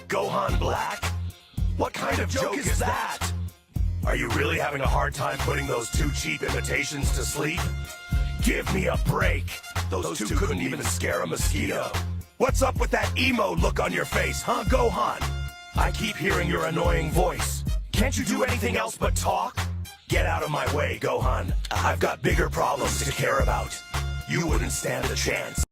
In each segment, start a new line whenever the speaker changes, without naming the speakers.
Gohan Black? What kind of joke is that? Are you really having a hard time putting those two cheap imitations to sleep? Give me a break. Those two couldn't even scare a mosquito. What's up with that emo look on your face, huh, Gohan? I keep hearing your annoying voice. Can't you do anything else but talk? Get out of my way, Gohan. I've got bigger problems to care about. You wouldn't stand a chance.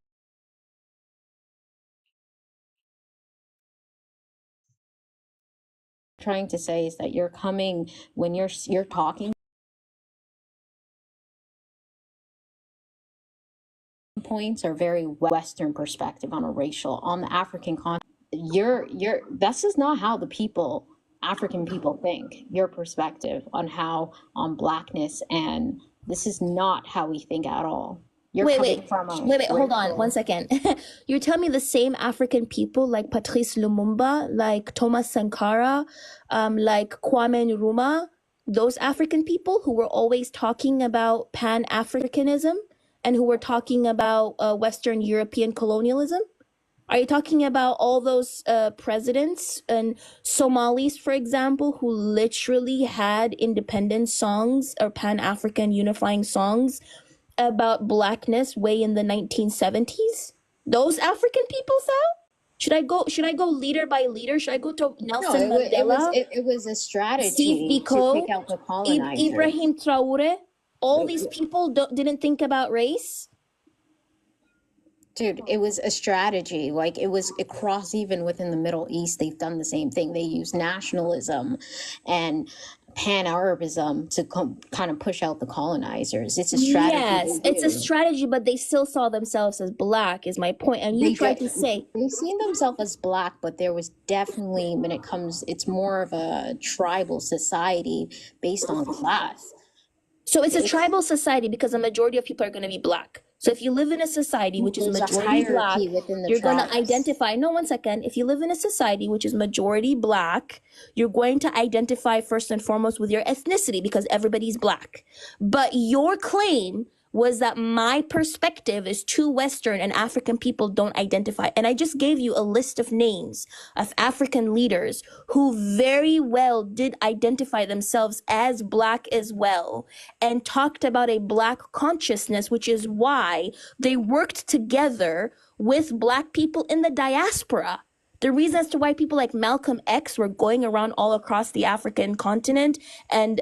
Trying to say is that you're coming when you're talking points are very Western perspective on a racial, on the African continent. This is not how the people, African people think. Your perspective on how, on Blackness, and this is not how we think at all.
Wait, hold on 1 second. You're telling me the same African people like Patrice Lumumba, like Thomas Sankara, like Kwame Nkrumah, those African people who were always talking about Pan-Africanism and who were talking about Western European colonialism? Are you talking about all those presidents and Somalis, for example, who literally had independence songs or Pan-African unifying songs about Blackness way in the 1970s? Those African people, Sal? Should I go leader by leader? Should I go to Nelson Mandela?
It was a strategy
Steve
to
Biko,
take out the colonizers.
Ibrahim Traore? All these people didn't think about race?
Dude, it was a strategy. Like, it was across, even within the Middle East, they've done the same thing. They use nationalism and pan-Arabism to kind of push out the colonizers. It's a strategy.
Yes, it's a strategy, but they still saw themselves as Black, is my point. And you tried to say
they've seen themselves as Black, but there was definitely, when it comes, it's more of a tribal society based on class.
So it's a tribal society because a majority of people are going to be Black. So if you live in a society which is majority Black, you're going to identify, no, 1 second. If you live in a society which is majority Black, you're going to identify first and foremost with your ethnicity because everybody's Black. But your claim was that my perspective is too Western and African people don't identify. And I just gave you a list of names of African leaders who very well did identify themselves as Black as well and talked about a Black consciousness, which is why they worked together with Black people in the diaspora. The reason as to why people like Malcolm X were going around all across the African continent and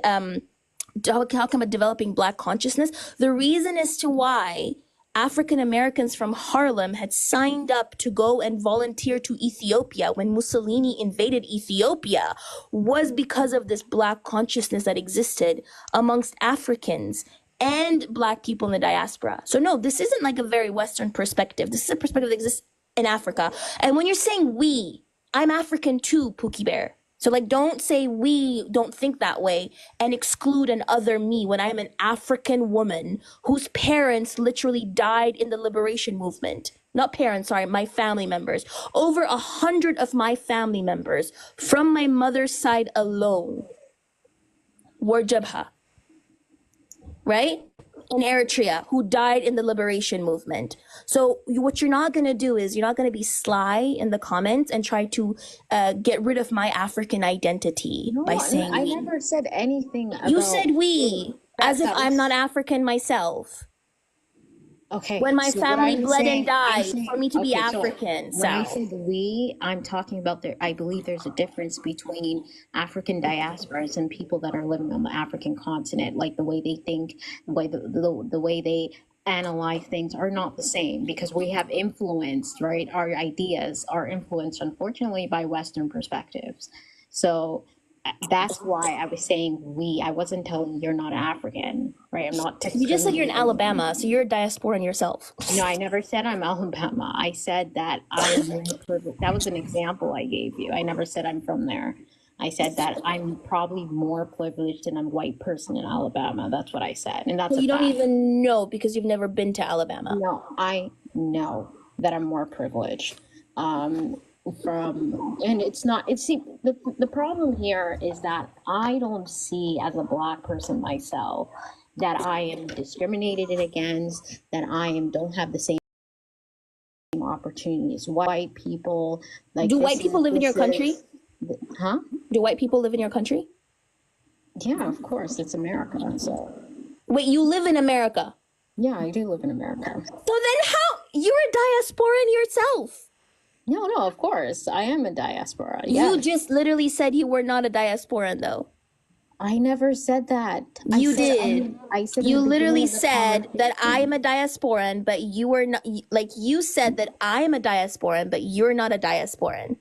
talking about developing Black consciousness, the reason as to why African Americans from Harlem had signed up to go and volunteer to Ethiopia when Mussolini invaded Ethiopia was because of this Black consciousness that existed amongst Africans and Black people in the diaspora. So no, this isn't like a very Western perspective. This is a perspective that exists in Africa. And when you're saying we, I'm African too, Pookie Bear. So like, don't say we don't think that way and exclude an other me when I'm an African woman whose parents literally died in the liberation movement. Not parents, sorry, my family members. Over 100 of my family members from my mother's side alone were Jabha, right? In Eritrea, who died in the liberation movement. So what you're not going to do is you're not going to be sly in the comments and try to get rid of my African identity by saying
I never said anything about...
You said we, as if I'm not African myself.
Okay.
When my family bled and died for me to be African.
When I said we, I'm talking about I believe there's a difference between African diasporas and people that are living on the African continent, like the way they think, the way they analyze things are not the same because we have influenced, right? Our ideas are influenced, unfortunately, by Western perspectives. So that's why I was saying we. I wasn't telling you you're not African, right? I'm not.
You just said you're in Alabama, so you're a diasporan yourself.
No, I never said I'm Alabama. I said that I'm more privileged. That was an example I gave you. I never said I'm from there. I said that I'm probably more privileged than a white person in Alabama. That's what I said, and that's.
Well, you don't even know because you've never been to Alabama.
No, I know that I'm more privileged. And it's not, the problem here is that I don't see, as a Black person myself, that I am discriminated against, that I don't have the same opportunities. White people, like,
Do white people live in your country?
Huh?
Do white people live in your country?
Yeah, of course. It's America. So,
Wait, you live in America?
yeah, I do live in America.
So then how? You're a diasporan yourself.
No, of course. I am a diaspora.
You just literally said you were not a diasporan, though.
I never said that.
You did.
I said
you literally said that I am a diasporan, but you were not. Like, you said that I am a diasporan, but you're not a diasporan.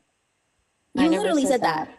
You literally said that.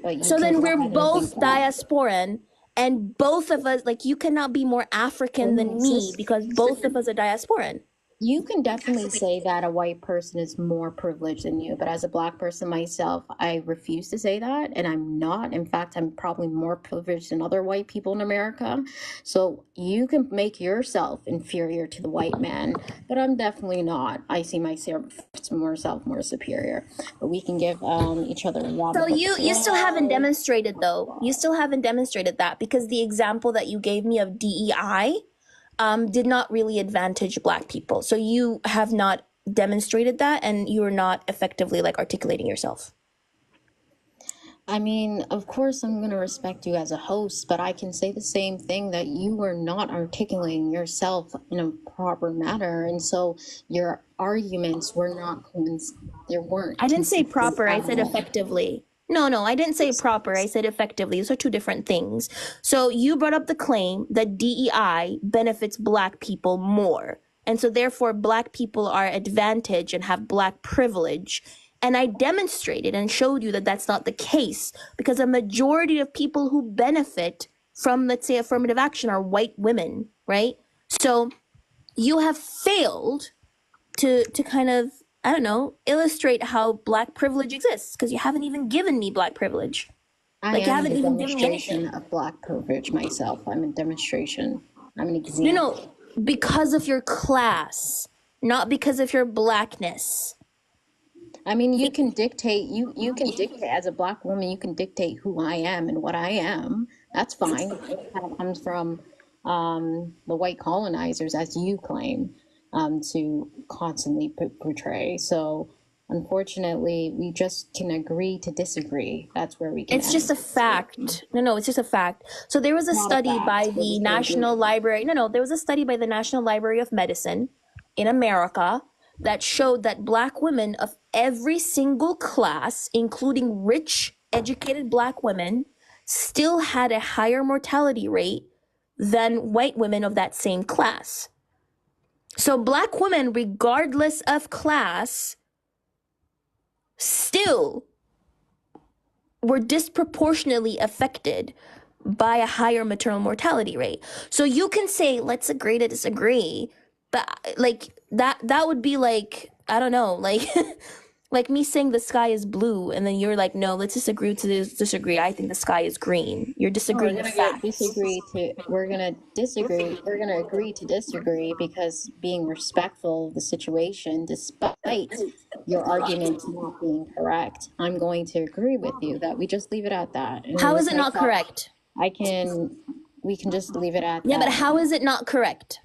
But so then we're both diasporan, and both of us, like, you cannot be more African than me because both of us are diasporan.
You can definitely say that a white person is more privileged than you, but as a black person myself, I refuse to say that, and I'm not. In fact, I'm probably more privileged than other white people in America. So you can make yourself inferior to the white man, but I'm definitely not. I see myself more superior. But we can give each other a round.
So you still haven't demonstrated, though. You still haven't demonstrated that, because the example that you gave me of DEI did not really advantage black people. So you have not demonstrated that, and you're not effectively, like, articulating yourself.
I mean, of course, I'm going to respect you as a host, but I can say the same thing, that you were not articulating yourself in a proper manner. And so your arguments were not, there weren't.
I didn't say proper. I said effectively. No, I didn't say proper. I said effectively. Those are two different things. So you brought up the claim that DEI benefits black people more. And so therefore black people are advantaged and have black privilege. And I demonstrated and showed you that that's not the case, because a majority of people who benefit from, let's say, affirmative action are white women, right? So you have failed to kind of, I don't know, illustrate how black privilege exists, because you haven't even given me black privilege.
I am a demonstration of black privilege myself. I'm a demonstration. I'm an example.
No, because of your class, not because of your blackness.
I mean, you can dictate, you can dictate as a black woman, you can dictate who I am and what I am. That's fine. It kind of comes from the white colonizers, as you claim, to constantly portray. So unfortunately, we just can agree to disagree. That's where we can.
It's just a fact. No, it's just a fact. So there was a study by the National Library. There was a study by the National Library of Medicine in America that showed that black women of every single class, including rich, educated black women, still had a higher mortality rate than white women of that same class. So black women, regardless of class, still were disproportionately affected by a higher maternal mortality rate. So you can say, let's agree to disagree, but like that would be like, I don't know, like like me saying the sky is blue, and then you're like, no, let's disagree to disagree. I think the sky is green. You're disagreeing with facts.
We're gonna disagree. We're gonna agree to disagree, because being respectful of the situation, despite your argument not being correct, I'm going to agree with you that we just leave it at that. And
how is it not correct?
We can just leave it at that.
Yeah, but how is it not correct?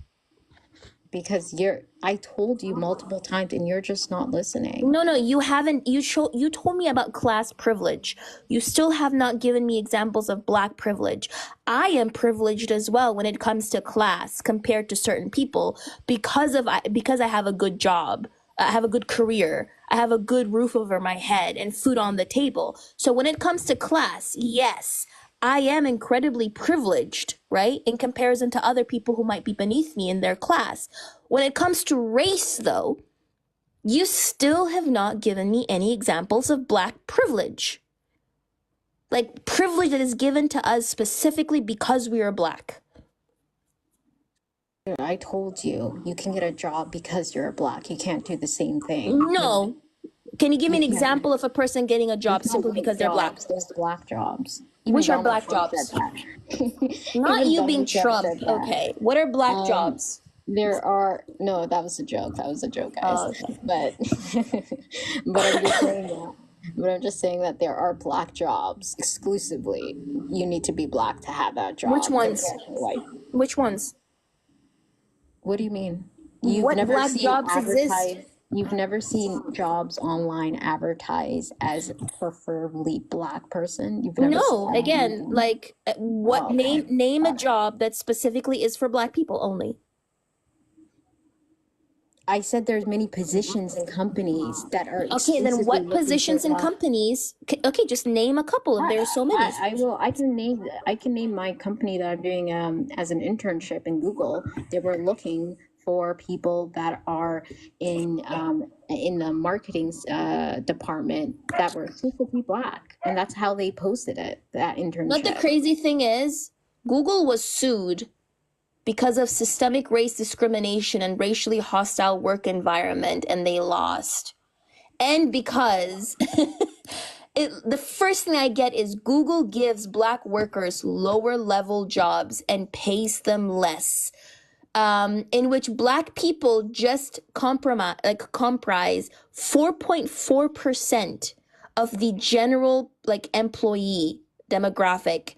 Because I told you multiple times and you're just not listening.
No, you haven't. You told me about class privilege. You still have not given me examples of black privilege. I am privileged as well when it comes to class compared to certain people, because I have a good job. I have a good career. I have a good roof over my head and food on the table. So when it comes to class, yes, I am incredibly privileged, right? In comparison to other people who might be beneath me in their class. When it comes to race, though, you still have not given me any examples of black privilege. Like privilege that is given to us specifically because we are black.
I told you, you can get a job because you're black. You can't do the same thing.
No. Can you give me an example of a person getting a job simply because they're black?
There's black jobs.
Which are black jobs? Not you being Trump. Okay. What are black jobs?
There are, no, that was a joke. That was a joke, guys.
Oh, okay.
But I'm just saying that there are black jobs exclusively. You need to be black to have that job.
Which ones? Which ones?
What do you mean?
What black jobs exist?
You've never seen jobs online advertised as preferably black person? You've never seen
No,
that on
again,
LinkedIn?
like what
Oh, okay.
name a
Got it.
job that specifically is for black people only.
I said there's many positions in companies that are
Okay, then
exclusively
what
looking for
positions in
black.
companies? Okay, just name a couple if there's so many.
I will. I can name my company that I'm doing as an internship in Google. They were looking for people that are in the marketing department that were exclusively black, and that's how they posted it. That
But the
internship.
crazy thing is, Google was sued because of systemic race discrimination and racially hostile work environment, and they lost. And because the first thing I get is Google gives black workers lower level jobs and pays them less, in which black people just comprise 4.4% of the general employee demographic.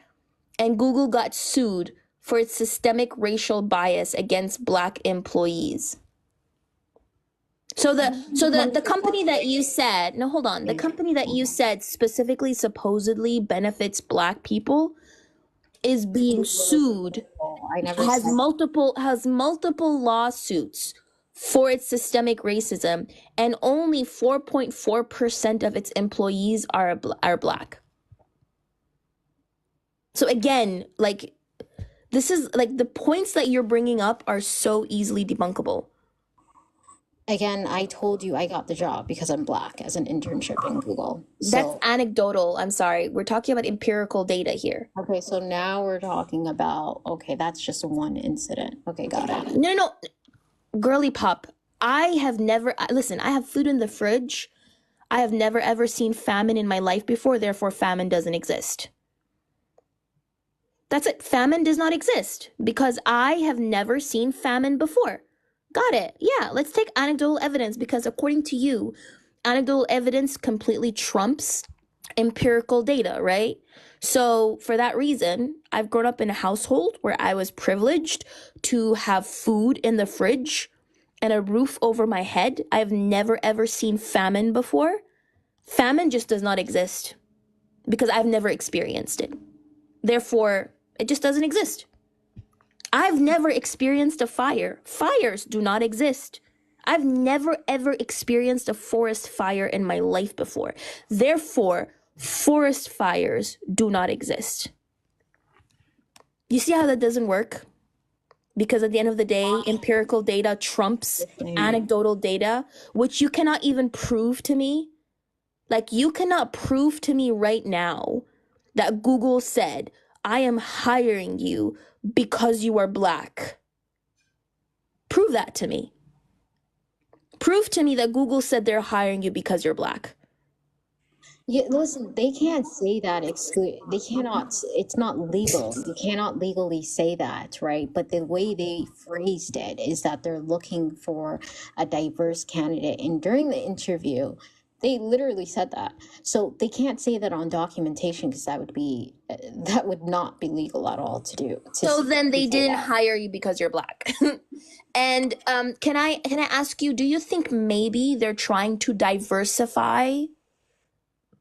And Google got sued for its systemic racial bias against black employees. So the company that you said, no, hold on. The company that you said specifically supposedly benefits black people is being sued,
I never
has
said.
multiple lawsuits for its systemic racism, and only 4.4% of its employees are black. So again, this is the points that you're bringing up are so easily debunkable.
Again, I told you I got the job because I'm black as an internship in Google.
That's anecdotal. I'm sorry. We're talking about empirical data here.
Okay, so now we're talking about, okay, that's just one incident. Okay, got it.
No. Girly pop. I have never, listen, I have food in the fridge. I have never ever seen famine in my life before. Therefore, famine doesn't exist. That's it. Famine does not exist because I have never seen famine before. Got it. Yeah, let's take anecdotal evidence because according to you, anecdotal evidence completely trumps empirical data, right? So for that reason, I've grown up in a household where I was privileged to have food in the fridge and a roof over my head. I've never ever seen famine before. Famine just does not exist because I've never experienced it. Therefore, it just doesn't exist. I've never experienced a fire. Fires do not exist. I've never ever experienced a forest fire in my life before. Therefore, forest fires do not exist. You see how that doesn't work? Because at the end of the day, empirical data trumps anecdotal data, which you cannot even prove to me. You cannot prove to me right now that Google said, I am hiring you because you are black. Prove that to me. Prove to me that Google said they're hiring you because you're black.
Yeah, listen, they can't say that they cannot, it's not legal. You cannot legally say that, right? But the way they phrased it is that they're looking for a diverse candidate. And during the interview, they literally said that. So they can't say that on documentation because that would not be legal at all to do.
So then they didn't hire you because you're black. And can I ask you, do you think maybe they're trying to diversify?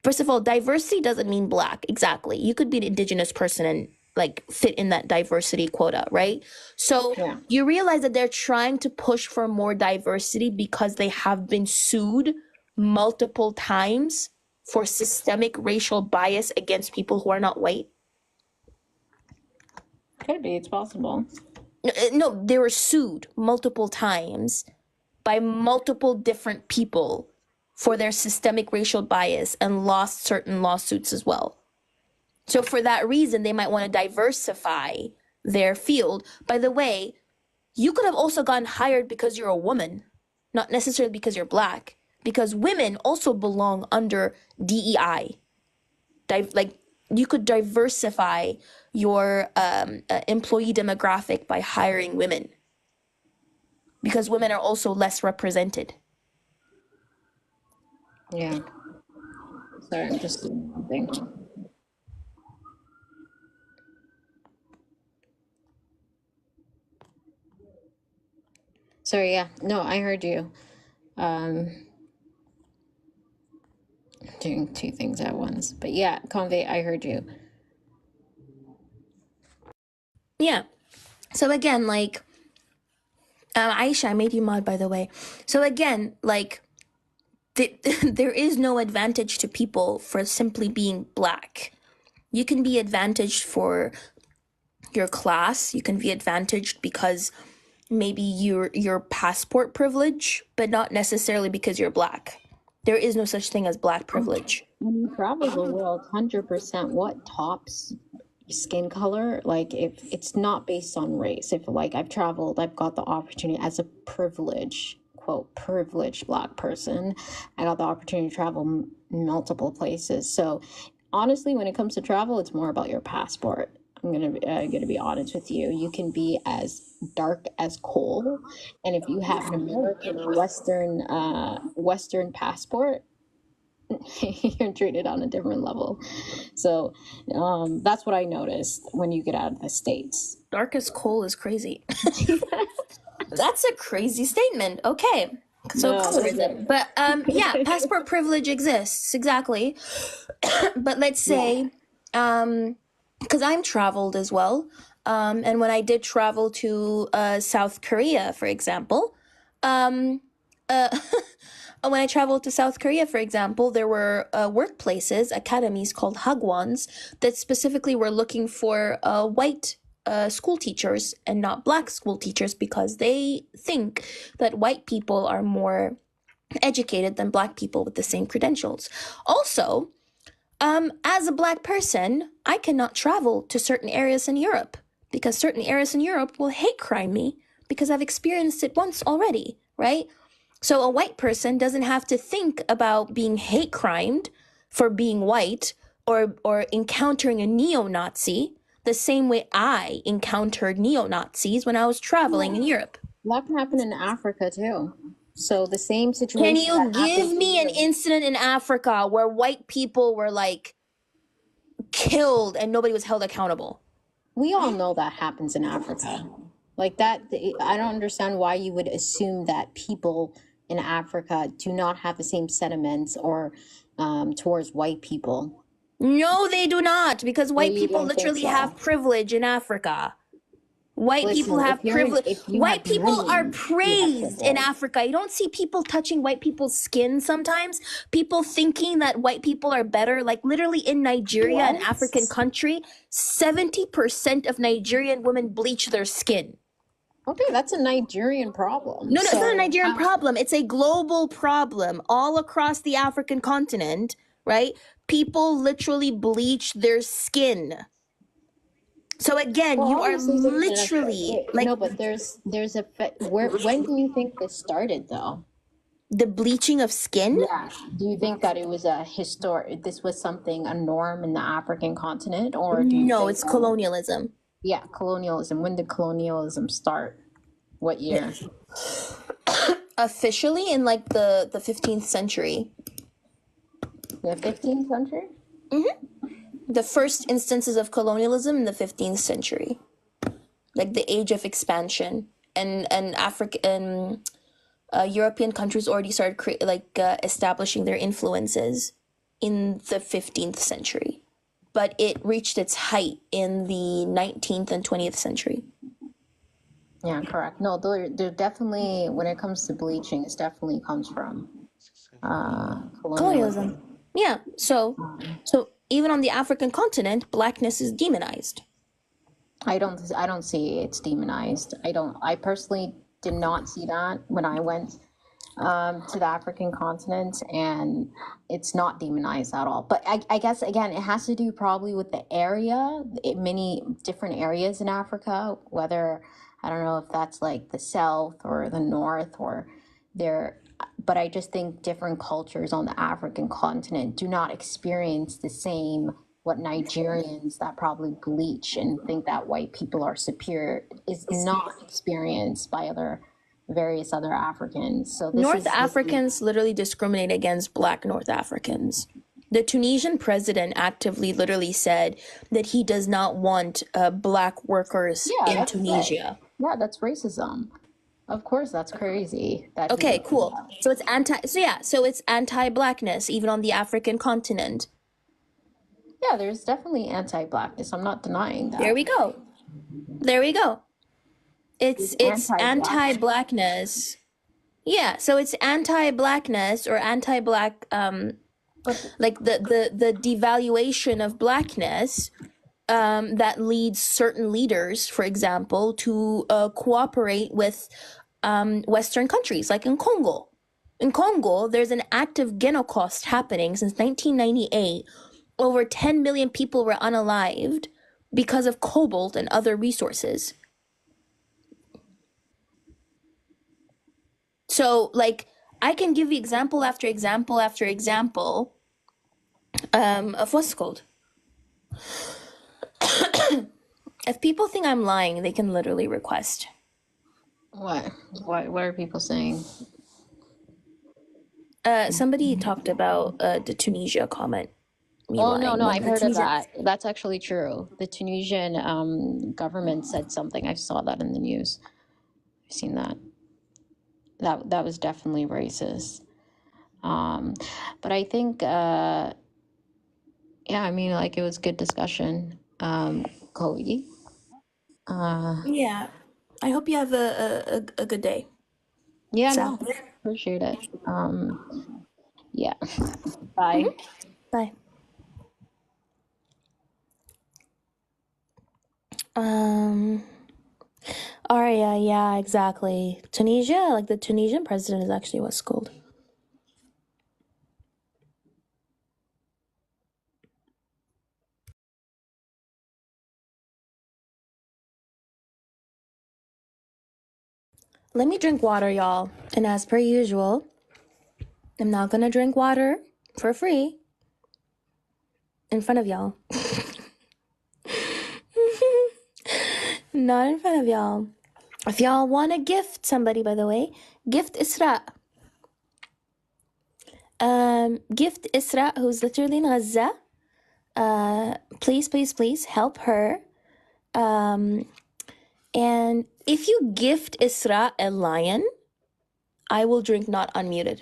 First of all, diversity doesn't mean black. Exactly. You could be an indigenous person and fit in that diversity quota, right? So
Yeah.
You realize that they're trying to push for more diversity because they have been sued multiple times for systemic racial bias against people who are not white.
Could be, it's possible.
No, they were sued multiple times by multiple different people for their systemic racial bias and lost certain lawsuits as well. So for that reason, they might want to diversify their field. By the way, you could have also gotten hired because you're a woman, not necessarily because you're black, because women also belong under DEI. You could diversify your employee demographic by hiring women because women are also less represented.
Yeah. Sorry, I'm just doing something. Sorry, yeah. No, I heard you. Um, doing two things at once. But yeah, Convey, I heard you.
Yeah. So again, like, Aisha, I made you mod, by the way. So again, like, there is no advantage to people for simply being black. You can be advantaged for your class. You can be advantaged because maybe your passport privilege, but not necessarily because you're black. There is no such thing as black privilege.
When you travel the world, 100% what tops skin color, like if it's not based on race. If like I've traveled, I've got the opportunity as a privilege, quote, privileged black person, I got the opportunity to travel multiple places. So honestly, when it comes to travel, it's more about your passport. I'm gonna be honest with you. You can be as dark as coal, and if you have an American or Western passport, you're treated on a different level. So that's what I noticed when you get out of the States.
Dark as coal is crazy. That's a crazy statement. Okay. So colorism. But yeah, passport privilege exists, exactly. But let's say, because I'm traveled as well, and when I did travel to South Korea, for example, when I traveled to South Korea, for example, there were workplaces, academies called hagwons that specifically were looking for white school teachers and not black school teachers because they think that white people are more educated than black people with the same credentials. Also, as a black person, I cannot travel to certain areas in Europe because certain areas in Europe will hate crime me because I've experienced it once already, right? So a white person doesn't have to think about being hate crimed for being white or encountering a neo-Nazi the same way I encountered neo-Nazis when I was traveling in Europe.
That can happen in Africa too. So the same situation.
Can you give me an incident in Africa where white people were like killed and nobody was held accountable?
We all know that happens in Africa. Like that, I don't understand why you would assume that people in Africa do not have the same sentiments or towards white people.
No, they do not, because white people literally have privilege in Africa. White people have privilege. White people are praised in Africa. You don't see people touching white people's skin sometimes. People thinking that white people are better. Like literally in Nigeria, an African country, 70% of Nigerian women bleach their skin.
Okay, that's a Nigerian problem.
No, it's not a Nigerian problem. It's a global problem all across the African continent, right? People literally bleach their skin. So again, you are literally like
no, but there's a when do you think this started though?
The bleaching of skin?
Yeah. Do you think that it was this was something, a norm in the African continent, or do you
No, it's colonialism.
Yeah, colonialism. When did colonialism start? What year?
Officially in like the 15th century.
The 15th century?
Mm-hmm. The first instances of colonialism in the 15th century. Like the age of expansion. And African European countries already started establishing their influences in the 15th century. But it reached its height in the 19th and 20th century.
Yeah, correct. No, they're definitely, when it comes to bleaching, it definitely comes from colonialism.
Yeah, so even on the African continent, blackness is demonized.
I don't see it's demonized. I personally did not see that when I went to the African continent, and it's not demonized at all. But I guess, again, it has to do probably with the area, many different areas in Africa, whether, I don't know if that's like the South or the North or there, but I just think different cultures on the African continent do not experience the same, what Nigerians that probably bleach and think that white people are superior is not experienced by various other Africans. So
North Africans literally discriminate against black North Africans. The Tunisian president actively literally said that he does not want black workers in Tunisia.
Yeah, that's racism. Of course, that's crazy.
Okay, cool. So it's anti-blackness even on the African continent.
Yeah, there's definitely anti-blackness. I'm not denying that.
There we go. It's anti-blackness. Yeah, so it's anti-blackness or anti-black like the devaluation of blackness that leads certain leaders, for example, to cooperate with Western countries, like in Congo. In Congo, there's an active Genocost happening since 1998. Over 10 million people were unalived because of cobalt and other resources. So, like, I can give you example after example after example of what's called. If people think I'm lying, they can literally request.
What? What are people saying?
Somebody talked about the Tunisia comment.
Oh, no, I've heard of that. That's actually true. The Tunisian government said something. I saw that in the news. I've seen that. That was definitely racist. But I think, yeah, I mean, like, it was good discussion. Chloe.
Yeah. I hope you have a good day.
Yeah, no, appreciate it. Yeah. Bye.
Bye. Aria, yeah, exactly. Tunisia, like the Tunisian president is actually what's called. Let me drink water, y'all. And as per usual, I'm not gonna drink water for free in front of y'all. Not in front of y'all. If y'all want to gift somebody, by the way, gift Isra. Gift Isra, who's literally in Gaza. Please help her. And if you gift Isra a lion, I will drink not unmuted.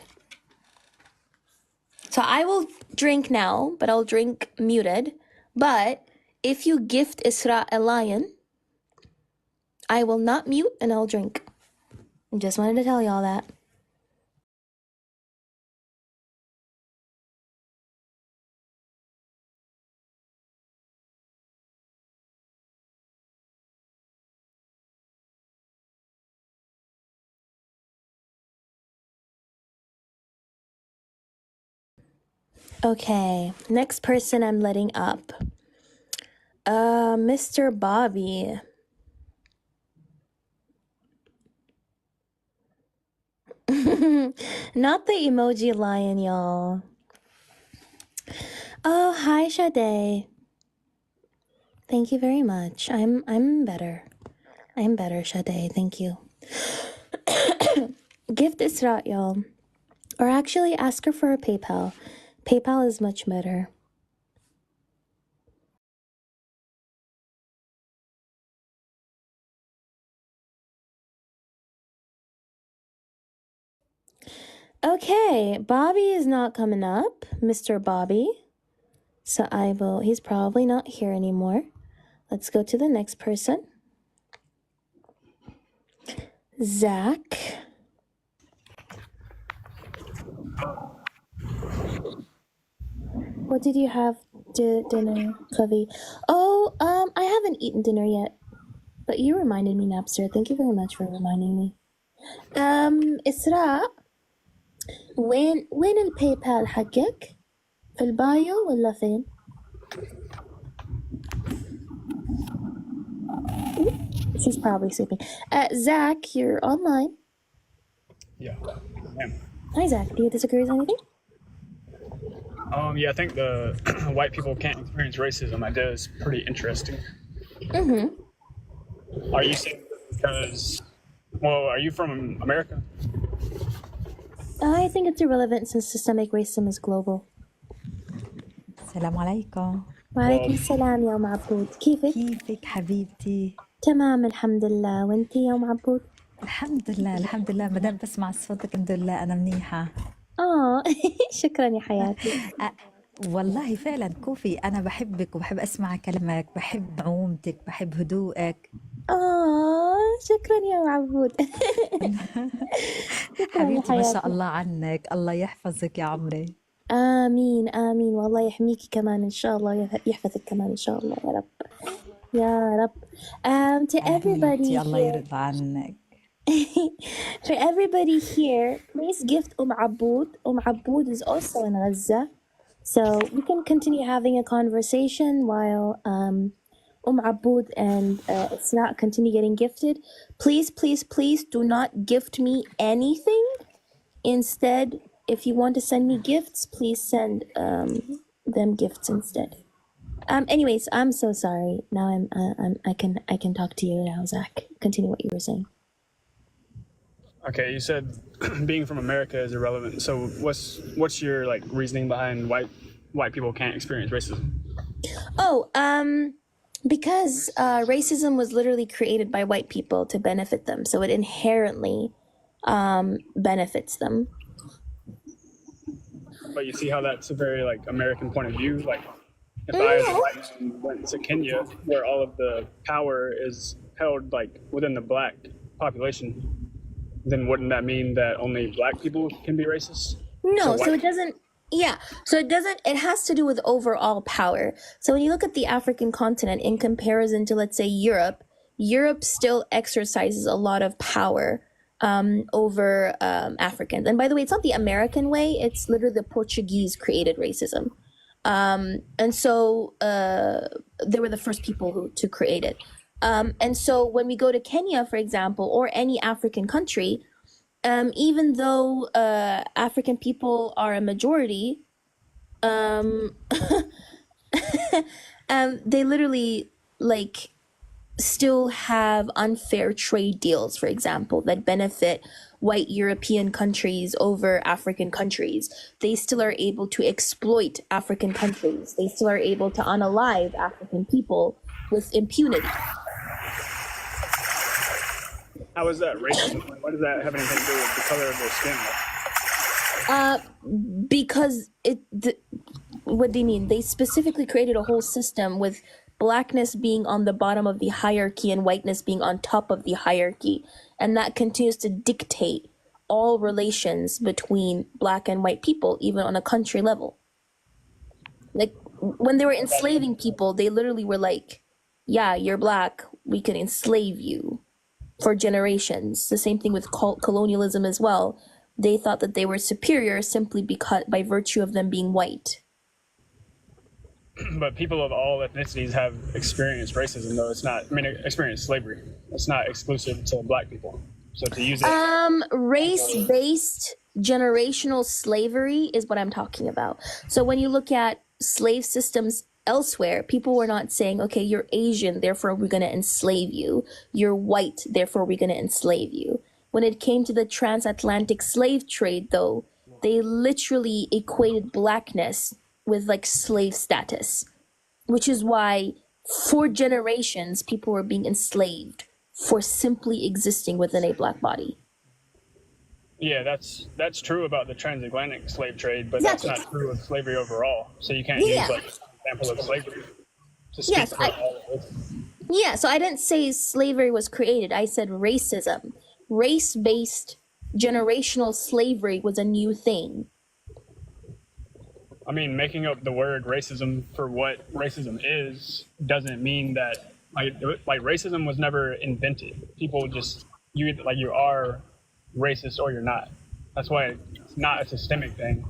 So I will drink now, but I'll drink muted. But if you gift Isra a lion, I will not mute and I'll drink. Just wanted to tell y'all that. Okay, next person I'm letting up. Mr. Bobby. Not the emoji lion, y'all. Oh, hi, Sade. Thank you very much. I'm better. I'm better, Sade. Thank you. Gift Isra, y'all. Or actually, ask her for a PayPal. PayPal is much better. Okay, Bobby is not coming up, Mr. Bobby. So he's probably not here anymore. Let's go to the next person. Zach. What did you have dinner, Covey? Oh, I haven't eaten dinner yet. But you reminded me, Napster. Thank you very much for reminding me. إسراء وين الباي حقك؟ في البايو ولا فين؟ She's probably sleeping. Zach, you're online.
Yeah. Ma'am.
Hi, Zach. Do you disagree with anything?
Yeah, I think the white people can't experience racism idea is pretty interesting.
Mm-hmm.
Are you saying because, well, are you from America?
I think it's irrelevant since systemic racism is global.
السلام عليكم.
وعليكم السلام يا أم عبود. كيفك؟
كيفك حبيبتي؟
تمام الحمد لله. وانتي يا أم عبود؟
الحمد لله مدام بسمع صوتك الحمد لله أنا منيحة.
شكرا يا حياتي.
أ- والله فعلا كوفي أنا بحبك وبحب أسمع كلامك، بحب نعومتك، بحب هدوءك.
شكرا يا عبود. شكرا يا
حبيبتي ما شاء
حياتي.
الله عنك، الله يحفظك يا عمري.
آمين آمين، والله يحميكي كمان إن شاء الله، يحفظك كمان إن شاء الله يا رب يا رب. To everybody
حبيبتي الله
here,
يرضى عنك.
for everybody here, please gift Abud. Abud is also in Gaza, so we can continue having a conversation while Abud and Isra continue getting gifted. Please, please, please do not gift me anything. Instead, if you want to send me gifts, please send them gifts instead. Anyways, I'm so sorry. Now I can talk to you now, Zach. Continue what you were saying.
Okay, you said being from America is irrelevant. So what's your like reasoning behind white people can't experience racism?
Because racism was literally created by white people to benefit them, so it inherently benefits them.
But you see how that's a very like American point of view. Like if I as a white man went to Kenya, where all of the power is held like within the black population, then wouldn't that mean that only black people can be racist?
No,
So
so it doesn't. Yeah, so it doesn't. It has to do with overall power. So when you look at the African continent in comparison to, let's say, Europe still exercises a lot of power over Africans. And by the way, it's not the American way. It's literally the Portuguese created racism. And so they were the first people to create it. And so when we go to Kenya, for example, or any African country, even though African people are a majority, they literally like still have unfair trade deals, for example, that benefit white European countries over African countries. They still are able to exploit African countries. They still are able to unalive African people with impunity.
how is that racism? What does that have anything to do with the color of their skin?
Because what do you mean? They specifically created a whole system with blackness being on the bottom of the hierarchy and whiteness being on top of the hierarchy. And that continues to dictate all relations between black and white people, even on a country level. Like when they were enslaving people, they literally were like, yeah, you're black, we can enslave you for generations. The same thing with colonialism as well. They thought that they were superior simply because by virtue of them being white.
But people of all ethnicities have experienced racism, though. It's not, I mean, experienced slavery. It's not exclusive to black people. So to use it.
Race-based generational slavery is what I'm talking about. So when you look at slave systems elsewhere, people were not saying, okay, you're Asian, therefore we're going to enslave you. You're white, therefore we're going to enslave you. When it came to the transatlantic slave trade, though, they literally equated blackness with like slave status, which is why for generations people were being enslaved for simply existing within a black body.
Yeah, that's true about the transatlantic slave trade, but that's not true of slavery overall. So you can't use like an example of slavery to speak for all of it.
Yeah, so I didn't say slavery was created. I said racism. Race-based generational slavery was a new thing.
I mean, making up the word racism for what racism is doesn't mean that like racism was never invented. People just you are racist or you're not. That's why it's not a systemic thing,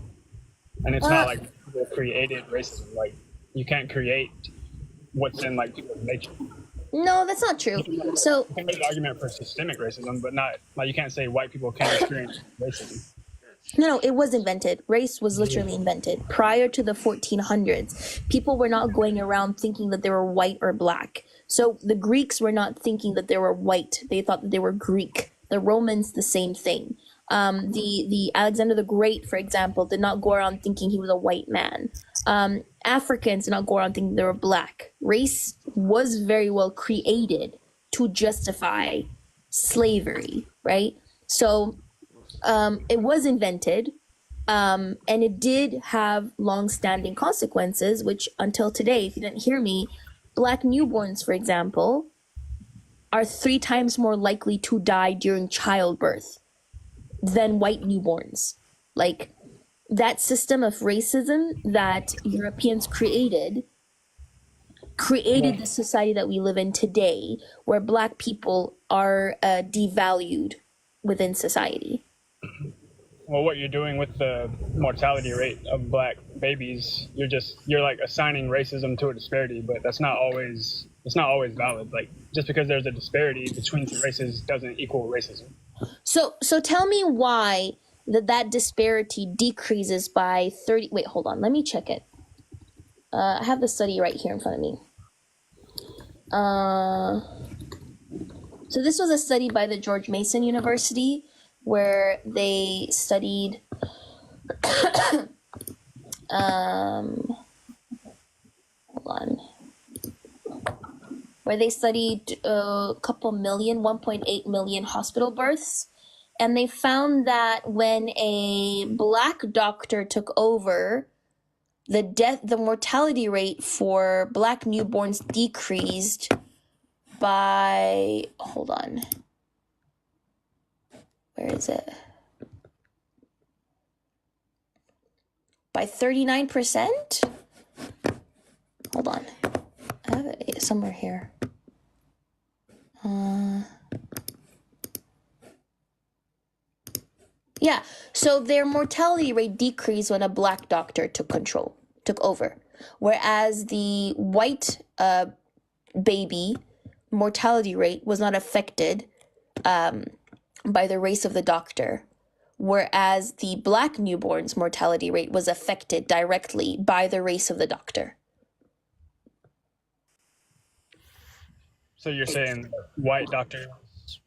and it's not like people created racism. Like you can't create what's in like people's nature.
No, that's not true. So
you can make an argument for systemic racism, but not like you can't say white people can't experience racism.
No, it was invented. Race was literally invented prior to the 1400s. People were not going around thinking that they were white or black. So the Greeks were not thinking that they were white. They thought that they were Greek. The Romans, the same thing. The Alexander the Great, for example, did not go around thinking he was a white man. Africans did not go around thinking they were black. Race was very well created to justify slavery. right? So it was invented, and it did have long-standing consequences, which until today, if you didn't hear me, Black newborns, for example, are 3 times more likely to die during childbirth than white newborns. Like, that system of racism that Europeans created the society that we live in today, where Black people are devalued within society.
Well, what you're doing with the mortality rate of Black babies, you're like assigning racism to a disparity, but it's not always valid. Like, just because there's a disparity between 2 races doesn't equal racism.
So tell me why that disparity decreases by 30. Wait, hold on. Let me check it. I have the study right here in front of me. So this was a study by the George Mason University where they studied hold on. Where they studied a couple million, 1.8 million hospital births. And they found that when a Black doctor took over, the mortality rate for Black newborns decreased by, hold on. Where is it? By 39%? Hold on. I have it somewhere here. Yeah, so their mortality rate decreased when a Black doctor took over. Whereas the white baby mortality rate was not affected by the race of the doctor. Whereas the Black newborn's mortality rate was affected directly by the race of the doctor.
So you're saying white doctors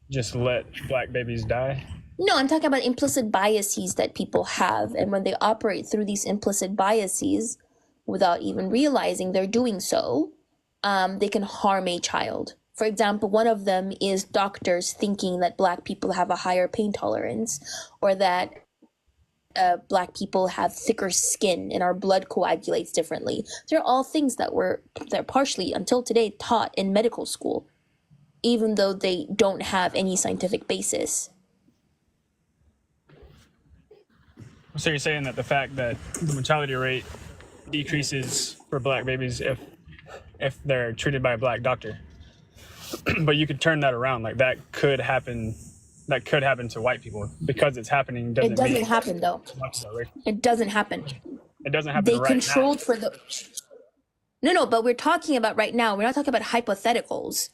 just let Black babies die?
No, I'm talking about implicit biases that people have. And when they operate through these implicit biases without even realizing they're doing so, they can harm a child. For example, one of them is doctors thinking that Black people have a higher pain tolerance, or that Black people have thicker skin and our blood coagulates differently. They're all things that they're partially, until today, taught in medical school, even though they don't have any scientific basis.
So you're saying that the fact that the mortality rate decreases for Black babies if they're treated by a Black doctor, but you could turn that around. Like, that could happen to white people. Because it's happening
It doesn't happen though. It doesn't happen.
It doesn't happen.
They
right
controlled
now.
for the. No, but we're talking about right now. We're not talking about hypotheticals.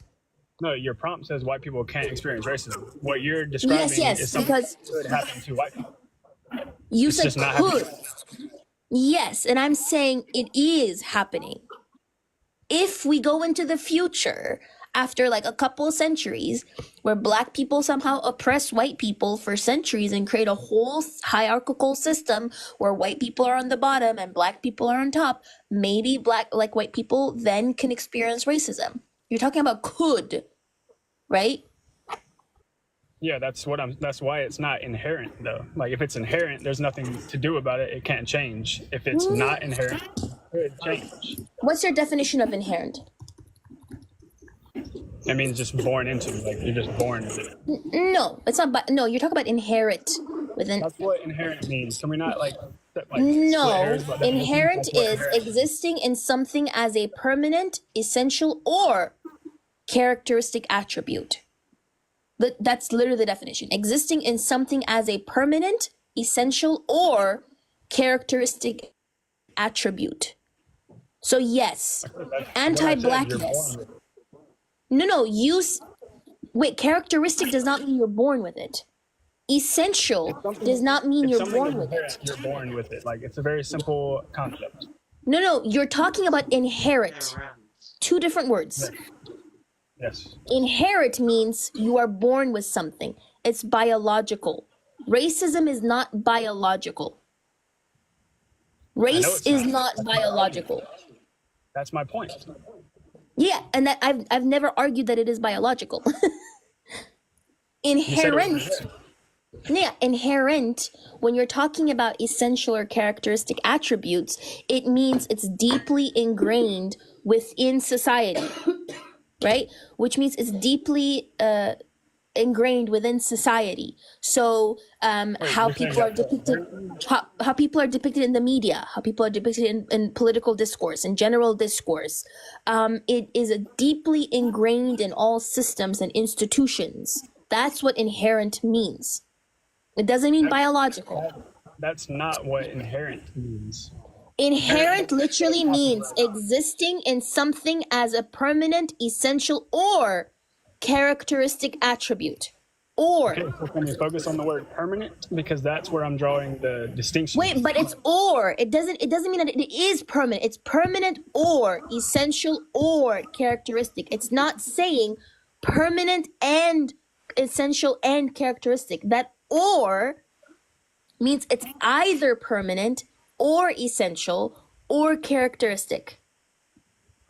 No, your prompt says white people can't experience racism. What you're describing is something
because
that could happen to white people.
You
It's
said
just not
could.
happening.
Yes, and I'm saying it is happening. If we go into the future after like a couple of centuries where Black people somehow oppress white people for centuries and create a whole hierarchical system where white people are on the bottom and Black people are on top, maybe white people then can experience racism. You're talking about could, right?
Yeah, that's why it's not inherent though. Like, if it's inherent, there's nothing to do about it. It can't change. If it's not inherent, it could change.
What's your definition of inherent?
It means just born into. Like, you're just born with it.
No, it's not. No, you're talking about inherit within.
That's what inherent means. Can we not
No, inherent is existing in something as a permanent, essential, or characteristic attribute. But that's literally the definition. Existing in something as a permanent, essential, or characteristic attribute. So yes, anti-Blackness. No, wait, characteristic does not mean you're born with it. Essential does not mean you're born with it.
You're born with it. Like, it's a very simple concept.
No, you're talking about inherit. 2 different words.
Yes.
Inherit means you are born with something. It's biological. Racism is not biological. Race is not biological.
That's my point.
Yeah, and that I've never argued that it is biological. Inherent. Yeah, inherent, when you're talking about essential or characteristic attributes, it means it's deeply ingrained within society, right? Which means it's deeply ingrained within society. So how people are depicted, how people are depicted in the media, how people are depicted in political discourse, in general discourse, it is deeply ingrained in all systems and institutions. That's what inherent means. It doesn't mean biological.
That's not what inherent means.
Inherent literally means existing in something as a permanent, essential, or characteristic attribute. Or.
Okay, so can we focus on the word permanent? Because that's where I'm drawing the distinction.
Wait, but it's or. It doesn't mean that it is permanent. It's permanent or essential or characteristic. It's not saying permanent and essential and characteristic. That or means it's either permanent or essential or characteristic.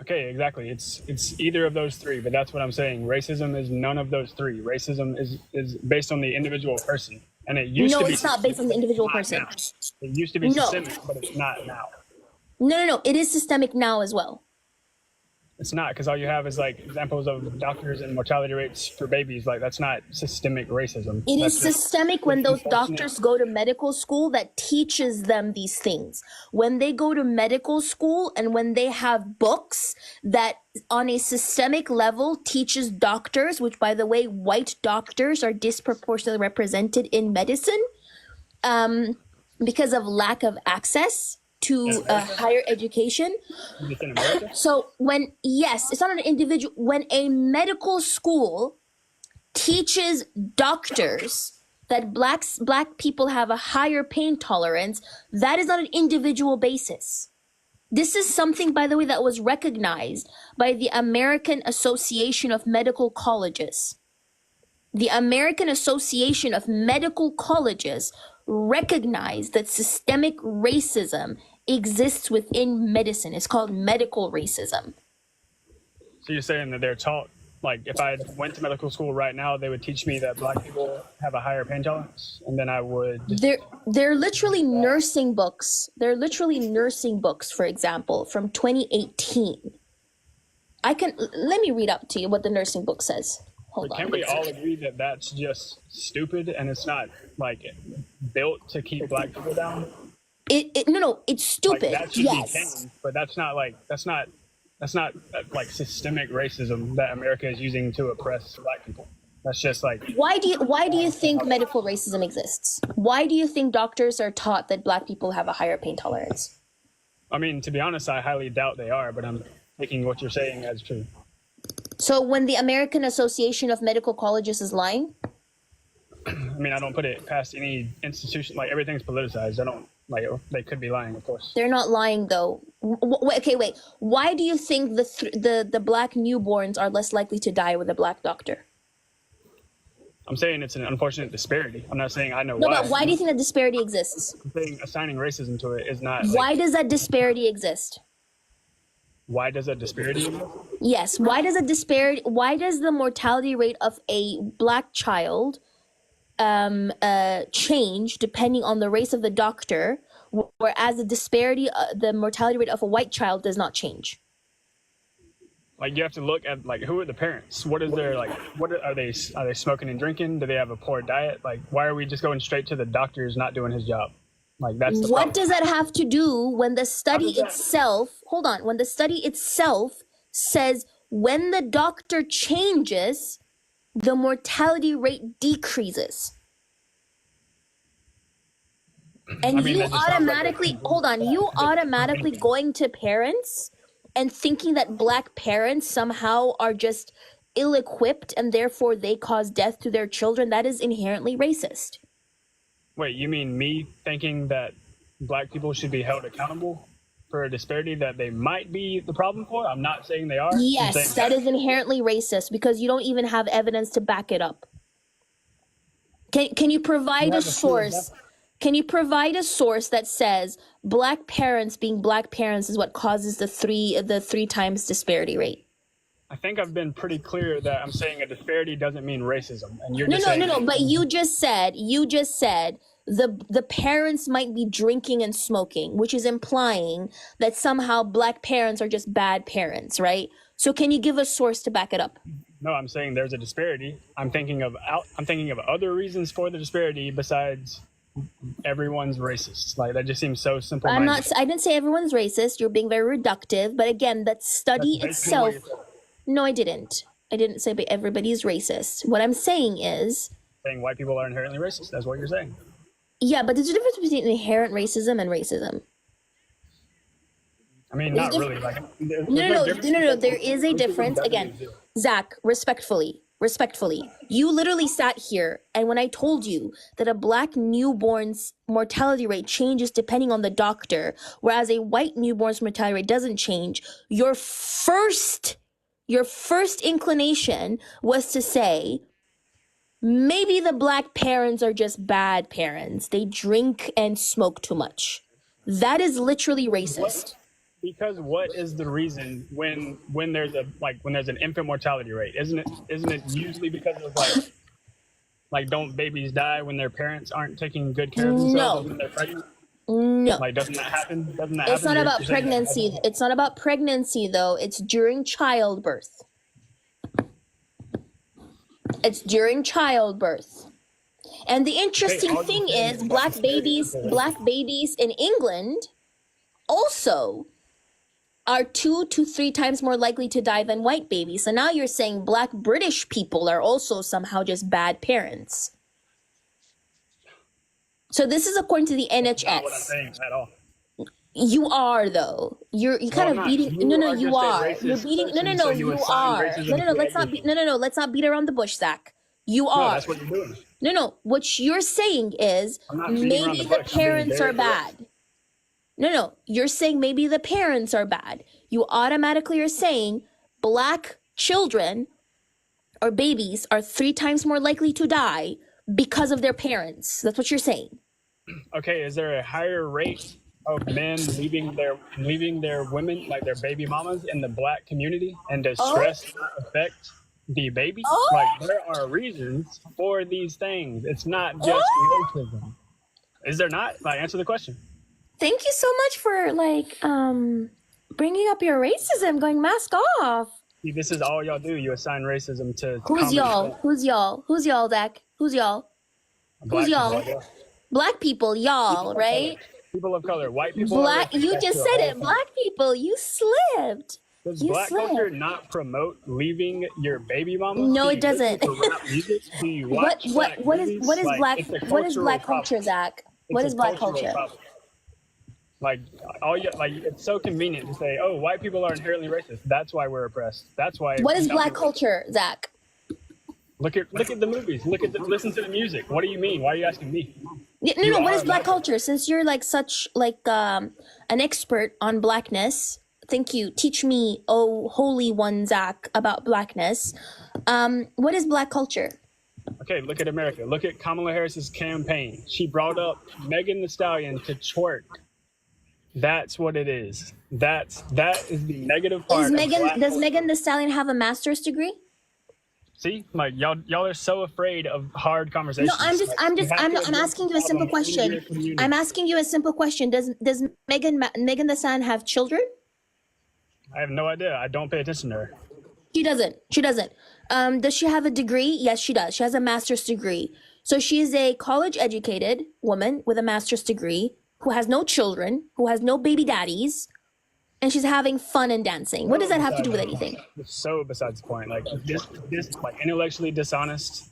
Okay, exactly. It's either of those three, but that's what I'm saying. Racism is none of those three. Racism is based on the individual person, and it used to be.
No, it's not based on the individual person.
Now. It used to be systemic, but it's not now.
No. It is systemic now as well.
It's not, because all you have is like examples of doctors and mortality rates for babies. Like, that's not systemic racism.
It is systemic when those doctors go to medical school that teaches them these things. When they go to medical school and when they have books that on a systemic level teaches doctors, which by the way, white doctors are disproportionately represented in medicine because of lack of access to higher education. So it's not an individual, when a medical school teaches doctors that black people have a higher pain tolerance, that is on an individual basis. This is something, by the way, that was recognized by the American Association of Medical Colleges. The American Association of Medical Colleges recognized that systemic racism exists within medicine. It's called medical racism.
So you're saying that they're taught, like, if I went to medical school right now, they would teach me that black people have a higher pain tolerance, and then I would.
They're literally nursing books. They're literally nursing books, for example, from 2018. Let me read out to you what the nursing book says. Hold on.
Can we all agree that that's just stupid and it's not like built to keep black people down?
No, it's stupid.
Like, that should
yes.
be changed, but that's not like systemic racism that America is using to oppress black people. That's just like.
Why do you think medical racism exists? Why do you think doctors are taught that black people have a higher pain tolerance?
I mean, to be honest, I highly doubt they are, but I'm taking what you're saying as true.
So when the American Association of Medical Colleges is lying?
I mean, I don't put it past any institution. Like, everything's politicized. I don't, like, they could be lying, of course.
They're not lying, though. Wait. Why do you think the black newborns are less likely to die with a black doctor?
I'm saying it's an unfortunate disparity. I'm not saying I know
why.
why.
But why do you think that disparity exists?
I'm saying assigning racism to it is not.
Why does that disparity exist?
Why does that disparity exist?
Yes. Why does the mortality rate of a black child change depending on the race of the doctor, whereas the mortality rate of a white child does not change?
Like, you have to look at, like, who are the parents? What is their, like, are they smoking and drinking? Do they have a poor diet? Like, why are we just going straight to the doctor's not doing his job? Like, that's the problem.
What does that have to do when the study itself, hold on, when the study itself says when the doctor changes, the mortality rate decreases? And you automatically, you automatically going to parents and thinking that black parents somehow are just ill-equipped and therefore they cause death to their children, that is inherently racist.
Wait, you mean me thinking that black people should be held accountable for a disparity that they might be the problem for? I'm not saying they are.
Yes, that is inherently racist because you don't even have evidence to back it up. Can you provide a source? Can you provide a source that says black parents being black parents is what causes the three times disparity rate?
I think I've been pretty clear that I'm saying a disparity doesn't mean racism, and you're just saying
No. But you just said the parents might be drinking and smoking, which is implying that somehow black parents are just bad parents, right? So can you give a source to back it up?
No, I'm saying there's a disparity. I'm thinking of other reasons for the disparity besides everyone's racist. Like that just seems so simple.
I didn't say everyone's racist. You're being very reductive. But again, that study itself. No, I didn't. I didn't say everybody's racist. What I'm saying is
saying white people are inherently racist. That's what you're saying.
Yeah, but there's a difference between inherent racism and racism.
I mean, not really. Like,
no. There is a difference. Again, Zach, respectfully, you literally sat here, and when I told you that a black newborn's mortality rate changes depending on the doctor, whereas a white newborn's mortality rate doesn't change, your first inclination was to say, maybe the black parents are just bad parents. They drink and smoke too much. That is literally racist.
Because what is the reason when there's an infant mortality rate? Isn't it usually because of like don't babies die when their parents aren't taking good care of themselves when they're pregnant?
No.
Like doesn't that happen?
It's not about pregnancy. It's not about pregnancy though. It's during childbirth. It's during childbirth. And the interesting thing is black babies in England also are 2 to 3 times more likely to die than white babies. So now you're saying black British people are also somehow just bad parents. So this is according to the NHS.
Not what I'm saying at all.
You are though. You're kind of beating. You are. You're beating. No. You are. No. Let's not beat around the bush, Zach. You are.
No, that's what you're doing.
No. What you're saying is maybe the parents are bad. No. You're saying maybe the parents are bad. You automatically are saying black children or babies are 3 times more likely to die because of their parents. That's what you're saying.
Okay, is there a higher rate of men leaving their women, like their baby mamas, in the black community, and does stress affect the baby? Like there are reasons for these things. It's not just racism. Is there not? Like, answer the question.
Thank you so much for bringing up your racism, going mask off.
See, this is all y'all do. You assign racism to
Who's y'all? Who's y'all, Zach? Who's y'all? Who's y'all? Black people, y'all, right?
People of color, white people.
Black. You just said it. Black people. You slipped.
Does black culture not promote leaving your baby mama?
No, it doesn't.
Do you watch
what is black culture, Zach? What is black culture?
Like it's so convenient to say, oh, white people are inherently racist. That's why we're oppressed. That's why.
What is black culture, Zach?
Look at the movies. Listen to the music. What do you mean? Why are you asking me?
No. What is black culture? Since you're such an expert on blackness, thank you. Teach me, oh holy one, Zach, about blackness. What is black culture?
Okay, look at America. Look at Kamala Harris's campaign. She brought up Megan Thee Stallion to twerk. That's what it is. That is the negative part.
Does Megan Thee Stallion have a master's degree?
See, like y'all are so afraid of hard conversations.
No, I'm asking you a simple question. I'm asking you a simple question. Does Megan Thee Stallion have children?
I have no idea. I don't pay attention to her.
She doesn't. Does she have a degree? Yes, she does. She has a master's degree. So she is a college educated woman with a master's degree who has no children, who has no baby daddies, and she's having fun and dancing. What does that have to do with anything?
It's so besides the point. Like this like intellectually dishonest.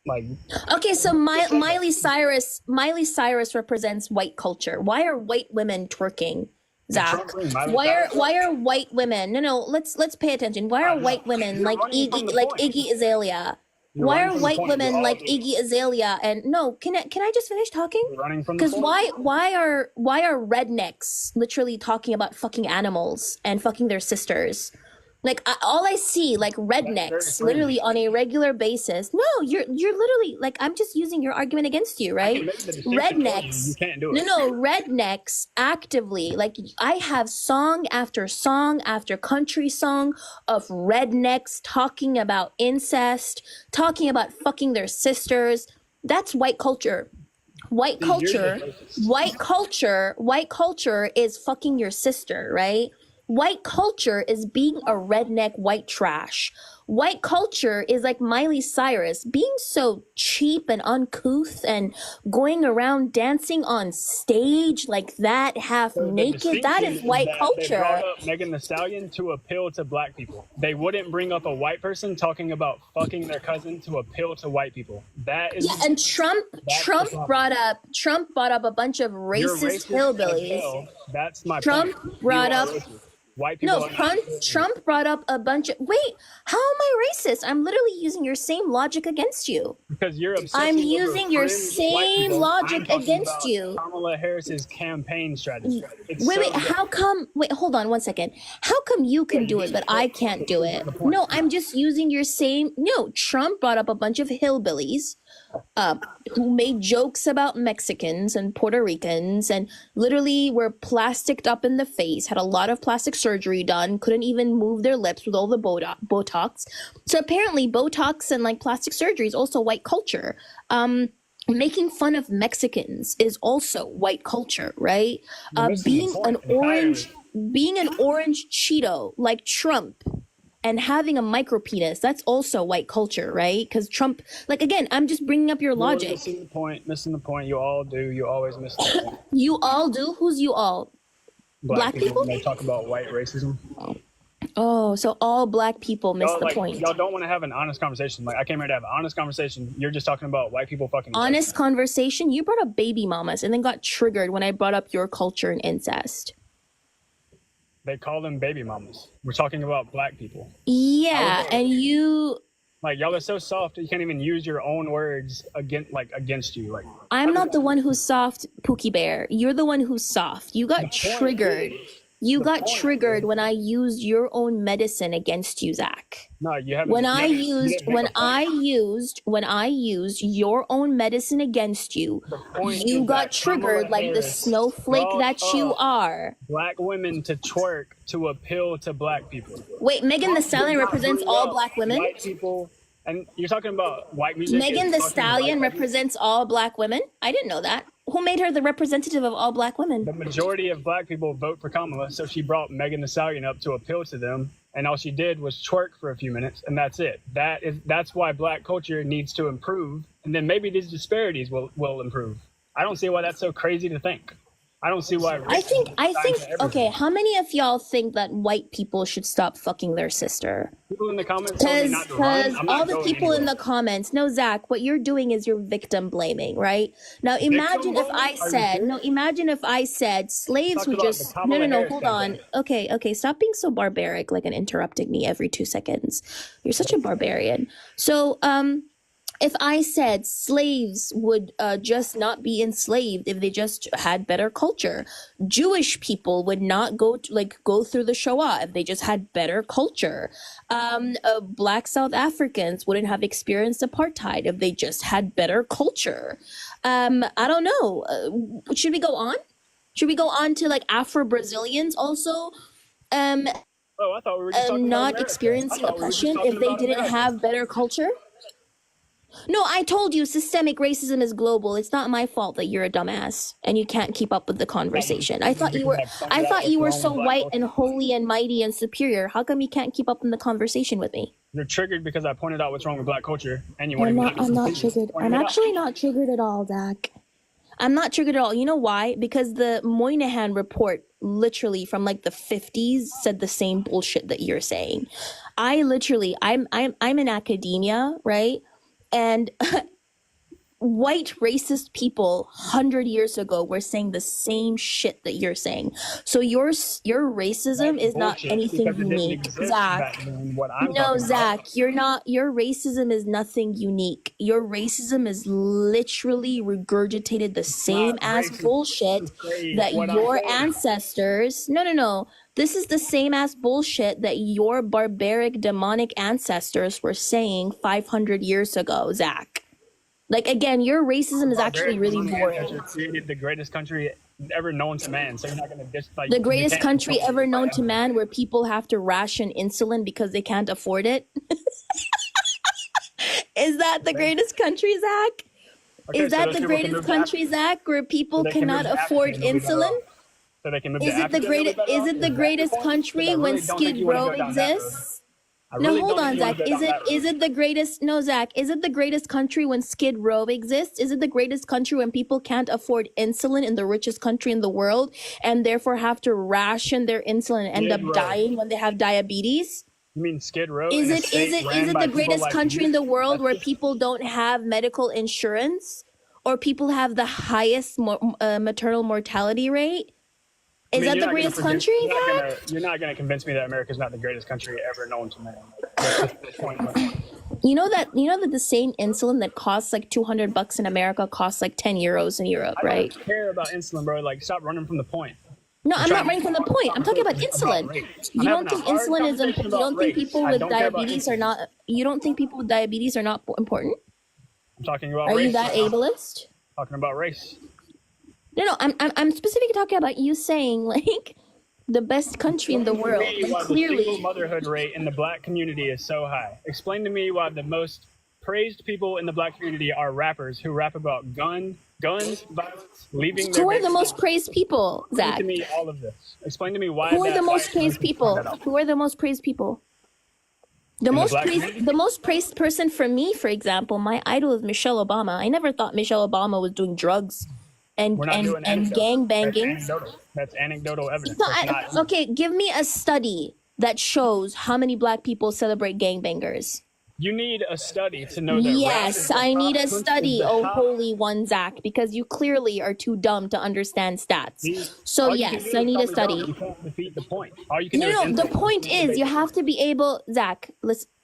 Like
okay, so Miley Cyrus represents white culture. Why are white women twerking, Zach? Why are white women? No. Let's pay attention. Why are white women like Iggy Azalea? Why are white women like Iggy Azalea? And no, can I just finish talking? Because why are rednecks literally talking about fucking animals and fucking their sisters? Like all I see, like rednecks, literally
fringe.
on a regular basis. No, you're literally like I'm just using your argument against you,
I
right?
can make the distinction for you. You
Rednecks.
can't do
No,
it.
no, rednecks actively. Like I have song after country song of rednecks talking about incest, talking about fucking their sisters. That's white culture. White
See, you're the
culture,
racist.
white culture is fucking your sister, right? White culture is being a redneck white trash. White culture is like Miley Cyrus being so cheap and uncouth and going around dancing on stage like that, half
So the
naked. That
distinction
is
is
white
that they brought
culture.
up Megan Thee Stallion to appeal to black people. They wouldn't bring up a white person talking about fucking their cousin to appeal to white people. That is
Yeah, and
that's the problem.
Trump brought up a bunch of
You're
racist
racist as
hillbillies.
hell. That's my
Trump
point. You
brought
are
up
racist. White
No,
people are not racist.
Trump brought up a bunch of. Wait, how am I racist? I'm literally using your same logic against you.
Because you're
I'm
obsessing over
using your
fringe white
same
people. I'm
logic
talking
against
about
you.
Kamala Harris's campaign strategy. It's
Wait,
so
wait, how
different.
come? Wait, hold on one second. How come you
Yeah,
can
you
do it,
just
but I
spoke
can't
to
do
prove
it?
the point.
No, I'm just using your same. No, Trump brought up a bunch of hillbillies uh, who made jokes about Mexicans and Puerto Ricans and literally were plasticed up in the face, had a lot of plastic surgery done, couldn't even move their lips with all the Botox. So apparently Botox and like plastic surgery is also white culture. Making fun of Mexicans is also white culture, right?
You're missing the
Being an
point entirely.
orange Cheeto like Trump and having a micro penis, that's also white culture, right? Because Trump, like again, I'm just bringing up your
You're
logic.
missing the point. Missing the point. You all do. You always miss the point.
You all do? Who's you all? Black
People
people?
when they talk about white racism.
Oh, so all black people miss
Y'all
the
like
point.
y'all don't want to have an honest conversation. Like I came here to have an honest conversation. You're just talking about white people fucking each other.
Honest conversation. You brought up baby mamas and then got triggered when I brought up your culture and incest.
They call them baby mamas. We're talking about black people.
Yeah, and you.
Like y'all are so soft you can't even use your own words against you. Like
I'm not the one who's soft, Pookie Bear. You're the one who's soft. You got triggered. You got triggered when I used your own medicine against you, Zach.
No, you haven't.
When I used your own medicine against you, you got triggered like the snowflake that you are.
Black women to twerk to appeal to black people.
Wait, Megan Thee Stallion represents all black women?
White people, and you're talking about white music.
Megan Thee Stallion represents all black women? I didn't know that. Who made her the representative of all black women?
The majority of black people vote for Kamala, so she brought Megan Thee Stallion up to appeal to them, and all she did was twerk for a few minutes, and that's it. That's why black culture needs to improve, and then maybe these disparities will improve. I don't see why that's so crazy to think. I don't see why.
I think, okay, how many of y'all think that white people should stop fucking their sister?
People in the comments told me not to run.
Because
I'm not
all the
going
people in
anywhere.
the comments, no, Zach, what you're doing is you're victim blaming, right? Now imagine if I said slaves
Talked
who
about
just,
the Kamala
no,
Harris
hold
campaign.
on. Okay, stop being so barbaric, like and interrupting me every 2 seconds. You're such a barbarian. So, if I said slaves would just not be enslaved if they just had better culture, Jewish people would not go through the Shoah if they just had better culture. Black South Africans wouldn't have experienced apartheid if they just had better culture. I don't know. Should we go on? Should we go on to like Afro Brazilians also?
Oh, I thought we were just talking about
Not
America.
experiencing
I thought we were just
oppression
talking
if they
about
didn't
America.
have better culture? No, I told you systemic racism is global. It's not my fault that you're a dumbass and you can't keep up with the conversation. I thought you were so white and holy and mighty and superior. How come you can't keep up in the conversation with me?
You're triggered because I pointed out what's wrong with black culture, and you want to.
I'm not triggered. I'm actually not triggered at all, Zach. I'm not triggered at all. You know why? Because the Moynihan report literally from like the 50s said the same bullshit that you're saying. I'm in academia, right? And white racist people 100 years ago were saying the same shit that you're saying. So your racism
That's
is not
bullshit
anything
because it didn't
unique,
exist
Zach.
back then. What I'm
No,
talking about.
Zach, your racism is nothing unique. Your racism is literally regurgitated the same
Not
ass
racist
bullshit
to say
that
what I'm
your
saying.
ancestors. No. This is the same ass bullshit that your barbaric demonic ancestors were saying 500 years ago, Zach. Like, again, your racism is actually
Barbaric
really
demonic
boring.
ancestors created the greatest country ever known to man. So you're not gonna like
The
you
greatest
can't
country
insult
ever
me
known
by
to man, where people have to ration insulin because they can't afford it. Is that the greatest country, Zach?
Okay,
Is
so
that
those
the
people can
greatest
move to
country,
Africa.
Zach, where
So
people
they can move
cannot
to Africa
afford
and they'll be better
insulin?
off. So they can move to
Is it the
Africa and they'll be
greatest?
better
Is
off?
it the
Is that your
greatest
point? Because
country
I
when
really don't think
Skid
you want to
Row
go down that road.
exists?
I
No,
really
hold
don't
on,
think you want
Zach.
to go down that road.
Is it the greatest? No, Zach. Is it the greatest country when Skid Row exists? Is it the greatest country when people can't afford insulin in the richest country in the world and therefore have to ration their insulin and end
Skid
up
Row.
dying when they have diabetes?
You mean Skid Row
Is
in a
it
state ran
the
by people
greatest
like
country
you?
in the world where
Leftist?
people don't have medical insurance or people have the highest maternal mortality rate?
I
Is
mean,
that the greatest country, Zach?
you're not gonna convince me that America's not the greatest country ever known to man. That's just the point.
You know that the same insulin that costs like $200 in America costs like 10 euros in Europe,
I
right?
don't care about insulin, bro. Like, stop running from the point.
No,
We're
I'm
trying
not
to
running
have
from the
a
point. I'm talking about
conversation about
insulin.
race.
You
I'm
don't
having
think
a hard
insulin is
conversation
important? You
about
don't think
race.
people
I
with
don't care about
diabetes are
insulin.
not? You don't think people with diabetes are not important?
I'm talking about
Are
race.
you that ableist?
Talking about race.
No. I'm specifically talking about you saying like the best country in the
Explain to
world
me
when
why the single
clearly.
motherhood rate in the black community is so high. Explain to me why the most praised people in the black community are rappers who rap about guns, violence, leaving their
Who are the
babies.
most praised people,
Explain
Zach?
to me all of this. Explain to me why
Who are the
that. Why
most
it's so
praised
important to point
people?
that out.
Who are the most praised people?
In the black community?
The most praised person for me, for example, my idol is Michelle Obama. I never thought Michelle Obama was doing drugs and
We're not doing
gang
anecdotes. That's
banging.
anecdotal. That's anecdotal evidence.
No,
That's not.
okay, give me a study that shows how many black people celebrate gangbangers.
You need a study to know that rap is
Yes,
the
I
top
need a
country-
study,
the
oh
top-
holy one, Zach, because you clearly are too dumb to understand stats. So
all you can
yes,
do
I
is
need
tell
a
me
study.
wrong. You can't defeat the point. All you can do
No,
is
the
insult me.
point is you have to be able, Zach,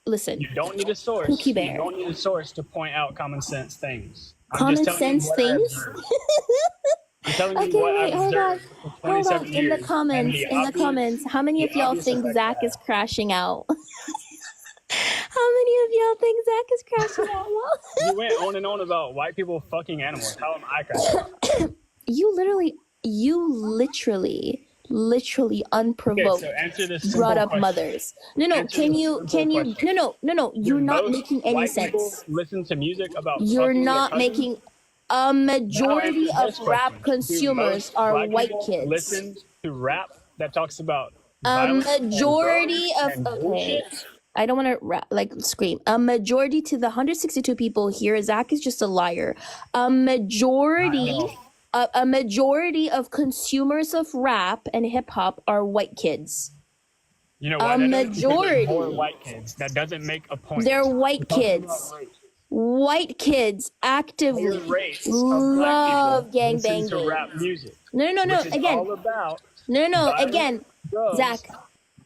listen.
You don't need a source.
Cookie
You
Bear.
don't need a source to point out common sense things. I'm
Common
just telling you
sense
what I
things?
observed. I'm telling you
Okay,
what
wait,
I've
hold on.
observed for
Hold on.
27
In
years.
the
and
comments, how many
the
of y'all
obvious
think
effects
Zach
it
is
has.
crashing out? How many of y'all think Zach is crashing out, y'all?
You went on and on about white people fucking animals. How am I crashing?
You literally unprovoked
Okay, so answer this simple
brought up
question.
mothers. No,
Answer
can
this
you
simple question.
no, you're
Do
not
most
making any
white people
sense.
listen to music about
You're
fucking their
not
cousins?
making a
Now
majority
answer
of
this
rap
question. Do
consumers
most
are
black
white
people
kids.
listen to rap that talks about
A
violence
majority
and drugs
of
and bullshit?
I don't want to like scream. A majority to the 162 people here, Zach is just a liar. A majority of consumers of rap and hip hop are white kids.
You know why
A
that is? Because there's
majority.
more white kids. That doesn't make a point.
They're
We're
white
talking
kids.
about race.
White kids actively
Higher rates of
love
black people
gang
listen to
banging.
rap music.
No,
Which is
again.
all about
No,
violence,
again.
drugs.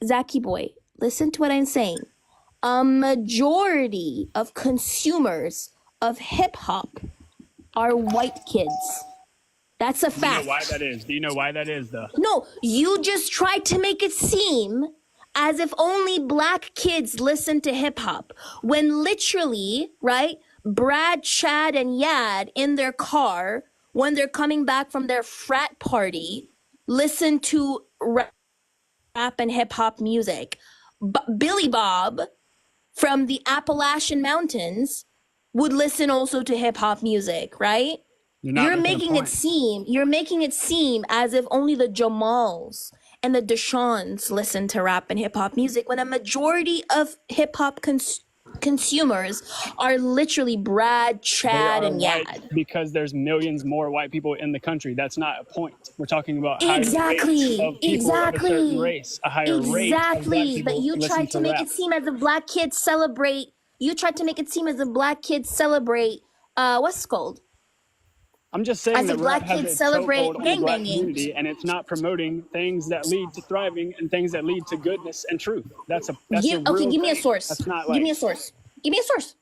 Zachy boy, listen to what I'm saying. A majority of consumers of hip hop are white kids. That's a fact.
Do you know why that is? Do you know why that is, though?
No, you just tried to make it seem as if only black kids listen to hip hop when literally, right, Brad, Chad, and Yad in their car when they're coming back from their frat party listen to rap and hip hop music. Billy Bob from the Appalachian Mountains would listen also to hip hop music, right? You're making it seem as if only the Jamals and the Deshans listen to rap and hip hop music when a majority of hip hop consumers are literally Brad, Chad, and Yad.
Because there's millions more white people in the country. That's not a point. We're talking about
Exactly.
higher rates of people of a certain race, a higher rate of black
Exactly.
people
But you
listen
tried to make
rap.
it seem as if black kids celebrate. You tried to make it seem as if black kids celebrate what's called?
I'm just saying
As
that
a black
rap has
kid
a
celebrate
chokehold on the black
gangbanging.
community, and it's not promoting things that lead to thriving and things that lead to goodness and truth. That's a real
Give me a
thing.
source.
That's not
Give
like
me a source. Give me a source.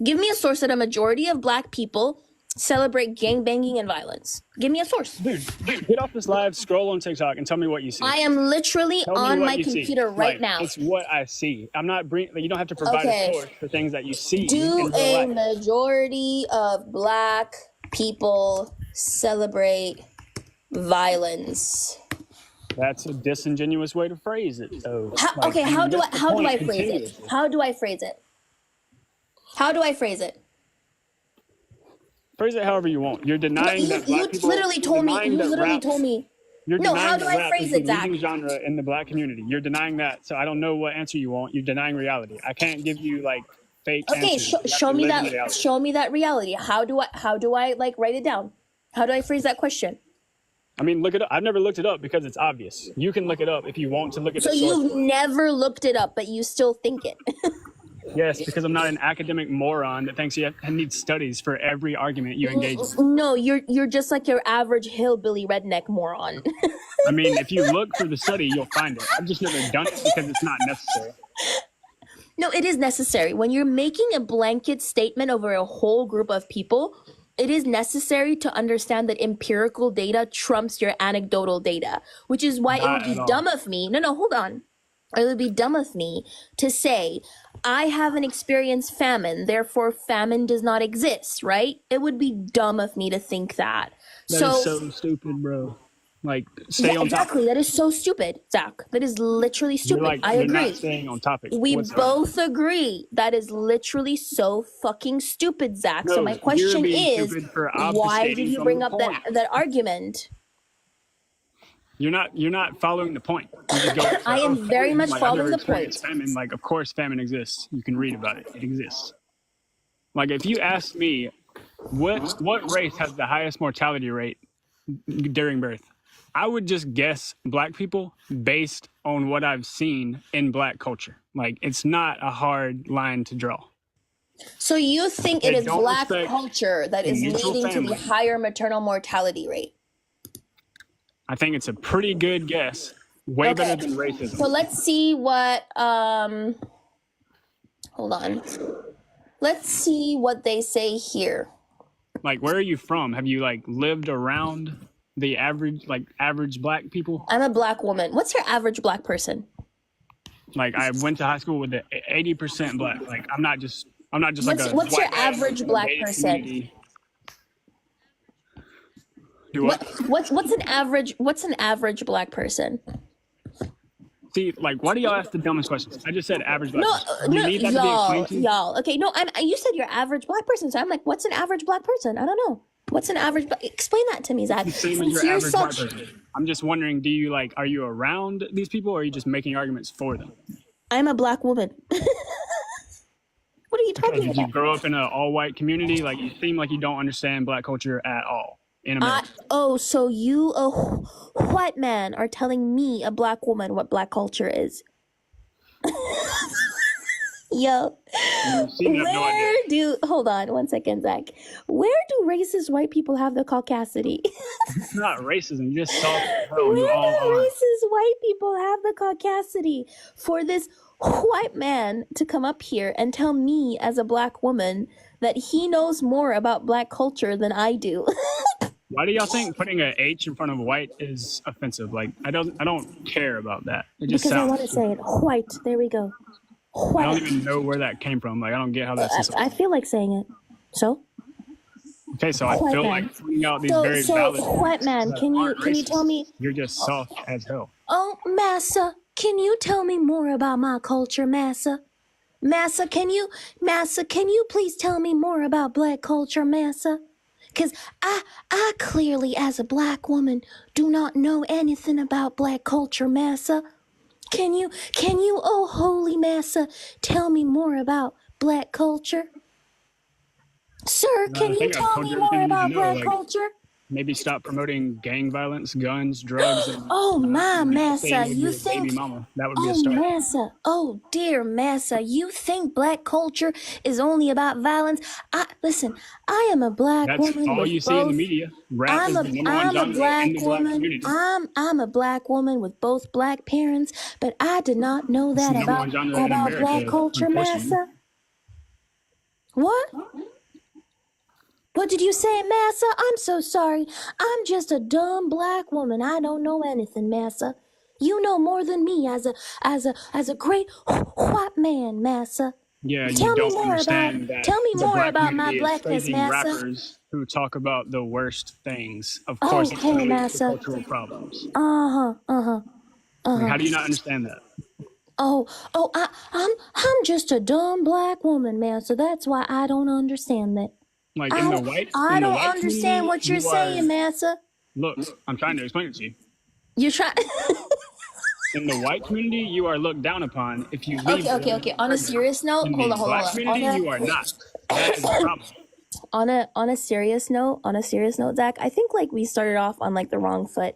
Give me a source that a majority of black people celebrate gangbanging and violence. Give me a source.
dude, get off this live, scroll on TikTok, and tell me what you see.
I am literally
Tell me
on
what
my
you see.
computer right
Like,
now.
it's what I see. I'm not bringing. Like, you don't have to provide
Okay.
a source for things that you see
Do
in real
a
life.
majority of black people celebrate violence?
That's a disingenuous way to phrase it. So,
How do I phrase it? How do I phrase it? How do I phrase it?
Phrase it however you want. You're denying that black people.
Literally told me. You literally told me.
You're
No,
denying
how do
that
I
rap
phrase
is the
it, Zach?
leading genre in the black community. You're denying that. So I don't know what answer you want. You're denying reality. I can't give you like fake
Okay,
answers. You have
show
to
me
live in
that.
reality.
Show me that reality. How do I like write it down? How do I phrase that question?
I mean, look it up. I've never looked it up because it's obvious. You can look it up if you want to look at
So
the source.
you've never looked it up, but you still think it.
Yes, because I'm not an academic moron that thinks you need studies for every argument you engage in.
No, you're just like your average hillbilly redneck moron.
I mean, if you look for the study, you'll find it. I've just never done it because it's not necessary.
No, it is necessary. When you're making a blanket statement over a whole group of people, it is necessary to understand that empirical data trumps your anecdotal data, which is why it
Not
would be
at all.
dumb of me. No, hold on. It would be dumb of me to say, I haven't experienced famine, therefore famine does not exist, right? It would be dumb of me to think that.
That is so stupid, bro. Like, stay
Yeah,
on topic.
exactly. That is so stupid, Zach. That is literally stupid. I
You're
agree.
not staying on topic.
We
whatsoever.
both agree. That is literally so fucking stupid, Zach.
No,
so my question
you're being
is,
stupid for
why did
obfuscating
you
from
bring
the
up
point.
that argument?
You're not following the point. You just go,
I am very much
I've
following
never
the
experienced
point.
Famine. Like, of course, famine exists. You can read about it. It exists. Like, if you ask me, what race has the highest mortality rate during birth, I would just guess black people based on what I've seen in black culture. Like, it's not a hard line to draw.
So you think
They
it is
don't
black
respect
culture that is
neutral
leading to the
families.
higher maternal mortality rate?
I think it's a pretty good guess. Way better
Okay.
than racism.
So let's see what hold on. Let's see what they say here.
Like, where are you from? Have you like lived around the average black people?
I'm a black woman. What's your average black person?
Like, I went to high school with the 80% black. Like, I'm not just like a
What's your
white man
average
in a
black
gated
person?
community. Do what?
What's an average black person?
See, like, why do y'all ask the dumbest questions? I just said average black person. You
No,
need that to be explained to you?
y'all. Okay, no, you said your average black person, so I'm like, what's an average black person? I don't know. What's an average? Explain that to me, Zach.
The same as
Since
your
you're
average white
such,
person. I'm just wondering, are you around these people, or are you just making arguments for them?
I'm a black woman. What are you talking
Did you
about?
grow up in an all-white community? Like, you seem like you don't understand black culture at all in America.
So you, a white man, are telling me, a black woman, what black culture is? Yo,
You seem to have no idea.
hold on one second, Zach. Where do racist white people have the caucasity?
It's not racism. You just saw
Where do
you all are.
racist white people have the caucasity for this white man to come up here and tell me as a black woman that he knows more about black culture than I do?
Why do y'all think putting an H in front of white is offensive? Like, I don't care about that. It just
Because I
sounds.
want to say it. White. There we go.
I
White.
don't even know where that came from. Like, I don't get how that's.
I feel like saying it. So?
Okay, so I
White
feel
man.
like pointing out these very valid.
White man,
that
can you
aren't
tell
racist.
me?
You're just soft as hell.
Oh, Massa, can you tell me more about my culture, Massa? Massa, can you please tell me more about black culture, Massa? Because I clearly, as a black woman, do not know anything about black culture, Massa. Can you, oh holy Massa, tell me more about black culture? Sir, can you
think I've
tell
told
me
you
more
everything you need
about
to know,
black
like-
culture?
maybe stop promoting gang violence, guns, drugs, and
Oh my
staying
massa,
with
you
your baby
think?
mama. That would be a
Oh
start.
massa, oh dear massa, you think black culture is only about violence? Listen, I am a black
That's
woman
all
with
you see in the
both.
media. Rap is the number one
I'm a
genre in
black
the black
woman.
community.
I'm a black woman with both black parents, but I did not know
It's
that
the number one genre in
about black
America,
culture,
unfortunately.
massa. What? What did you say, massa? I'm so sorry. I'm just a dumb black woman. I don't know anything, massa. You know more than me as a great white man, massa.
Yeah, you don't understand that
Tell me
the
more
black
about my
community is
blackness,
praising
massa.
rappers who talk about the worst things. Of course, it's
Okay,
going to lead to
massa.
cultural problems.
Uh-huh.
How do you not understand that?
I'm just a dumb black woman, man. So that's why I don't understand that.
Like in the white
Understand
community,
what you're
you are
saying, massa.
look. I'm trying to explain it to you.
You're trying.
In the white community, you are looked down upon if you leave.
Okay. On a serious note,
In
hold
the
on.
black community, you are not. That is a problem.
On a serious note, Zach, I think like we started off on like the wrong foot.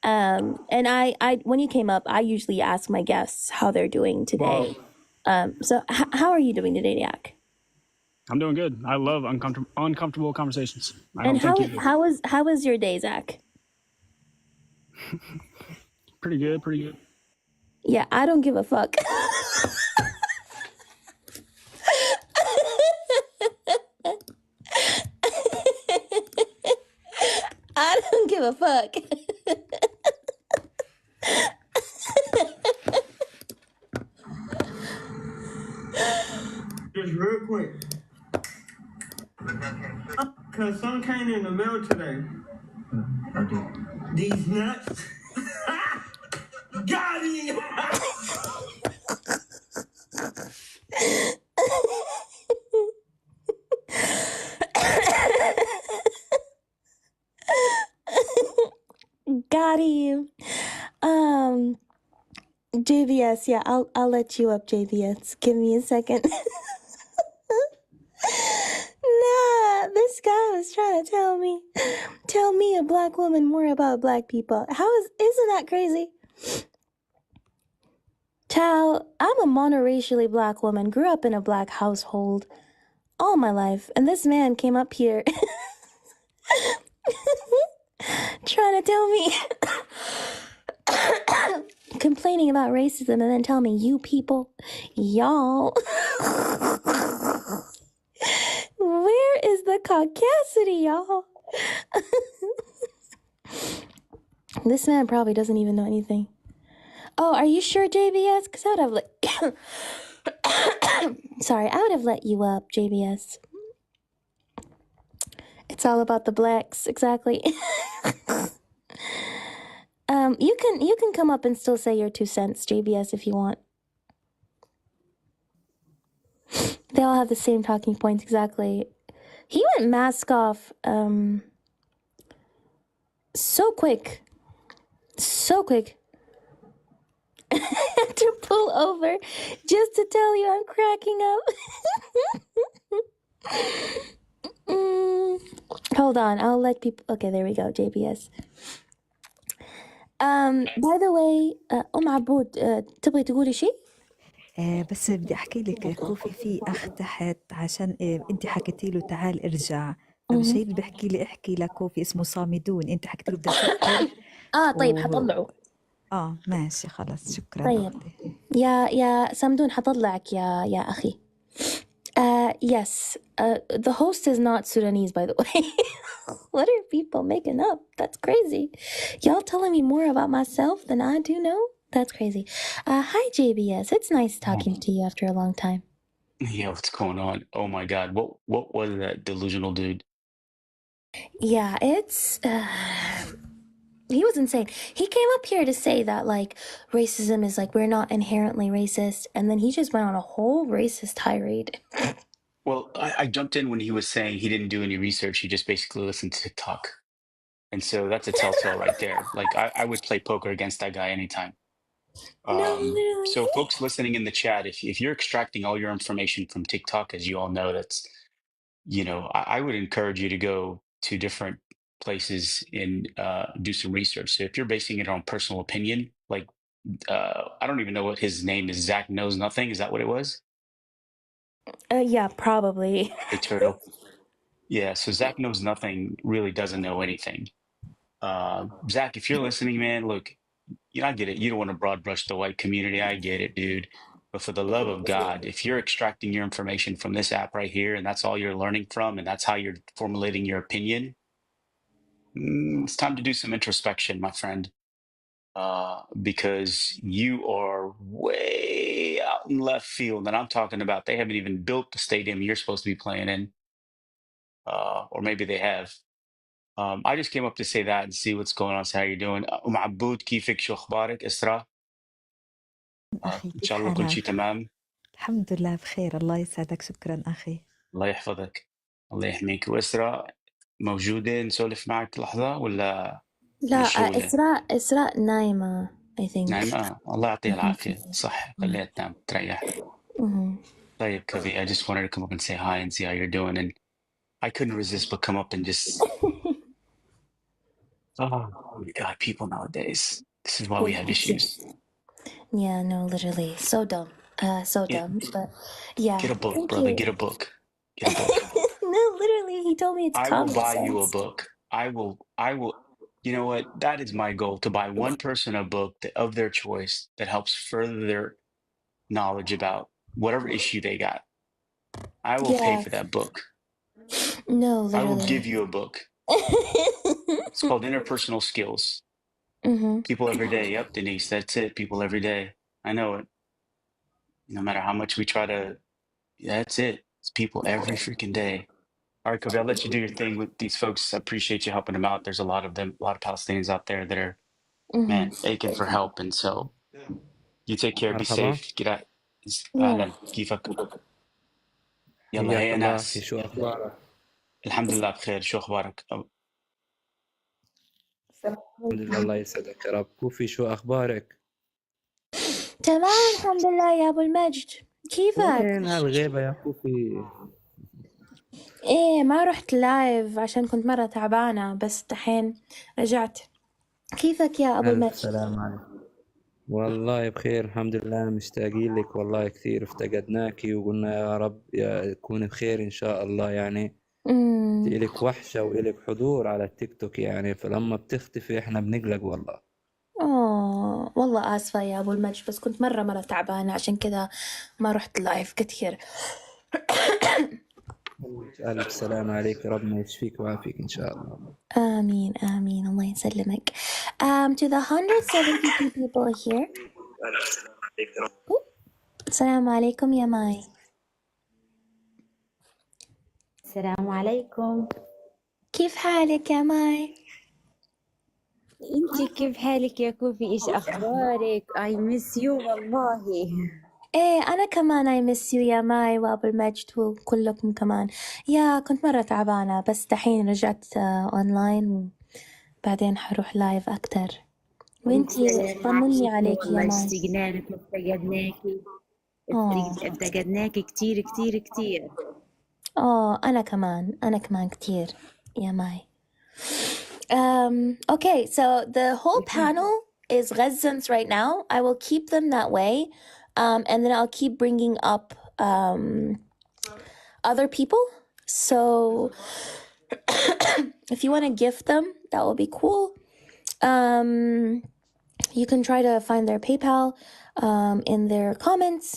And I when you came up, I usually ask my guests how they're doing today. So how are you doing today, Yak?
I'm doing good. I love uncomfortable conversations.
And how was your day, Zach?
Pretty good.
Yeah, I don't give a fuck. I don't give a fuck.
Just real quick. Cause some came in the mail today. These nuts. Got it!
Got him. JVS, yeah, I'll let you up, JVS. Give me a second. Nah, this guy was trying to tell me a black woman more about black people. Isn't that crazy? Child, I'm a monoracially black woman, grew up in a black household all my life, and this man came up here trying to tell me complaining about racism and then tell me you people, y'all. Where is the caucasity, y'all? This man probably doesn't even know anything. Oh, are you sure, JBS? Because I would have sorry, I would have let you up, JBS. It's all about the blacks, exactly. You can come up and still say your 2 cents, JBS, if you want. They all have the same talking points, exactly. He went mask off so quick to pull over just to tell you I'm cracking up. Hold on, I'll let people. Okay, there we go, JBS. By the way, عبود تبغي تقولي شيء؟
بس بدي أحكي لك خوفي في أخ تحت عشان أنت حكيتي له تعال ارجع فمشان بحكي لي احكي لكوفي اسمه صامدون أنت حكيتي له بدي أسكر
طيب حطلعه
ماشي خلاص شكرا
طيب
أختي.
يا سمدون حطلعك يا أخي. Yes, the host is not Sudanese, by the way. What are people making up? That's crazy. Y'all telling me more about myself than I do know? That's crazy. Hi, JBS. It's nice talking to you after a long time.
Yeah, what's going on? Oh my God, what was that delusional dude?
Yeah, it's he was insane. He came up here to say that like racism is like we're not inherently racist, and then he just went on a whole racist tirade.
Well, I jumped in when he was saying he didn't do any research. He just basically listened to TikTok. And so that's a telltale right there. Like I would play poker against that guy anytime.
No, literally.
So folks listening in the chat, if you're extracting all your information from TikTok, as you all know, that's, I would encourage you to go to different places and do some research. So if you're basing it on personal opinion, like I don't even know what his name is. Zach Knows Nothing. Is that what it was?
Yeah, probably.
Hey, Turtle. Yeah, so Zach Knows Nothing really doesn't know anything. Zach, if you're listening, man, look, I get it. You don't want to broad brush the white community. I get it, dude. But for the love of God, if you're extracting your information from this app right here, and that's all you're learning from, and that's how you're formulating your opinion, it's time to do some introspection, my friend. Because you are way out in left field. And I'm talking about they haven't even built the stadium you're supposed to be playing in. Or maybe they have. I just came up to say that and see what's going on. So how you doing? عبود كيفك شو اخبارك اسراء؟
أخي
ان
كيف
شاء الله كل شيء
حالك؟
تمام.
الحمد لله بخير الله يسعدك شكرا أخي.
الله يحفظك. الله يحميك. واسراء موجودة نسولف معك لحظة ولا
لا،
مشغولة؟
إسراء نايمة I think.
نايمة. الله يعطيها العافية. صح، خليها تنام تريح. طيب Kavi, I just wanted to come up and say hi and see how you're doing, and I couldn't resist but come up and just oh my God, people nowadays. This is why we have issues.
Yeah, no, literally. So dumb. So
Yeah,
dumb. But yeah,
get a book,
thank
brother.
you.
Get a book. Get a book.
No, literally, he told me it's
I will
common
buy you a
sense.
book. I will, you know what? That is my goal, to buy one person a book of their choice that helps further their knowledge about whatever issue they got. I will pay
Yeah,
for that book.
no,
I will
literally.
give you a book. It's called Interpersonal Skills.
Mm-hmm.
People every day. Yep, Denise, that's it. People every day. I know it. No matter how much we try to, that's it. It's people every freaking day. All right, Kobe, I'll let you do your thing with these folks. I appreciate you helping them out. There's a lot of them, a lot of Palestinians out there that are, man,
Mm-hmm.
aching for help. And so you take care, be
مرحبا.
safe. Get out.
Yeah.
أهلا كيفك؟ يلا
حياك
هيا
الله أخي،
ناس.
شو أخبارك؟
الحمد لله بخير. شو أخبارك؟
الحمد لله، الله يسعدك يا رب. كوفي، شو أخبارك؟
تمام الحمد لله يا أبو المجد. كيفك؟
وين هالغيبة يا كوفي؟
إيه، ما رحت لايف عشان كنت مرة تعبانة، بس دحين رجعت. كيفك يا أبو
ألف
المجد؟
سلام عليك. والله بخير الحمد لله، مشتاقين لك والله كثير، افتقدناكي وقلنا يا رب تكوني بخير إن شاء الله. يعني إلك وحشة وإلك حضور على التيك توك يعني، فلما بتختفي إحنا بنقلق والله.
والله آسفة يا أبو المجد، بس كنت مرة تعبانة عشان كذا ما رحت لايف كتير.
ألف سلام عليك، ربنا يشفيك ويعافيك إن شاء الله.
آمين آمين، الله يسلمك. To the 172 people here. السلام عليكم يا ماي.
السلام عليكم.
كيف حالك يا ماي؟
انتي كيف حالك يا كوفي؟ ايش اخبارك؟ I miss you والله.
ايه أنا كمان I miss you يا ماي وأبو المجد وكلكم كمان. يا كنت مرة تعبانة، بس دحين رجعت أونلاين وبعدين حروح لايف أكتر. وانتي طمني عليك يا
والله
ماي.
اشتقنا لك وافتقدناكي. افتقدناكي كتير كتير كتير.
أنا كمان كتير يا ماي. Okay, so the whole panel is Ghazzans right now. I will keep them that way. And then I'll keep bringing up other people. So if you want to gift them, that will be cool. You can try to find their PayPal in their comments,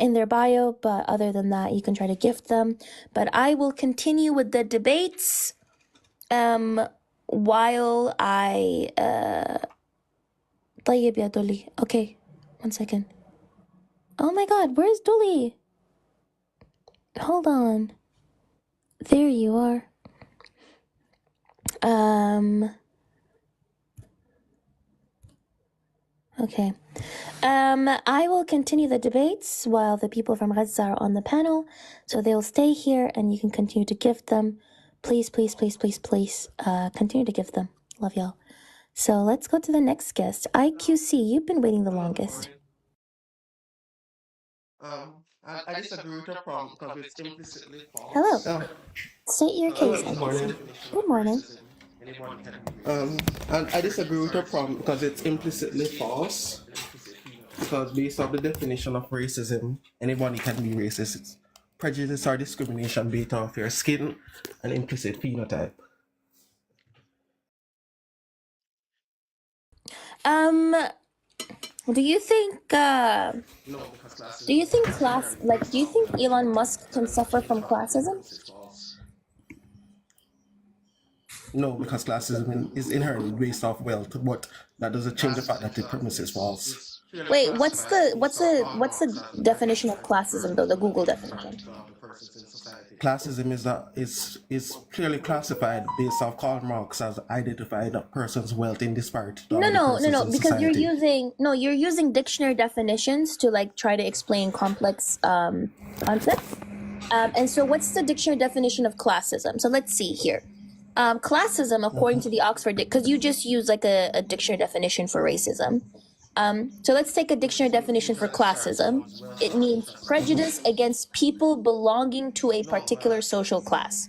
in their bio. But other than that, you can try to gift them. But I will continue with the debates while I طيب يا دولي. Okay, 1 second. Oh my god, where's Dolly? Hold on. There you are. Okay. I will continue the debates while the people from Gaza are on the panel. So they'll stay here and you can continue to gift them. Please, continue to give them. Love y'all. So let's go to the next guest. IQC, you've been waiting the longest.
I disagree with your prompt because it's implicitly false.
Hello. State your case.
Good morning.
Good morning.
And I disagree with her problem because it's implicitly false. Because based on the definition of racism, anybody can be racist. It's prejudice or discrimination based off your skin and implicit phenotype.
Do you think Elon Musk can suffer from classism?
No, because classism is inherently based off wealth, but that doesn't change the fact that the premise is false.
Wait, what's the definition of classism though? The Google definition.
Classism is clearly classified based off Karl Marx as identified a person's wealth in disparity to other persons in
Because
society.
you're using dictionary definitions to like try to explain complex concepts. And so what's the dictionary definition of classism? So let's see here. Classism, according to the Oxford, because you just use like a dictionary definition for racism. So let's take a dictionary definition for classism. It means prejudice against people belonging to a particular social class.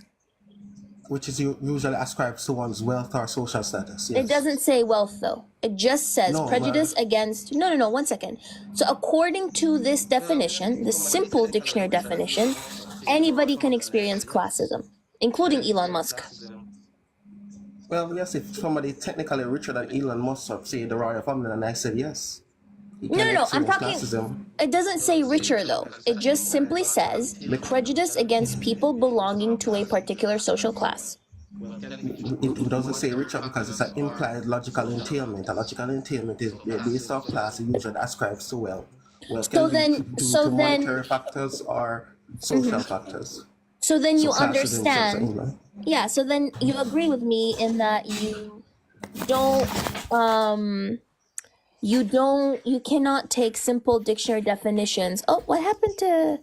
Which is usually ascribed to one's wealth or social status. Yes.
It doesn't say wealth though. It just says prejudice against. No. 1 second. So according to this definition, the simple dictionary definition, anybody can experience classism, including Elon Musk.
Well, yes, if somebody technically richer than Elon Musk, say the royal family, and I said yes.
No, I'm talking.
Classism.
It doesn't say richer though. It just simply says prejudice against people belonging to a particular social class.
It doesn't say richer because it's an implied logical entailment. A logical entailment is based off class, it usually ascribes to wealth. Wealth can be due to monetary factors or social factors.
So then you understand. Yeah, so then you agree with me in that you cannot take simple dictionary definitions. Oh, what happened to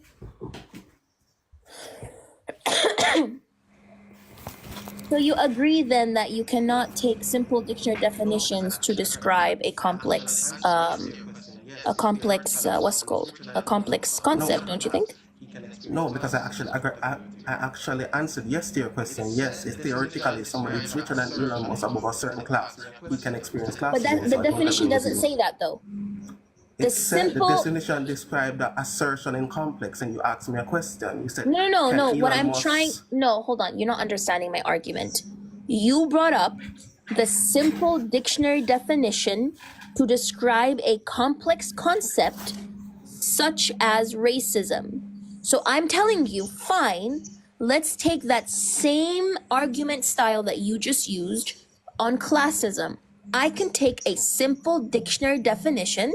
So you agree then that you cannot take simple dictionary definitions to describe a complex what's it called? A complex concept, don't you think?
No, because I actually answered yes to your question. Yes, if theoretically somebody is richer than Elon Musk above a certain class, he can experience classism.
But the definition doesn't say that though.
The definition described the assertion in complex, and you asked me a question. You said
no. What I'm trying. No, hold on. You're not understanding my argument. You brought up the simple dictionary definition to describe a complex concept such as racism. So I'm telling you, fine, let's take that same argument style that you just used on classism. I can take a simple dictionary definition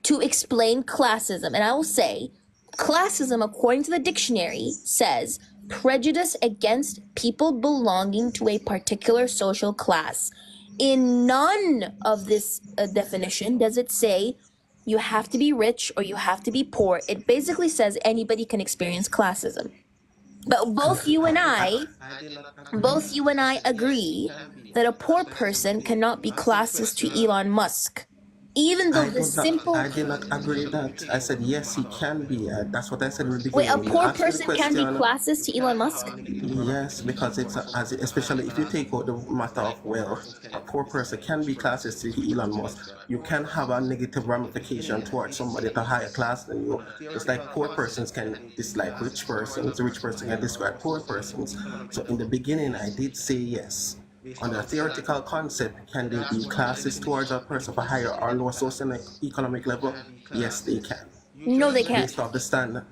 to explain classism, and I will say classism, according to the dictionary, says prejudice against people belonging to a particular social class. In none of this definition does it say you have to be rich or you have to be poor. It basically says anybody can experience classism. But both you and I agree that a poor person cannot be classist to Elon Musk. Even though
I did not agree with that. I said yes, he can be. That's what I said in the beginning.
Wait, a poor person can be classist to Elon Musk?
Yes, because especially if you take out the matter of wealth, a poor person can be classist to Elon Musk. You can have a negative ramification towards somebody at a higher class than you. Just like poor persons can dislike rich persons, rich person can dislike poor persons. So in the beginning, I did say yes. On a theoretical concept, can they be classist towards a person of a higher or lower socio-economic level? Yes, they can.
No, they can't.
Based off the standard.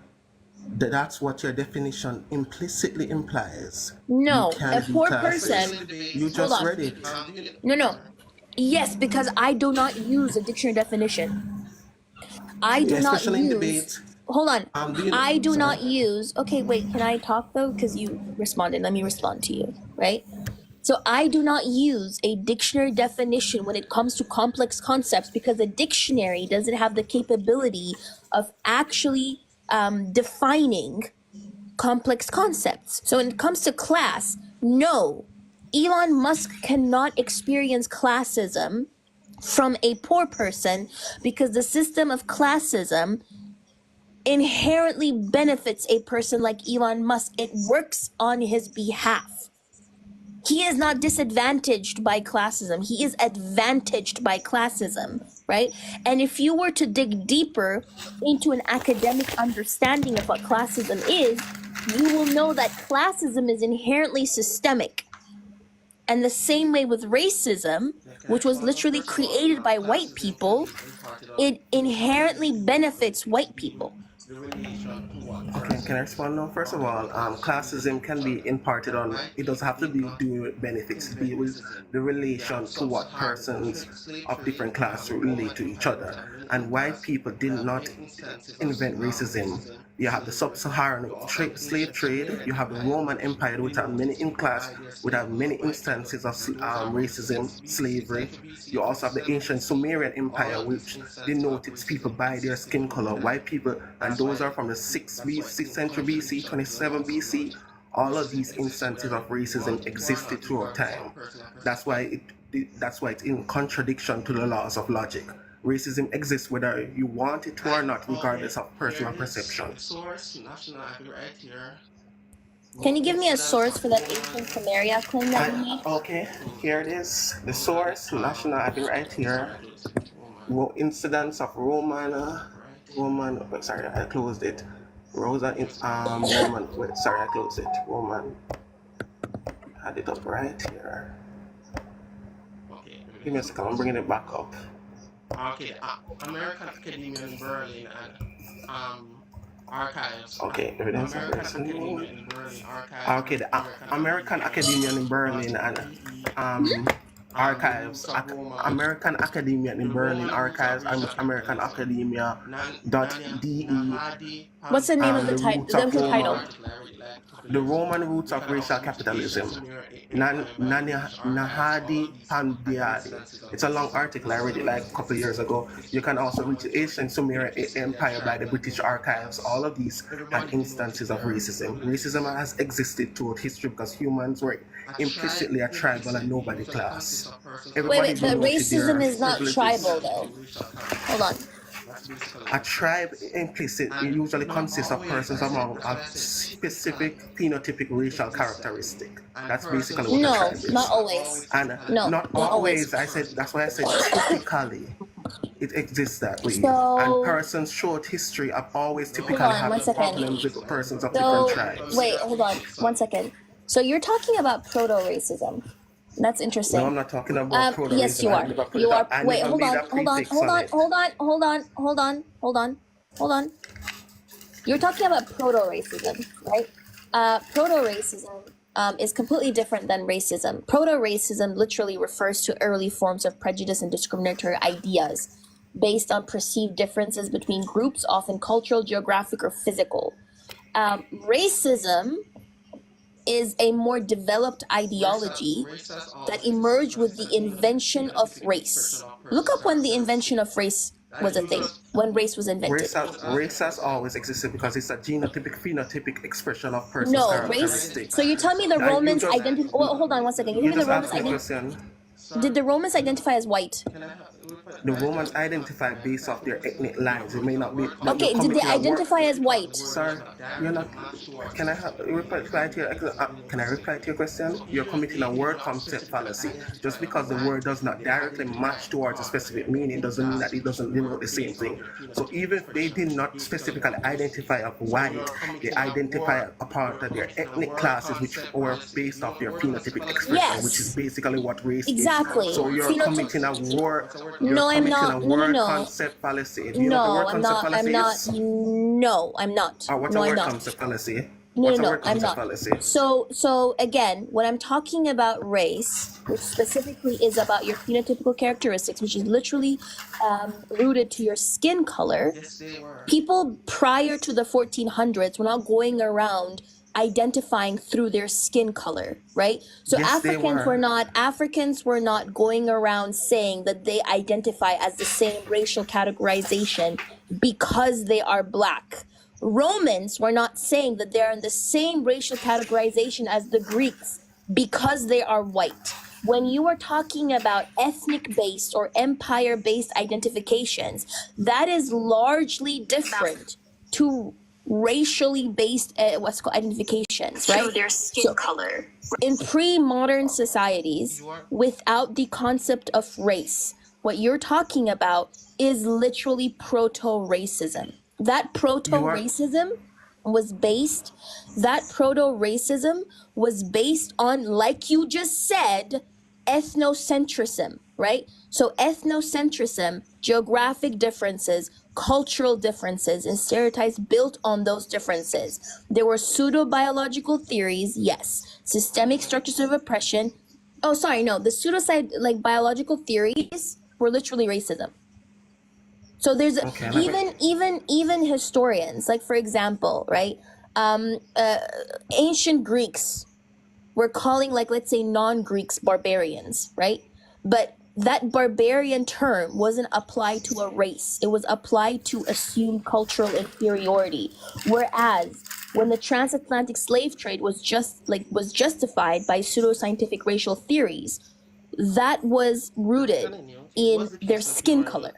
That's what your definition implicitly implies.
No, a poor person.
You just read it.
No. Yes, because I do not use a dictionary definition. I do not use.
In debate.
Hold on. I do not use. Okay, wait. Can I talk though? Because you responded. Let me respond to you. Right. So I do not use a dictionary definition when it comes to complex concepts because a dictionary doesn't have the capability of actually defining complex concepts. So when it comes to class, no, Elon Musk cannot experience classism from a poor person because the system of classism inherently benefits a person like Elon Musk. It works on his behalf. He is not disadvantaged by classism. He is advantaged by classism, right? And if you were to dig deeper into an academic understanding of what classism is, you will know that classism is inherently systemic. And the same way with racism, which was literally created by white people, it inherently benefits white people.
Okay, can I respond now? First of all, classism can be imparted on, it doesn't have to be doing with benefits, it be with the relation to what persons of different classes relate to each other. And white people did not invent racism. You have the sub-Saharan slave trade, you have the Roman Empire, which have many would have many instances of racism, slavery. You also have the ancient Sumerian Empire, which denoted its people by their skin color. White people, and those are from the 6th century BC, 27 BC. All of these instances of racism existed throughout time. That's why it's in contradiction to the laws of logic. Racism exists whether you want it to or not, regardless of personal perception.
Can you give me a source for that ancient Samaria claim that you made?
Okay, here it is. The source, national, I have it right here. Incidents of Roman, wait, sorry, I closed it. Roman, wait, sorry, I closed it. Roman, I had it up right here. Give me a second, I'm bringing it back up.
Okay, American Academy in Berlin and archives.
Okay, evidence of
American
racism.
Academy in Berlin archives.
Okay, the American Academy in Berlin and archives. American Academia in Berlin archives. American Academia.de.
What's the name of the title?
The Roman Roots of Racial Capitalism. Nahadi Pandiadi. It's a long article, I read it like a couple of years ago. You can also reach the ancient Sumerian Empire by the British archives. All of these are instances of racism. Racism has existed throughout history because humans were implicitly a tribal and nobody class.
Wait, but racism is not tribal though. Hold on.
A tribe implicit usually consists of persons among a specific phenotypic racial characteristic. That's basically what a tribe is.
Not always.
And not always. I said that's why I said typically it exists that way. And persons short history have always typically had problems with persons of different tribes.
Wait, hold on, 1 second. So you're talking about proto-racism. That's interesting.
No, I'm not talking about proto-racism.
Yes, you are. You are. Wait, hold on. You're talking about proto-racism, right? Proto-racism is completely different than racism. Proto-racism literally refers to early forms of prejudice and discriminatory ideas based on perceived differences between groups, often cultural, geographic, or physical. Racism is a more developed ideology that emerged with the invention of race. Look up when the invention of race was a thing, when race was invented.
Race has always existed because it's a genotypic, phenotypic expression of person's characteristics.
Race. So you're telling me the Romans identified... Well, hold on 1 second. You think the Romans did the Romans identify as white?
The Romans identify based off their ethnic lines. It may not be.
Okay, did they identify as white?
Sir, you're not. Can I reply to your question? You're committing a word concept fallacy. Just because the word does not directly match towards a specific meaning doesn't mean that it doesn't denote the same thing. So even if they did not specifically identify as white, they identify a part of their ethnic classes which were based off their phenotypic expression, which is basically what race is.
So
you're committing a word.
No, I'm not. No.
Concept fallacy.
No, I'm not. No, I'm not.
What's a word concept fallacy?
No, I'm not. So again, when I'm talking about race, which specifically is about your phenotypical characteristics, which is literally rooted to your skin color, people prior to the 1400s were not going around identifying through their skin color, right? So yes, Africans were not going around saying that they identify as the same racial categorization because they are black. Romans were not saying that they're in the same racial categorization as the Greeks because they are white. When you are talking about ethnic-based or empire-based identifications, that is largely different to racially based what's called identifications, right? So their skin color. In pre-modern societies, without the concept of race, what you're talking about is literally proto-racism. That proto-racism was based on, like you just said, ethnocentrism, right? So ethnocentrism, geographic differences, cultural differences, and stereotypes built on those differences. There were pseudo-biological theories, yes. Systemic structures of oppression. Oh, sorry, no. The biological theories were literally racism. So there's even historians, like for example, right? Ancient Greeks were calling, like, let's say non-Greeks barbarians, right? But that barbarian term wasn't applied to a race. It was applied to assume cultural inferiority. Whereas when the transatlantic slave trade was justified by pseudoscientific racial theories, that was rooted in their skin color.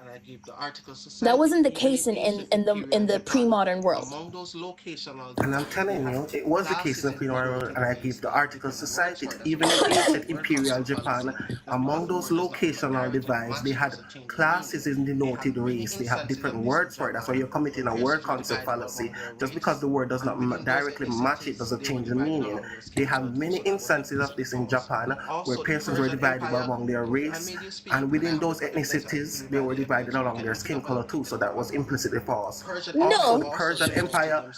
That wasn't the case in the pre-modern world.
Among those locational
And I'm telling you, it was the case in the pre-modern world, and I give the article society, even in ancient imperial Japan, among those locational divides, they had classes in denoted race. They have different words for it. That's why you're committing a word concept fallacy. Just because the word does not directly match it doesn't change the meaning. They have many instances of this in Japan, where persons were divided among their race, and within those ethnicities, they were divided along their skin color too, so that was implicitly false. Also, the Persian Empire,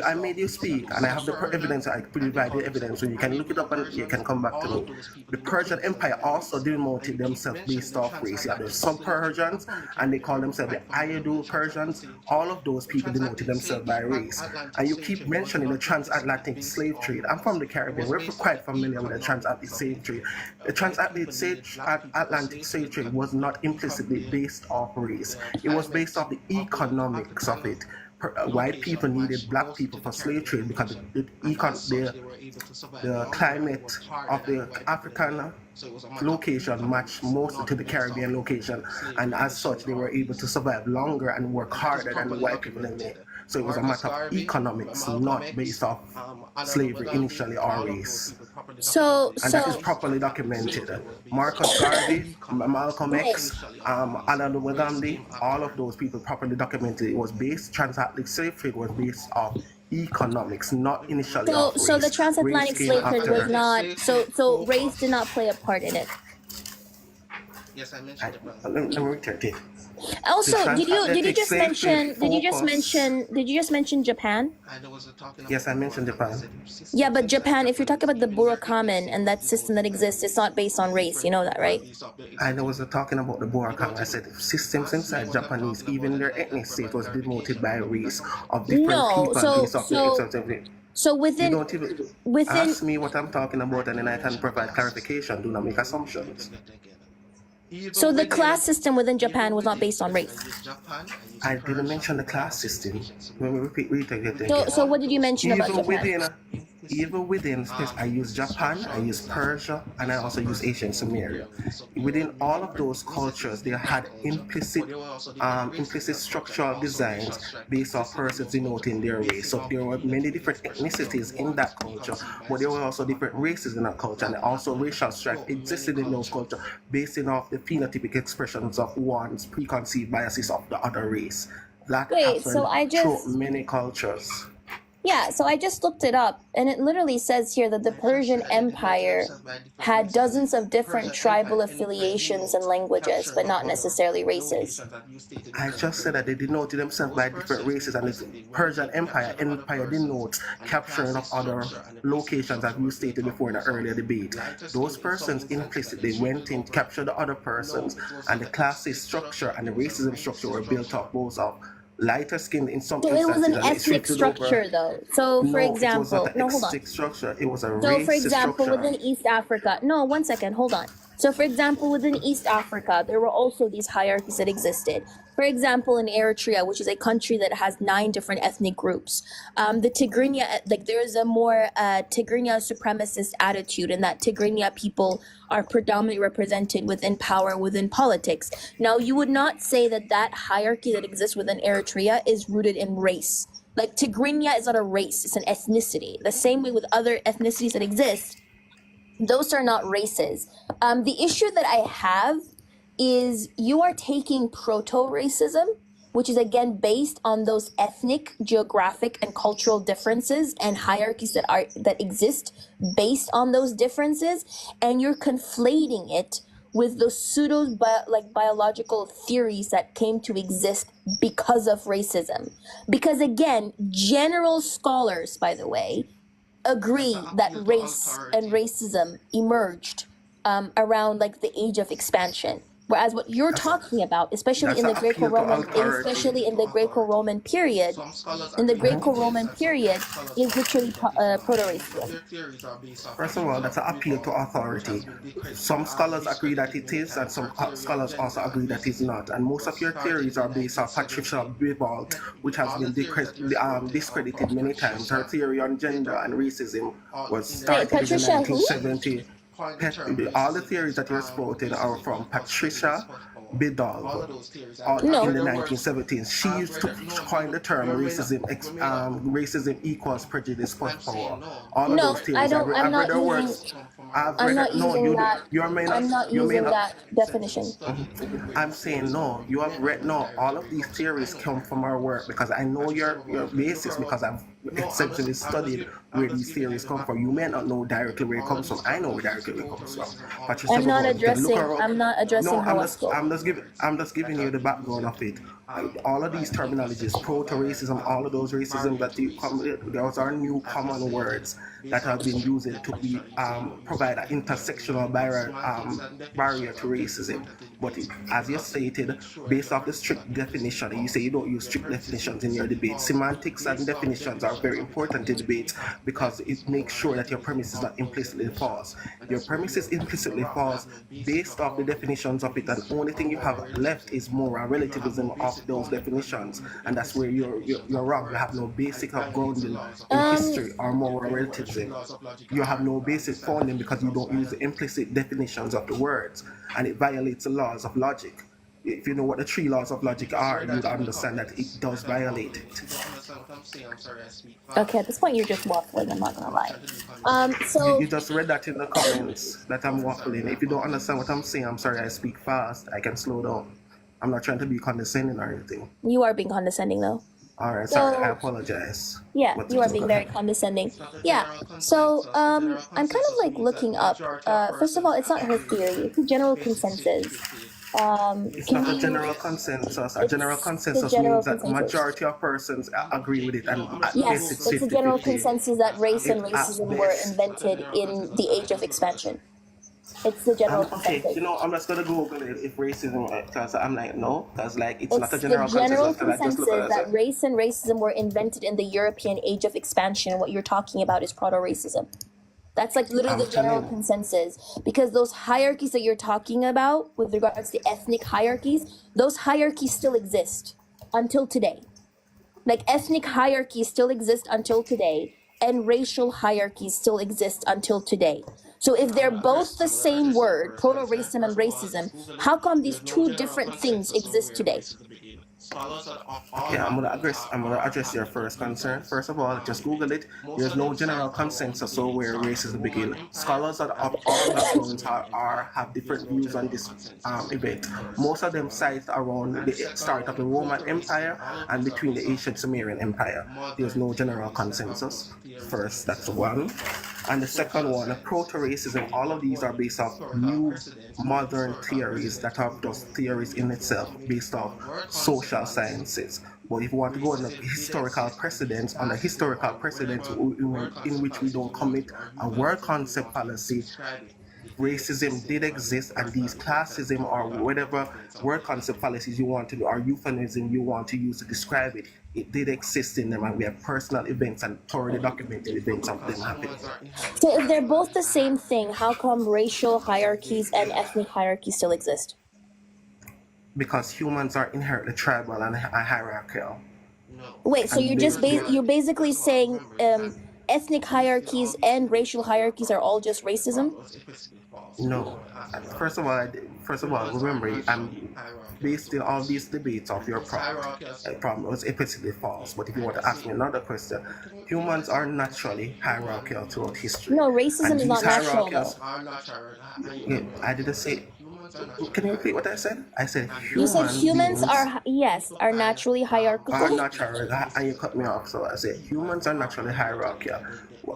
I made you speak, and I have the evidence, I provided evidence, so you can look it up and you can come back to me. The Persian Empire also denoted themselves based off race. You have the sub-Persians, and they call themselves the Ayadu Persians. All of those people denoted themselves by race. And you keep mentioning the transatlantic slave trade. I'm from the Caribbean. We're quite familiar with the transatlantic slave trade. The transatlantic slave trade was not implicitly based off race. It was based off the economics of it. White people needed black people for slave trade because the climate of the African location matched mostly to the Caribbean location, and as such they were able to survive longer and work harder than the white people in there. So it was a matter of economics, not based off slavery initially or race. And that is properly documented. Marcus Garvey, Malcolm X, Alan Gandhi, all of those people properly documented. It was based, transatlantic slave trade was based off economics, not initially off race.
So the transatlantic slave trade was not, so race did not play a part in it.
Yes, I mentioned it.
Let me return it. Also, did you just mention Japan?
Yes, I mentioned Japan.
Yeah, but Japan, if you're talking about the Burakamin and that system that exists, it's not based on race. You know that, right?
I was talking about the Burakamin. I said systems inside Japanese, even their ethnic state was denoted by race of different people based off their
So within,
you don't even ask me what I'm talking about, and then I can provide clarification. Do not make assumptions.
So the class system within Japan was not based on race.
I didn't mention the class system. Let me repeat again.
So what did you mention about Japan?
Even within space, I use Japan, I use Persia, and I also use Ancient Sumeria. Within all of those cultures, they had implicit structural designs based off persons denoting their race. So there were many different ethnicities in that culture, but there were also different races in that culture, and also racial strife existed in those cultures based off the phenotypic expressions of one's preconceived biases of the other race. That happened through many cultures.
Yeah, so I just looked it up, and it literally says here that the Persian Empire had dozens of different tribal affiliations and languages, but not necessarily races.
I just said that they denoted themselves by different races, and the Persian Empire denotes capturing of other locations, as you stated before in the earlier debate. Those persons implicitly went in, captured the other persons, and the classist structure and the racism structure were built up both of lighter skin in some instances.
So it was an ethnic structure, though. So, for example,
it was not an ethnic structure. It was a racist
So, for example, within East Africa, no, 1 second, hold on. So, for example, within East Africa, there were also these hierarchies that existed. For example, in Eritrea, which is a country that has 9 different ethnic groups, the Tigrinya, there is a more Tigrinya supremacist attitude, and that Tigrinya people are predominantly represented within power, within politics. Now, you would not say that that hierarchy that exists within Eritrea is rooted in race. Like Tigrinya is not a race, it's an ethnicity. The same way with other ethnicities that exist, those are not races. The issue that I have is you are taking proto-racism, which is again based on those ethnic, geographic, and cultural differences and hierarchies that exist based on those differences, and you're conflating it with those biological theories that came to exist because of racism. Because again, general scholars, by the way, agree that race and racism emerged around like the age of expansion. Whereas what you're talking about, especially in the Greco-Roman period, is literally proto-racism.
First of all, that's an appeal to authority. Some scholars agree that it is, and some scholars also agree that it's not. And most of your theories are based on Patricia Bibolt, which has been discredited many times. Her theory on gender and racism was started in the 1970s. All the theories that you're spouting are from Patricia Biddle in the 1970s. She used to coin the term racism equals prejudice plus power. All of those theories.
I'm not using that definition.
I'm saying no. You have read no. All of these theories come from our work because I know your basis because I've essentially studied where these theories come from. You may not know directly where it comes from. I know where directly it comes from.
I'm not addressing horoscope.
I'm just giving you the background of it. All of these terminologies, proto-racism, all of those racism that you come with, those are new common words that have been used to be provide an intersectional barrier to racism. But as you stated, based off the strict definition, and you say you don't use strict definitions in your debate, semantics and definitions are very important in debates because it makes sure that your premise is not implicitly false. Your premise is implicitly false based off the definitions of it, and the only thing you have left is moral relativism of those definitions, and that's where you're wrong. You have no basic grounding in history or moral relativism. You have no basic founding because you don't use the implicit definitions of the words, and it violates the laws of logic. If you know what the 3 laws of logic are, you'd understand that it does violate it.
Okay, at this point you're just waffling, I'm not gonna lie. So
you just read that in the comments that I'm waffling. If you don't understand what I'm saying, I'm sorry, I speak fast. I can slow down. I'm not trying to be condescending or anything.
You are being condescending though.
All right, sorry, I apologize.
Yeah, you are being very condescending. Yeah, so I'm kind of like looking up. First of all, it's not her theory; it's a general consensus.
It's not a general consensus. A general consensus means that majority of persons agree with it, and
yes, it's a general consensus that race and racism were invented in the age of expansion. It's the general consensus.
Okay, I'm just gonna Google it if racism, because I'm like, no, because like it's not a general consensus.
It's the general consensus that race and racism were invented in the European age of expansion. What you're talking about is proto-racism. That's like literally the general consensus, because those hierarchies that you're talking about with regards to ethnic hierarchies, those hierarchies still exist until today. Like ethnic hierarchies still exist until today, and racial hierarchies still exist until today. So if they're both the same word, proto-racism and racism, how come these 2 different things exist today?
Yeah, I'm gonna address your first concern. First of all, just Google it. There's no general consensus on where racism began. Scholars of all backgrounds have different views on this event. Most of them cite around the start of the Roman Empire and between the ancient Sumerian Empire. There's no general consensus. First, that's one. And the second one, proto-racism, all of these are based off new modern theories that are just theories in itself, based off social sciences. But if you want to go on the historical precedents, in which we don't commit a word concept fallacy, racism did exist, and these classism or whatever word concept fallacies you want to do, or euphemism you want to use to describe it, it did exist in them, and we have personal events and thoroughly documented events of them happening.
So if they're both the same thing, how come racial hierarchies and ethnic hierarchies still exist?
Because humans are inherently tribal and hierarchical.
Wait, so you're basically saying ethnic hierarchies and racial hierarchies are all just racism?
No. First of all, first of all, remember, I'm based on all these debates of your problem was implicitly false. But if you want to ask me another question, humans are naturally hierarchical throughout history.
No, racism
And
is
these
not natural though.
yeah, I didn't say. Can you repeat what I said? I said
You said
human
humans
beings
are naturally
are
hierarchical.
naturally, and you cut me off. So I said humans are naturally hierarchical,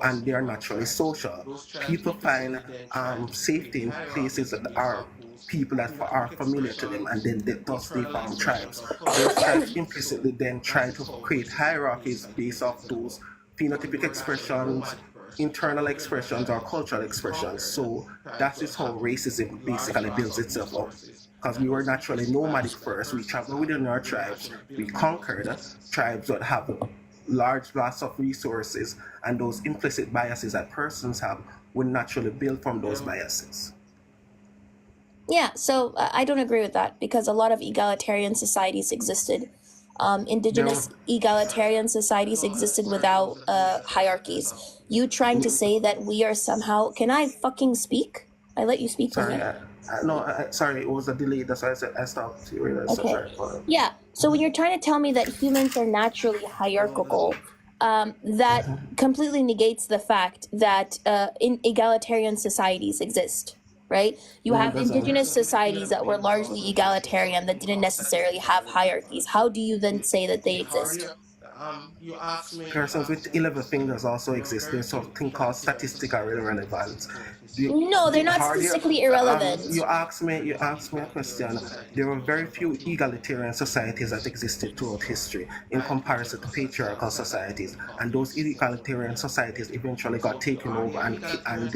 and they are naturally social. People find safety in places that are people that are familiar to them, and then thus they form tribes. Those tribes implicitly then try to create hierarchies based off those phenotypic expressions, internal expressions, or cultural expressions. So that is how racism basically builds itself up. Because we were naturally nomadic first, we traveled within our tribes, we conquered tribes that have large vast of resources, and those implicit biases that persons have will naturally build from those biases.
Yeah, so I don't agree with that because a lot of egalitarian societies existed. Indigenous egalitarian societies existed without hierarchies. You trying to say that we are somehow... Can I fucking speak? I let you speak.
Sorry, sorry, it was a delay. That's why I said I stopped.
Okay. Yeah, so when you're trying to tell me that humans are naturally hierarchical, that completely negates the fact that in egalitarian societies exist. Right? You have indigenous societies that were largely egalitarian that didn't necessarily have hierarchies. How do you then say that they exist?
Persons with 11 fingers also exist. There's something called statistical irrelevance.
No, they're not statistically irrelevant.
You asked me a question. There were very few egalitarian societies that existed throughout history in comparison to patriarchal societies, and those egalitarian societies eventually got taken over and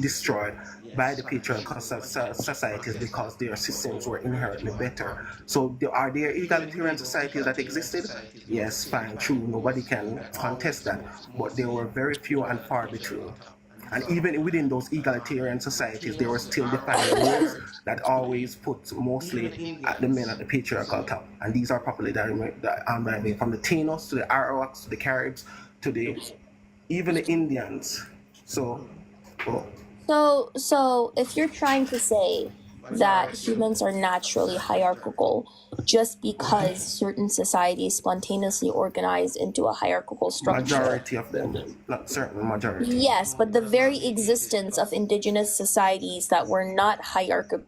destroyed by the patriarchal societies because their systems were inherently better. So are there egalitarian societies that existed? Yes, fine, true, nobody can contest that, but there were very few and far between. And even within those egalitarian societies, there were still defined roles that always put mostly at the men at the patriarchal top. And these are populated from the Tainos to the Arawaks to the Caribs to even the Indians. So
if you're trying to say that humans are naturally hierarchical just because certain societies spontaneously organized into a hierarchical structure.
Majority of them, not certain majority.
Yes, but the very existence of indigenous societies that were not hierarchical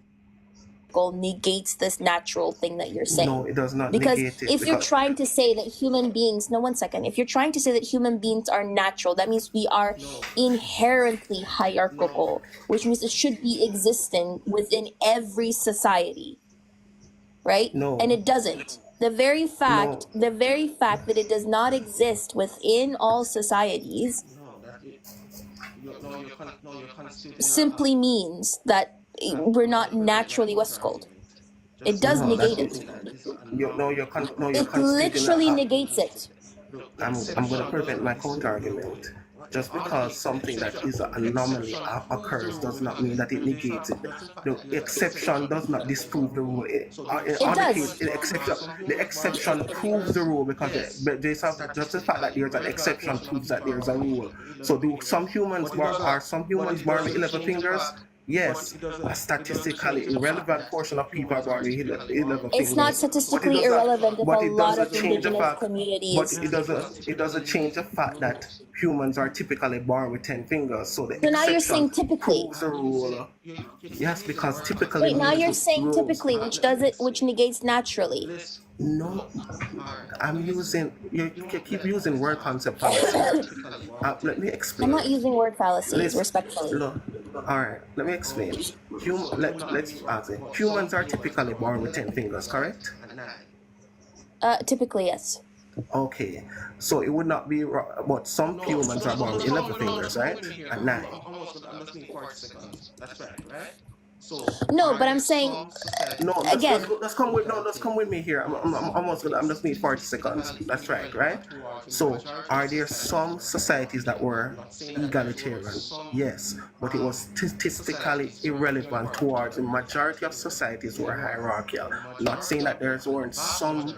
negates this natural thing that you're saying.
No, it does not
because
negate it.
If you're trying to say that human beings, no, 1 second. If you're trying to say that human beings are natural, that means we are inherently hierarchical, which means it should be existing within every society, right?
No.
And it doesn't. The very fact that it does not exist within all societies simply means that we're not naturally what's called. It does negate it. It literally negates it.
I'm going to prevent my counter argument. Just because something that is an anomaly occurs does not mean that it negates it. The exception does not disprove the rule.
It does.
The exception proves the rule because just the fact that there's an exception proves that there's a rule. So do some humans born with 11 fingers? Yes, a statistically irrelevant portion of people are born with 11 fingers.
It's not statistically irrelevant if a lot of indigenous communities.
But it doesn't change the fact that humans are typically born with 10 fingers. So
now you're saying typically.
Proves the rule. Yes, because typically.
Wait, now you're saying typically, which negates naturally.
No, you keep using word concept fallacies. Let me explain.
I'm not using word fallacies, respectfully.
Look, all right, let me explain. Let's ask it. Humans are typically born with 10 fingers, correct?
Typically, yes.
Okay, so it would not be, but some humans are born with 11 fingers, right? And 9.
No, but I'm saying again.
Let's come with me here. I'm just need 40 seconds. That's right? So, are there some societies that were egalitarian? Yes, but it was statistically irrelevant towards the majority of societies were hierarchical. Not saying that there weren't some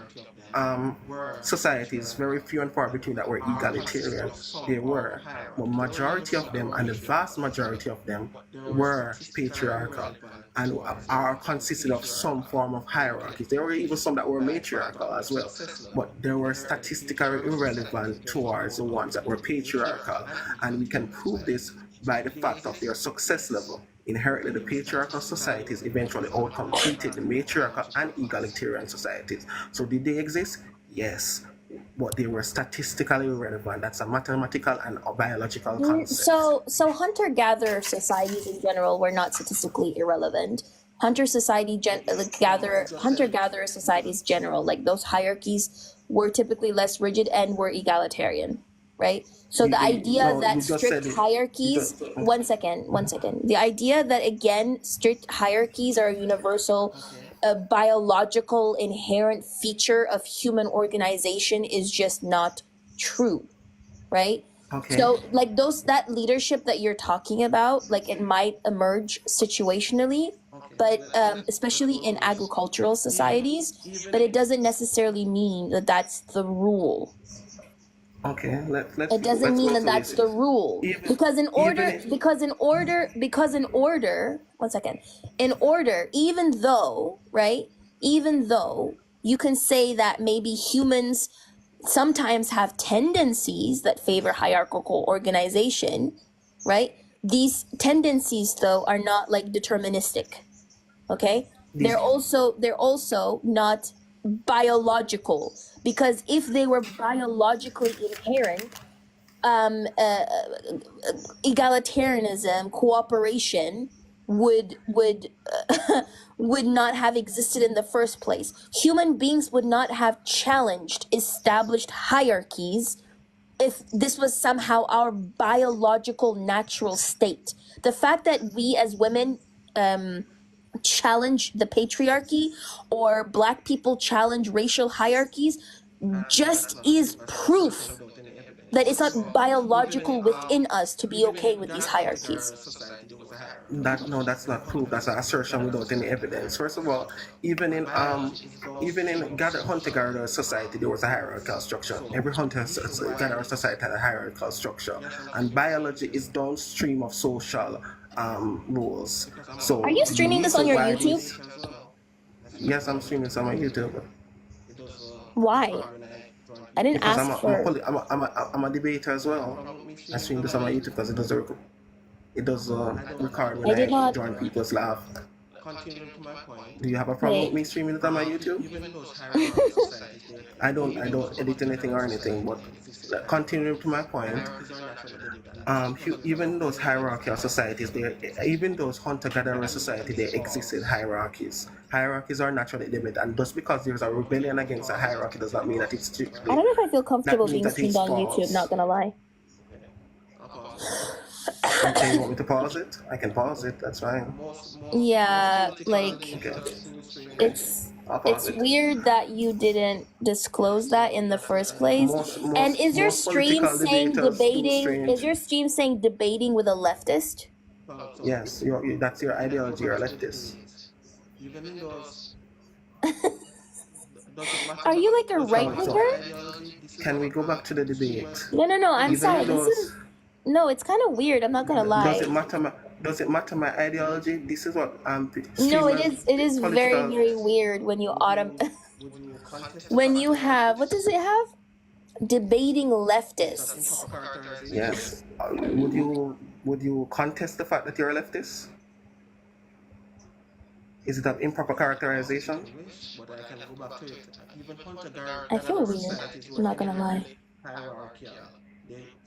societies, very few and far between that were egalitarian. They were, but majority of them, and the vast majority of them, were patriarchal and are consisted of some form of hierarchies. There were even some that were matriarchal as well, but they were statistically irrelevant towards the ones that were patriarchal, and we can prove this by the fact of their success level. Inherently, the patriarchal societies eventually outcompeted the matriarchal and egalitarian societies. So did they exist? Yes, but they were statistically irrelevant. That's a mathematical and a biological concept.
So hunter-gatherer societies in general were not statistically irrelevant. Hunter-gatherer societies general, like those hierarchies, were typically less rigid and were egalitarian, right? So the idea that strict hierarchies, one second. The idea that, again, strict hierarchies are a universal, a biological inherent feature of human organization is just not true, right?
Okay.
So like that leadership that you're talking about, like it might emerge situationally, but especially in agricultural societies, but it doesn't necessarily mean that that's the rule.
Okay,
it doesn't mean that that's the rule. Because in order, one second, even though you can say that maybe humans sometimes have tendencies that favor hierarchical organization, right? These tendencies, though, are not like deterministic. Okay, they're also not biological, because if they were biologically inherent, egalitarianism, cooperation would not have existed in the first place. Human beings would not have challenged established hierarchies if this was somehow our biological natural state. The fact that we as women challenge the patriarchy, or Black people challenge racial hierarchies, just is proof that it's not biological within us to be okay with these hierarchies.
That's not proof. That's an assertion without any evidence. First of all, even in hunter-gatherer society, there was a hierarchical structure. Every hunter-gatherer society had a hierarchical structure, and biology is downstream of social rules. So,
are you streaming this on your YouTube?
Yes, I'm streaming some on YouTube.
Why? I didn't
because
ask for.
I'm a debater as well. I stream this on my YouTube because it does record when I join people's laugh. Do you have a problem with me streaming it on my YouTube? I don't edit anything or anything, but continuing to my point, even those hierarchical societies, even those hunter-gatherer societies, they existed hierarchies. Hierarchies are naturally limited, and just because there's a rebellion against a hierarchy does not mean that it's strictly.
I don't know if I feel comfortable being streamed on YouTube, not gonna lie.
Okay, you want me to pause it? I can pause it, that's fine.
Yeah, like, okay. It's weird that you didn't disclose that in the first place. And is your stream saying debating? Is your stream saying debating with a leftist?
Yes, that's your ideology. You're a leftist.
Are you like a right winger?
Can we go back to the debate?
No. I'm sorry. No, it's kind of weird. I'm not gonna lie.
Does it matter my ideology? This is what I'm.
No, it is very, very weird when you when you have, what does it have? Debating leftists.
Yes. Would you contest the fact that you're a leftist? Is it an improper characterization?
I feel weird. I'm not gonna lie.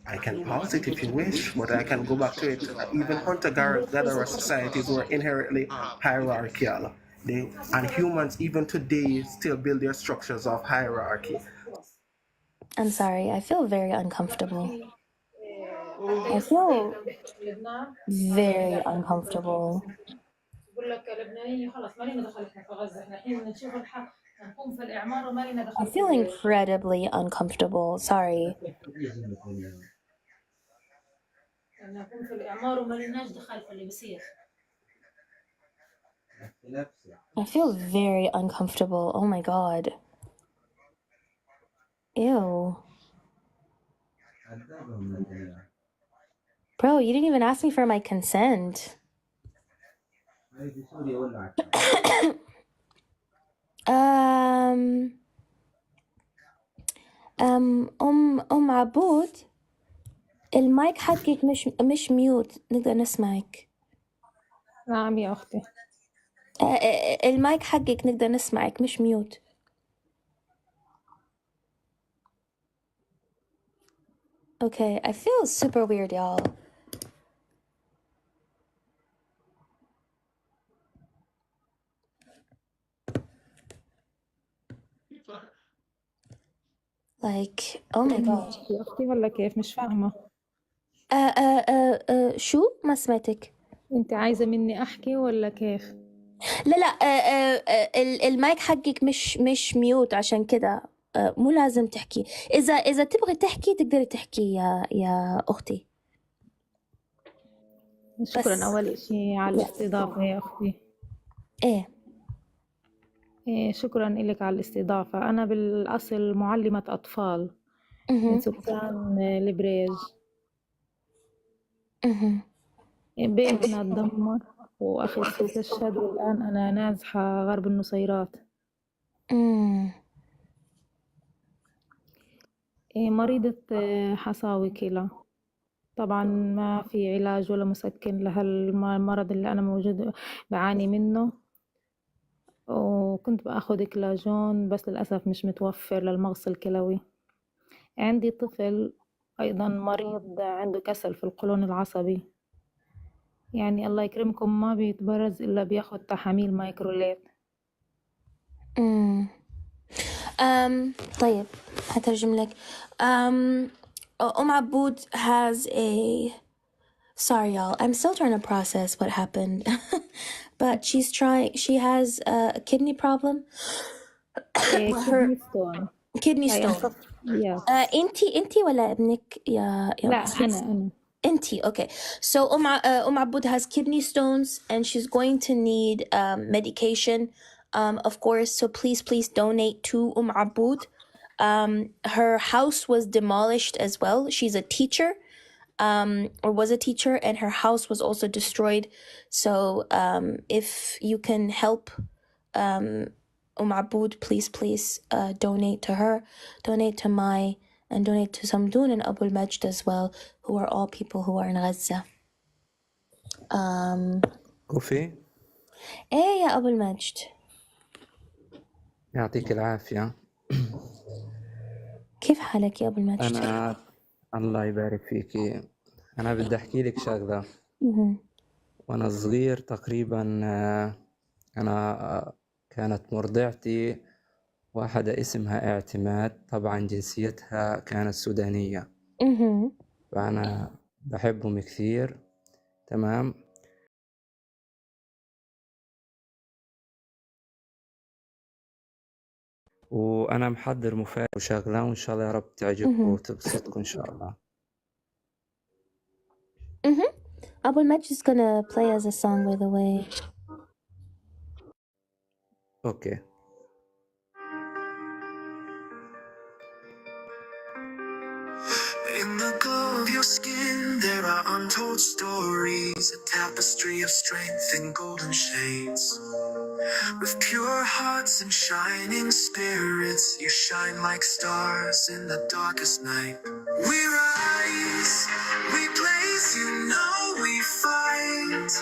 I can pause it if you wish, but I can go back to it. Even hunter-gatherer societies were inherently hierarchical. And humans, even today, still build their structures of hierarchy.
I'm sorry, I feel very uncomfortable. I feel very uncomfortable. I feel incredibly uncomfortable. Sorry. I feel very uncomfortable. Oh my God. Ew. Bro, you didn't even ask me for my consent. عبود، المايك حقك مش ميوت، نقدر نسمعك.
نعم يا أختي.
المايك حقك نقدر نسمعك مش ميوت. Okay, I feel super weird, y'all. Like, oh my god.
يا أختي ولا كيف؟ مش فاهمة.
شو؟ ما سمعتك.
أنت عايزة مني أحكي ولا كيف؟
لا المايك حقك مش ميوت، عشان كده مو لازم تحكي. إذا تبغي تحكي تقدري تحكي يا أختي.
شكرا
بس
أول إشي على الاستضافة يا أختي.
إيه
شكرا لك على الاستضافة. أنا بالأصل معلمة أطفال من سكان البريج. بيتنا تدمر وأخي استشهد، والآن أنا نازحة غرب النصيرات. مريضة حصاوي كلى. طبعا ما في علاج ولا مسكن لهالمرض اللي أنا موجود بعاني منه، وكنت بأخذ كلاجون بس للأسف مش متوفر للمغص الكلوي. عندي طفل أيضا مريض عنده كسل في القولون العصبي، يعني الله يكرمكم ما بيتبرز إلا بياخد تحاميل مايكروليت.
طيب هترجم لك. عبود has a... Sorry y'all, I'm still trying to process what happened. But she has a kidney problem.
kidney stone.
Kidney stone.
Yes.
انتي ولا ابنك يا
لا أنا
انتي. Okay, so Abud has kidney stones and she's going to need medication, of course, so please donate to Abud. Her house was demolished as well. She's a teacher, or was a teacher, and her house was also destroyed. So if you can help Abud, please donate to her, donate to Mai, and donate to Samdoun and Abul Majd as well, who are all people who are in Gaza.
كوفي
ايه يا أبو المجد.
يعطيك العافية.
كيف حالك يا أبو المجد؟
أنا الله يبارك فيكي. أنا بدي أحكي لك شغلة. وأنا صغير تقريبا أنا كانت مرضعتي واحدة اسمها اعتماد، طبعا جنسيتها كانت سودانية. فأنا بحبهم كثير. تمام. وأنا محضر مفاجأة وشغلة، وإن شاء الله يا رب تعجبكم وتبسطكم إن شاء الله.
Abul Majd is gonna play as a song, by the way.
أوكي.
In the glow of your skin, there are untold stories, a tapestry of strength in golden shades. With pure hearts and shining spirits, you shine like stars in the darkest night. We rise, we blaze, you know we fight.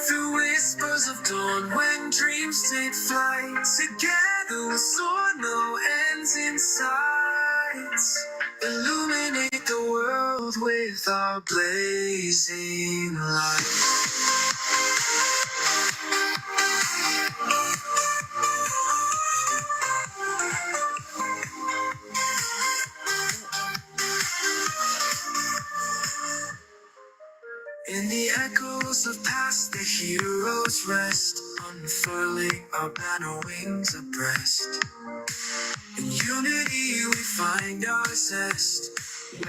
Through whispers of dawn, when dreams take flight, together we'll soar, no ends in sight. Illuminate the world with our blazing light. In the echoes of past, the heroes rest, unfurling our banner wings abreast. In unity we find our zest,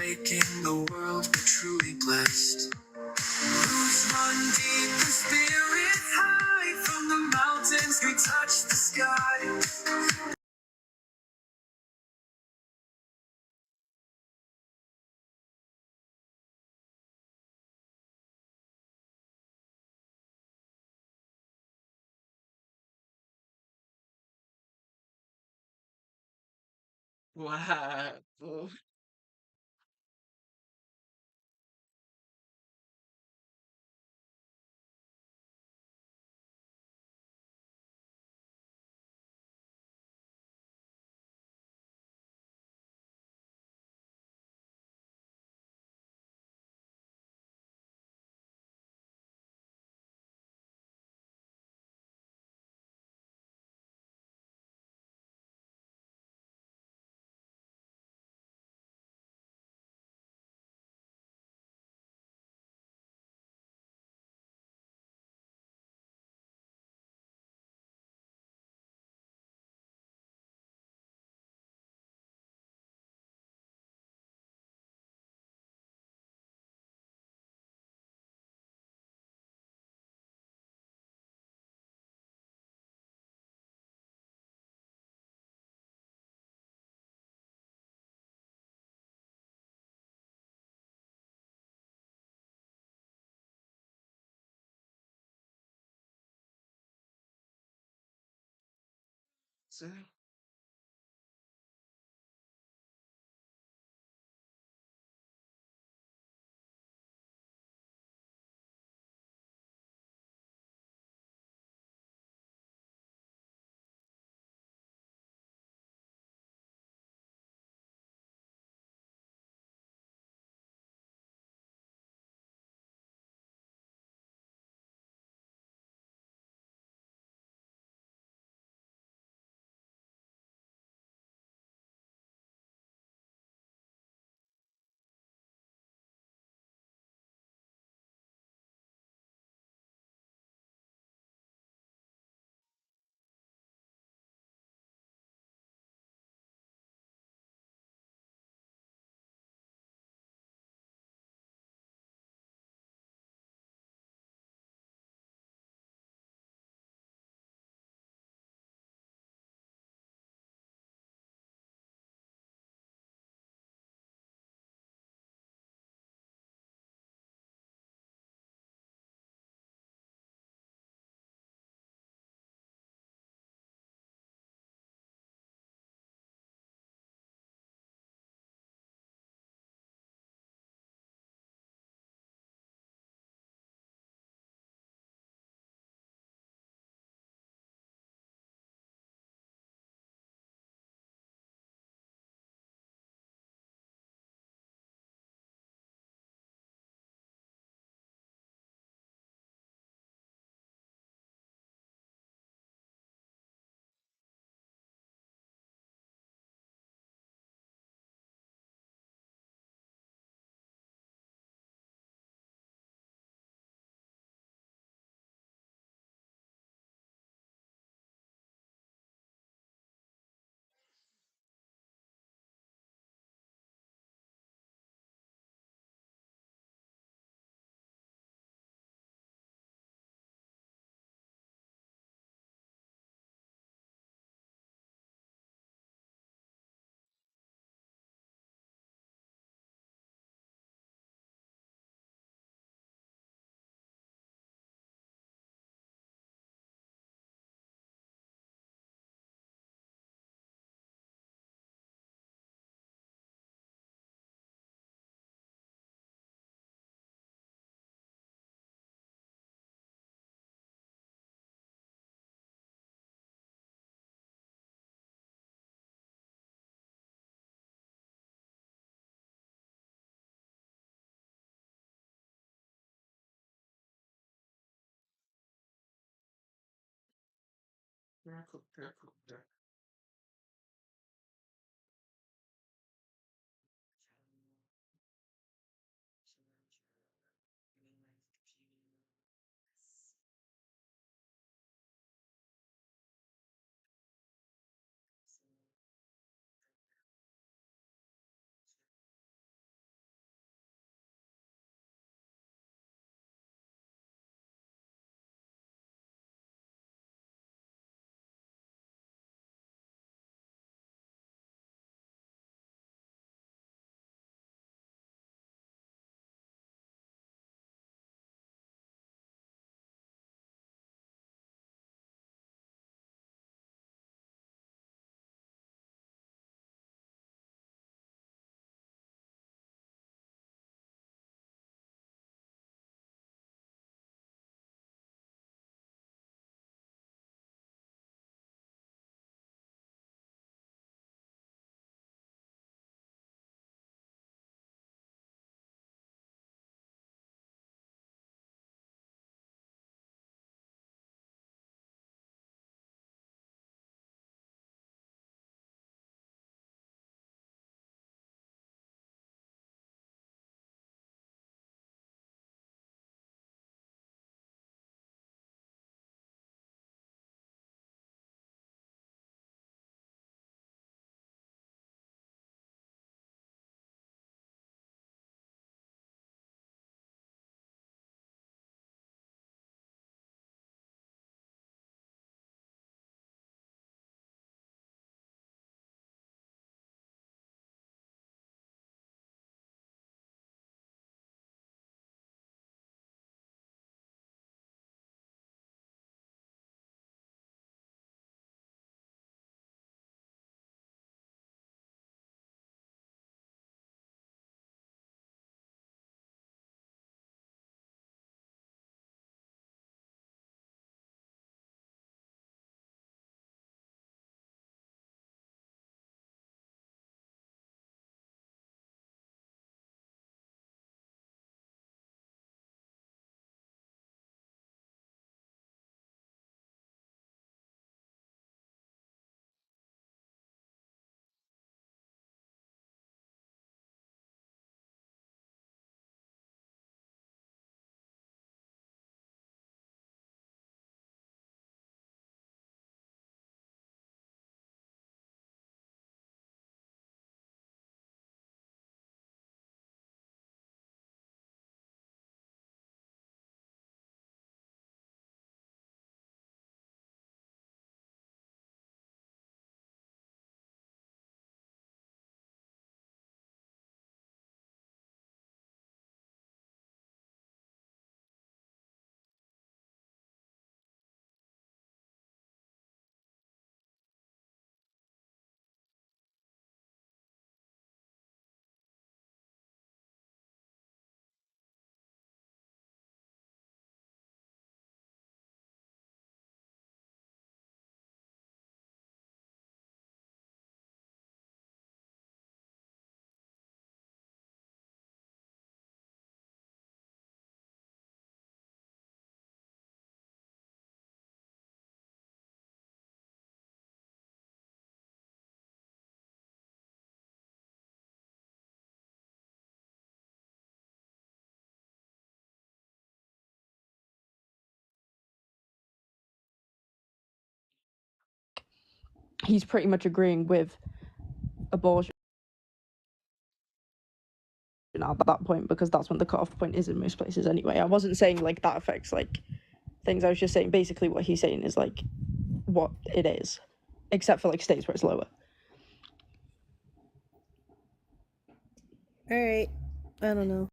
making the world be truly blessed. Roots run deep and spirit high, from the mountains we touch the sky.
Wow. So, very cool, very cool.
he's pretty much agreeing with abortion at that point, because that's when the cutoff point is in most places anyway. I wasn't saying like that affects like things. I was just saying basically what he's saying is like what it is, except for like states where it's lower.
All right. I don't know.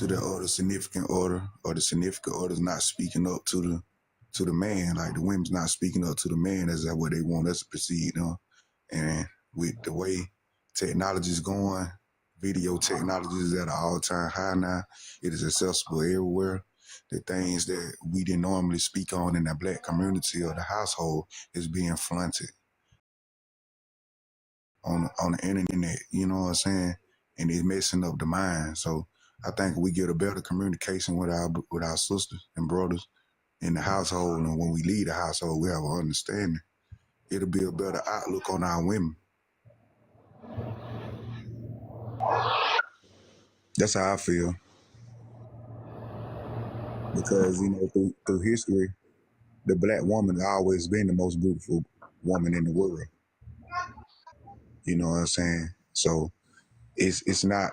to the other significant order, or the significant order's not speaking up to the man, like the women's not speaking up to the man as that what they want us to proceed on. And with the way technology is going, video technology is at an all-time high now. It is accessible everywhere. The things that we didn't normally speak on in the Black community or the household is being flaunted on the internet, you know what I'm saying? And it's messing up the mind. So I think we get a better communication with our sisters and brothers in the household, and when we leave the household, we have an understanding. It'll be a better outlook on our women. That's how I feel. Because, you know, through history, the Black woman has always been the most beautiful woman in the world. You know what I'm saying? So it's not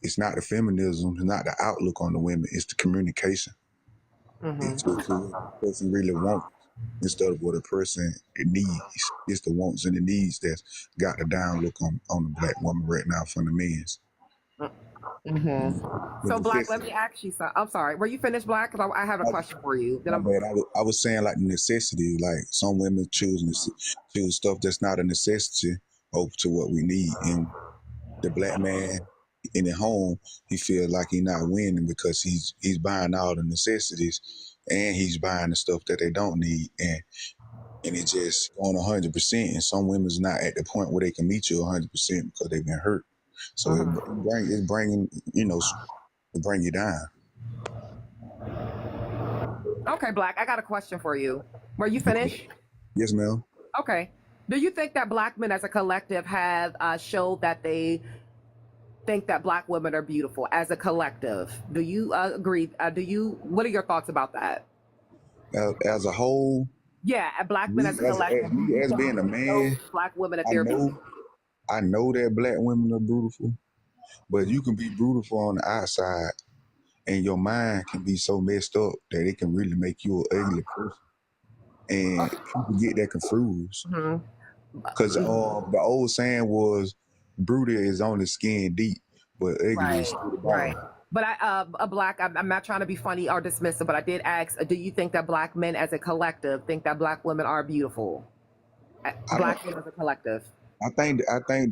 the feminism, it's not the outlook on the women, it's the communication. It's what the person really wants instead of what a person needs. It's the wants and the needs that's got the down look on the Black woman right now from the men's.
So, Black, let me ask you something. I'm sorry. Were you finished, Black? Because I have a question for you.
I was saying like necessity, like some women choose stuff that's not a necessity over to what we need. And the Black man in the home, he feels like he's not winning because he's buying all the necessities and he's buying the stuff that they don't need. And it's just on 100%. And some women's not at the point where they can meet you 100% because they've been hurt. So it's bringing, you know, to bring you down.
Okay, Black, I got a question for you. Were you finished?
Yes, ma'am.
Okay. Do you think that Black men as a collective have showed that they think that Black women are beautiful as a collective? Do you agree? What are your thoughts about that?
As a whole?
Yeah, Black men as a collective.
As being a man,
Black women that they're beautiful.
I know that Black women are beautiful, but you can be beautiful on the outside and your mind can be so messed up that it can really make you an ugly person. And people get that confused. Because the old saying was, "Brutal is on the skin deep, but ugly is through the bone."
Right. But Black, I'm not trying to be funny or dismissive, but I did ask, do you think that Black men as a collective think that Black women are beautiful? Black men as a collective.
I think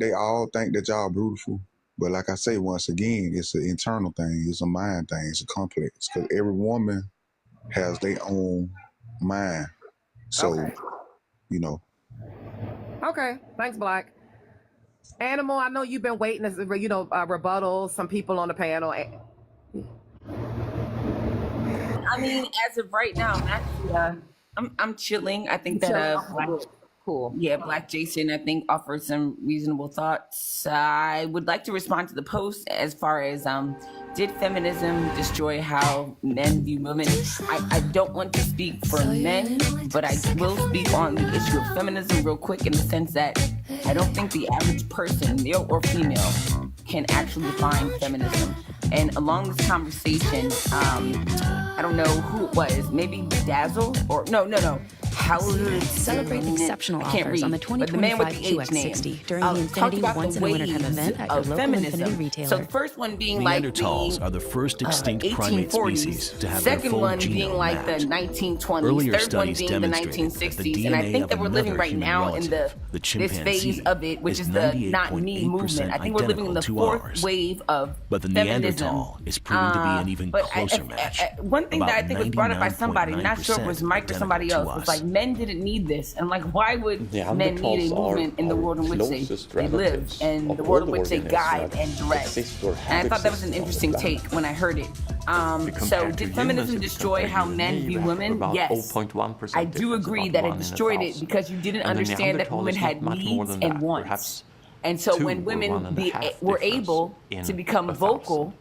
they all think that y'all beautiful. But like I say, once again, it's an internal thing. It's a mind thing. It's a complex. Because every woman has their own mind. So, you know.
Okay. Thanks, Black. Animal, I know you've been waiting to, rebuttal some people on the panel.
I mean, as of right now, I'm actually, I'm chilling. I think that
cool.
Yeah, Black Jason, I think, offers some reasonable thoughts. I would like to respond to the post as far as did feminism destroy how men view women? I don't want to speak for men, but I will speak on the issue of feminism real quick in the sense that I don't think the average person, male or female, can actually define feminism. And along this conversation, I don't know who it was, maybe Dazzle or no. Howard
Celebrate exceptional offers on the 2025 QX60 during the Infinity Once in a Wintertime event at your local Infinity retailer.
So the first one being
Neanderthals are the first extinct primate species to have their
second
full
one
genome
being like the
mapped.
1920s,
Earlier
third one
studies
being the
demonstrated that the
1960s, and I
DNA
think
of
that we're living
another
right
human
now in
relative, the
this phase
chimpanzee,
of it, which is the not me movement. I think we're living in the fourth wave of
but the
feminism.
Neanderthal is proving to be an even closer match.
One thing that I think was brought up by somebody, not sure if it
99.9%
was Mike or somebody else, was like men didn't need this, and like why would men need a movement in the world in which they live and the world in which they guide and direct? And I thought that was an interesting take when I heard it. So did feminism destroy how men view women? Yes. I do agree that it destroyed it because you didn't understand that women had needs and wants. And so when women were able to become vocal,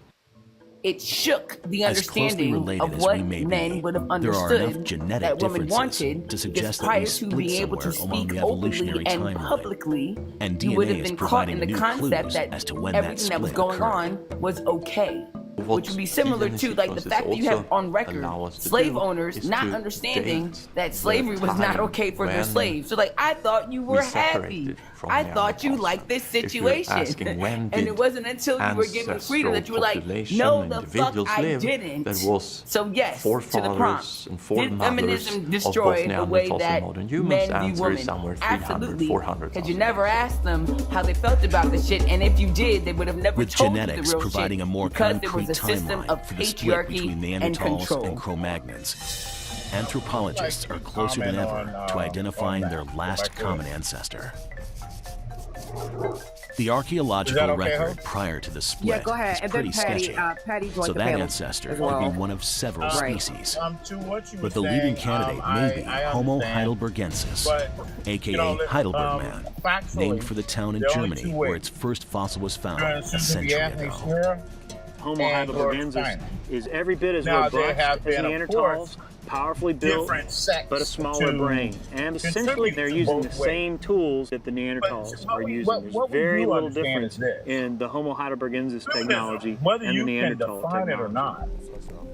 it shook the understanding of what men would have understood that women wanted, because prior to being able to speak openly and publicly, you would have been caught in the concept that everything that was going on was okay. which would be similar to like the fact that you have on record slave owners not understanding that slavery was not okay for their slaves. So like, I thought you were happy. I thought you liked this situation. And it wasn't until you were given freedom that you were like, no, the fuck I didn't. So yes, to the prompt. Did feminism destroy the way that men view women? Absolutely. Because you never asked them how they felt about the shit, and if you did, they would have never
With
told
genetics
you the real
providing
shit,
a more
because there was
concrete
a system
timeline
of
for the split between
patriarchy and
Neanderthals
control.
and Cro-Magnons, anthropologists are closer than ever to identifying their last common ancestor. The archaeological record prior to the split
Yeah, go ahead.
is
And
pretty
then Patty,
sketchy.
Patty joined
So
the
that
panel
ancestor
as
could
well.
be one of several
Right.
species.
To what you were
But the
saying,
leading candidate may be
I
Homo
understand,
heidelbergensis,
but,
aka Heidelberg man,
factually,
named for the town in
there are only
Germany
two
where
ways.
its first fossil was found
You're
a
in Susan B.
century
Anthony's
ago.
era,
Homo
and
heidelbergensis
China.
is every bit as
Now, there
robust
have
as
been, of
Neanderthals,
course,
powerfully built,
different sects
but a smaller
to
brain. And essentially,
contribute
they're
to
using the
both ways.
same tools that the Neanderthals
what
are
we-
using.
what-
There's
what we
very
do
little
understand
difference
is this.
in the Homo heidelbergensis technology
Whether
and
you
the
can
Neanderthal
define it or
technology.
not,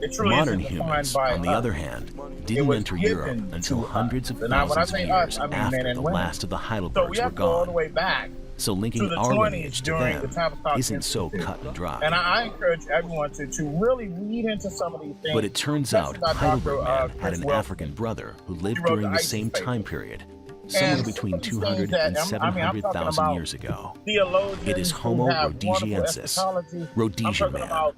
it truly
Modern
isn't defined
humans,
by
on the
us.
other hand,
It
didn't
was
enter
given
Europe until
to
hundreds of
us. Now, when I
thousands of
say
years
us, I mean
after
men and
the
women.
last of the
So
Heidelbergs
we
were
have to go all the
gone.
way back
So
to
linking
the
our
20s
lineage to
during the
them
Tavistock
isn't so
Institute.
cut and dry.
And I encourage everyone to really read into some of these things.
But it turns out
especially by
Heidelberg
Dr.
man had
Chris
an
Wilson.
African brother who lived
wrote
during
the
the
ISIS
same
paper.
time period, somewhere
And
between
some of these
200
things
and
that- I'm talking
700,000
about
years ago.
theologians
It is
who
Homo
have wonderful
rhodesiensis,
eschatology. I'm
Rhodesian
talking
man.
about,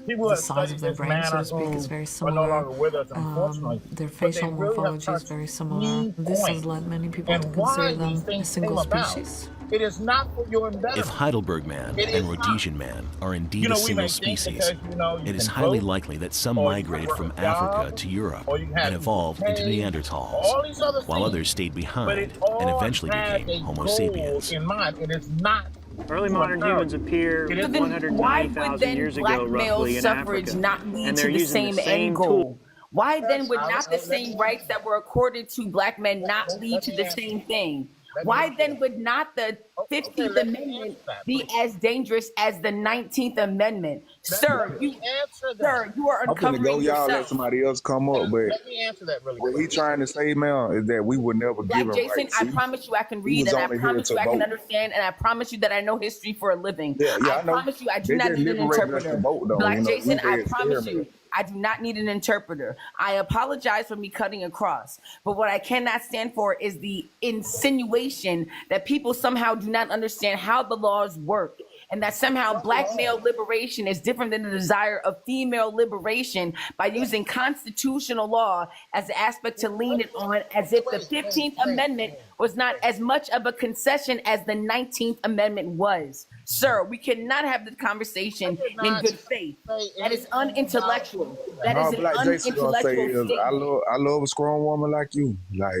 people
The
that
size
study
of their
this
brain, so
manner
to speak,
who
is very
are no
similar.
longer with us, unfortunately.
Their
But they
facial
really have
morphology is
touched
very similar.
key
This has
points.
led many people
And
to
why
consider
these
them a
things
single
came about.
species.
It is not for your betterment.
If Heidelberg man
It
and
is
Rhodesian man are indeed
You know,
a
we
single
may think
species,
because, you
it is
can
highly
vote,
likely that some
or you
migrated
work
from
a job,
Africa to Europe
or you have
and evolved into
pay,
Neanderthals,
all these other
while
things.
others stayed
But
behind
it
and
all
eventually
had
became
a
Homo
goal
sapiens.
in mind. It is not
Early
to
modern
occur.
humans appear
It is-
So then why
190,000
would then
years
black
ago,
male
roughly, in
suffrage
Africa.
not lead
And
to
they're
the
using
same
the same
end
tool.
goal? Why then would not the
let
same
me-
rights that were accorded to black men not lead to the same thing? Why then would not the 15th
let me
Amendment
answer that,
be as dangerous as the 19th Amendment? Sir,
Let me answer that.
sir, you are
I'm finna go,
uncovering
y'all let
yourself.
somebody else come up, but
Let me answer that really
what
quick.
he trying to say, man, is that we would never give
Black
him
Jason,
rights.
I
See?
promise you I can
He
read,
was
and I
only here
promise
to
you I can
vote.
understand, and I promise you that I know history for a living.
Yeah,
I
I know.
promise you I do
They
not
just
need an
liberated us to
interpreter.
vote, though.
Black
You know,
Jason,
we
I
did
promise
experiment.
you I do not need an interpreter. I apologize for me cutting across, but what I cannot stand for is the insinuation that people somehow do not understand how the laws work, and that somehow black male liberation is different than the desire of female liberation by using constitutional law as an aspect to lean it on, as if the 15th Amendment was not as much of a concession as the 19th Amendment was. Sir, we cannot have the conversation in good faith. That is unintellectual. That
All
is an
Black Jason gonna say
unintellectual
is, I
statement.
love a strong woman like you. Like,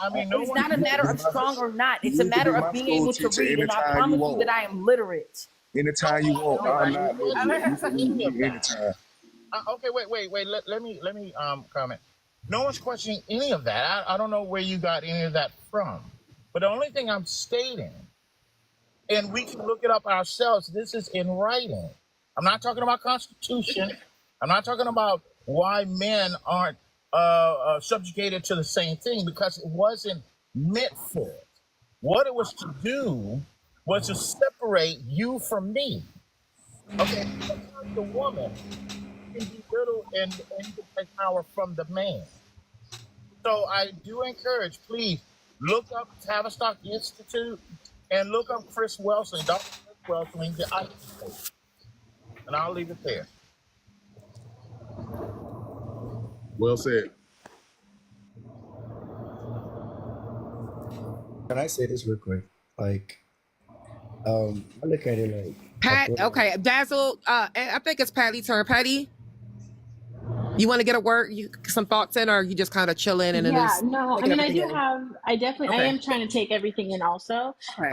I mean, no
It's
one.
not a matter of strong or not. It's a
you can
matter
be my
of being
school
able to
teacher
read, and I
anytime you
promise you
want.
that I am literate.
Anytime you want. I'm not
I
looking.
never
You
said
can
any
read
of
me
that.
anytime.
Okay, wait. Let me comment. No one's questioning any of that. I don't know where you got any of that from. But the only thing I'm stating, and we can look it up ourselves, this is in writing. I'm not talking about Constitution. I'm not talking about why men aren't subjugated to the same thing, because it wasn't meant for it. What it was to do was to separate you from me. Okay, sometimes the woman can belittle and take power from the man. So I do encourage, please look up Tavistock Institute and look up Chris Wellesley, Dr. Chris Wellesley, the ISIS. And I'll leave it there.
Well said.
Can I say this real quick? Like, I look at it like
Pat, okay, Dazzle. I think it's Patty's turn. Patty, you want to get a word, some thoughts in, or you just kind of chilling and
Yeah,
just
no, I
taking
mean,
everything in?
I am trying to take everything in also,
Okay.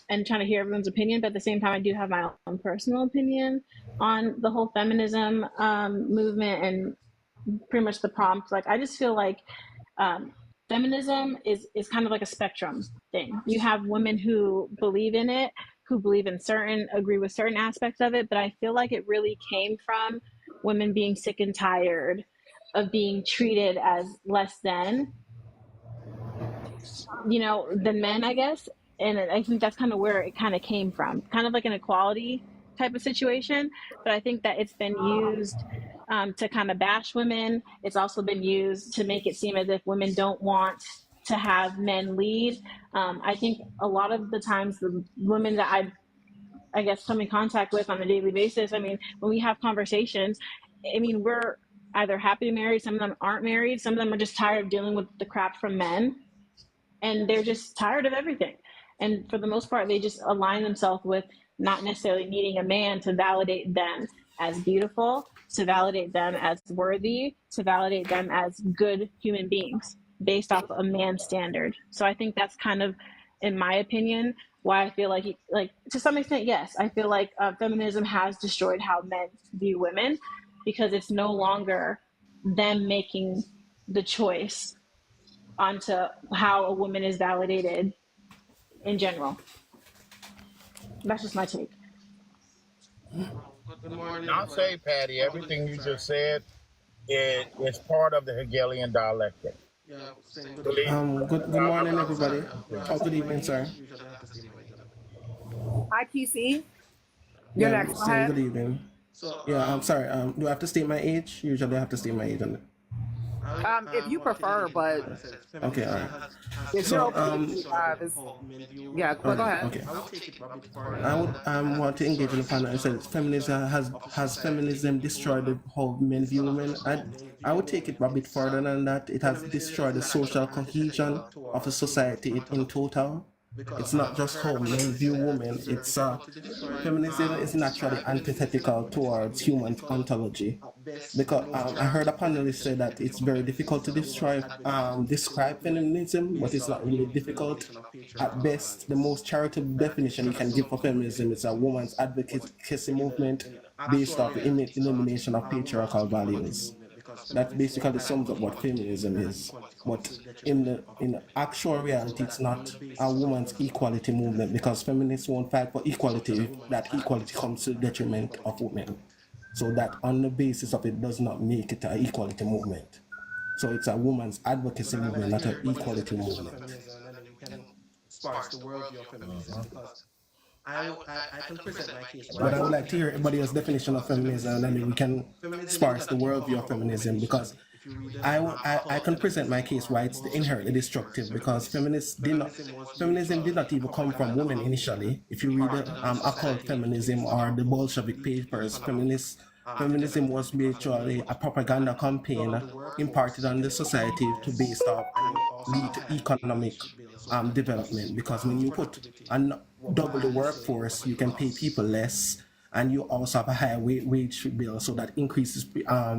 and trying to hear everyone's opinion, but at the same time, I do have my own personal opinion on the whole feminism movement and pretty much the prompt. Like, I just feel like feminism is kind of like a spectrum thing. You have women who believe in it, who believe in agree with certain aspects of it, but I feel like it really came from women being sick and tired of being treated as less than, than men, I guess. And I think that's kind of where it kind of came from, kind of like an equality type of situation. But I think that it's been used to kind of bash women. It's also been used to make it seem as if women don't want to have men lead. I think a lot of the times the women that I guess come in contact with on a daily basis, I mean, when we have conversations, I mean, we're either happy to marry, some of them aren't married, some of them are just tired of dealing with the crap from men, and they're just tired of everything. And for the most part, they just align themselves with not necessarily needing a man to validate them as beautiful, to validate them as worthy, to validate them as good human beings based off a man's standard. So I think that's kind of, in my opinion, why I feel like to some extent, yes, I feel like feminism has destroyed how men view women, because it's no longer them making the choice onto how a woman is validated in general. That's just my take.
Good morning,
I'll
everybody.
say, Patty,
Oh, good
everything
evening,
you
sir.
just said is part of the Hegelian dialectic.
Yeah, saying good
Believe
evening.
Good morning, everybody.
Sorry, do I have
Oh,
to
good
state my
evening,
age?
sir.
Usually I have to state my age on it.
Hi, TC. You're
Yeah,
next. Go
saying
ahead.
good evening.
So,
Yeah, I'm sorry. Do I have to state my age? Usually I have to state my age on it.
I
If you
want to
prefer,
engage with the
but
panel. It says
Okay, all
feminism
right.
has
it's
So,
0.25 is how men view
yeah.
women.
But go
okay,
ahead.
okay.
I would take it a bit further
I
than
would
that. It has
want to engage in the
destroyed the
panel. It
social
says feminism
cohesion of a
has
society
feminism
in
destroyed
total.
how men
It's
view
not
women.
just how men
I
view
would take it
women.
a bit further than that. It has
Feminism
destroyed
is
the
actually
social cohesion
antithetical
of a
towards human
society in
ontology.
total.
Because
It's not
I
just
heard a
how men
panelist
view
say that
women.
it's very
It's
difficult to destroy
feminism is naturally
feminism
antithetical towards human
because
ontology.
at best the
Because
most
I heard a
charitable
panelist say
definition you
that
can give
it's
of
very difficult
feminism
to
is a woman's advocacy
describe
movement
feminism, but
based
it's
off
not
the
really difficult.
elimination of
At
patriarchal
best, the
values.
most charitable
That
definition you
definition
can
has
give for
somehow
feminism
evaded
is a woman's
feminism, but
advocacy movement
in the
based
actual
off the
reality part,
elimination of
a woman's
patriarchal
equality
values.
movement, because
That
feminists want
basically
kind of
sums up what
equality,
feminism
and that
is.
equality comes to
But
the detriment of
in the actual
so
reality,
that
it's
on the
not a
basis of a
woman's
woman's
equality
equality,
movement because feminists won't fight for
so it's a
equality.
woman's
That equality
advocacy
comes to the
movement, not an
detriment of
equality
women.
movement.
So that on the basis of it does not make it an equality movement. So it's a woman's
But
advocacy
I would
movement,
like to
not
hear
an
everybody's
equality
definition of
movement.
feminism, and then we can sparse the worldview of feminism, because I can present my case why
But I
it's
would like to hear
inherently
everybody else's
destructive,
definition of
because
feminism, and then we can
feminism did
sparse the
not even come
worldview of
about women
feminism because
initially. If you read
I
Paul
can present my
feminism
case
or
why it's
Paul's
inherently
socialism first,
destructive because
feminism was
feminism did
mutual
not even come from women
propaganda
initially. If you read
imparted on the
occult
society
feminism
based
or
off
the
of
Bolshevik
elite
papers,
economic
feminism
development,
was
because when you
virtually a
put
propaganda
none of
campaign
the
imparted
workforce
on the
getting paid
society to
less,
based off
and you also have
elite
a higher
economic
wage bill, so that
development. Because when you put
productivity
double the
while still
workforce, you
overhead
can pay people
costs.
less, and you also have a higher wage bill, so that increases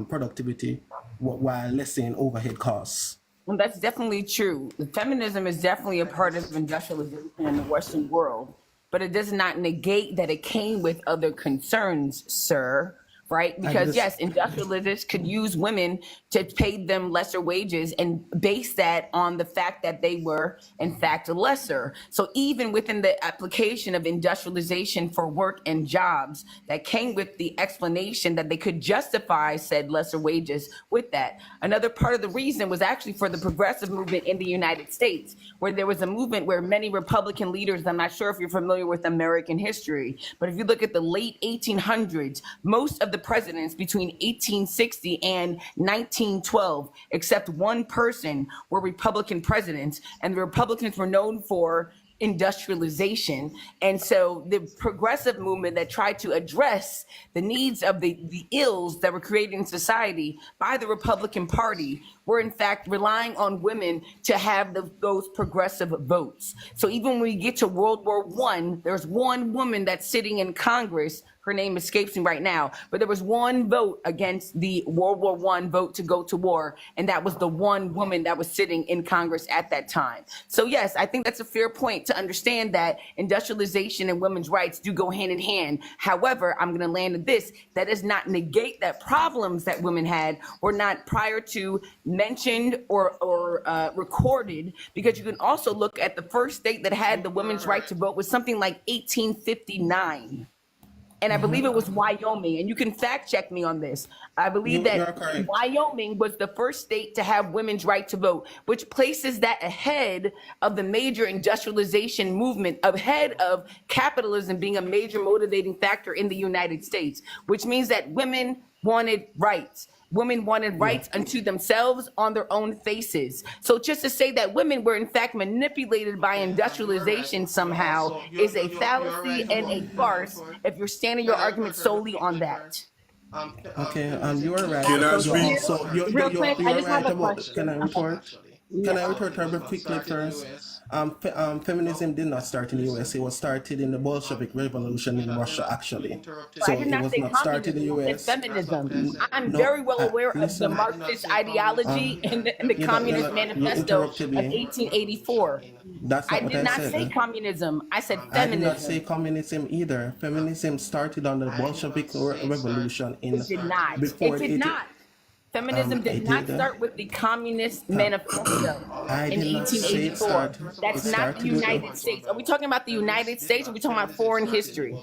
productivity while lessening overhead costs.
Well, that's definitely true. Feminism is definitely a part of industrialization in the Western world, but it does not negate that it came with other concerns, sir. Right?
I
Because
just
yes, industrialists could use women to pay them lesser wages and base that on the fact that they were, in fact, lesser. So even within the application of industrialization for work and jobs, that came with the explanation that they could justify said lesser wages with that. Another part of the reason was actually for the progressive movement in the United States, where there was a movement where many Republican leaders, I'm not sure if you're familiar with American history, but if you look at the late 1800s, most of the presidents between 1860 and 1912, except one person, were Republican presidents, and the Republicans were known for industrialization. And so the progressive movement that tried to address the needs of the ills that were created in society by the Republican Party were in fact relying on women to have those progressive votes. So even when we get to World War I, there's one woman that's sitting in Congress. Her name escapes me right now, but there was one vote against the World War I vote to go to war, and that was the one woman that was sitting in Congress at that time. So yes, I think that's a fair point to understand that industrialization and women's rights do go hand in hand. However, I'm gonna land at this, that does not negate that problems that women had were not prior to mentioned or recorded, because you can also look at the first state that had the women's right to vote was something like 1859. And I believe it was Wyoming, and you can fact check me on this. I believe
You're
that
correct.
Wyoming was the first state to have women's right to vote, which places that ahead of the major industrialization movement, ahead of capitalism being a major motivating factor in the United States, which means that women wanted rights. Women wanted rights unto themselves on their own faces. So just to say that women were in fact manipulated by industrialization somehow is a fallacy and a farce if you're standing your argument solely on that.
Okay, you are right.
Can I
So,
speak?
Real quick, I
you're
just have
right
a
about. Can
question.
I retort? Can I retort very quickly first? Feminism did not start in the US. It was started in the Bolshevik Revolution in Russia, actually.
I
So
did
it
not
was
say
not started in the
communism, I said
US.
feminism. I'm
No,
very well aware of the
listen.
Marxist ideology and the Communist
You
Manifesto of
interrupted me.
1884.
That's
I
not what
did
I
not
said.
say communism, I said
I did not say
feminism.
communism either. Feminism started on the Bolshevik Revolution in
It did not.
before
It did not. Feminism
I
did not
did.
start with the Communist Manifesto
I
in
did not say it
1884.
started. It
That's not the
started with
United States. Are we talking about the United States or are we talking about foreign history?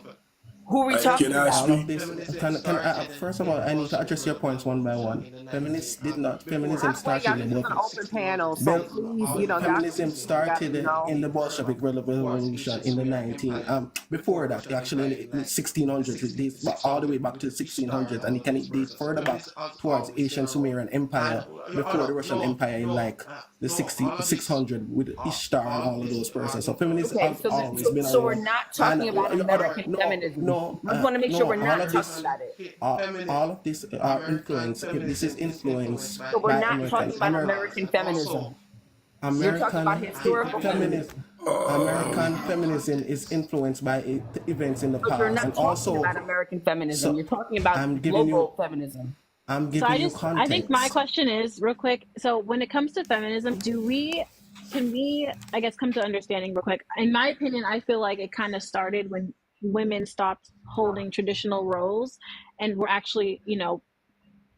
Who are we talking
Can I
about?
all of
speak?
this. First of all, I need to address your points one by one. Feminism
Well,
started
y'all,
in
this is an
the
open panel, so please, y'all
feminism
can,
started in the Bolshevik Revolution in the before that, actually in the 1600s. It dates all the way back to the 1600s, and it can date further back towards Asian Sumerian Empire before the Russian Empire in like the 600 with Ishtar and all of those persons. So feminism
Okay,
has always been
so we're
around.
not talking about American feminism. I just want to make sure we're
All
not
of
talking
this,
about it.
all of this are influence. This is influenced
So we're
by
not talking about American feminism. You're talking about historical feminism.
American feminism is influenced by events in the
But you're
past,
not
and
talking
also.
about American feminism.
So
You're talking about
I'm giving you.
global feminism.
I'm
So
giving you
I think my
context.
question is real quick. So when it comes to feminism, can we, I guess, come to understanding real quick? In my opinion, I feel like it kind of started when women stopped holding traditional roles and were actually,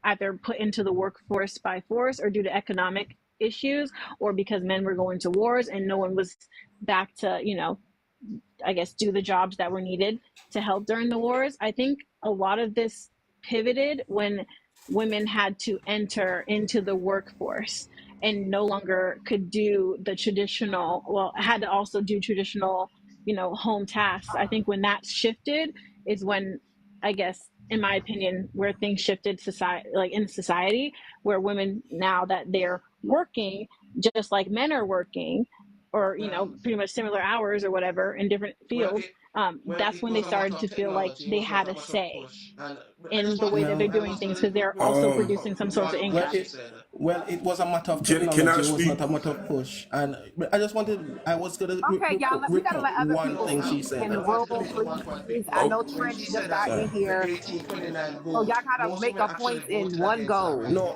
either put into the workforce by force or due to economic issues, or because men were going to wars and no one was back to, I guess, do the jobs that were needed to help during the wars. I think a lot of this pivoted when women had to enter into the workforce and no longer could do the traditional, well, had to also do traditional, home tasks. I think when that shifted is when, I guess, in my opinion, where things shifted society, like in society, where women, now that they're working just like men are working, or pretty much similar hours or whatever in different fields, that's when they started to feel like they had a say in the way that they're doing things, because they're also producing some source of income.
It was a matter of
Can I
technology. It was
speak?
not a matter of push. And I was going to
Okay, y'all, we gotta let other
one
people
thing she
speak
said.
in the room, please. I know Trent just got in here, so y'all gotta make a point in one go.
No,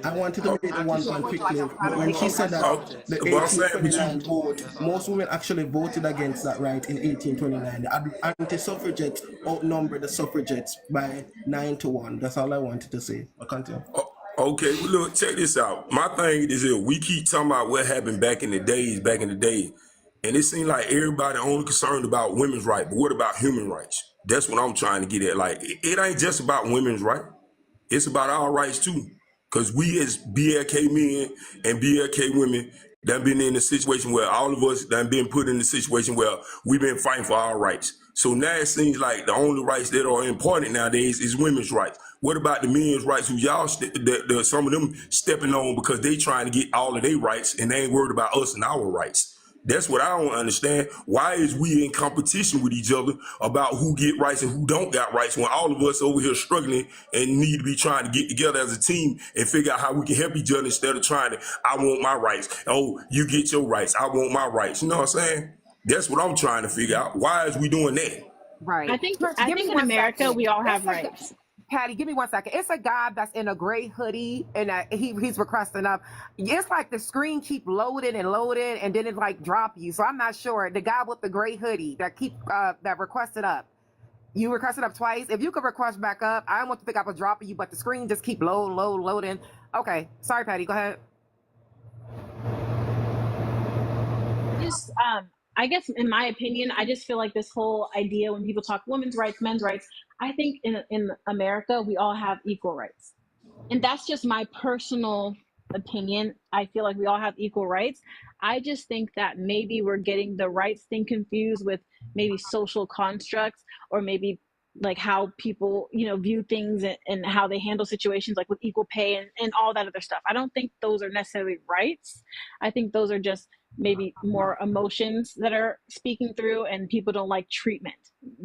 I wanted to make one point quickly. When she said that the
But I'm saying, but
1829
you,
vote, most women actually voted against that right in 1829. The anti-suffragettes outnumbered the suffragettes by 9-1. That's all I wanted to say. I continue.
okay, well, look, check this out. My thing is that we keep talking about what happened back in the day, and it seems like everybody only concerned about women's rights, but what about human rights? That's what I'm trying to get at. Like, it ain't just about women's rights. It's about our rights too. Because we as BLK men and BLK women done been in a situation where all of us done been put in a situation where we've been fighting for our rights. So now it seems like the only rights that are important nowadays is women's rights. What about the men's rights who y'all, some of them stepping on because they trying to get all of their rights and they ain't worried about us and our rights? That's what I don't understand. Why is we in competition with each other about who get rights and who don't got rights when all of us over here struggling and need to be trying to get together as a team and figure out how we can help each other instead of trying to, I want my rights. Oh, you get your rights. I want my rights. You know what I'm saying? That's what I'm trying to figure out. Why is we doing that?
Right.
I think
Give me
in
1
America
second.
we all have
It's like
rights.
Patty, give me 1 second. It's a guy that's in a gray hoodie and he's requesting up. It's like the screen keep loading and then it like drop you. So I'm not sure. The guy with the gray hoodie that requested up. You requested up twice. If you could request back up, I don't want to think I was dropping you, but the screen just keep loading. Okay. Sorry, Patty. Go ahead.
I guess in my opinion, I just feel like this whole idea when people talk women's rights, men's rights, I think in America we all have equal rights, and that's just my personal opinion. I feel like we all have equal rights. I just think that maybe we're getting the rights thing confused with maybe social constructs, or maybe like how people, view things, and how they handle situations, like with equal pay and all that other stuff. I don't think those are necessarily rights. I think those are just maybe more emotions that are speaking through, and people don't like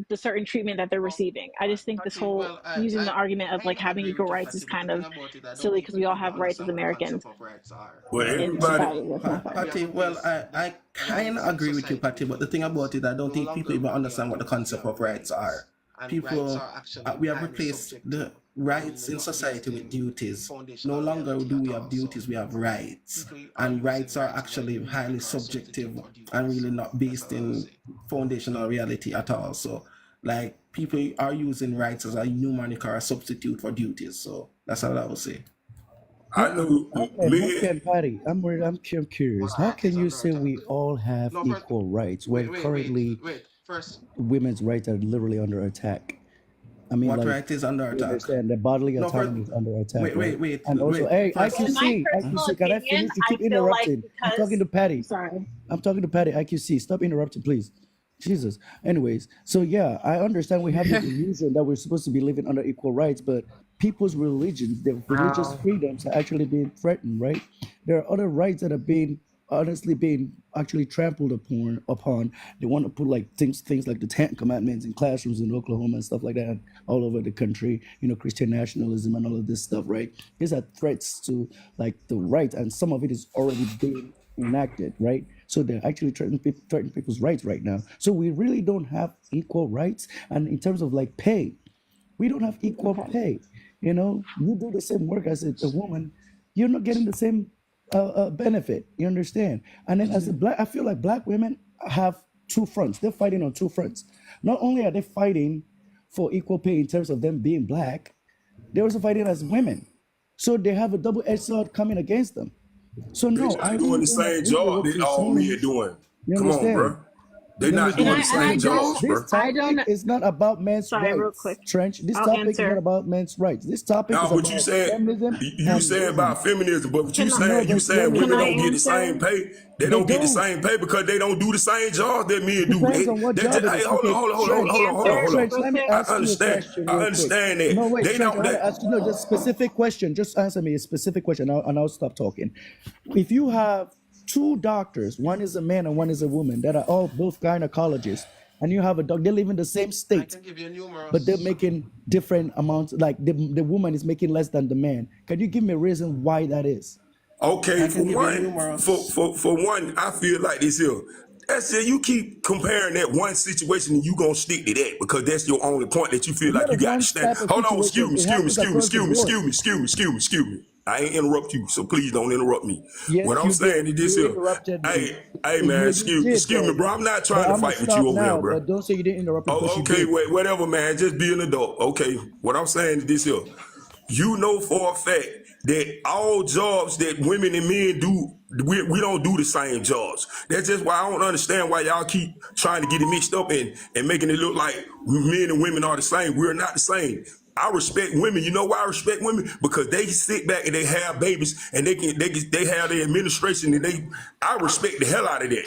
the certain treatment that they're receiving. I just think this whole using the argument of like
kind of
having
agree
equal
with you,
rights is
Patty, but the
kind
thing
of
about it, I don't
silly,
think
because we all
people even
have rights as
understand what the
Americans
concept of rights are.
Well,
in
everybody,
society. That's my thought.
Patty, well, I kind of agree with you, Patty, but the thing about it, I don't think people even understand what the concept of rights are. People, we have replaced the rights in society with duties. No longer do we have duties, we have rights. And rights are actually highly subjective and really not based in foundational reality at all. So, like, people are using rights as a mnemonic or a substitute for duties. So, that's all I would say.
I know. How can Patty? I'm curious. How can you say we all have
No, first,
equal rights when
wait.
currently
First,
women's rights are literally under attack? I mean,
What
like,
right is under
you
attack?
understand that bodily
No, first,
autonomy is under attack, right?
wait.
And also, hey,
First,
In my personal
IQC, can I
opinion,
finish? You
I
keep
feel like
interrupting. I'm talking to
I'm
Patty.
sorry.
I'm talking to Patty. IQC, stop interrupting, please. Jesus. Anyways, so yeah, I understand we have the illusion that we're supposed to be living under equal rights, but people's religions, their religious freedoms are actually being threatened, right? There are other rights that are being honestly being actually trampled upon. They want to put like things like the Ten Commandments in classrooms in Oklahoma and stuff like that all over the country, Christian nationalism and all of this stuff, right? These are threats to like the rights, and some of it is already being enacted, right? So they're actually threatening people's rights right now. So we really don't have equal rights. And in terms of like pay, we don't have equal pay. You do the same work as a woman, you're not getting the same benefit. You understand? And then as a black, I feel like black women have two fronts. They're fighting on two fronts. Not only are they fighting for equal pay in terms of them being black, they're also fighting as women. So they have a double-edged sword coming against them. So They no, not I doing really the don't same agree with job what that you're all men saying. doing. You Come on, understand? bro. They You not doing the understand? same jobs, bro. This topic is not about men's
Sorry, real
rights,
quick.
Trench. This
I'll
topic is not
answer.
about men's rights. This topic Now, is what about you said,
feminism.
you said about feminism, but what you saying, you saying
Can
women
I
don't get the
answer?
same pay. They don't get the same pay because they don't do the same jobs that men do. Depends on what job it Hey,
Can
hold
I
on.
answer
Trench,
real
let me
quick?
ask
I
you a
understand.
question
I
real quick.
understand
that. No, wait, They Trench,
don't-
I want to ask you just specific question. Just answer me a specific question, and I'll stop talking. If you have two doctors, one is a man and one is a woman, that are all both gynecologists, and you have a dog, they live in the same state, but they're making different amounts. Like the woman is making less than the man. Can you give me a reason why that is? Okay, for one, I feel like this here. That's it. You keep comparing that one situation, and you gonna stick to that because that's your only point that you feel It's like not a you got to one stand. type of Hold on, situation. It happens across the board. excuse me. I ain't interrupt you, so please don't interrupt me. What Yes, I'm you saying did. is this You here. interrupted me. Hey, Yeah, man, you did, excuse me, though. bro. I'm not But trying to I'm gonna fight with you stop over here, now. bro. But don't say you didn't interrupt me because Oh, you okay, did. whatever, man. Just be an adult. Okay, what I'm saying is this here. You know for a fact that all jobs that women and men do, we don't do the same jobs. That's just why I don't understand why y'all keep trying to get it mixed up and making it look like men and women are the same. We're not the same. I respect women. You know why I respect women? Because they sit back and they have babies and they have their administration and I respect the hell out of that.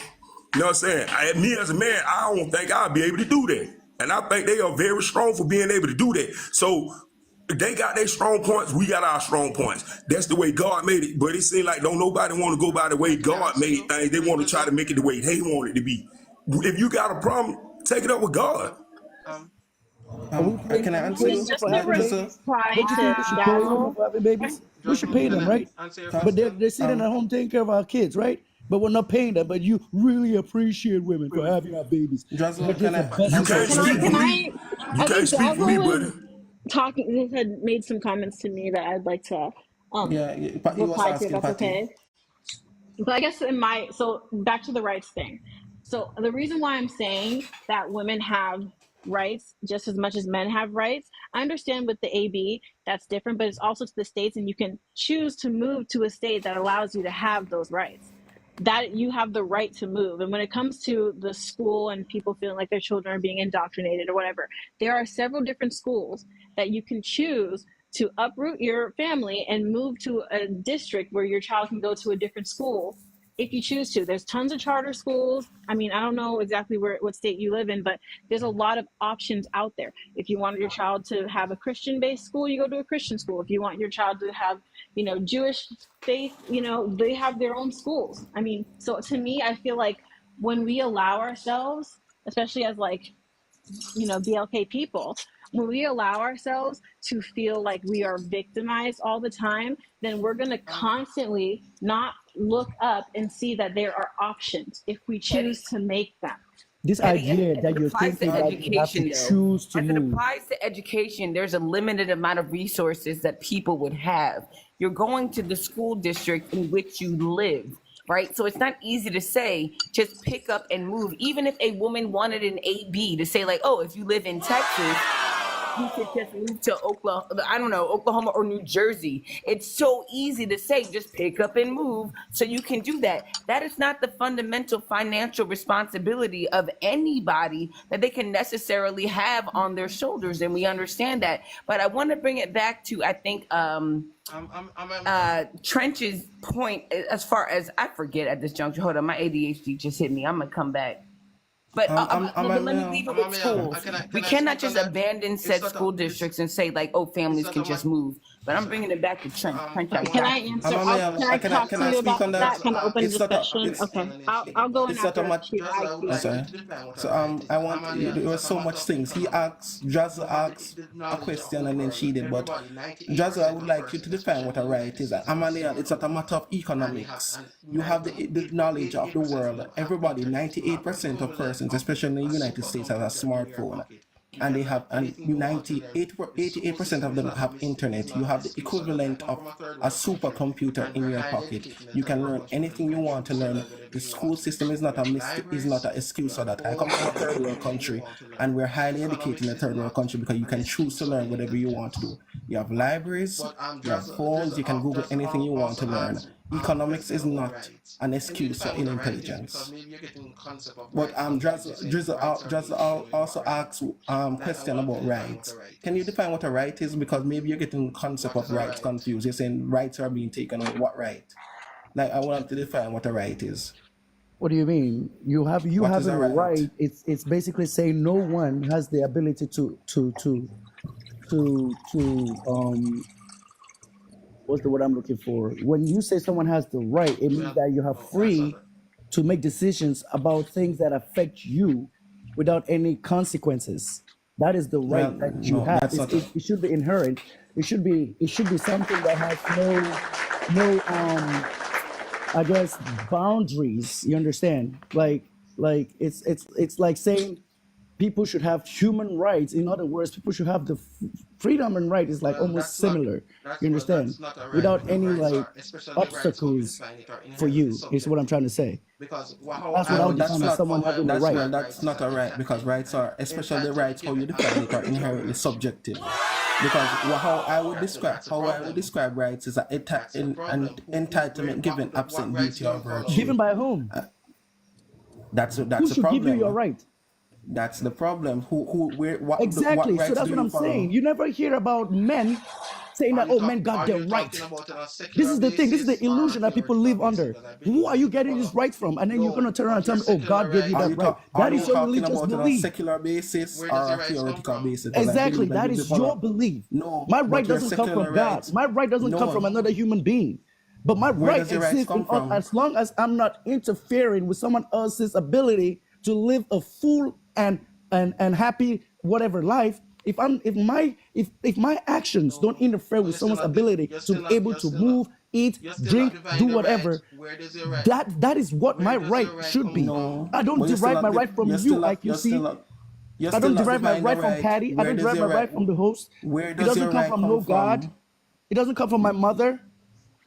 You know what I'm saying? Me as a man, I don't think I'll be able to do that. And I think they are very strong for being able to do that. So they got their strong points, we got our strong points. That's the way God made it. But it seems like don't nobody want to go by the way God made things. They want to try to make it the way they want it to be. If you got a problem, take it up with God.
Can I answer you,
Just to
Drizzle?
reply
Don't you
to
think we should pay women for having babies? We should pay them, right? But they're sitting at home taking care of our kids, right? But we're not paying them. But you really appreciate women for having our babies.
Drizzle,
But
can
they're
I
the best
answer?
I think Dazzle was talking, had made some comments to me that I'd like to
But he was
reply to, if
asking
that's
Patty.
okay. But I guess so back to the rights thing. So the reason why I'm saying that women have rights just as much as men have rights, I understand with the AB that's different, but it's also to the states, and you can choose to move to a state that allows you to have those rights. that you have the right to move. And when it comes to the school and people feeling like their children are being indoctrinated or whatever, there are several different schools that you can choose to uproot your family and move to a district where your child can go to a different school if you choose to. There's tons of charter schools. I mean, I don't know exactly what state you live in, but there's a lot of options out there. If you want your child to have a Christian-based school, you go to a Christian school. If you want your child to have, Jewish faith, they have their own schools. I mean, so to me, I feel like when we allow ourselves, especially as BLK people, when we allow ourselves to feel like we are victimized all the time, then we're going to constantly not look up and see that there are options if we choose to make them.
This
Eddie,
idea that
it
you're
applies
thinking
to
that you have to
education, though.
choose to
As it
move.
applies to education, there's a limited amount of resources that people would have. You're going to the school district in which you live, right? So it's not easy to say, just pick up and move. Even if a woman wanted an AB to say like, oh, if you live in Texas, you could just move to Oklahoma or New Jersey. It's so easy to say, just pick up and move so you can do that. That is not the fundamental financial responsibility of anybody that they can necessarily have on their shoulders. And we understand that. But I want to bring it back to, I think, Trench's point as far as, I forget at this juncture. Hold on, my ADHD just hit me. I'm going to come back. But let me leave it with schools. We cannot just abandon said school districts and say like, oh, families can just move. But I'm bringing it back to Trent.
Can I answer? Can I talk to you about that? Can I open a discussion? Okay, I'll go in after
So I want there were so much things. He asked, Jazza asked a question and then she did. But Jazza, I would like you to define what a right is. Amaniel, it's not a matter of economics. You have the knowledge of the world. Everybody, 98% of persons, especially in the United States, have a smartphone. And they have, and 88% of them have internet. You have the equivalent of a supercomputer in your pocket. You can learn anything you want to learn. The school system is not an excuse for that. I come from a third world country, and we're highly educated in a third world country because you can choose to learn whatever you want to do. You have libraries, you have phones, you can Google anything you want to learn. Economics is not an excuse for intelligence. But Drizzle also asks question about rights. Can you define what a right is? Because maybe you're getting the concept of rights confused. You're saying rights are being taken away. What right? Like, I want to define what a right is.
What do you mean? You have a right. It's basically saying no one has the ability to what's the word I'm looking for? When you say someone has the right, it means that you have free to make decisions about things that affect you without any consequences. That is the right that you have. It should be inherent. It should be something that has no I guess boundaries. You understand? Like it's like saying people should have human rights. In other words, people should have the freedom and right is like almost similar. You understand? Without any like obstacles for you is what I'm trying to say.
Because
that's what I would define as someone having a right.
That's not a right, because rights are, especially the rights how you define it, are inherently subjective. Because how I would describe rights is an entitlement given absent duty or virtue.
Given by whom?
That's
Who
the
should
problem.
give you your right?
That's the problem. What
Exactly.
What
So that's what I'm saying. You never hear about men saying that, oh, men got their right. This is the thing. This is the illusion that people live under. Who are you getting this right from? And then you're going to turn around and tell me, oh, God gave you that right. That is your religious belief.
On a secular basis or a theoretical basis?
Exactly. That is your belief.
No.
My right doesn't come from God. My right doesn't come from another human being. But my right exists as long as I'm not interfering with someone else's ability to live a full and happy whatever life. If my actions don't interfere with someone's ability to be able to move, eat, drink, do whatever, that is what my right should be. I don't derive my right from you, like you see. I don't derive my right from Patty. I don't derive my right from the host. It doesn't come from no God. It doesn't come from my mother.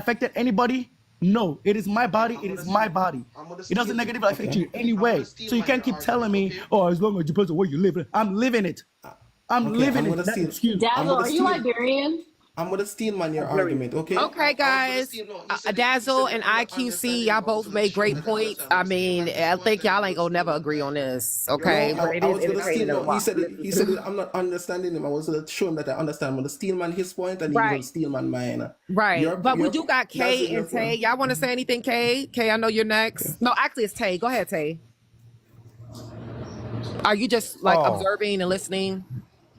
affected anybody? No, it is my body. It is my body. It doesn't negatively affect you anyway. So you can't keep telling me, oh, as long as you person where you live, I'm living it. I'm living it. That excuse.
Dazzle, are you Liberian?
I'm gonna steal man your argument, okay?
Okay, guys. Dazzle and IQC, y'all both made great points. I mean, I think y'all ain't gonna never agree on this, okay?
No, I was gonna steal. No, he said it. I'm not understanding him. I was gonna show him that I understand. I'm gonna steal man his point, and he's gonna steal man mine.
Right. But we do got Kay and Tay. Y'all want to say anything, Kay? Kay, I know you're next. No, actually, it's Tay. Go ahead, Tay. Are you just observing and listening,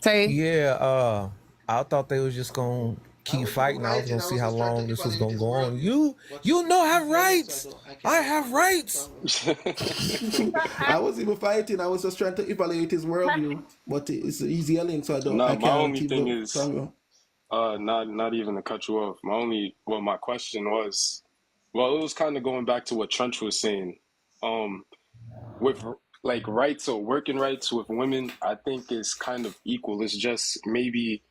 Tay?
Yeah. I thought they was just gonna keep fighting. I was gonna see how long this was gonna go on. You know have rights. I have rights.
I was even fighting. I was just trying to evaluate his worldview, but it's easy yelling, so I
My
can't
only
keep
thing
the
is,
tongue.
not even to cut you off. My question was, well, it was kind of going back to what Trench was saying. With like rights or working rights with women, I think is kind of equal. It's just maybe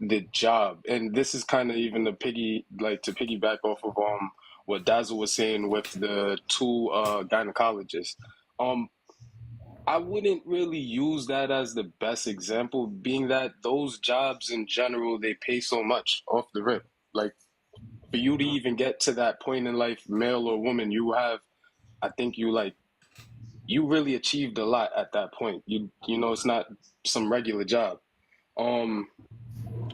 the job, and this is kind of even to piggyback off of what Dazzle was saying with the two gynecologists. I wouldn't really use that as the best example, being that those jobs in general, they pay so much off the rip. Like, for you to even get to that point in life, male or woman, I think you really achieved a lot at that point. You know, it's not some regular job.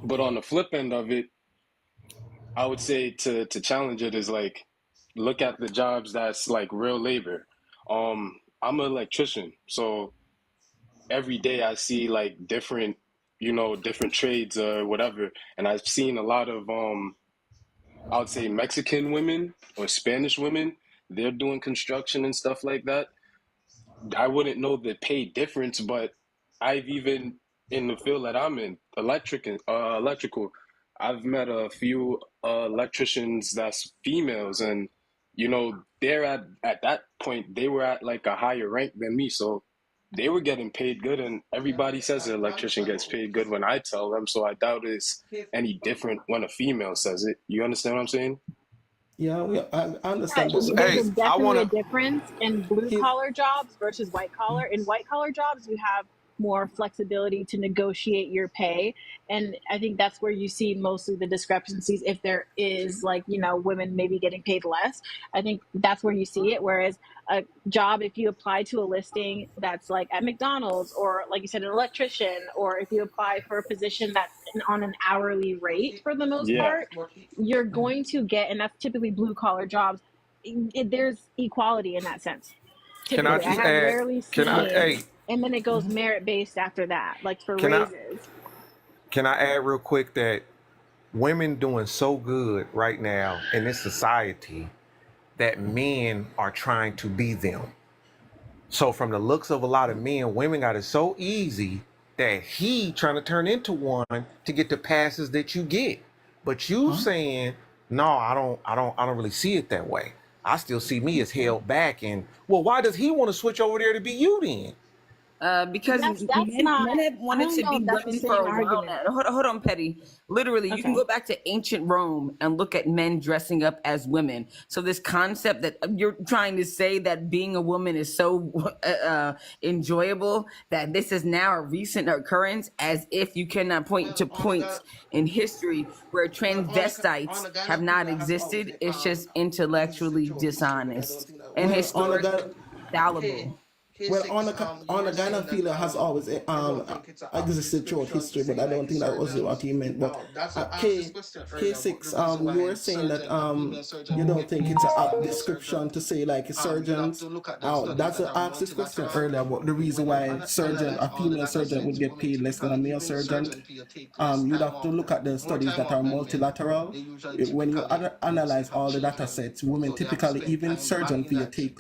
But on the flip end of it, I would say to challenge it is like, look at the jobs that's like real labor. I'm an electrician, so every day I see like different trades or whatever, and I've seen a lot of I would say Mexican women or Spanish women. They're doing construction and stuff like that. I wouldn't know the pay difference, but I've even in the field that I'm in, electrical, I've met a few electricians that's females, and they're at that point they were at like a higher rank than me, so they were getting paid good, and everybody says an electrician gets paid good when I tell them, so I doubt it's any different when a female says it. You understand what I'm saying?
Yeah, I understand. But
There's definitely a difference in blue collar jobs versus white collar. In white collar jobs, you have more flexibility to negotiate your pay, and I think that's where you see mostly the discrepancies. If there is women maybe getting paid less, I think that's where you see it. Whereas a job, if you apply to a listing that's like at McDonald's, or like you said, an electrician, or if you apply for a position that's on an hourly rate for the most part, you're going to get, and that's typically blue collar jobs. There's equality in that sense.
Can I
Typically,
just
I have
add?
rarely seen it, and then it goes merit based after that, like for raises.
Can I add real quick that women doing so good right now in this society that men are trying to be them. So from the looks of a lot of men, women got it so easy that he trying to turn into one to get the passes that you get. But you saying, no, I don't really see it that way. I still see me as held back. And well, why does he want to switch over there to be you then?
Because men have wanted to be women for a while now. Hold on, Petty. Literally, you can go back to ancient Rome and look at men dressing up as women. So this concept that you're trying to say that being a woman is so enjoyable, that this is now a recent occurrence, as if you cannot point to points in history where transvestites have not existed. It's just intellectually dishonest and historically fallible.
Well, on the gynophilia has always existed throughout history, but I don't think that was what he meant. But K6, you were saying that you don't think it's an apt description to say like surgeons. That's I asked this question earlier about the reason why a female surgeon would get paid less than a male surgeon. You'd have to look at the studies that are multilateral. When you analyze all the data sets, women typically, even surgeon fee, take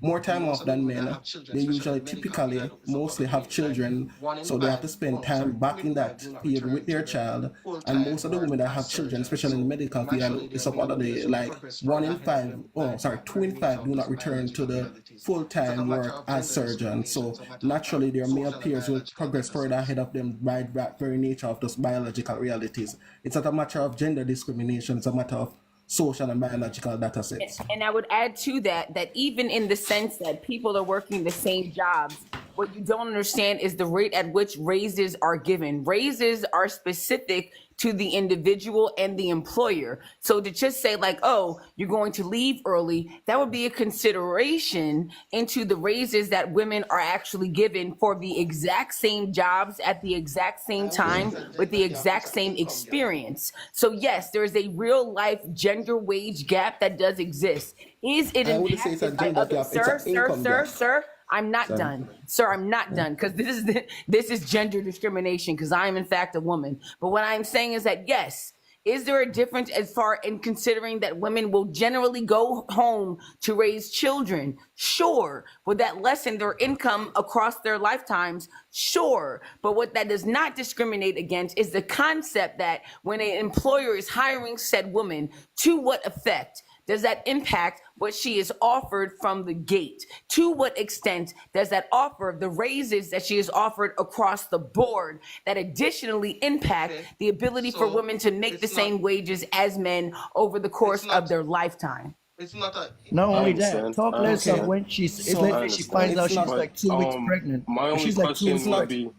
more time off than men. They usually typically mostly have children, so they have to spend time back in that field with their child. And most of the women that have children, especially in the medical field, it's up under the like 2 in 5 do not return to the full-time work as surgeons. So naturally their male peers will progress further ahead of them by that very nature of those biological realities. It's not a matter of gender discrimination, it's a matter of social and biological data sets.
And I would add to that even in the sense that people are working the same jobs, what you don't understand is the rate at which raises are given. Raises are specific to the individual and the employer. So to just say like, oh, you're going to leave early, that would be a consideration into the raises that women are actually given for the exact same jobs at the exact same time with the exact same experience. So yes, there's a real life gender wage gap that does exist. Is it impacted by other, sir? I'm not done, sir. I'm not done, because this is gender discrimination, because I am in fact a woman. But what I'm saying is that yes, is there a difference as far in considering that women will generally go home to raise children? Sure. Would that lessen their income across their lifetimes? Sure. But what that does not discriminate against is the concept that when an employer is hiring said woman, to what effect does that impact what she is offered from the gate? To what extent does that offer the raises that she is offered across the board that additionally impact the ability for women to make the same wages as men over the course of their lifetime?
It's not a.
Not
I
only that,
understand.
talk
I
less of
understand.
when she's,
So
let's
I
say she
understand.
finds out
it's
she's
not.
like 2 weeks pregnant.
My
If
only
she's like
question
It's
would
not.
be,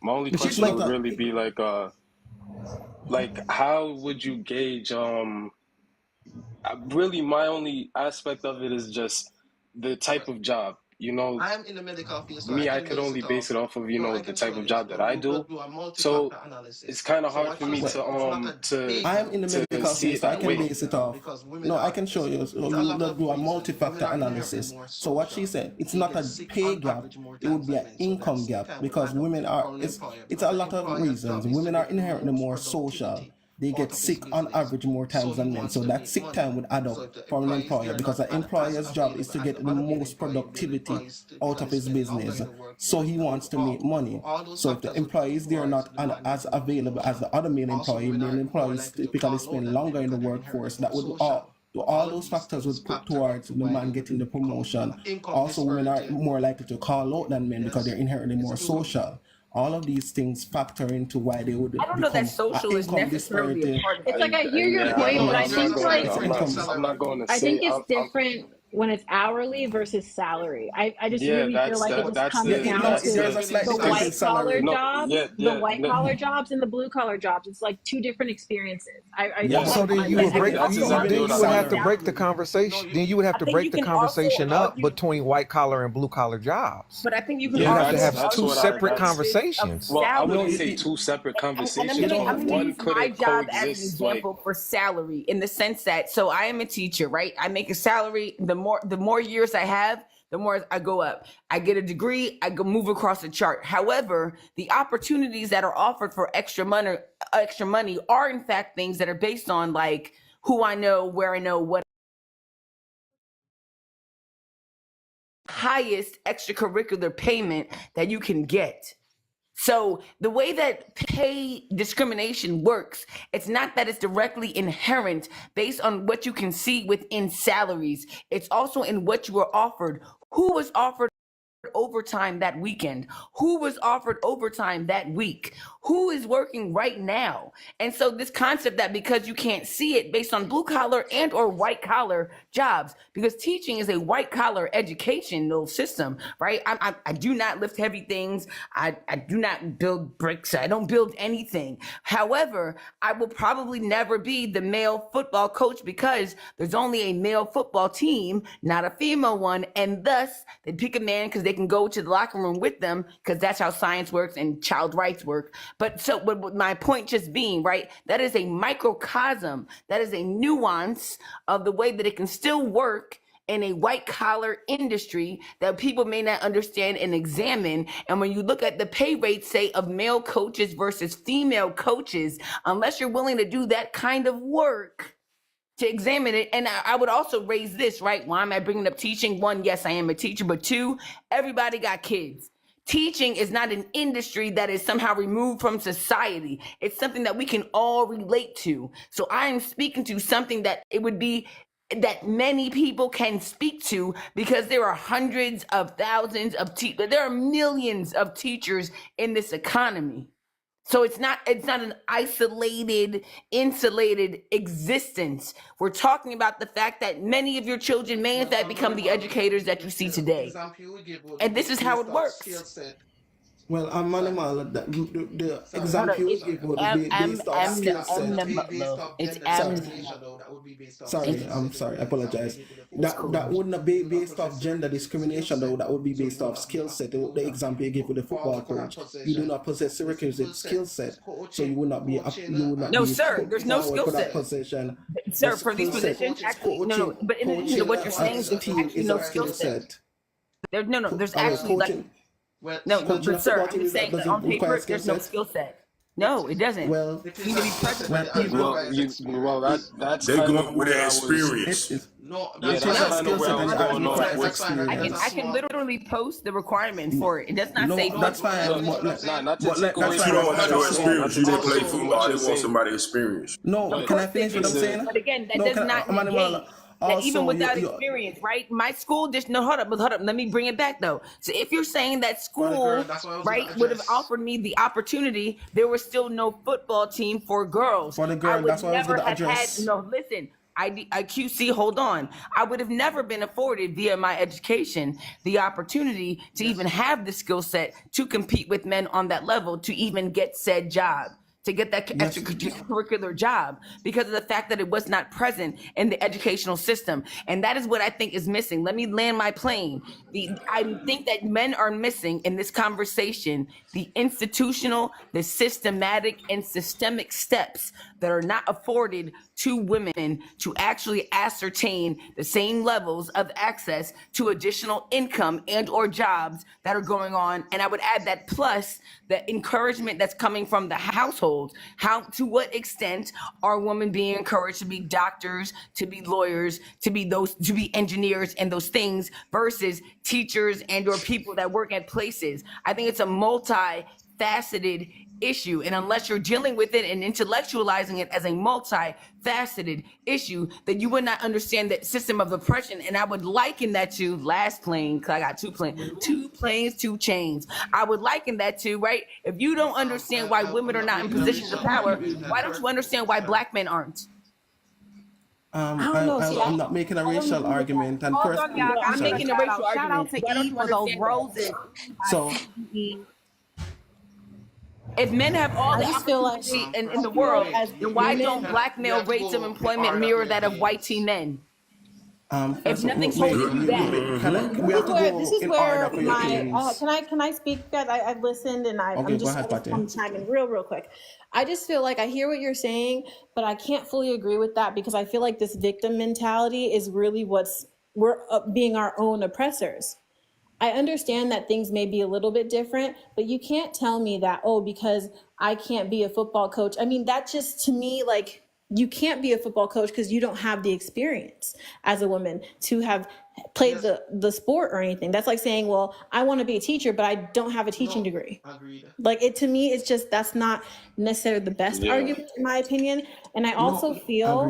my only
if she's
question
like,
would really be like how would you gauge really my only aspect of it is just the type of job.
I'm in the medical field, so I
Me, I
can
could
base
only
it
base
off.
it off of
No, I
the
can
type
show
of
you.
job that
So
I
we will
do.
do a
So
multi-factor
it's
analysis.
kind of
So
hard
what
for
she
me
said, it's not a big
to
gap.
to
In the
to
medical
see
field,
it
so I
that
can
way.
base it off. Because women no, I can show you. So you will do a multi-factor analysis. So what she said, it's not a pay gap. It would be an income gap because women are. It's a lot of reasons. Women are inherently more social. They get sick on average more times than men. So that sick time would add up for an employer because an employer's job is to get the most productivity out of his business. So he wants to make money. So if the employee is there not as available as the other male employees typically spend longer in the workforce. That would all those factors would put towards the man getting the promotion. Also, women are more likely to call out than men because they're inherently more social. All of these things factor into why they would
I don't know that
become an
social is
income
necessarily a
disparity.
part of
It's
it.
like I hear your
Yeah,
point, but I
It's
think like
I'm not going to
I think
say
it's
I'm
different when it's hourly versus salary. I just
yeah,
really feel like it just
that's
comes
the
down
that's
to
there's
the
a slight
the
difference in
white collar
salary.
no
jobs,
yeah
the
yeah
white collar jobs and the blue collar jobs. It's like two different experiences. I
Yeah,
feel
So
like
then you would break.
that's
You,
exactly
then
what
you
I
would
mean.
have to break the conversation. Then you would have
I
to
think you
break the
can also
conversation up
argue,
between white collar and blue collar jobs.
but I think you can
You would
Yeah,
have to
also
have
that's
two
what
separate
that's
of
conversations.
well, I
salary.
wouldn't say two separate
And
conversations, but
I'm gonna
one
use my
couldn't
job as an
coexist.
example for salary in the sense that so I am a teacher, right? I make a salary. The more years I have, the more I go up. I get a degree, I go move across the chart. However, the opportunities that are offered for extra money are in fact things that are based on like who I know, where I know, what highest extracurricular payment that you can get. So the way that pay discrimination works, it's not that it's directly inherent based on what you can see within salaries. It's also in what you were offered. Who was offered overtime that weekend? Who was offered overtime that week? Who is working right now? And so this concept that because you can't see it based on blue collar and or white collar jobs, because teaching is a white collar educational system, right? I do not lift heavy things. I do not build bricks. I don't build anything. However, I will probably never be the male football coach because there's only a male football team, not a female one. And thus they pick a man because they can go to the locker room with them because that's how science works and child rights work. But my point just being, right, that is a microcosm, that is a nuance of the way that it can still work in a white collar industry that people may not understand and examine. And when you look at the pay rates, say, of male coaches versus female coaches, unless you're willing to do that kind of work to examine it. And I would also raise this, right? Why am I bringing up teaching? One, yes, I am a teacher, but two, everybody got kids. Teaching is not an industry that is somehow removed from society. It's something that we can all relate to. So I am speaking to something that it would be that many people can speak to because there are hundreds of thousands of there are millions of teachers in this economy. So it's not an isolated, insulated existence. We're talking about the fact that many of your children may in fact become the educators that you see today. And this is how it works.
Well, I'm animal. The example you give would be based off skill set.
It's
Sorry, I'm sorry. I apologize. That wouldn't be based off gender discrimination, though. That would be based off skill set. The example you give with the football coach, you do not possess the requisite skill set, so you would not be.
No, sir. There's no skill set.
Position.
Sir, for these positions, actually, no. But in addition to what you're saying, there's actually no skill set. There's
I mean,
actually like
coaching.
no,
Coaching
but
a
sir,
football
I'm
team
just saying that
doesn't
on
require
paper
skill
there's no
set.
skill set. No, it doesn't.
Well,
You need to be present.
That's
They
kind
going
of
with
where
that
I was.
experience.
Yeah, that's
a
kind of
skill
where
set
I
and
was
it
going off
requires
with.
experience.
I can literally post the requirement for it. It does not
No,
say
that's fine.
So, not to take away
That's
But you
fine.
don't
from
have
what
no
you're saying. Not
experience.
to
You
take
didn't play
away from what
football.
you're
They want
saying.
somebody experienced.
No,
Of
can I
course they
finish what I'm
do.
saying?
But again, that
No,
does
can
not
I,
negate that even
also,
without experience, right? My school just no hold up. Let me bring it back though. So if you're saying that school, right, would have offered me the opportunity, there was still no football team for girls.
For the
I
girl,
would
that's what I was
never
gonna
have had
address.
no listen. QC, hold on. I would have never been afforded via my education the opportunity to even have the skill set to compete with men on that level to even get said job, to get that extracurricular job because of the fact that it was not present in the educational system. And that is what I think is missing. Let me land my plane. I think that men are missing in this conversation the institutional, the systematic, and systemic steps that are not afforded to women to actually ascertain the same levels of access to additional income and or jobs that are going on. And I would add that plus the encouragement that's coming from the household. To what extent are women being encouraged to be doctors, to be lawyers, to be engineers and those things versus teachers and or people that work at places? I think it's a multi-faceted issue. And unless you're dealing with it and intellectualizing it as a multi-faceted issue, then you would not understand the system of oppression. And I would liken that to last plane, because I got two planes, two chains. I would liken that to, right? If you don't understand why women are not in positions of power, why don't you understand why black men aren't?
I don't know. I'm not making a racial argument. And
Hold on, y'all. I'm making a racial
Shout out
argument.
to
Why don't
E
you
for those
understand that?
roses.
So,
If men have all the
I just feel like
opportunity in the world,
as
then why
women-
don't black male rates of employment mirror that of white teen men? If nothing's holding you back.
This is where my
my.
can I speak, guys? I've listened and
Okay,
I'm
go
just
ahead, Patty.
chiming real quick. I just feel like I hear what you're saying, but I can't fully agree with that because I feel like this victim mentality is really we're being our own oppressors. I understand that things may be a little bit different, but you can't tell me that, oh, because I can't be a football coach. I mean, that just to me, like, you can't be a football coach because you don't have the experience as a woman to have played the sport or anything. That's like saying, well, I want to be a teacher, but I don't have a teaching degree. Like to me, it's just, that's not necessarily the best argument in my opinion. And I also feel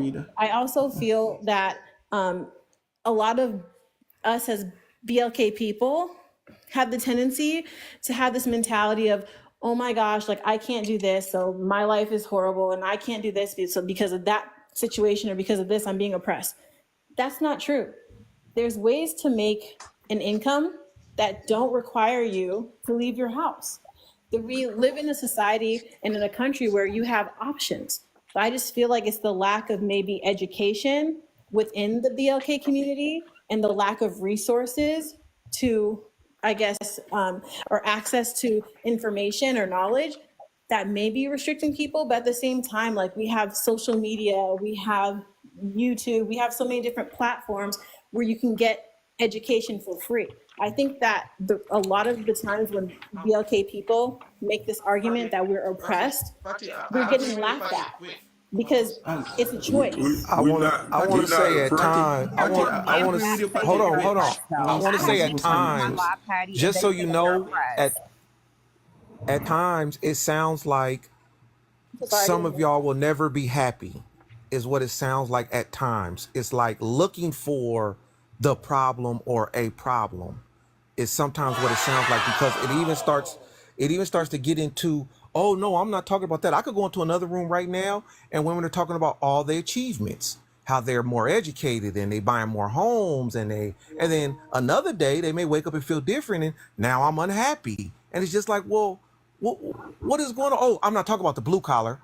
that a lot of us as BLK people have the tendency to have this mentality of, oh my gosh, like I can't do this, so my life is horrible, and I can't do this, so because of that situation or because of this, I'm being oppressed. That's not true. There's ways to make an income that don't require you to leave your house. We live in a society and in a country where you have options. But I just feel like it's the lack of maybe education within the BLK community and the lack of resources to, I guess, or access to information or knowledge that may be restricting people. But at the same time, like we have social media, we have YouTube, we have so many different platforms where you can get education for free. I think that a lot of the times when BLK people make this argument that we're oppressed, we're getting laughed at because it's a choice.
I want to say at times. I want to hold on. I want to say at times, just so you know, at times it sounds like some of y'all will never be happy, is what it sounds like at times. It's like looking for the problem or a problem is sometimes what it sounds like, because it even starts to get into, oh no, I'm not talking about that. I could go into another room right now and women are talking about all their achievements, how they're more educated and they buying more homes, and then another day they may wake up and feel different and now I'm unhappy. And it's just like, well, what is going on? Oh, I'm not talking about the blue collar.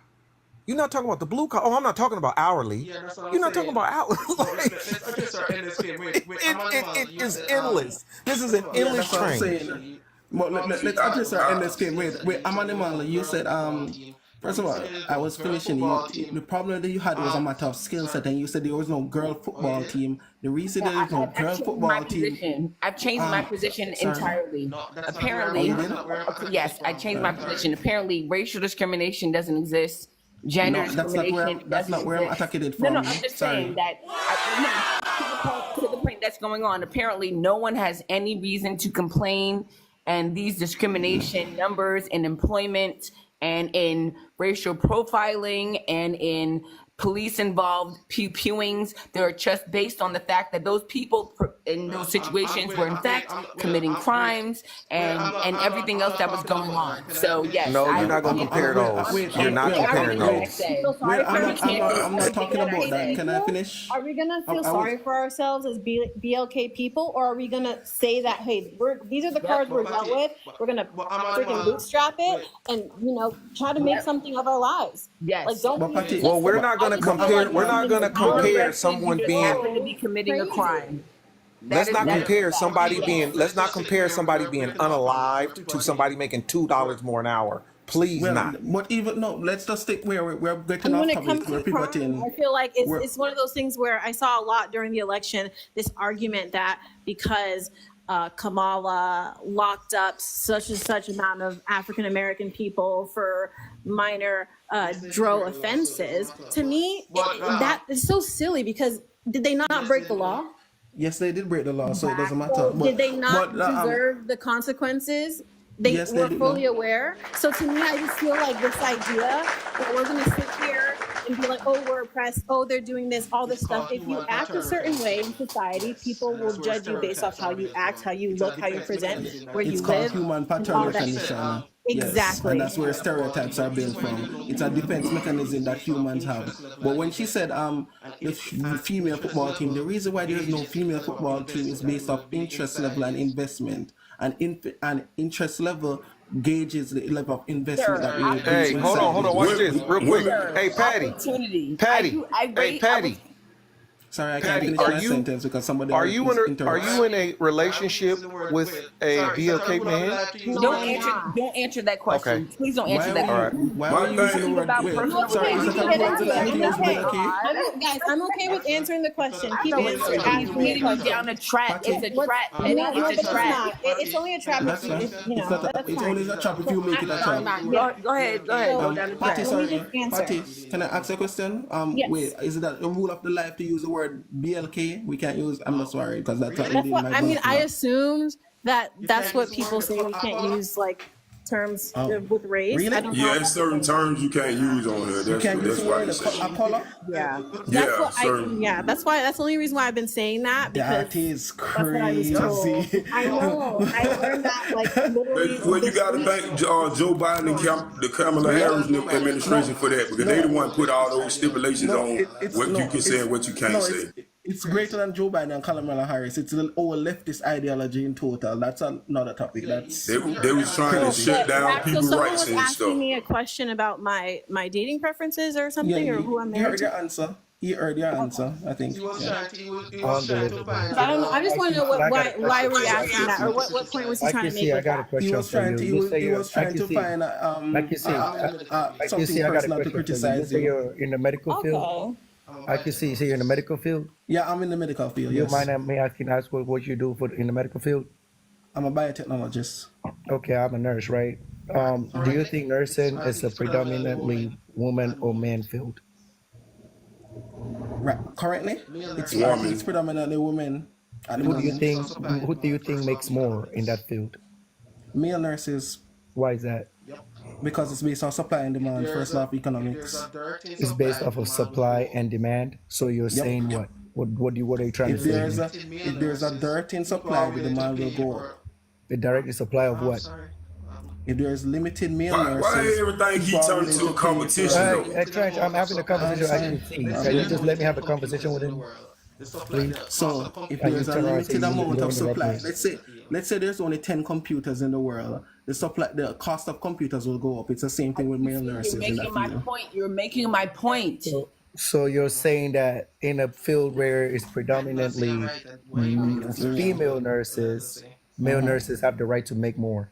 You're not talking about the blue collar. Oh, I'm not talking about hourly.
Yeah, that's what
You're
I'm
not talking about hourly.
Let's address our NSK.
It is endless. This is an endless train.
Let's address our NSK. Wait, Amanimal, you said First of all, I was finishing. The problem that you had was a matter of skill set, and you said there was no girl football team. The reason there is no girl football team.
I've changed my position entirely. Apparently, yes, I changed my position. Apparently, racial discrimination doesn't exist. Gender discrimination
that's not where I'm attacking it from.
No, I'm just saying that to the point that's going on. Apparently, no one has any reason to complain, and these discrimination numbers in employment and in racial profiling and in police involved pewings, they're just based on the fact that those people in those situations were in fact committing crimes and everything else that was going on. So yes,
no, you're not going to compare those. You're not comparing those.
I'm not talking about that. Can I finish?
Are we gonna feel sorry for ourselves as BLK people, or are we gonna say that, hey, these are the cards we're dealt with, we're gonna freaking bootstrap it and try to make something of our lives?
Yes.
Like, don't.
Well, we're not going to compare. We're not going to compare someone being
committing a crime.
Let's not compare somebody being unalived to somebody making $2 more an hour. Please not.
But even let's just stick where we're getting
And
off
when it
topic.
comes
We're
to crime,
pivoting.
I feel like it's one of those things where I saw a lot during the election, this argument that because Kamala locked up such and such amount of African American people for minor DRO offenses. To me, that is so silly, because did they not break the law?
Yes, they did break the law, so it doesn't matter.
Did they not deserve the consequences? They were fully aware. So to me, I just feel like this idea that we're going to sit here and be like, oh, we're oppressed, oh, they're doing this, all this stuff. If you act a certain way in society, people will judge you based off how you act, how you look, how you present, where you live.
It's called human pattern recognition.
Exactly.
Yes, and that's where stereotypes are built from. It's a defense mechanism that humans have. But when she said the female football team, the reason why there is no female football team is based off interest level and investment. And interest level gauges the level of investment that we.
Hey, hold on, watch this real quick. Hey, Patty.
Sorry, I can't finish my sentence because somebody.
Are you in a relationship with a BLK man?
Don't answer that question. Okay. Please don't answer that question.
Why are you using the word?
Guys, I'm okay with answering the question. Keep answering.
Down a trap. It's a trap.
It's a trap. It's only a trap.
It's only a trap if you make it a trap.
Go ahead. Go down the trap.
Patty, can I ask a question?
Yes.
Wait, is it that a rule of the life to use the word BLK? We can't use. I'm not sorry because that's not
what I mean. I assumed that's what people say. We can't use like terms with race.
Really?
I don't know.
Yeah, there's certain terms you can't use on here. That's why they say.
Apollo?
Yeah.
Yeah,
that's why. That's the only reason why I've been saying that.
That is crazy.
I know. I learned that like literally.
Well, you got to thank Joe Biden and the Kamala Harris administration for that, because they the one put all those stipulations on what you can say and what you can't say.
It's greater than Joe Biden and Kamala Harris. It's our leftist ideology in total. That's another topic. That's
they was trying to shut down people's rights and stuff.
Someone was asking me a question about my dating preferences or something, or who I'm married to.
He heard your answer, I think.
I don't know. I just want to know why were you asking that, or what point was he trying to make with that?
He was trying to find something personal to criticize you.
You're in the medical field. I can see. So you're in the medical field.
Yeah, I'm in the medical field.
You
Yes.
mind me asking what you do in the medical field?
I'm a biotechnologist.
Okay, I'm a nurse, right? Do you think nursing is a predominantly woman or man field?
Right. Currently, it's predominantly women.
Who do you think makes more in that field?
Male nurses.
Why is that?
Because it's based on supply and demand. First off, economics.
It's based off of supply and demand. So you're saying what? What are you trying to say?
If there's a dearth in supply, the demand will go up.
The direct supply of what?
If there's limited male nurses,
why everything keep turning into a competition?
Hey, Trench, I'm having a conversation. I can see. Can you just let me have a conversation with him, please?
So if there's a limited amount of supply, let's say there's only 10 computers in the world, the cost of computers will go up. It's the same thing with male nurses.
You're making my point.
So you're saying that in a field where it's predominantly female nurses, male nurses have the right to make more.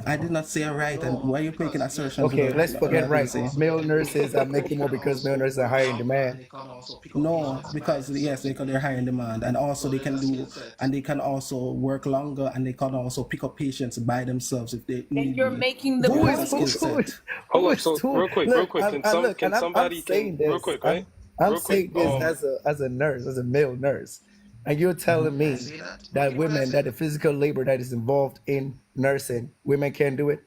I did not say right, and why are you making assertions?
Okay, let's forget
without
right.
say?
Male nurses are making more because male nurses are higher in demand.
No, because yes, they're higher in demand, and also they can do, and they can also work longer, and they can also pick up patients by themselves if they
And
need
you're
be.
making the
There is a
point.
skill set.
Hold up. So real quick,
Look,
can somebody
saying this.
real quick, right?
I'm
Real quick.
saying this as a nurse, as a male nurse, and you're telling me that women, that the physical labor that is involved in nursing, women can't do it.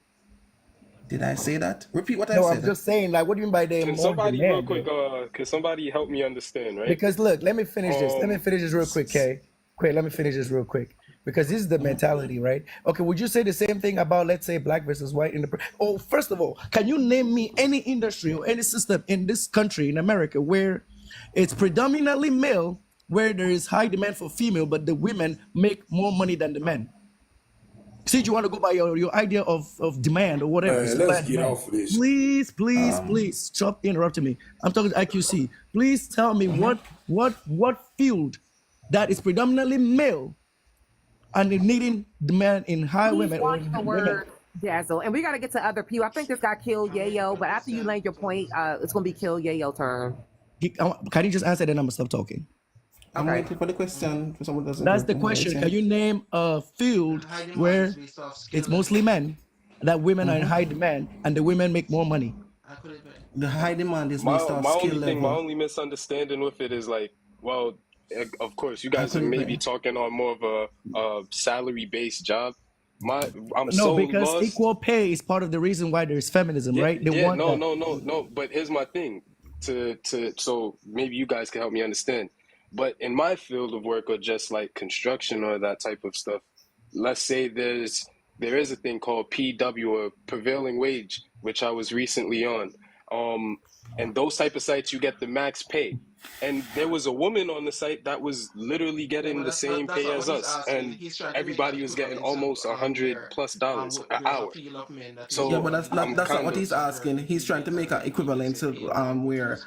Did I say that? Repeat what I
No,
said.
I'm just saying, like, what do you mean by they
Can
more
somebody real
demand?
quick? Can somebody help me understand, right?
Because look, let me finish this. Let me finish this real quick, Kay. Quick, let me finish this real quick. Because this is the mentality, right? Okay, would you say the same thing about, let's say, black versus white in the? Oh, first of all, can you name me any industry or any system in this country, in America, where it's predominantly male, where there is high demand for female, but the women make more money than the men? Since you want to go by your idea of demand or whatever,
Man, let's get off of this.
please stop interrupting me. I'm talking to IQC. Please tell me what field that is predominantly male and needing demand in high women or
Watch the
women.
word, Dazzle. And we got to get to other people. I think this got Kill Yayo, but after you land your point, it's going to be Kill Yayo turn.
Can you just answer, then I'm gonna stop talking?
I'm waiting for the question. For someone doesn't.
That's the question. Can you name a field where it's mostly men, that women are in high demand, and the women make more money?
The high demand is
My
based off skill level.
my only misunderstanding with it is like, well, of course, you guys are maybe talking on more of a salary-based job.
Because
lost.
equal pay is part of the reason why there's feminism, right?
No. But here's my thing. So maybe you guys can help me understand. But in my field of work, or just like construction or that type of stuff, let's say there is a thing called PW, or prevailing wage, which I was recently on. And those type of sites, you get the max pay. And there was a woman on the site that was literally getting the same pay as us, and everybody was getting almost $100+ an hour. So
yeah, but that's not what he's asking. He's trying to make an equivalent to where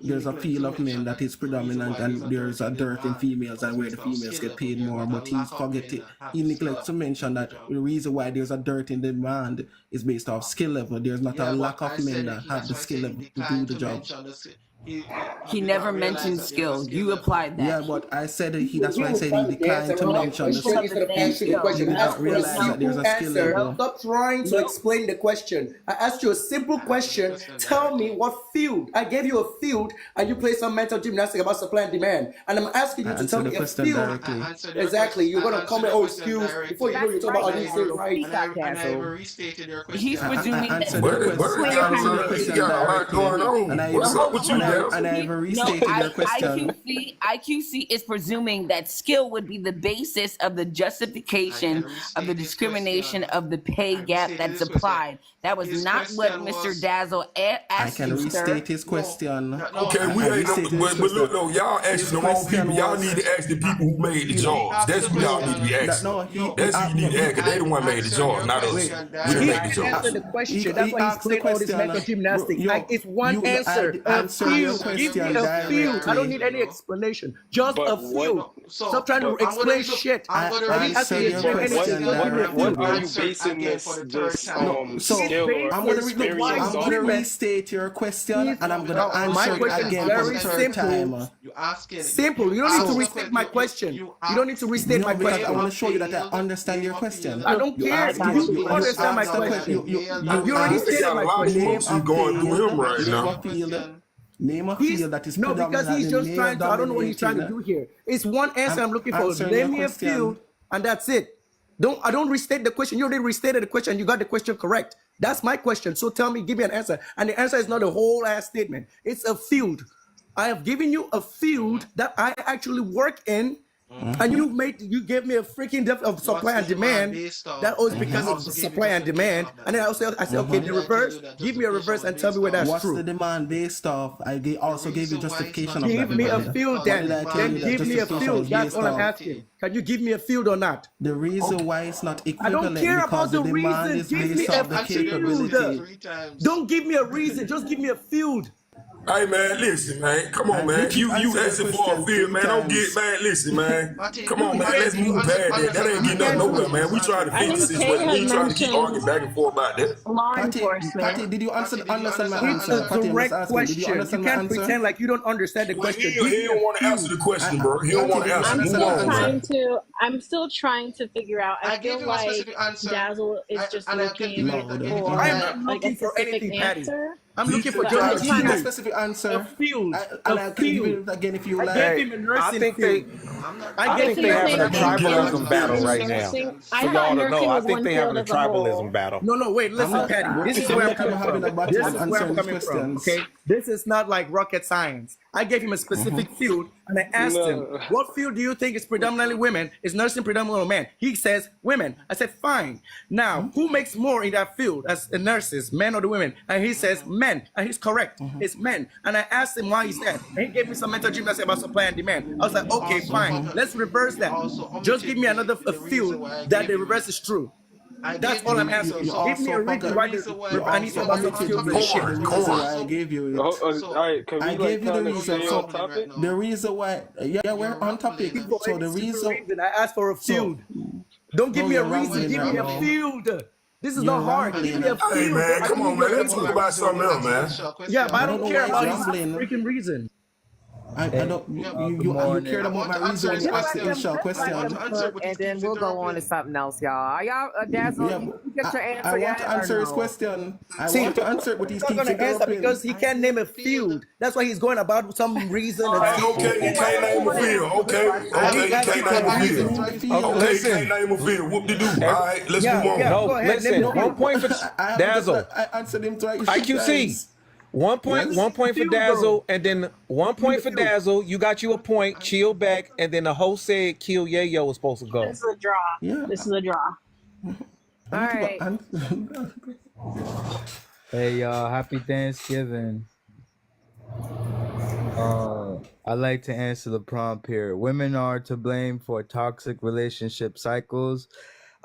there's a field of men that is predominant, and there's a dearth in females, and where the females get paid more. But he neglects to mention that the reason why there's a dearth in demand is based off skill level. There's not a lack of men that have the skill level to do the job.
He never mentioned skill. You applied that.
Yeah, but I said that's why I said he declined to mention the skill.
He did not realize that there's a skill level. Stop trying to explain the question. I asked you a simple question. Tell me what field. I gave you a field, and you play some mental gymnastics about supply and demand. And I'm asking you to tell me a field. Exactly. You're gonna comment, oh, skills. Before you know, you're talking about these things, right?
And I have restated your question.
He's presuming that.
And I have restated your question.
IQC is presuming that skill would be the basis of the justification of the discrimination of the pay gap that's applied. That was not what Mr. Dazzle asked you, sir.
I can restate his question.
Okay, but look, no, y'all asking the wrong people. Y'all need to ask the people who made the jobs. That's who y'all need to be asking. That's who you need to ask, because they the one made the jobs, not us. We didn't make the jobs.
Answer the question. That's why he's playing all this mental gymnastics. Like, it's one answer. A field. Give me a field. I don't need any explanation. Just a field. Stop trying to explain shit.
I'm going to answer your question.
What are you basing this
I'm going to restate your question, and I'm going to answer it again for the third time.
Simple. You don't need to restate my question. You don't need to restate my question.
I want to show you that I understand your question.
I don't care. You understand my question. You already stated my question.
Name a field that is
no, because he's just trying to. I don't know what he's trying to do here. It's one answer I'm looking for. Name me a field, and that's it. I don't restate the question. You already restated the question. You got the question correct. That's my question. So tell me, give me an answer. And the answer is not a whole ass statement. It's a field. I have given you a field that I actually work in. And you gave me a freaking depth of supply and demand. That was because of supply and demand. And then I said, okay, the reverse. Give me a reverse and tell me where that's true.
What's the demand based off? I also gave you justification of that.
Give me a field then. Then give me a field. That's all I'm asking. Can you give me a field or not?
The reason why it's not equivalent,
I don't care about the reason. Give me a field. Don't give me a reason. Just give me a field.
Hey man, listen, man. Come on, man. You asking for a field, man. Don't get man. Listen, man. Come on, man. Let's move past that. That ain't getting us nowhere, man. We trying to
I
fix the
think Kay
situation. We
had
ain't trying to keep arguing
mentioned
back and forth about that.
law
Patty,
enforcement.
did you understand my
It's
answer?
a
Patty, I'm just
direct
asking, did you
question. You
understand my
can't
answer?
pretend like you don't understand the
Well,
question.
he don't want to answer the question, bro. He don't want to answer.
I'm
Move
still
on, man.
I'm still trying to figure out. I feel like Dazzle is just looking for
I am not
like a
looking for
specific
anything, Patty.
answer.
I'm looking for
But
just
I'm
a
just
Give me
trying
a
to.
specific answer.
A field.
And
A
I can give
field.
it again if you
I
like.
gave him a nursing
think
field.
I
I gave
think
him
they
a
having a
nursing field.
tribalism battle
in
right now.
nursing. I
For
thought
y'all to know,
nursing
I
was
think
one
they
field
having a
as a whole.
tribalism battle.
No, wait, listen, Patty. This is where I'm coming
having a
from.
battle
This
and
is where I'm
answering
coming from.
questions.
Okay, this is not like rocket science. I gave him a specific field, and I asked him,
No.
"What field do you think is predominantly women? Is nursing predominantly men?" He says, "Women." I said, "Fine. Now, who makes more in that field as nurses, men or the women?" And he says, "Men." And he's correct. It's men. And I asked him why he said. And he gave me some mental gymnastics about supply and demand. I was like, "Okay, fine. Let's reverse that. Just give me another field that the reverse is true." That's all I'm asking. Give me a reason why I need to talk about some fields and shit.
The reason why I gave you it.
All right, can
I
we like
gave you the
kind of
reason.
stay
So
on topic?
the reason why, yeah, we're on topic.
For
So
any
the
stupid
reason,
reason, I asked for a
so
field. Don't give
no,
me a
you're
reason.
rambling
Give
right
me a
now.
field. This is
You're
not hard. Give me a
rambling.
Hey
field.
man,
I
come
can
on,
give you
man.
a
Let's
reason.
talk about something else, man.
Yeah, but I don't
know
care
why
about
he's
his
rambling.
freaking reason.
I don't. You cared about my reason when you
Just
asked the initial
let
question.
them cook, and then we'll go on to something else, y'all. Are y'all, Dazzle,
Yeah,
you get your
I
answer
want to
yet or
answer his
no?
question. I
See,
want to answer it, but he
he's not
keeps
gonna answer
interrupting.
because he can't name a field. That's why he's going about some reason and
Hey,
field.
okay, he can't name a field. Okay,
I
okay,
didn't
he
ask you
can't
for
name
a
a
reason.
field.
Name field.
Okay, he
Listen,
can't name a field. Whoop de doo. All right, let's move on.
Yeah,
no,
go ahead.
listen.
Name a
1
field.
point for
I have
Dazzle.
I answered him twice.
IQC.
Times.
1 point,
Yes?
1 point for
Field
Dazzle,
goal.
and then 1 point for Dazzle. You got you a point. Chill back, and then the host said Kill Yayo was supposed to go.
This is a draw.
Yeah.
This is a draw.
All right.
Hey y'all, happy Thanksgiving. I like to answer the prompt here. Women are to blame for toxic relationship cycles.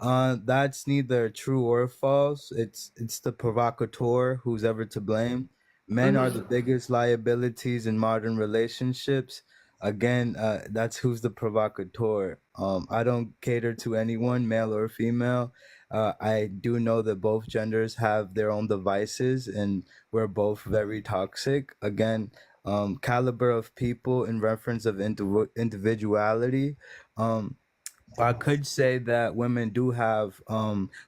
That's neither true or false. It's the provocateur who's ever to blame. Men are the biggest liabilities in modern relationships. Again, that's who's the provocateur. I don't cater to anyone, male or female. I do know that both genders have their own devices, and we're both very toxic. Again, caliber of people in reference of individuality. I could say that women do have,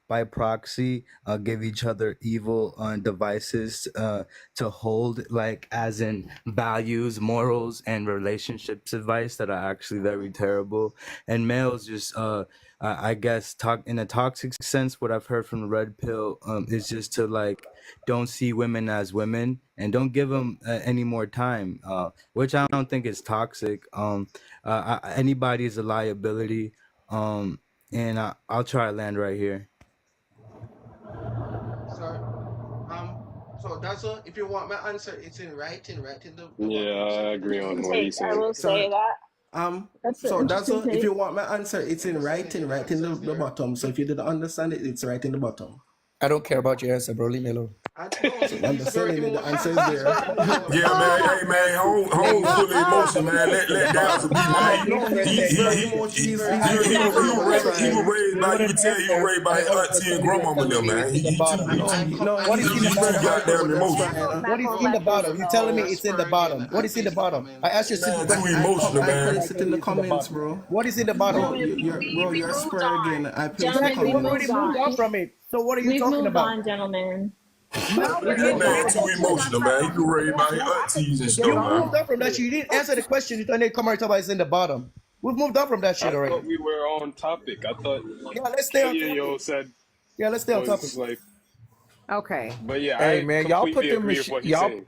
by proxy, give each other evil devices to hold, like as in values, morals, and relationships advice that are actually very terrible. And males just, I guess, talk in a toxic sense. What I've heard from the red pill is just to like don't see women as women and don't give them any more time, which I don't think is toxic. Anybody is a liability. And I'll try to land right here.
Sorry. So that's all. If you want my answer, it's in writing, right in the
Yeah,
bottom.
I agree on what
Take.
he's
I
saying.
will say that. That's an
So that's
interesting
all. If
take.
you want my answer, it's in writing, right in the bottom. So if you didn't understand it, it's right in the bottom.
I don't care about your answer, bro. Leave me alone.
I'm just telling you the answer is there.
Yeah, man. Hey, man. Hold full of emotion, man. Let Dazzle be, man. He was raised by, you can tell he was raised by his auntie and grandmama them, man. He too goddamn emotional.
What is in the bottom? You telling me it's in the bottom? What is in the bottom? I asked you a simple
Man, too
question.
emotional,
I
man.
placed it in the comments, bro.
What is in the bottom?
Bro, you're spur again. I placed the
Exactly. We've already
comments.
moved on from it. So what are you
We've
talking
moved
about?
on, gentlemen.
That man too emotional, man. He was raised by his aunties and stuff,
You
man.
moved on from that shit. You didn't answer the question. You thought they come right talk about it's in the bottom. We've moved on from that
I
shit
thought
already.
we were on topic. I thought
Yeah, let's stay on
Yo
topic.
said
Yeah, let's stay on topic.
was like,
Okay.
but yeah,
Hey
I
man, y'all put
completely
them
agree with what he's saying.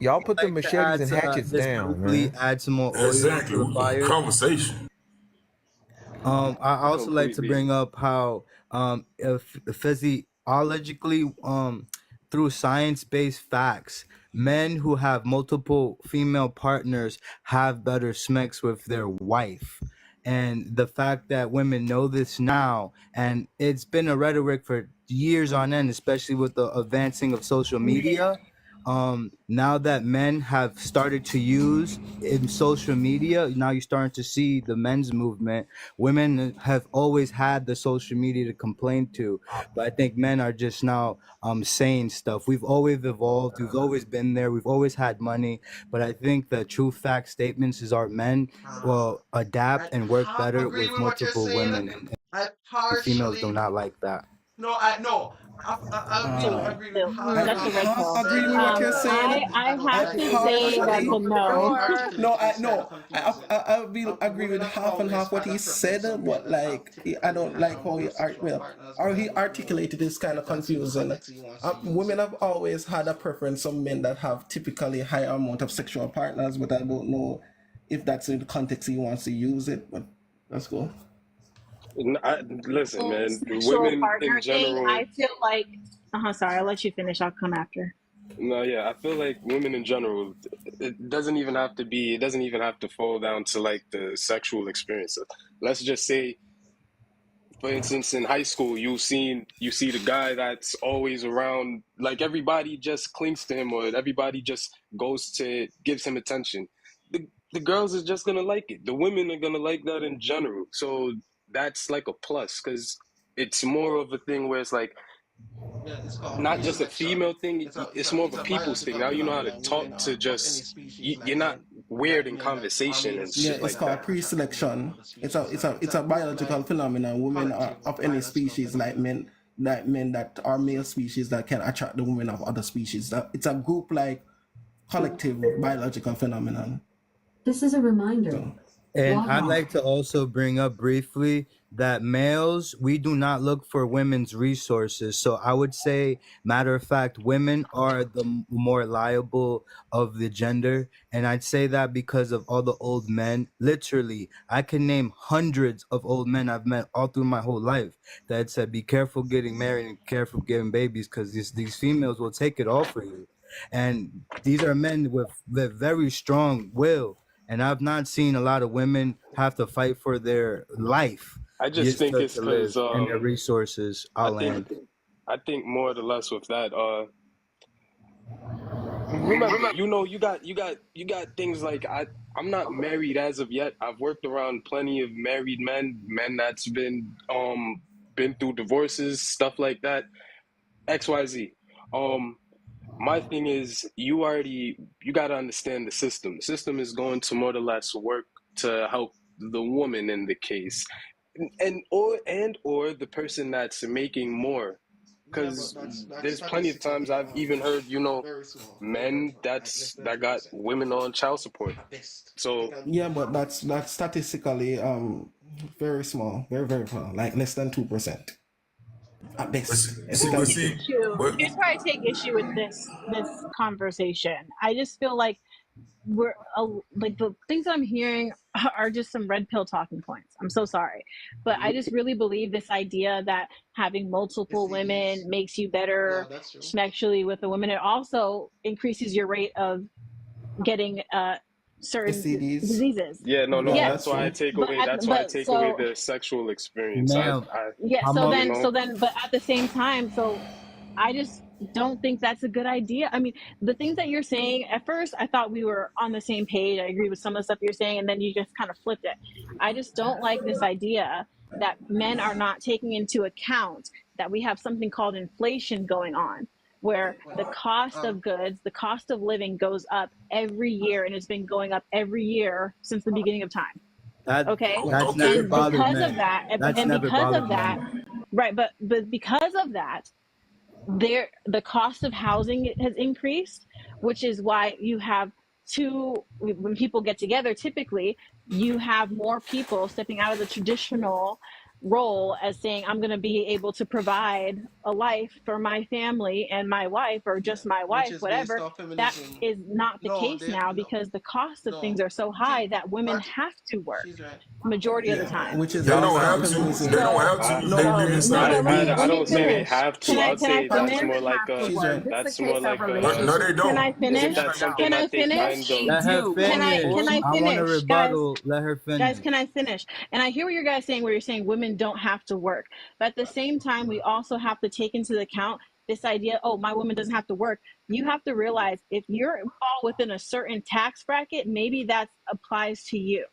y'all put them
Like to
machetes
add
and
to,
hatchets
just
down,
briefly
man.
add some more oil
Exactly.
to the fire.
Conversation.
I also like to
Completely.
bring up how if physiologically through science-based facts, men who have multiple female partners have better sex with their wife. And the fact that women know this now, and it's been a rhetoric for years on end, especially with the advancing of social media, now that men have started to use in social media, now you're starting to see the men's movement. Women have always had the social media to complain to, but I think men are just now saying stuff. We've always evolved, we've always been there, we've always had money, but I think the true fact statements is our men will adapt and work better
Agree
with
with what you're
multiple
saying.
women,
I
and females do
partially
not like that.
no, I
Too
will
late.
agree with
Still,
half and
that's a
half
red
what he
pill.
said.
I have
I
to
don't
say
like
that's
how
a no.
I will agree with half and half what he said, but like I don't like how he articulated is kind of confusing. Women have always had a preference for men that have typically higher amount of sexual partners, but I don't know if that's in the context he wants to use it. But let's go.
Listen,
Whole
man,
sexual
women in
partner thing,
general.
I feel like. Sorry, I'll let you finish. I'll come after.
No, yeah, I feel like women in general, it doesn't even have to be, it doesn't even have to fall down to like the sexual experience. Let's just say, for instance, in high school, you see the guy that's always around, like everybody just clings to him, or everybody just gives him attention. The girls is just gonna like it. The women are gonna like that in general. So that's like a plus, because it's more of a thing where it's like
Yeah, it's called
not just a
pre-selection.
female thing, it's more of
It's
a
a
people's thing.
biological
Now you know how to
phenomenon.
talk
Women
to
are of any
just,
species
you're
like
not
men
weird in
that are
conversation
male
and
Yeah,
shit
species
it's
like
that
called
that.
attract women of
pre-selection.
other
It's
species.
it's a
Group
biological
like
phenomenon. Women are
collective
of any
biological
species like
phenomenon.
men that are male species that can attract the women of other species. It's a group like collective biological phenomenon.
This is a reminder.
And
Log
I'd
off.
like to also bring up briefly that males, we do not look for women's resources. So I would say, matter of fact, women are the more liable of the gender. And I'd say that because of all the old men. Literally, I can name hundreds of old men I've met all through my whole life that said, be careful getting married and careful getting babies, because these females will take it all for you. And these are men with very strong will. And I've not seen a lot of women have to fight for their life
I just
just
think
to
it's
live
because
and their resources.
I
I'll
think
land.
I think more or less with that. Remember, you got things like I'm not married as of yet. I've worked around plenty of married men that's been through divorces, stuff like that. XYZ. My thing is you got to understand the system. The system is going to more or less work to help the woman in the case, and or the person that's making more,
Yeah, but
because
that's
there's plenty of times
statistically
I've even heard
very small, very
men
small, like less than
that
two
got
percent
women on child support.
at best.
So
Yeah, but that's statistically very small, very small, like less than 2% at best.
Here's where I take issue.
but
Here's where I take issue with this conversation. I just feel like we're like the things I'm hearing are just some red pill talking points. I'm so sorry, but I just really believe this idea that having multiple women makes you better sexually with a woman. It also increases your rate of getting certain
STDs.
diseases.
yeah, no,
Yeah,
Yes,
that's true.
that's why I
but
take away
so
the sexual experience.
Ma'am,
yeah,
I'm a,
but at the same time, so I just don't think that's a good idea. I mean, the things that you're saying, at first I thought we were on the same page. I agree with some of the stuff you're saying, and then you just kind of flipped it. I just don't like this idea that men are not taking into account that we have something called inflation going on, where the cost of goods, the cost of living goes up every year, and it's been going up every year since the beginning of time. Okay.
that's never
And
bothered
because
men.
of that,
That's never bothered men.
right, but because of that, the cost of housing has increased, which is why you have when people get together, typically you have more people stepping out of the traditional role as saying, I'm going to be able to provide a life for my family and my wife, or just my
which
wife,
is based
whatever.
off
That
feminism.
is not the
No,
case now, because the cost of things are so high that women have to work
she's right.
majority of the
Yeah,
time.
which is
they don't
based on
have to.
feminism.
They don't
So
have to. They
so
live
no,
inside
but
their
let
I
means.
me
don't say they
finish.
have to. I'd say that's
Finish?
more
Women
like
have to
a
She's
work.
right.
This is a
that's more
case of
like
No,
a
they
relationships.
Can
don't.
I
isn't
finish?
that something
Can I
that they
finish?
kind of
Let her finish.
Can I
I want to
finish, guys?
rebuttal. Let her
Guys,
finish.
can I finish? And I hear what you guys saying, where you're saying women don't have to work, but at the same time, we also have to take into account this idea. Oh, my woman doesn't have to work. you have to realize if you're fall within a certain tax bracket, maybe that applies to you.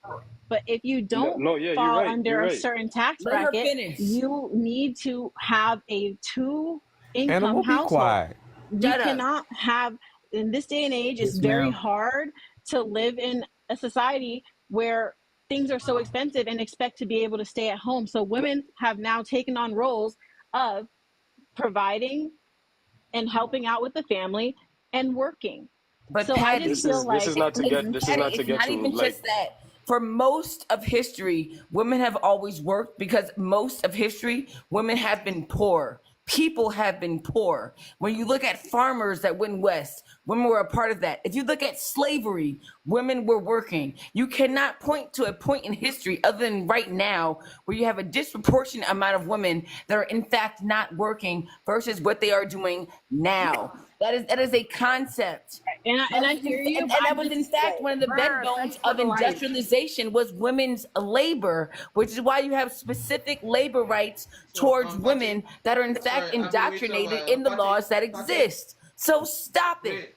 But if you don't
Yeah, you're
fall
right.
under
You're
a
right.
certain tax
Let her
bracket,
finish.
you need to have a 2-income
Animal, be
household.
quiet.
You
Shut up.
cannot have, in this day and age, it's
Yes,
very
ma'am.
hard to live in a society where things are so expensive and expect to be able to stay at home. So women have now taken on roles of providing and helping out with the family and working.
But
So I
Patty,
just feel
This
like
is not to get this is
Patty,
not to
it's
get
not
too
even
like
just that. For most of history, women have always worked because most of history, women have been poor. People have been poor. When you look at farmers that went west, women were a part of that. If you look at slavery, women were working. You cannot point to a point in history other than right now where you have a disproportionate amount of women that are in fact not working versus what they are doing now. That is a concept.
and I hear you,
And
but
that
I'm
was in
just
fact one of the
Bruh,
bedbones
thanks for
of
the light.
industrialization was women's labor, which is why you have specific labor rights towards women that are in fact indoctrinated in the laws that exist. So stop it.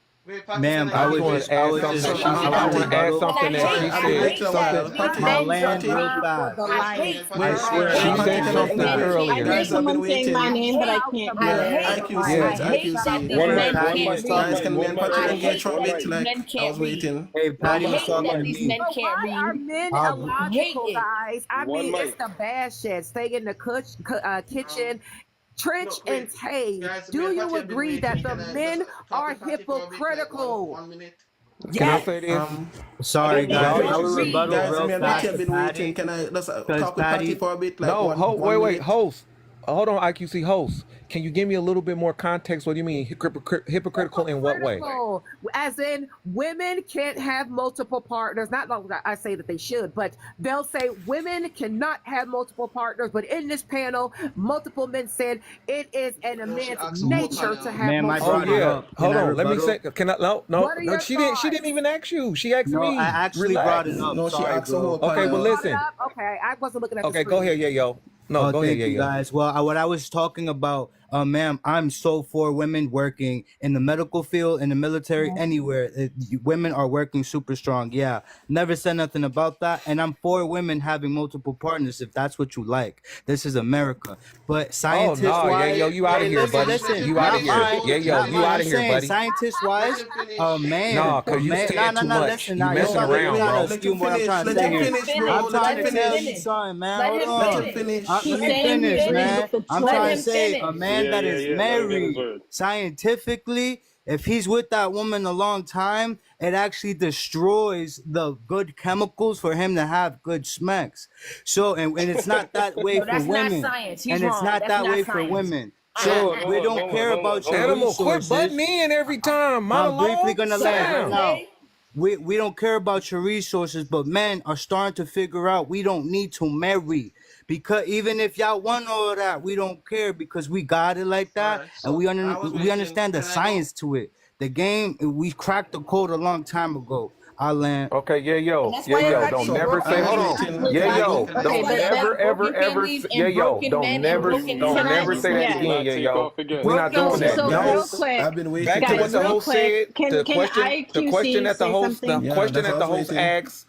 Ma'am,
I just want to add something that she said. I want to add something that she said. Something.
My
Men
land
don't
real
work.
fast.
I hate
I swear.
She said something
men can't
earlier.
I hear
read.
someone saying my name, but I can't
I
hear it.
hate
Yeah.
that these
one
men
mic, one
can't
mic, one
read.
mic, one mic,
I
one mic,
hate
one
that
mic.
these men can't read.
Hey, Patty
I
was
hate
talking
that
to
these
me.
men
But
can't
why are
read.
men
I'll,
Hate
illogical,
it.
guys? I
One
mean, it's
mic.
the bad shit. Stay in the kitchen. Trench and Tay, do you agree that the men are hypocritical?
Can I
Yes.
say this?
sorry,
But they
guys.
Y'all
I
can't
will
read.
rebuttal
Guys,
real
me and
fast
Patty have
to
been waiting.
Patty.
Can I let's
Because
talk with Patty
Patty,
for a bit? Like
No, wait,
minute.
host. Hold on, IQC host. Can you give me a little bit more context? What do you mean hypocritical in what way?
Hypocritical, as in women can't have multiple partners. Not like I say that they should, but they'll say women cannot have multiple partners. But in this panel, multiple men said it is in a man's nature to have
ma'am, I
multiple
Oh
brought it
yeah.
up.
partners.
Can
Hold
I
on. Let me say.
rebuttal?
Can I? No,
What are your
She
thoughts?
didn't even ask you. She asked
No, I
me.
actually brought it
Relax.
up.
No, she
Sorry,
asked the whole
bro.
Okay,
panel.
but
Brought it
listen.
up? Okay, I wasn't looking at the
Okay, go
screen.
ahead, yo. No,
Oh,
go ahead,
thank you,
yo.
guys. Well, what I was talking about, ma'am, I'm so for women working in the medical field, in the military, anywhere. Women are working super strong. Yeah, never said nothing about that. And I'm for women having multiple partners if that's what you like. This is America. But
Oh
scientist
no, yeah,
wise,
yo, you out of
hey,
here, buddy.
listen,
You out
not
of here.
mine,
Yeah, yo,
not
you
mine.
out
I'm
of here,
saying
buddy.
scientist wise,
Nah, cause you saying too
no,
much.
listen,
You
now
messing
you're
around,
trying
bro.
to assume what I'm trying to
Let
say
him
here.
finish, bro.
I'm
Let
trying
him
to tell you
finish.
something, man.
Let
Hold
him
on.
Let him finish.
Let
He's
me
saying
finish,
finish
man.
with the
I'm
let
trying
him
to say
finish.
a man
Yeah,
that
yeah,
is
yeah. Let him get his
married
word.
scientifically, if he's with that woman a long time, it actually destroys the good chemicals for him to have good smacks. So, and it's not that way
No,
for
that's not
women.
science. He's
And it's
wrong.
not
That's
that
not
way for
science.
women.
Hold
So
on,
we
hold on,
don't
hold on,
care
hold on,
about
hold
your
on.
Animal, quit butting
resources.
in every time.
I'm briefly
Monologue.
gonna
Sit
land right
down.
now. We don't care about your resources, but men are starting to figure out we don't need to marry. Because even if y'all want all of that, we don't care because we got it like that, and we understand the science to it. The game, we cracked the code a long time ago. I land.
Okay, yeah,
And
yo,
that's
yeah,
why
yo.
everybody
Don't
So
never
I
say.
was
Hold
waiting.
on. Yeah,
Can I
yo.
go?
Okay,
Don't
but
never,
broken
ever.
families
Yeah,
and
yo.
broken
Don't
men and
never,
broken
don't
Can I?
never
women.
say that
Yeah.
again. Yeah,
Take
yo.
off again.
We're not
So
doing that.
so
No.
real
Guys,
quick,
I've been
Back
waiting.
to
guys,
what the
real
host
quick.
said.
Can
The question
IQC
that the
say
host, the
something?
Yeah,
question
that's
that
what
the
I was
host
waiting.
asks.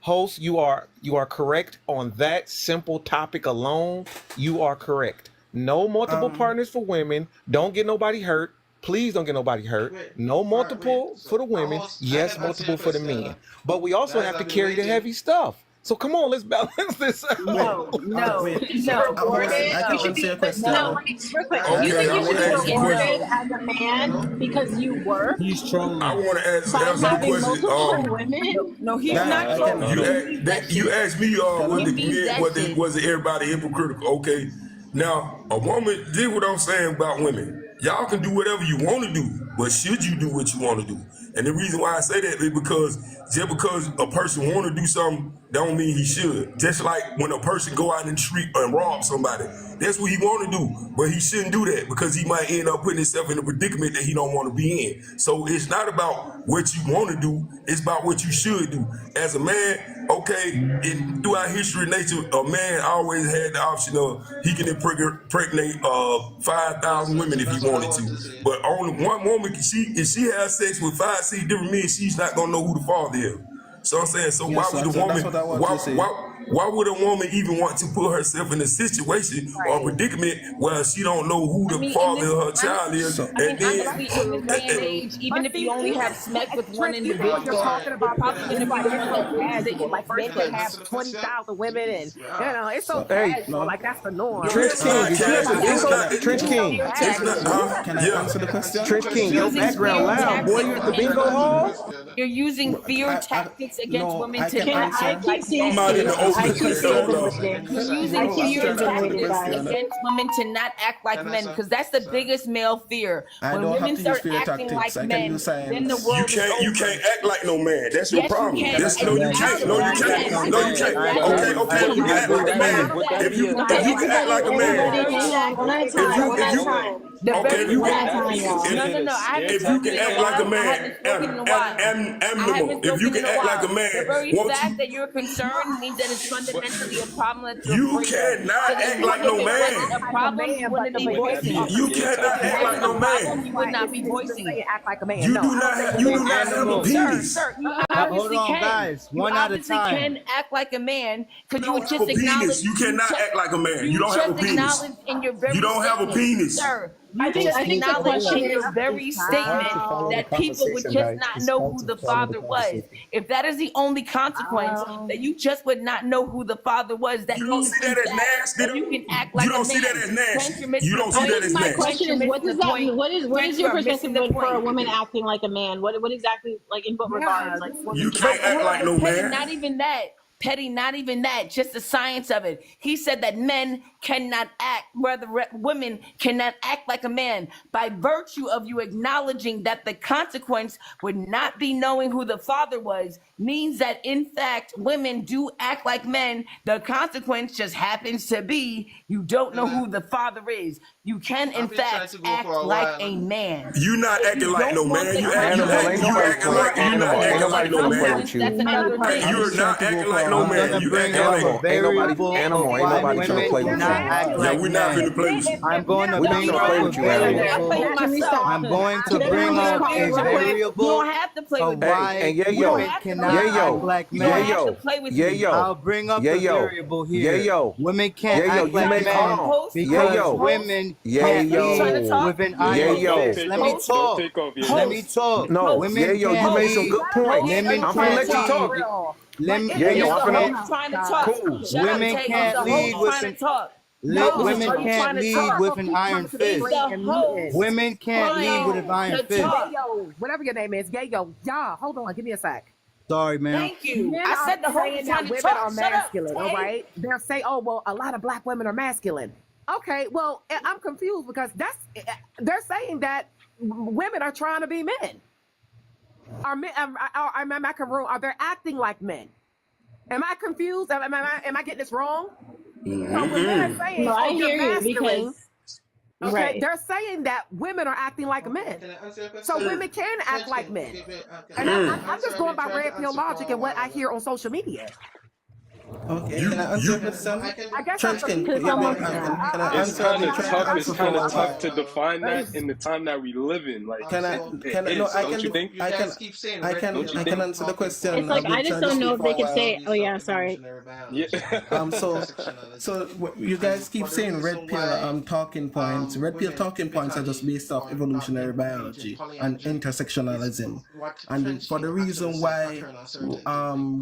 Host, you are correct on that simple topic alone. You are correct. No multiple partners for women. Don't get nobody hurt. Please don't get nobody hurt. No multiple for the women. Yes, multiple for the men. But we also have to carry the heavy stuff. So come on, let's balance this out.
No, no,
Wait.
Be
no,
rewarded.
I
You
can
should
answer
be,
your
but
question.
no,
no,
real quick. You
Okay,
think
I
you should
want
be
to ask a
rewarded
question.
as a man because you work
He's
I
trolling.
want to
by
answer the
having
question.
multiple women?
no. He's
Guys,
not
I can.
trolling. He means that
You
shit.
asked me
Can
was
I?
He
the
means
men
that shit.
was everybody hypocritical? Okay, now a woman did what I'm saying about women. Y'all can do whatever you want to do, but should you do what you want to do? And the reason why I say that is because just because a person want to do something don't mean he should. Just like when a person go out in the street and rob somebody, that's what he want to do, but he shouldn't do that because he might end up putting himself in a predicament that he don't want to be in. So it's not about what you want to do, it's about what you should do. As a man, okay, throughout history, nature, a man always had the option of he can impregnate 5,000 women if he wanted to, but only one woman if she has sex with 5-6 different men, she's not gonna know who the father is. So I'm saying, so why would a woman? Why would a woman even want to put herself in a situation or a predicament where she don't know who the father of her child is?
Honestly, in this day and age, even if you only have sex with one individual,
you're talking about
probably going to be
casual, like men can have 20,000 women, and it's so casual, like that's the norm.
Trench King, Trench King.
Can I answer the question?
Trench King, your background loud, boy. You at the bingo hall?
You're using fear tactics against women to
I'm out in the open.
You're using fear tactics against women to not act like men, because that's the biggest male fear. When women start acting like men, then the world
you can't act like no man. That's your problem.
You
you can't. Okay, you can act like a man. If you can act like a man. If you can act like a man, if you can act like a man,
the very fact that you're concerned means that it's fundamentally a problem that
you cannot act like no man.
A problem you wouldn't be voicing.
You cannot act like no man.
You would not be voicing it.
Act like a man.
You do not have a penis.
Sir, you obviously
Hold on,
can.
guys. One
you
at a
obviously
time.
can act like a man because you would
have
just
a penis.
acknowledge.
You cannot act like a man. You don't have a penis.
Acknowledge in your very
You don't have a penis.
Sir, you just acknowledge in your very statement that people would just not know who the father was. If that is the only consequence, that you just would not know who the father was, that
You don't
means
see that as nasty.
you can act like
You don't
a
see
man.
that as nasty.
Trent, you're missing
You don't
the
see that
point.
as
My
nasty.
question is, what does that mean? What is
Trent,
your
you are missing
perspective
the
for a
point.
woman acting like a man? What exactly, like, in what regards? Like,
You can't act like no
Petty,
man.
not even that. Petty, not even that. Just the science of it. He said that men cannot act, rather women cannot act like a man. By virtue of you acknowledging that the consequence would not be knowing who the father was, means that in fact women do act like men. The consequence just happens to be you don't know who the father is. You can in fact act like a man.
You not acting like no man. You acting like no man.
That's another thing.
You're not acting like no man. You acting like
Animal. Ain't nobody trying to play with you.
Yeah, we're not gonna play with you.
I'm going to
We
bring
don't
up
play
a
with you, Animal.
variable. I'm going to bring up a
You
variable
don't have to play
of
with me.
why
Hey, yeah,
women
yo.
cannot
Yeah, yo.
act like
You
men.
don't have to play with me.
I'll bring up a variable here.
Yeah, yo.
Women can't
Yeah, yo.
act
You
like
make
men
calls.
because
Yeah, yo.
women
Yeah,
can't
yo.
lead with an iron
Yeah, yo.
fist. Let me talk. Let me talk.
No,
Women
yeah, yo. You
can't
made some
lead.
good points.
Women
I'm gonna let
can't
you
lead.
talk.
Let me.
Yeah, yo. I'm gonna.
Trying to talk.
Cool.
Shut up,
Women
Tate.
can't
He's the
lead
host
with
trying
an
to talk.
women
Are you
can't
trying to
lead
talk?
with an iron
He's
fist.
the host.
Women can't lead with an iron fist.
Yayo, whatever your name is, Yayo. Yeah, hold on, give me a sec.
Sorry, man.
Thank you.
Men
I said the
are
host
saying
is
that
trying to
women
talk.
are
Shut up,
masculine, all
Tate.
right? They'll say, oh, well, a lot of black women are masculine. Okay, well, I'm confused because they're saying that women are trying to be men. Are men? Are they acting like men? Am I confused? Am I getting this wrong? So when they're saying,
No, I
you're
hear you
masculine,
because
okay,
right.
they're saying that women are acting like men. So women can act like men. And I'm just going by red pill logic and what I hear on social media.
Okay, can I answer the question?
I guess
Trench King, can I
It's
answer
kind
the
of tough. It's kind of tough
question?
to define that in the time that we live in. Like,
Can I?
don't you think?
I can answer the question.
It's like, I just don't know if they can say, oh yeah, sorry.
Yeah.
So you guys keep saying red pill talking points. Red pill talking points are just based off evolutionary biology and intersectionalism, and for the reason why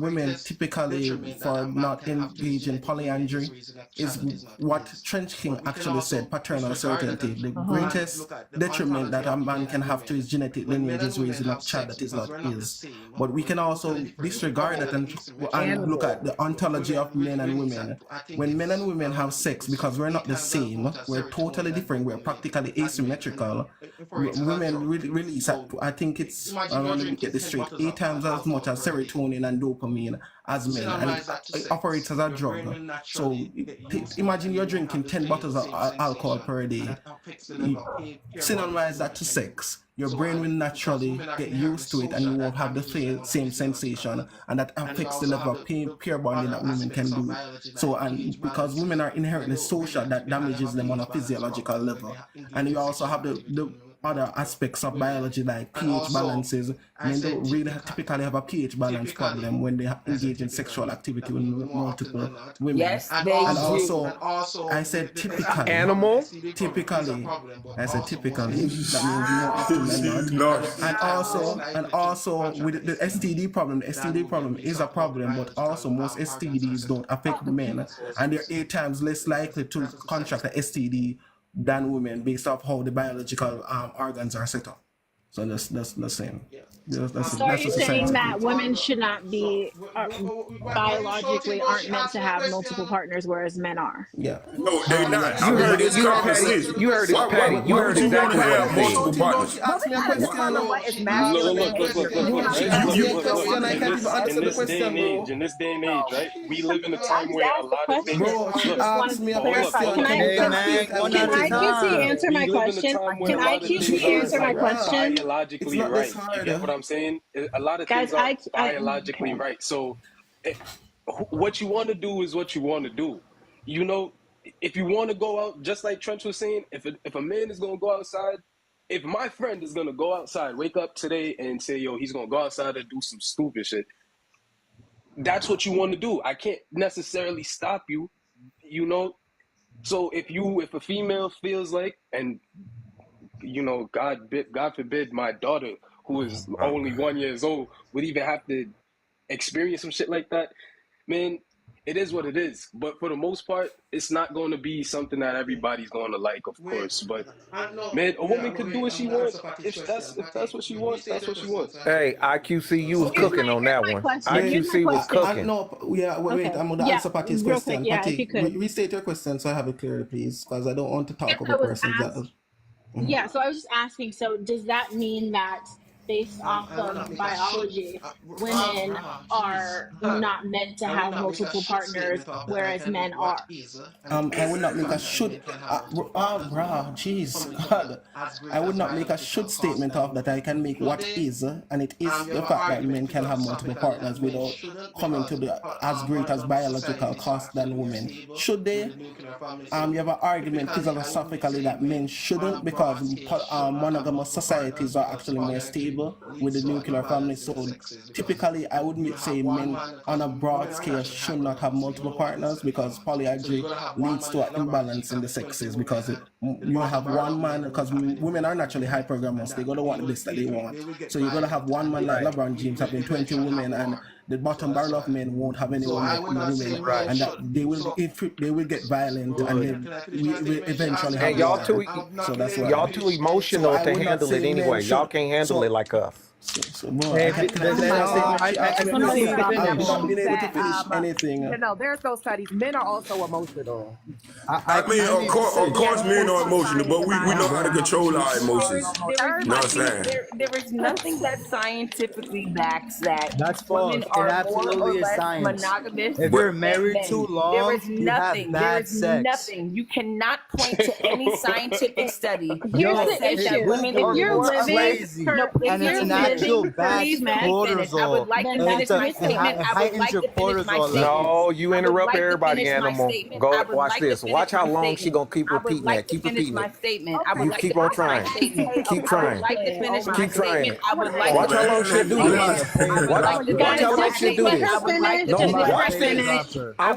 women typically for not engage in polyandry is what Trench King actually said: paternal certainty. The greatest detriment that a man can have to his genetic lineage is raising a child that is not his. But we can also disregard that and look at the ontology of men and women. When men and women have sex, because we're not the same, we're totally different, we're practically asymmetrical. Women release, I think it's, let me get this straight, 8 times as much as serotonin and dopamine as men, and it operates as a drug. So imagine you're drinking 10 bottles of alcohol per day. Synonymize that to sex. Your brain will naturally get used to it, and you won't have the same sensation, and that affects the level of peer bonding that women can do. So, and because women are inherently social, that damages them on a physiological level. And you also have the other aspects of biology like pH balances. Men don't really typically have a pH balance problem when they engage in sexual activity with multiple women.
Yes, they
and
do.
also, I said typically.
Animal.
Typically, I said typically. That means more often than not. And also with the STD problem. The STD problem is a problem, but also most STDs don't affect men, and they're 8 times less likely to contract an STD than women based off how the biological organs are set up. So that's the same.
So are you saying that women should not be biologically aren't meant to have multiple partners, whereas men are?
Yeah.
No, they're not.
You heard it. You heard
Patty.
it. You heard it, Patty. You heard
you want
exactly
to
what
have
he said.
multiple partners?
Ask me a question. What is masculine behavior?
In this day and age, right? We live in a time where a lot of things.
Bro, she asked me a question.
Can IQC answer my question? Can IQC answer my question?
Biologically right. You get what I'm saying? A lot of things are biologically right. So what you want to do is what you want to do. You know, if you want to go out, just like Trench was saying, if a man is going to go outside, if my friend is going to go outside, wake up today and say, yo, he's going to go outside and do some stupid shit, that's what you want to do. I can't necessarily stop you, you know? So if a female feels like, and you know, God forbid my daughter, who is only 1 year old, would even have to experience some shit like that, man, it is what it is. But for the most part, it's not going to be something that everybody's going to like, of course. But man, a woman could do what she wants. If that's what she wants, that's what she wants.
Hey, IQC, you was cooking on that one. IQC was cooking.
Wait, I'm going to answer Patty's question. Patty, restate your question so I have it clearly, please, because I don't want to talk over persons.
Yeah, so I was just asking, so does that mean that based off of biology, women are not meant to have multiple partners, whereas men are?
I would not make a should. Jeez, God. I would not make a should statement of that. I can make what is, and it is the fact that men can have multiple partners without coming to the as great as biological cost than women. Should they? You have an argument philosophically that men shouldn't, because monogamous societies are actually more stable with the nuclear family. So typically I would say men on a broad scale should not have multiple partners, because polyandry leads to an imbalance in the sexes, because you have one man, because women are naturally hypergamous, they're going to want the best that they want. So you're going to have one man like LeBron James having 20 women, and the bottom barrel of men won't have any women, and that they will get violent, and then we eventually have
y'all too,
so that's why
y'all too emotional to handle it anyway. Y'all can't handle it like us.
I'm not being able to finish anything.
No, there's those studies. Men are also emotional.
I mean, of course, men are emotional, but we know how to control our emotions. You know what I'm saying?
There is nothing that scientifically backs that.
That's false.
Women
It
are
absolutely
more or
is
less
science.
monogamous.
If you're married too long,
there is
you have bad sex.
nothing. You cannot point to any scientific study
Here's
that
the
says
issue.
that women
If
are
you're
more
living
crazy, and it's an actual bad cortisol.
I would like to finish my statement. I would like to finish my statement.
No, you interrupt everybody, Animal. Go watch this. Watch how long she gonna keep repeating that. Keep repeating it.
You
keep on trying. Keep trying. Keep trying.
Watch
how long she do this. Watch how long she do this. No, watch this.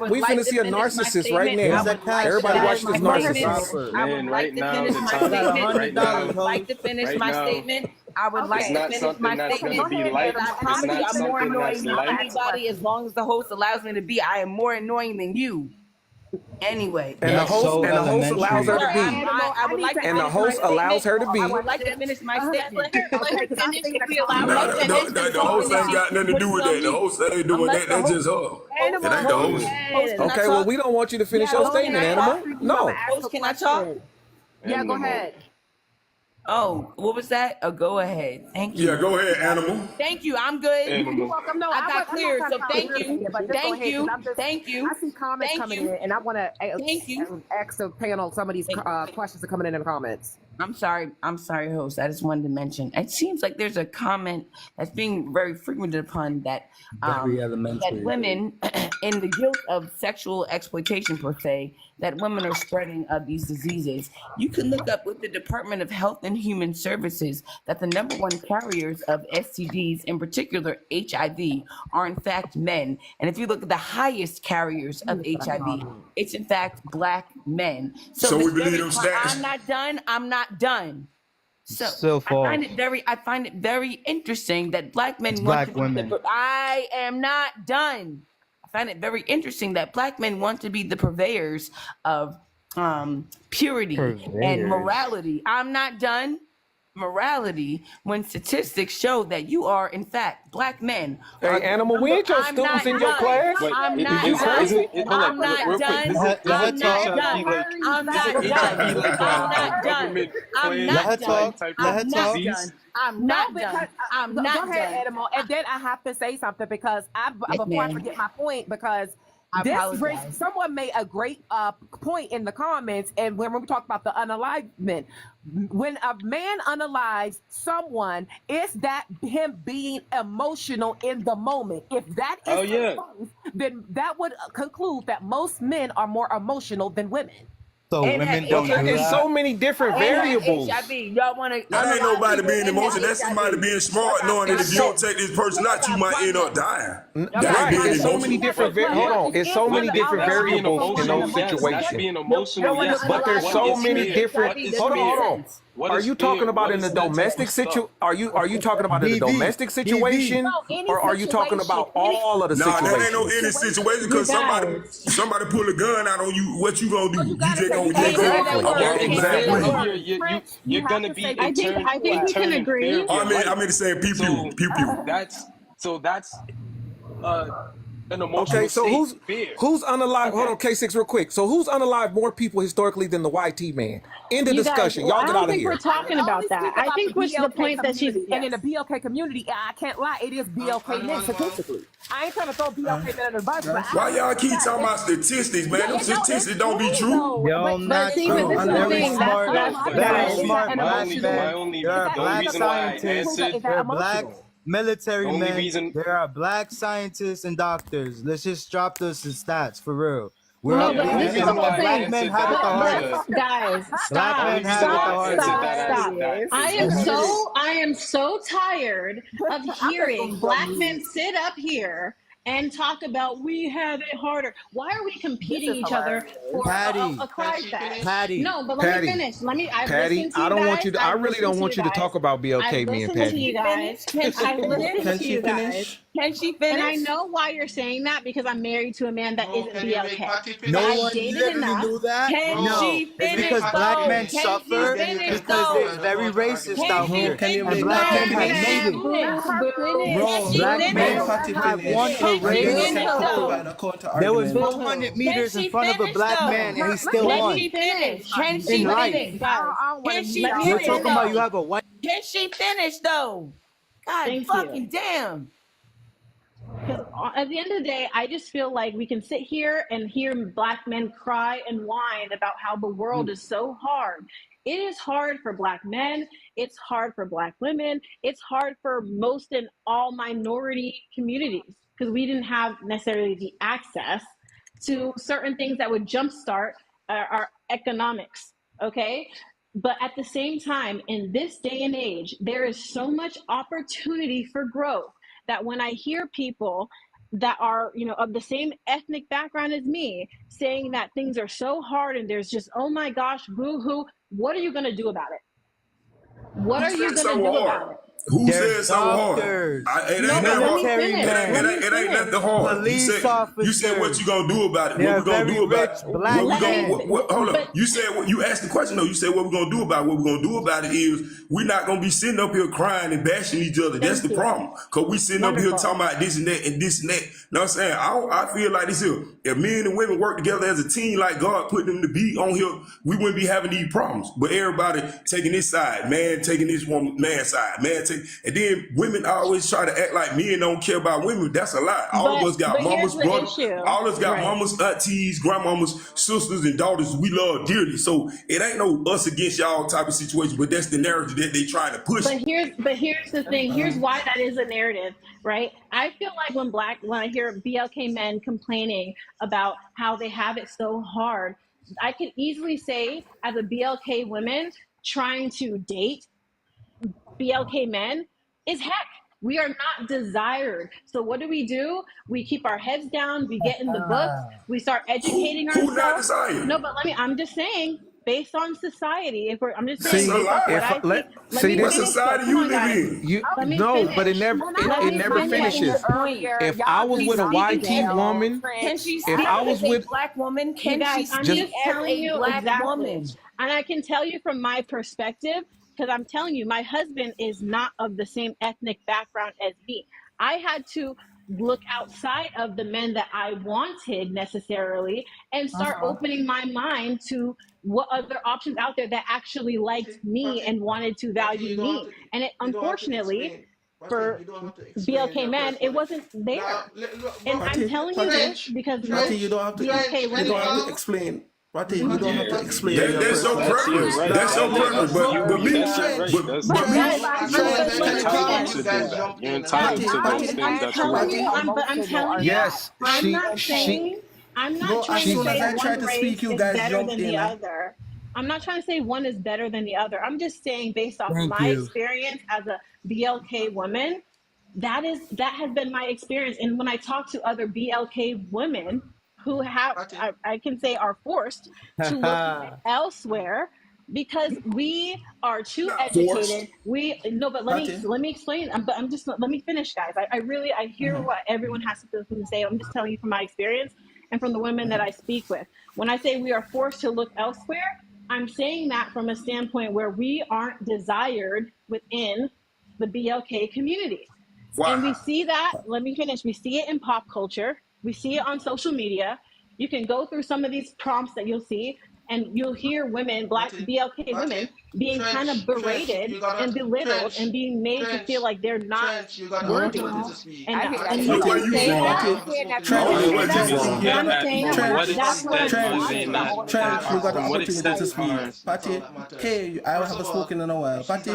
We finna see a narcissist right now. Everybody watch this narcissist.
I would like to finish my statement. I would like to finish my statement. I would like to finish my statement. I'm more annoying than anybody, as long as the host allows me to be. I am more annoying than you. Anyway.
And the host allows her to be. And the host allows her to be.
I would like to finish my statement.
The host ain't got nothing to do with that. The host ain't doing that. That's just her. It ain't the host.
Okay, well, we don't want you to finish your statement, Animal. No.
Host, can I talk?
Yeah, go ahead.
Oh, what was that? Oh, go ahead. Thank you.
Yeah, go ahead, Animal.
Thank you. I'm good.
Animal.
Welcome. No,
I got
I'm
clear.
not
So
trying to
thank
your
you.
opinion, but just go
Thank
ahead because
you. Thank you.
I see comments
Thank
coming
you.
in, and I want to
Thank you.
ask the panel some of these questions are coming in the comments.
I'm sorry, host. I just wanted to mention. It seems like there's a comment that's being very frequented upon that
Very
that
elementary.
women, in the guilt of sexual exploitation per se, that women are spreading these diseases. You can look up with the Department of Health and Human Services that the number one carriers of STDs, in particular HIV, are in fact men. And if you look at the highest carriers of HIV, it's in fact Black men.
So we
this
believe
very
them stats.
I'm not done. I'm not done. So
Still false.
I find it very interesting that Black men
It's
want
Black
to
women.
be I am not done. I find it very interesting that Black men want to be the purveyors of purity and morality. I'm not done. Morality, when statistics show that you are, in fact, Black men.
Hey, Animal, we ain't your students in your class.
I'm not
Is
done.
it,
I'm not done. I'm not done. I'm not done. I'm not done. I'm not done. I'm not done. I'm not
Go ahead,
done.
Animal. And then I have to say something because before I forget my point, because someone made a great point in the comments, and when we talk about the unalivement, when a man unalives someone, is that him being emotional in the moment? If that is the case, then that would conclude that most men are more emotional than women.
So women don't do
There's
that.
so many different variables.
Y'all want to?
That ain't nobody being emotional. That's somebody being smart, knowing that if you don't take this person out, you might end up dying.
Right. It's so many different. Hold on. It's so many different variables in those
That's
situations.
being emotional, yes.
But there's so many different. Hold on. Are you talking about in the domestic situation? Are you talking about in the domestic situation, or are you talking about all of the
Nah,
situations?
that ain't no any situation because somebody pull a gun out on you. What you gonna do? You just gonna
You're gonna be.
I think we can agree.
I mean to say pew pew pew pew.
That's an emotional
Okay, so
state.
who's unalive? Hold on, K6 real quick. So who's unalive more people historically than the YT man? End the discussion. Y'all get out of here.
We're talking about that. I think what's the point that she's
and in the BLK community, I can't lie, it is BLK men statistically. I ain't trying to throw BLK men under the bus.
Why y'all keep talking about statistics, man? Them statistics don't be true.
Yo, not true. Very smart. Very smart Black men. There are Black scientists. There are Black military men. There are Black scientists and doctors. Let's just drop those stats for real.
But this is the whole
Black
thing.
men have it the hardest.
Guys,
Black men have it the hardest.
Stop. I am so tired of hearing Black men sit up here and talk about we have it harder. Why are we competing each other for a cry fest?
Patty.
No, but let me finish.
Patty, I don't want you to. I really don't want you to talk about BLK, me and Patty.
I listened to you guys.
Can she finish?
And I know why you're saying that because I'm married to a man that isn't BLK.
No one literally knew that. It's because Black men suffer because they're very racist out here. And Black men have made it. Black men have won a race. There was 400 meters in front of a Black man and he still won.
Can she finish? Can she finish?
You're talking about you have a white.
Can she finish though? God fucking damn.
Because at the end of the day, I just feel like we can sit here and hear Black men cry and whine about how the world is so hard. It is hard for Black men. It's hard for Black women. It's hard for most and all minority communities because we didn't have necessarily the access to certain things that would jumpstart our economics, okay? But at the same time, in this day and age, there is so much opportunity for growth that when I hear people that are, of the same ethnic background as me saying that things are so hard and there's just, oh my gosh, boo-hoo, what are you going to do about it? What are you going to do about it?
Who
There's
said something hard?
doctors,
It
No,
ain't
but
that
let me
hard.
military
finish.
men,
Let me
It ain't nothing
finish.
hard.
police
You said what
officers.
you gonna do about it.
There
What
are
we gonna
very
do about
rich
it?
black
What we gonna
men.
hold up.
But
You said you asked the question though. You said what we gonna do about it. What we gonna do about it is we're not gonna be sitting up here crying and bashing each other. That's
thank
the
you.
problem. Cause we sitting up here
Wonderful.
talking about this and that and this and that. You know what I'm saying? I feel like this here. If men and women work together as a team like God put them to be on here, we wouldn't be having these problems. But everybody taking this side, man taking this woman, man side, and then women always try to act like men don't care about women. That's a lie. All of us got
But here's
mamas,
the
brothers.
issue.
All of us got
Right.
mamas, aunties, grandmamas, sisters, and daughters we love dearly. So it ain't no us against y'all type of situation, but that's the narrative that they trying to push.
But here's the thing. Here's why that is a narrative, right? I feel like when I hear BLK men complaining about how they have it so hard, I could easily say as a BLK woman trying to date BLK men is heck. We are not desired. So what do? We keep our heads down. We get in the books. We start educating
Who not
ourselves.
desired?
No, but I'm just saying, based on society, I'm just
That's
saying,
a
based off
lie.
what I see. Let me
What
finish
society
this. Come
you
on,
live
guys.
in?
You
Let me
no,
finish.
but it never
Let
it
me
never
finish.
finishes.
Earlier,
If
y'all
I was with a
speak
YT
as
woman,
can she
if
speak
I
as
was
a
with
black woman?
You
Can
guys,
she
I'm
speak
just
as
telling
a
you
black
exactly.
woman?
And I can tell you from my perspective, because I'm telling you, my husband is not of the same ethnic background as me. I had to look outside of the men that I wanted necessarily and start opening my mind to what other options out there that actually liked me and wanted to value me. And it,
you don't have to
unfortunately,
explain. Patty,
for
you don't have to explain
BLK
your
men, it
personal.
wasn't
Now,
there. And
bro,
I'm telling you this because
Patty,
most
you don't have to.
BLK
You don't have
women,
to explain. Patty, you don't have to explain your
That's your
personal.
That's your
preference.
right.
That's your preference. But me,
That's your right. That's
but guys,
you're
but
entitled
listen,
to do that. You're
but
entitled to those things
I'm
that you
telling
want.
you, I'm telling you,
yes,
I'm not saying, I'm not
Bro, as
trying to
soon as
say
I try
one
to
race
speak, you
is
guys
better
jump
than the
in.
other. I'm not trying to say one is better than the other. I'm just saying based off
Thank
my
you.
experience as a BLK woman, that has been my experience. And when I talk to other BLK women who I can say are forced to look elsewhere because we are too educated.
forced.
We no, but let me explain. But I'm just let me finish, guys. I really I hear what everyone has to say. I'm just telling you from my experience and from the women that I speak with. When I say we are forced to look elsewhere, I'm saying that from a standpoint where we aren't desired within the BLK community. And we
Why?
see that, let me finish. We see it in pop culture. We see it on social media. You can go through some of these prompts that you'll see, and you'll hear women, black BLK women, being kind of berated and belittled and being made to feel like they're not worthy. And
I hear that
and
too.
you
Where
can
you
say
from?
that.
I'm hearing that
I don't know
You
where
can
you
say that.
from.
But I'm saying that's what
Trench, you got the
From what it
opportunity to
says
speak.
are
Patty, hey, I haven't spoken in a while. Patty,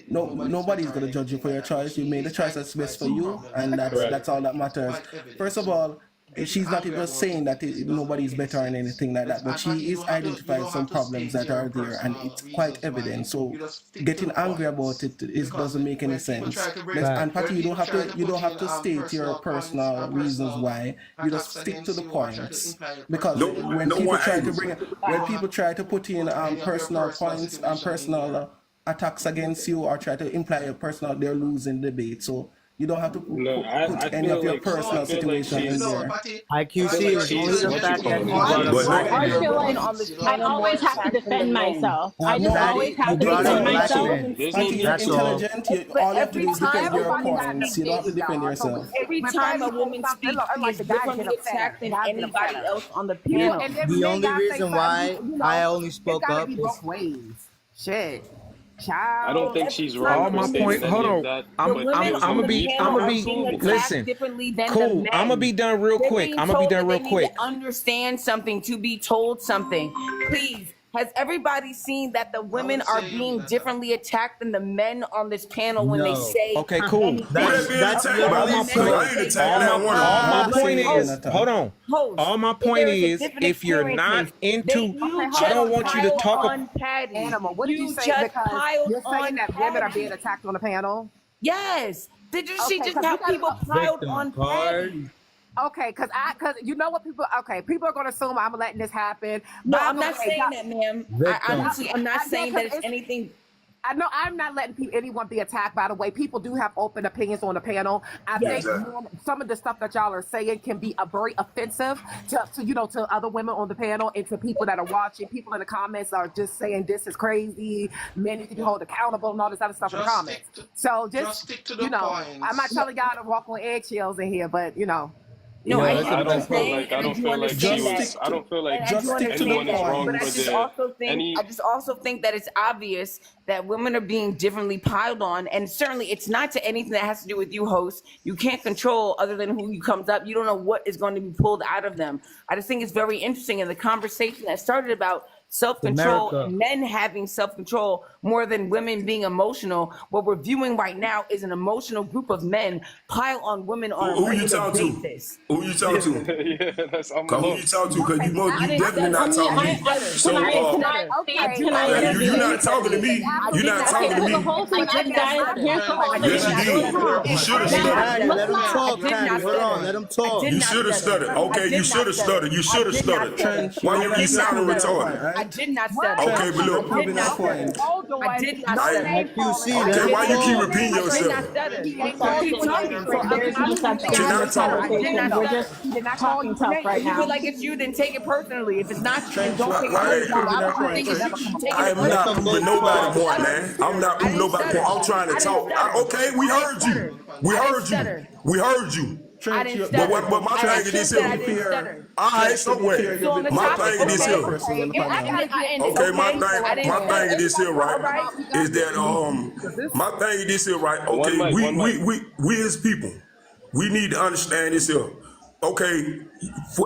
no, nobody's gonna judge you for your choice. You made the choice that's best for you, and that's all that matters. First of all, she's not even saying that nobody's better or anything like that, but she is identifying some problems that are there, and it's quite evident. So getting angry about it doesn't make any sense. And Patty, you don't have to state your personal reasons why. You just stick to the points, because when
No
people
one
try to
angry.
put in personal points and personal attacks against you or try to imply your personal, they're losing debate. So you don't have to
no.
put any of your personal situation in there.
IQC, it was only the fact that you brought up
But
black
I
men.
feel
women
like
on this
I
panel more
always have to
attacked than the
defend
men.
myself. I just
No,
always
You
have to
brought up
defend
black
myself.
men.
Patty, you're
That's all.
intelligent.
But
All you have to
every
do is defend
time a
your
woman
Everybody got an
points. You don't have to
speaks,
defend
y'all. So
yourself.
every
when
time a
Patty says
woman
something,
speaks, she
like
is
the guys get
differently
upset.
attacked
The
than
guys get upset
anybody
at her.
else on the
You
panel.
and then when
The
men
only
guys say
reason
something,
why I only
it's
spoke
got to
up
be
is
both ways. Shit,
I don't
child.
think
Every
she's
time
wrong
all
a
for
my
woman
point.
stating
Hold
any of
speaks,
on.
that,
the
but
women
it was
on
more
the
detailed
panel
I'm
are
gonna
than
being
two.
attacked
listen.
differently than the
Cool. I'm gonna be
men.
done real
They're
quick.
being
I'm gonna be
told
done
that
real
they need to
quick.
understand something to be told something. Please, has everybody seen that the women are being differently attacked than the men on this panel when they
no.
say
Okay, cool.
Who
anything?
that being
That's
attacked
Okay,
All
by?
the
my
literally
Because
men
point.
I
when
ain't
they
attacked
All
say
that
my
one.
all my
Nobody's
point
saying
is.
anything at all.
Hold on.
host,
All my
you
point
guys with
is,
different
if you're not
experiences. That
into,
you
I
just
don't want you to
piled
talk.
on Patty.
Animal. What did you
You
say?
just
Because
piled
you're saying
on
that women are being
Patty.
attacked on the panel.
Yes. Did you see
Okay,
just
because we
how
got to
people
go.
piled
victim
on
card.
Patty?
Okay, because you know what people. Okay, people are gonna assume I'm letting this happen.
No,
By
I'm
the
not
way,
saying that, ma'am. I
Victim.
honestly, I'm not
yeah,
saying
because
that it's anything.
I know I'm not letting anyone be attacked. By the way, people do have open opinions on the panel. I think some of the stuff that y'all are saying can be very offensive to other women on the panel and to people that are watching. People in the comments are just saying this is crazy. Men need to be held accountable and all this other stuff in the comments. So just
stick to the point.
I'm not telling y'all to walk on eggshells in here, but
No,
I
I don't feel like anyone is wrong
but I just also think that it's obvious that women are being differently piled on, and certainly it's not to anything that has to do with you, host. You can't control other than who comes up. You don't know what is going to be pulled out of them. I just think it's very interesting in the conversation that started about self-control and men having self-control more than women being emotional. What we're viewing right now is an emotional group of men pile on women on a regular basis.
Who you talking to?
Yeah, that's
who you talking to? Because you definitely not talking to me. So you're not talking to me. You're not talking to me. Yes, you did. You should have stuttered.
Let him talk, Patty. Hold on, let him talk.
You should have stuttered. Okay, you should have stuttered. You should have stuttered. Why you keep sounding retarded?
I did not stutter.
Okay, but look.
I did not stutter.
Okay, why you keep repeating yourself?
We're just talking tough right
If you
now.
feel like it's you, then take it personally. If it's not you, then don't take it personally. I don't think it's you.
I am not proving nobody point, man. I'm not proving nobody point. I'm trying to talk. Okay, we heard you. We heard you. We heard you.
I didn't stutter.
But my thing is this here. All right, somewhere. My thing is this here. Okay, my thing is this here, right? Is that my thing is this here, right? Okay, we as people, we need to understand this here. Okay,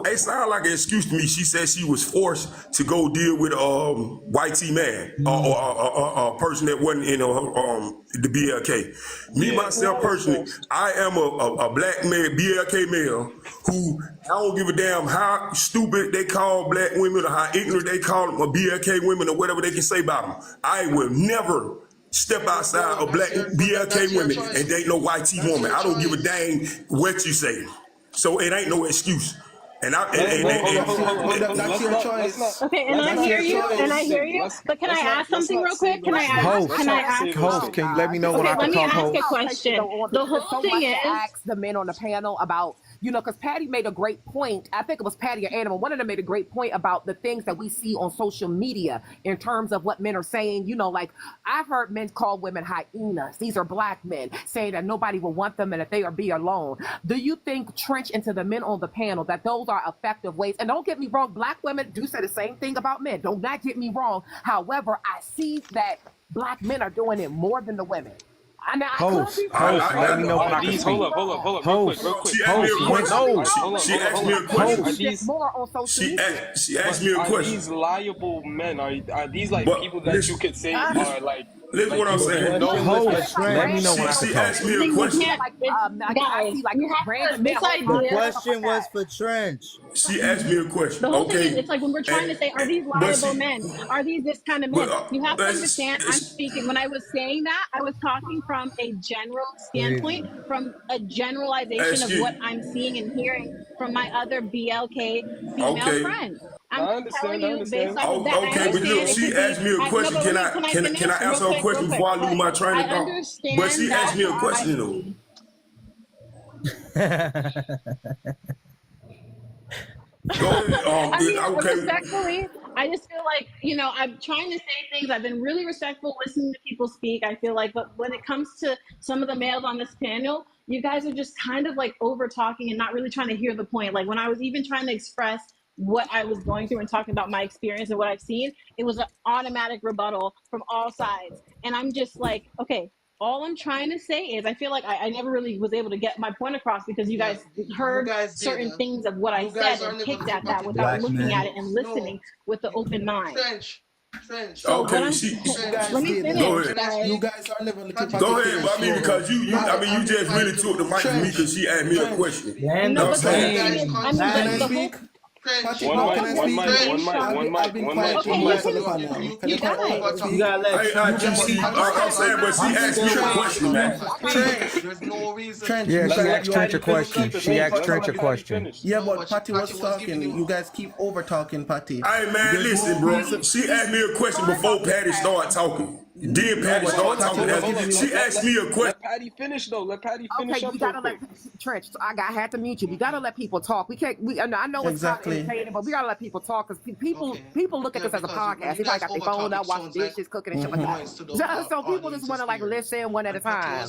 it sounds like an excuse to me. She said she was forced to go deal with a white T man or a person that wasn't in the BLK. Me myself personally, I am a black male, BLK male, who I don't give a damn how stupid they call black women or how ignorant they call them, or BLK women or whatever they can say about them. I will never step outside of black BLK women and date no white T woman. I don't give a dang what you say. So it ain't no excuse. And
that's your choice.
Okay, and I hear you, but can I ask something real quick? Can I ask?
Host, can you let me know when I can talk, host?
Let me ask a question. The whole thing is,
ask the men on the panel about, because Patty made a great point. I think it was Patty or Animal. One of them made a great point about the things that we see on social media in terms of what men are saying. Like I've heard men call women hyenas. These are black men saying that nobody will want them and that they are be alone. Do you think, trench into the men on the panel, that those are effective ways? And don't get me wrong, black women do say the same thing about men. Don't not get me wrong. However, I see that black men are doing it more than the women.
Host, let me know when I can speak.
Hold up, real quick.
She asked me a question. She asked me a question.
Are these liable men? Are these like people that you could say are like?
Listen what I'm saying.
Host, let me know when I can
She
talk.
asked me a question.
The question was for Trench.
She asked me a question.
the whole thing
Okay.
is, it's like when we're trying to say, are these liable men? Are these this kind of men? You have to understand, I'm speaking, when I was saying that, I was talking from a general standpoint, from a generalization of what I'm seeing and hearing from my other BLK female friends. I'm telling you based off of that.
Okay, but look, she asked me a question. Can I answer her question before I lose my train of thought? But she asked me a question though.
Respectfully, I just feel like, I'm trying to say things. I've been really respectful listening to people speak. I feel like, but when it comes to some of the males on this panel, you guys are just kind of like over talking and not really trying to hear the point. Like when I was even trying to express what I was going through and talking about my experience and what I've seen, it was an automatic rebuttal from all sides. And I'm just like, okay, all I'm trying to say is I feel like I never really was able to get my point across because you guys heard certain things of what I said and picked at that without looking at it and listening with the open mind. So
Okay,
let me finish.
Go ahead.
You guys are never looking.
Go ahead, but I mean, because you just really took the mic from me because she asked me a question.
No, but
Can I speak? Patrick,
One mic.
You
gotta let I'm saying, but she asked me a question, man.
There's no reason.
Yeah, she asked Trench a question. She asked Trench a question.
Yeah, but Patty was talking. You guys keep over talking, Patty.
Hey, man, listen, bro. She asked me a question before Patty started talking. Then Patty started talking. She asked me a question.
Let Patty finish though. Let Patty finish
Okay,
up
you
real
gotta
quick.
let Trench. I had to mute you. We gotta let people talk. We can't. I know it's kind of entertaining, but we gotta let people talk because people look at this as a podcast. They probably got their phone out, washing dishes, cooking, and shit like that. So people just want to like listen one at a time.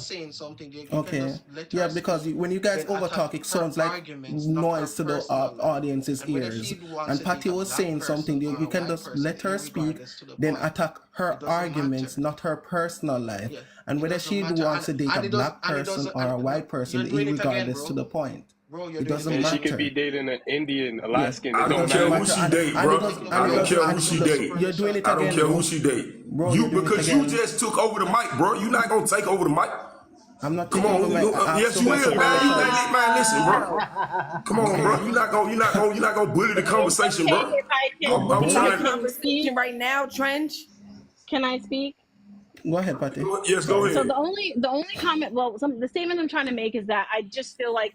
Okay. Yeah, because when you guys overtalk, it sounds like noise to the audience's ears. And Patty was saying something. You can just let her speak, then attack her arguments, not her personal life. And whether she wants to date a black person or a white person, regardless to the point. It doesn't matter.
She could be dating an Indian, Alaskan.
I don't care who she date, bro. I don't care who she date.
You're doing it again.
I don't care who she date.
Bro,
because you just took over the mic, bro. You're not gonna take over the mic.
I'm not
Come
taking
on,
over my
yes you will, man. Listen, bro. Come on, bro. You're not gonna bully the conversation, bro. I'm trying to
conversation right now, Trench.
Can I speak?
Go ahead, Patty.
Yes, go ahead.
So the only comment, the statement I'm trying to make is that I just feel like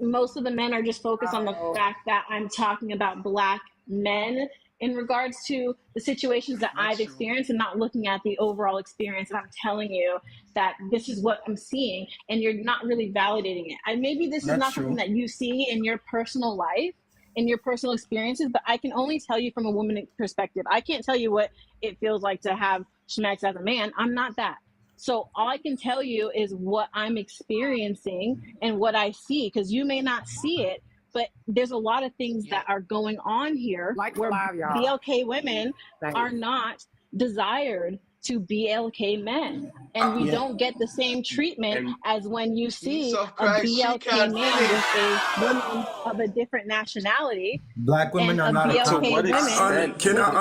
most of the men are just focused on the fact that I'm talking about black men in regards to the situations that I've experienced and not looking at the overall experience. And I'm telling you that this is what I'm seeing and you're not really validating it. And maybe this is not something that you see in your personal life, in your personal experiences, but I can only tell you from a woman's perspective. I can't tell you what it feels like to have schmecks as a man. I'm not that. So all I can tell you is what I'm experiencing and what I see, because you may not see it, but there's a lot of things that are going on here where BLK women are not desired to BLK men. And we don't get the same treatment as when you see a BLK man with a woman of a different nationality.
Black women are not
Can I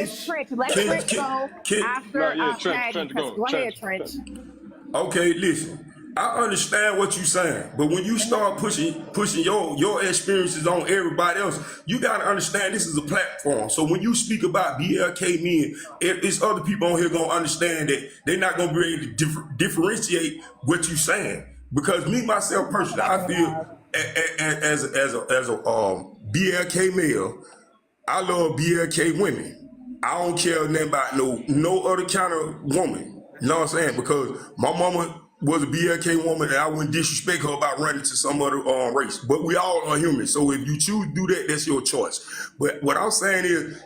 speak?
Let Trench go after Patty. Go ahead, Trench.
Okay, listen. I understand what you're saying, but when you start pushing your experiences on everybody else, you gotta understand this is a platform. So when you speak about BLK men, it's other people on here gonna understand that they're not gonna be able to differentiate what you're saying. Because me myself personally, I feel as a BLK male, I love BLK women. I don't care nothing about no other kind of woman. You know what I'm saying? Because my mama was a BLK woman and I wouldn't disrespect her about running to some other race. But we all are human. So if you choose to do that, that's your choice. But what I'm saying is,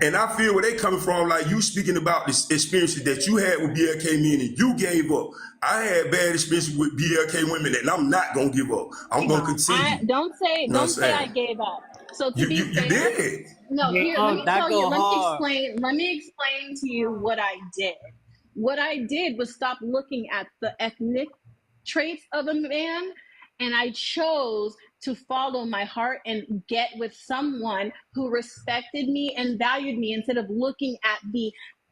and I feel where they coming from, like you speaking about this experiences that you had with BLK men and you gave up. I had bad experiences with BLK women and I'm not going to give up. I'm going to continue.
Don't say I gave up. So to be fair,
you did.
No, here, let me tell you, let me explain to you what I did. What I did was stop looking at the ethnic traits of a man, and I chose to follow my heart and get with someone who respected me and valued me instead of looking at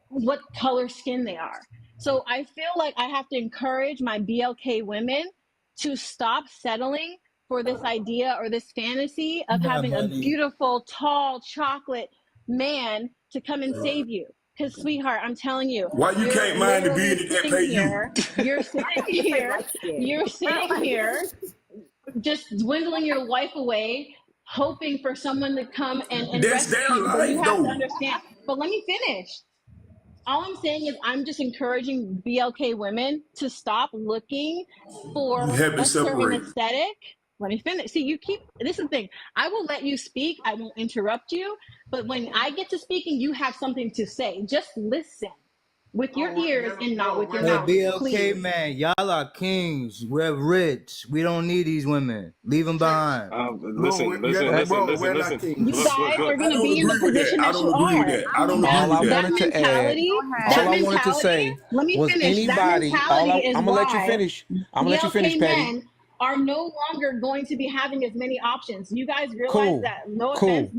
what color skin they are. So I feel like I have to encourage my BLK women to stop settling for this idea or this fantasy of having a beautiful, tall, chocolate man to come and save you. Because, sweetheart, I'm telling you.
Why you can't mind the being that pay you?
You're sitting here, just dwindling your life away, hoping for someone to come and rescue you. But you have to understand. But let me finish. All I'm saying is I'm just encouraging BLK women to stop looking for a certain aesthetic. Let me finish. See, this is the thing. I will let you speak. I won't interrupt you. But when I get to speaking, you have something to say. Just listen with your ears and not with your mouth.
BLK man, y'all are kings. We're rich. We don't need these women. Leave them behind.
Listen.
You guys are going to be in the position that you are.
I don't agree with that. All I wanted to say was anybody. I'm gonna let you finish. I'm gonna let you finish, Patty.
Are no longer going to be having as many options. You guys realize that? No offense,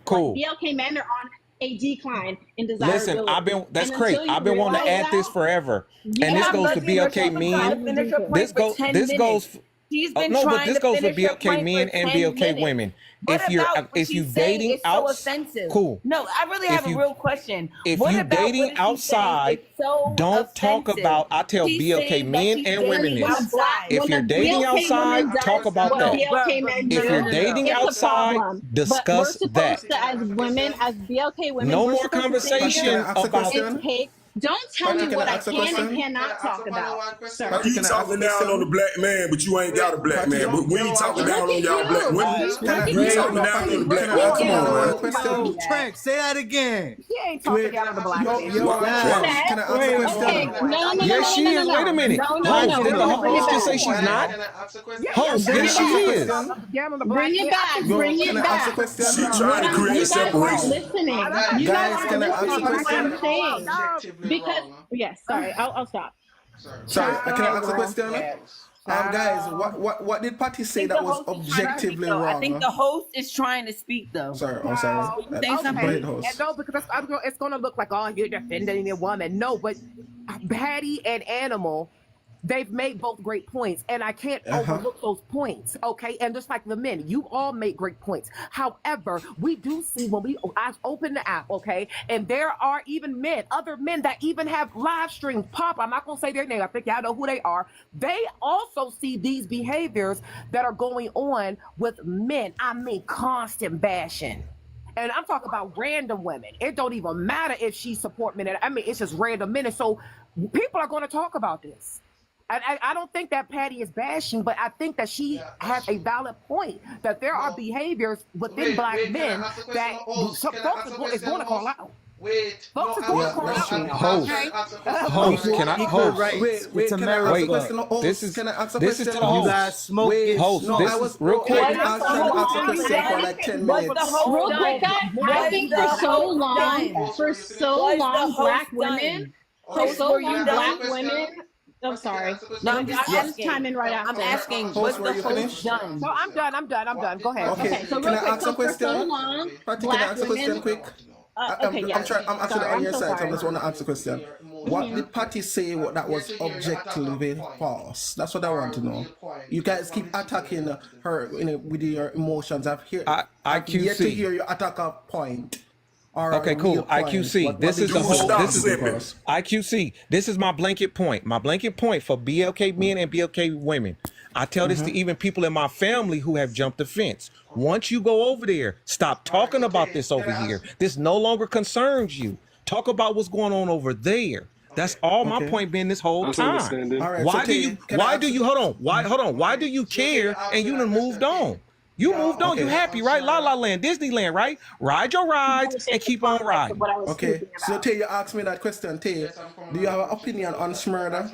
BLK men are on a decline in desirability.
Listen, that's great. I've been wanting to add this forever, and this goes to BLK men. This goes
She's been
no, but
trying
this
to
goes for
finish her
BLK
point
men
for
and
10
BLK
minutes.
women.
What
If you're
about what
if you
she's saying
dating
is so offensive?
cool.
No, I really have a real question.
If
What
you
about
dating
what is she
outside,
saying is so
don't talk
offensive?
about. I tell
She's
BLK
saying that
men
she's
and women
dating
this.
outside.
If you're dating outside, talk about
what
that.
BLK men
If
do,
you're dating
it's a
outside,
problem. But we're
discuss
supposed
that.
to, as women, as BLK women,
No
we're
more
supposed to sit
conversation
here
about.
and take. Don't tell
Patty,
me
can
what
I
I
ask a
can and
question?
cannot talk about, sir.
You talking down on the black man, but you ain't got a black man. But we ain't talking down on y'all black women. You talking down on the black man. Come on, man.
Yo, Trent, say that again.
She ain't talking down on the black man.
Can
I ask a question?
Okay, no.
Yes, she is. Wait a minute. Host, did the host just say she's not? Host, yes, she is.
Bring it back. Bring it back.
She trying to create
You guys aren't
separation.
listening. You guys aren't listening to what I'm saying. Because yes, sorry, I'll stop.
Sorry, can I ask a question? Guys, what did Patty say that was objectively wrong?
I think the host is trying to speak though.
Sorry, I'm sorry.
Say something.
Go ahead, host.
No, because it's going to look like, oh, you're defending a woman. No, but Patty and Animal, they've made both great points, and I can't overlook those points, okay? And just like the men, you all make great points. However, we do see when I open the app, okay, and there are even men, other men that even have live streams pop. I'm not going to say their name. I think y'all know who they are. They also see these behaviors that are going on with men. I mean, constant bashing. And I'm talking about random women. It don't even matter if she support men. I mean, it's just random men. And so people are going to talk about this. I don't think that Patty is bashing, but I think that she has a valid point that there are behaviors within black men that folks is going to call out. Folks is going to call out.
Host, can I host?
It's America.
This is
Can I ask a
this is to
question?
the
You
host.
guys smoke it.
Host,
No,
this
I was
is real quick.
I asked a question for like 10 minutes.
Real quick, guys, I think for so long, black women, black women. I'm sorry.
No, I'm just asking.
Chime in right after.
I'm asking, what's the host done?
No, I'm done. Go ahead.
Okay,
so
can
real
I
quick,
ask
so
a
for
question?
so long,
Patty, can I
black
ask a question
women.
quick?
Okay, yeah.
I'm actually
Sorry,
on your
I'm so
side, so I
sorry.
just want to ask a question. What did Patty say that was objectively false? That's what I want to know. You guys keep attacking her with your emotions. I've yet to hear you attack a point.
Okay, cool. IQC. This is the whole. This is IQC. This is my blanket point. My blanket point for BLK men and BLK women. I tell this to even people in my family who have jumped the fence. Once you go over there, stop talking about this over here. This no longer concerns you. Talk about what's going on over there. That's all my point been this whole time. Why do you hold on? Why do you care and you done moved on? You moved on. You happy, right? La La Land, Disneyland, right? Ride your rides and keep on riding.
Okay. So Tay, you asked me that question. Tay, do you have an opinion on Smyrna?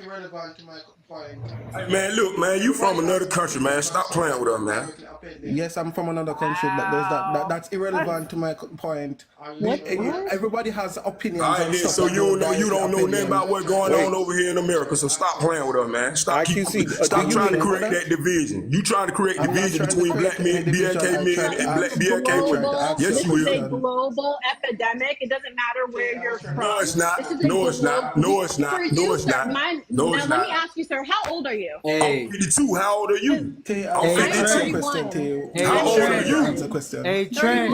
Man, look, man, you from another country, man. Stop playing with us, man.
Yes, I'm from another country, but that's irrelevant to my point. Everybody has opinions.
All right, then, so you don't know nothing about what's going on over here in America. So stop playing with us, man. Stop trying to create that division. You trying to create division between black men, BLK men, and black BLK women. Yes, you will.
This is a global epidemic. It doesn't matter where you're from.
No, it's not. No, it's not. No, it's not. No, it's not. No, it's
now, let me
not.
ask you, sir, how old are you?
I'm 52. How old are you? I'm 52. How old are you?
Hey, Trent.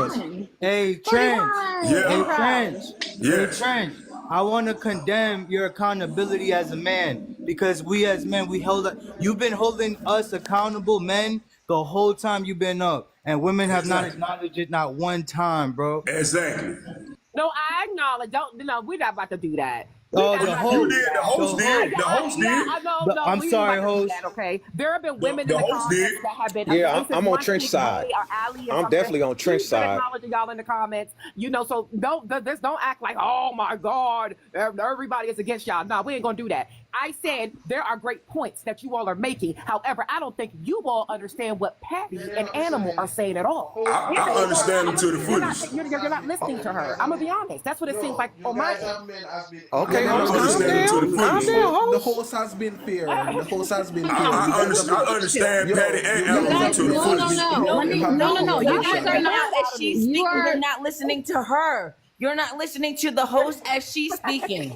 Hey, Trent. Hey, Trent. Hey, Trent. I want to condemn your accountability as a man, because we as men, you've been holding us accountable, men, the whole time you've been up, and women have not acknowledged it not one time, bro.
Exactly.
No, I acknowledge. We're not about to do that.
Oh, the host.
You did. The host did. The host did.
I'm sorry, host.
Okay, there have been women in the comments that have been.
Yeah, I'm on Trench side. I'm definitely on Trench side.
Acknowledging y'all in the comments, so don't act like, oh my God, everybody is against y'all. No, we ain't gonna do that. I said there are great points that you all are making. However, I don't think you all understand what Patty and Animal are saying at all.
I understand them to the fullest.
You're not listening to her. I'm gonna be honest. That's what it seems like on my end.
Okay,
the host has been fair. The host has been fair.
I understand Patty and Animal to the fullest.
No. You guys are not.
As she's speaking, you're not listening to her. You're not listening to the host as she's speaking.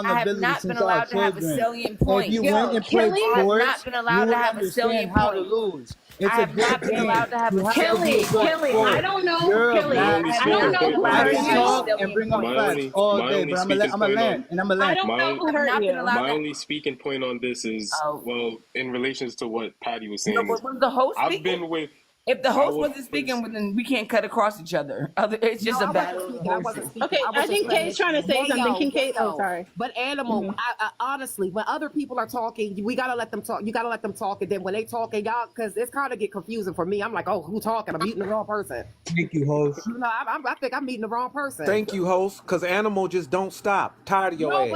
accountability
not
since
been
our
allowed to have a
children.
salient
If
point.
you went and played
I have
sports,
not been
you
allowed
would
to have a
understand
salient
how to
point.
lose.
I
It's a
have
good
not been
game.
allowed to have
You
a
have to
salient
be a good
point.
sport.
I don't know,
You're a
Kelly.
My
bad
only
I don't
speaking
know
point
who
on
I
hurt
can
this
you.
talk
is
and bring up
my
facts
only
all
my
day,
only
but I'm gonna
speaking
I'm gonna
point
land
on
and I'm gonna
I
land.
don't know
my
who
I've
hurt
not been
you.
allowed
my
to.
only speaking point on this is,
Oh,
well, in relations to what Patty was
no,
saying
but
is,
was the host
I've
speaking?
been with
If the host
our
wasn't speaking,
first.
well, then we can't cut across each other. It's
No,
just a
I wasn't
battle of the
speaking. I wasn't
horses.
speaking.
Okay,
I
I
was just
think Kay's
saying,
trying to say something. Kincaid. Oh,
Mayo.
sorry.
But Animal, I honestly, when other people are talking, we gotta let them talk. You gotta let them talk, and then when they talk, and y'all, because it's kind of get confusing for me. I'm like, oh, who talking? I'm meeting the wrong person.
Thank you, host.
You know, I think I'm meeting the wrong person.
Thank you, host. Because Animal just don't stop. Tired of your ass.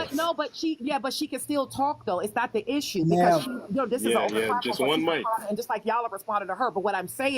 But she can still talk though. It's not the issue because
Ma'am.
this is an
Yeah,
open
yeah,
platform,
just
so
one
she's
mic.
responding, and just like y'all are responding to her. But what I'm saying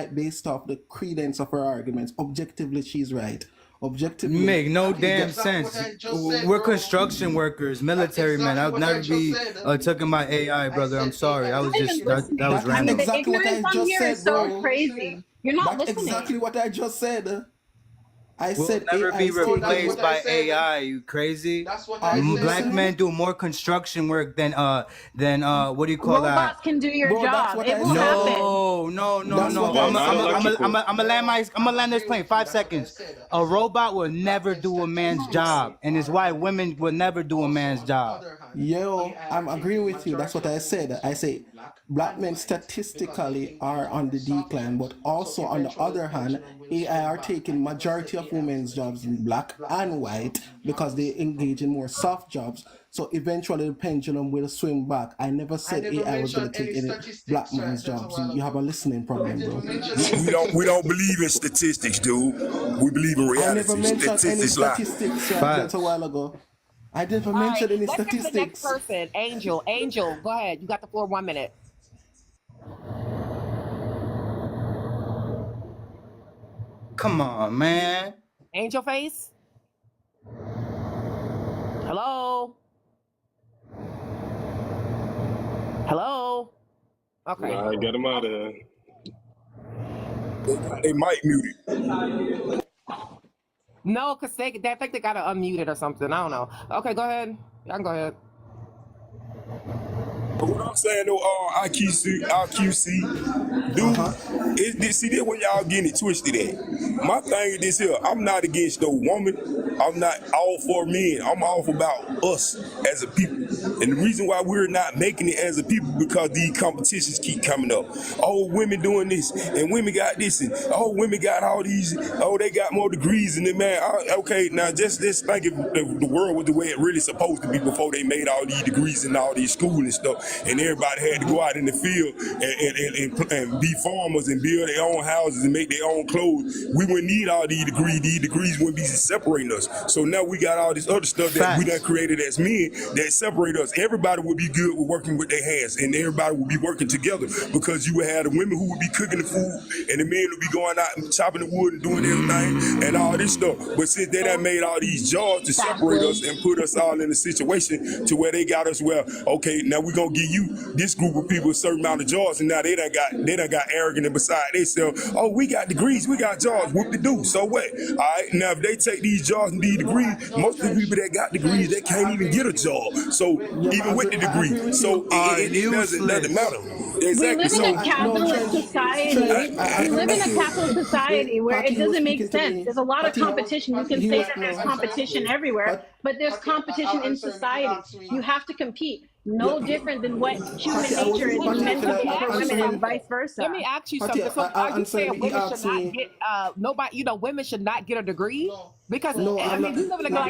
right based off the credence of her arguments. Objectively, she's right. Objectively,
make no damn sense. We're construction workers, military men. I would never be talking about AI, brother. I'm sorry. I was just that was random.
The
exactly what I
ignorance on
just
here is
said,
so
bro.
crazy. You're not
That's
listening.
exactly what I just said. I
We'll
said
never
AI
be
is taking
replaced
what
by AI. You crazy? Black men do more construction work than what do you call that?
Robots can do your
Bro, that's
job.
what
It
I
will
said.
happen.
I'm gonna land this plane. 5 seconds. A robot will never do a man's job, and it's why women will never do a man's job.
Yo, I'm agreeing with you. That's what I said. I say black men statistically are on the decline, but also on the other hand, AI are taking majority of women's jobs, black and white, because they engage in more soft jobs. So eventually the pendulum will swing back. I never said AI was going to take any black man's jobs. You have a listening problem, bro.
We don't believe in statistics, dude. We believe in reality.
I never mentioned any
Statistics lie.
statistics just a while ago. I didn't mention any
Let's get to the next
statistics.
person. Angel, go ahead. You got the floor 1 minute.
Come on, man.
Angel face? Hello? Hello? Okay.
Nah, get him out of there.
They might mute it.
No, because I think they got to unmute it or something. I don't know. Okay, go ahead. Y'all can go ahead.
But what I'm saying though, IQC, dude, see this where y'all getting it twisted at. My thing is this here, I'm not against no woman. I'm not all for men. I'm all about us as a people. And the reason why we're not making it as a people because these competitions keep coming up. Oh, women doing this, and women got this, and oh, women got all these, oh, they got more degrees than the man. Okay, now just think if the world was the way it really supposed to be before they made all these degrees and all these school and stuff. And everybody had to go out in the field and be farmers and build their own houses and make their own clothes. We wouldn't need all these degrees. These degrees wouldn't be separating us. So now we got all this other stuff that we done created as men that separate us. Everybody would be good with working with their hands, and everybody would be working together because you would have the women who would be cooking the food, and the men would be going out and chopping the wood and doing everything and all this stuff. But since they done made all these jobs to separate us and put us all in a situation to where they got us, well, okay, now we're gonna give you this group of people a certain amount of jobs, and now they done got arrogant and beside themselves. Oh, we got degrees, we got jobs, whoop de do. So what? All right, now if they take these jobs and these degrees, most of the people that got degrees, they can't even get a job. So even with the degree, so it doesn't matter. Exactly.
We live in a capitalist society. We live in a capitalist society where it doesn't make sense. There's a lot of competition. You can say that there's competition everywhere, but there's competition in society. You have to compete. No different than what human nature is. Men compete for women and vice versa.
Let me ask you something. So are you saying women should not get women should not get a degree? Because we live in a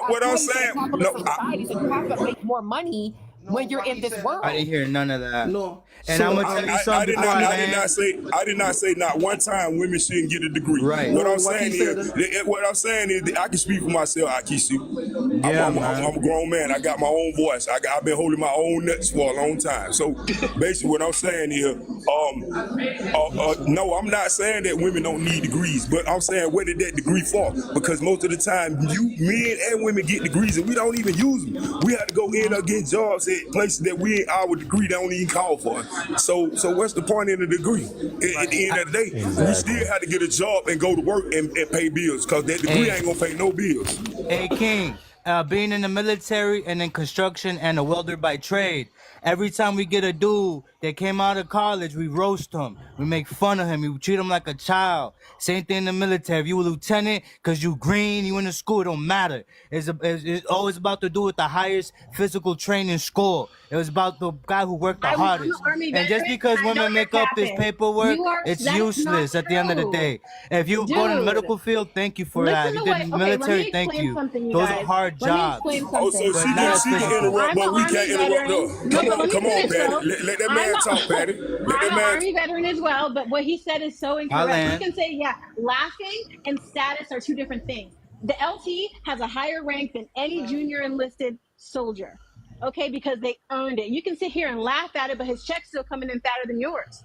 what I'm saying,
society, so you have to make more money when you're in this world.
I didn't hear none of that.
No.
And I'm gonna tell you something.
I did not say not one time women shouldn't get a degree.
Right.
What I'm saying is I can speak for myself. I keep I'm a grown man. I got my own voice. I've been holding my own nuts for a long time. So basically, what I'm saying here, no, I'm not saying that women don't need degrees, but I'm saying where did that degree fall? Because most of the time, men and women get degrees and we don't even use them. We have to go in and get jobs at places that our degree don't even call for. So what's the point in the degree? At the end of the day, we still have to get a job and go to work and pay bills because that degree ain't gonna pay no bills.
Hey, King, being in the military and in construction and a welder by trade, every time we get a dude that came out of college, we roast him. We make fun of him. We treat him like a child. Same thing in the military. If you a lieutenant, because you green, you in the school, it don't matter. It's always about to do with the highest physical training score. It was about the guy who worked the hardest. And just because women make up this paperwork, it's useless at the end of the day. If you go to the medical field, thank you for that. You did the military, thank you. Those are hard jobs.
Oh, so she can interrupt, but we can't interrupt her. Come on, Patty. Let that man talk, Patty.
I'm an Army veteran as well, but what he said is so incorrect. You can say, laughing and status are two different things. The LT has a higher rank than any junior enlisted soldier, okay, because they earned it. You can sit here and laugh at it, but his check's still coming in fatter than yours.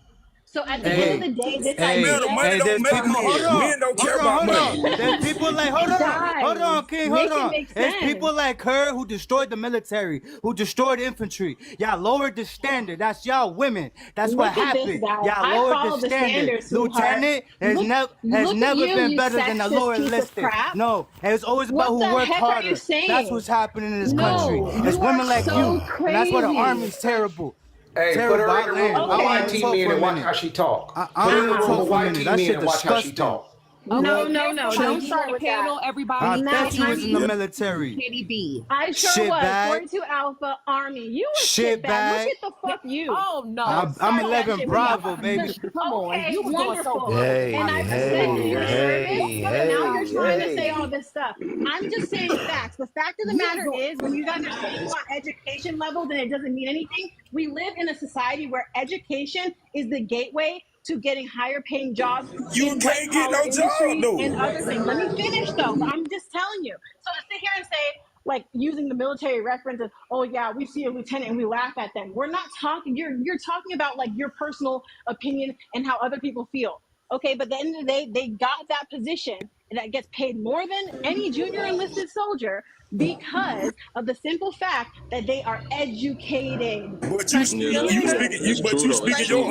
So at the end of the day, this idea.
Money don't make
people,
men. Men don't care about money.
There's people like, hold on, King, hold on. There's people like her who destroyed the military, who destroyed infantry. Y'all lowered the standard. That's y'all women. That's what happened. Y'all lowered the standard. Lieutenant has never been better than a lower listed. No, it's always about who worked harder. That's what's happening in this country. It's women like you, and that's why the army's terrible.
Hey, put her in the room with white team men and watch how she talk. Put her in the room with white team men and watch how she talk.
No. Don't start with
panel,
that.
everybody.
I bet you was in the military.
Kitty B.
I sure was. 42 Alpha Army. You was shit bag. Look at the fuck you.
Oh no.
I'm 11 Bravo, baby.
Come on. You was
wonderful.
Hey,
and I respect your service. Now you're trying to say all this stuff. I'm just saying facts. The fact of the matter is, when you guys are saying about education levels and it doesn't mean anything, we live in a society where education is the gateway to getting higher paying jobs.
You can't get no job, though.
And other things. Let me finish, though. I'm just telling you. So to sit here and say, like, using the military references, oh yeah, we see a lieutenant and we laugh at them. We're not talking. You're talking about like your personal opinion and how other people feel. Okay, but at the end of the day, they got that position and that gets paid more than any junior enlisted soldier because of the simple fact that they are educated.
But you speaking your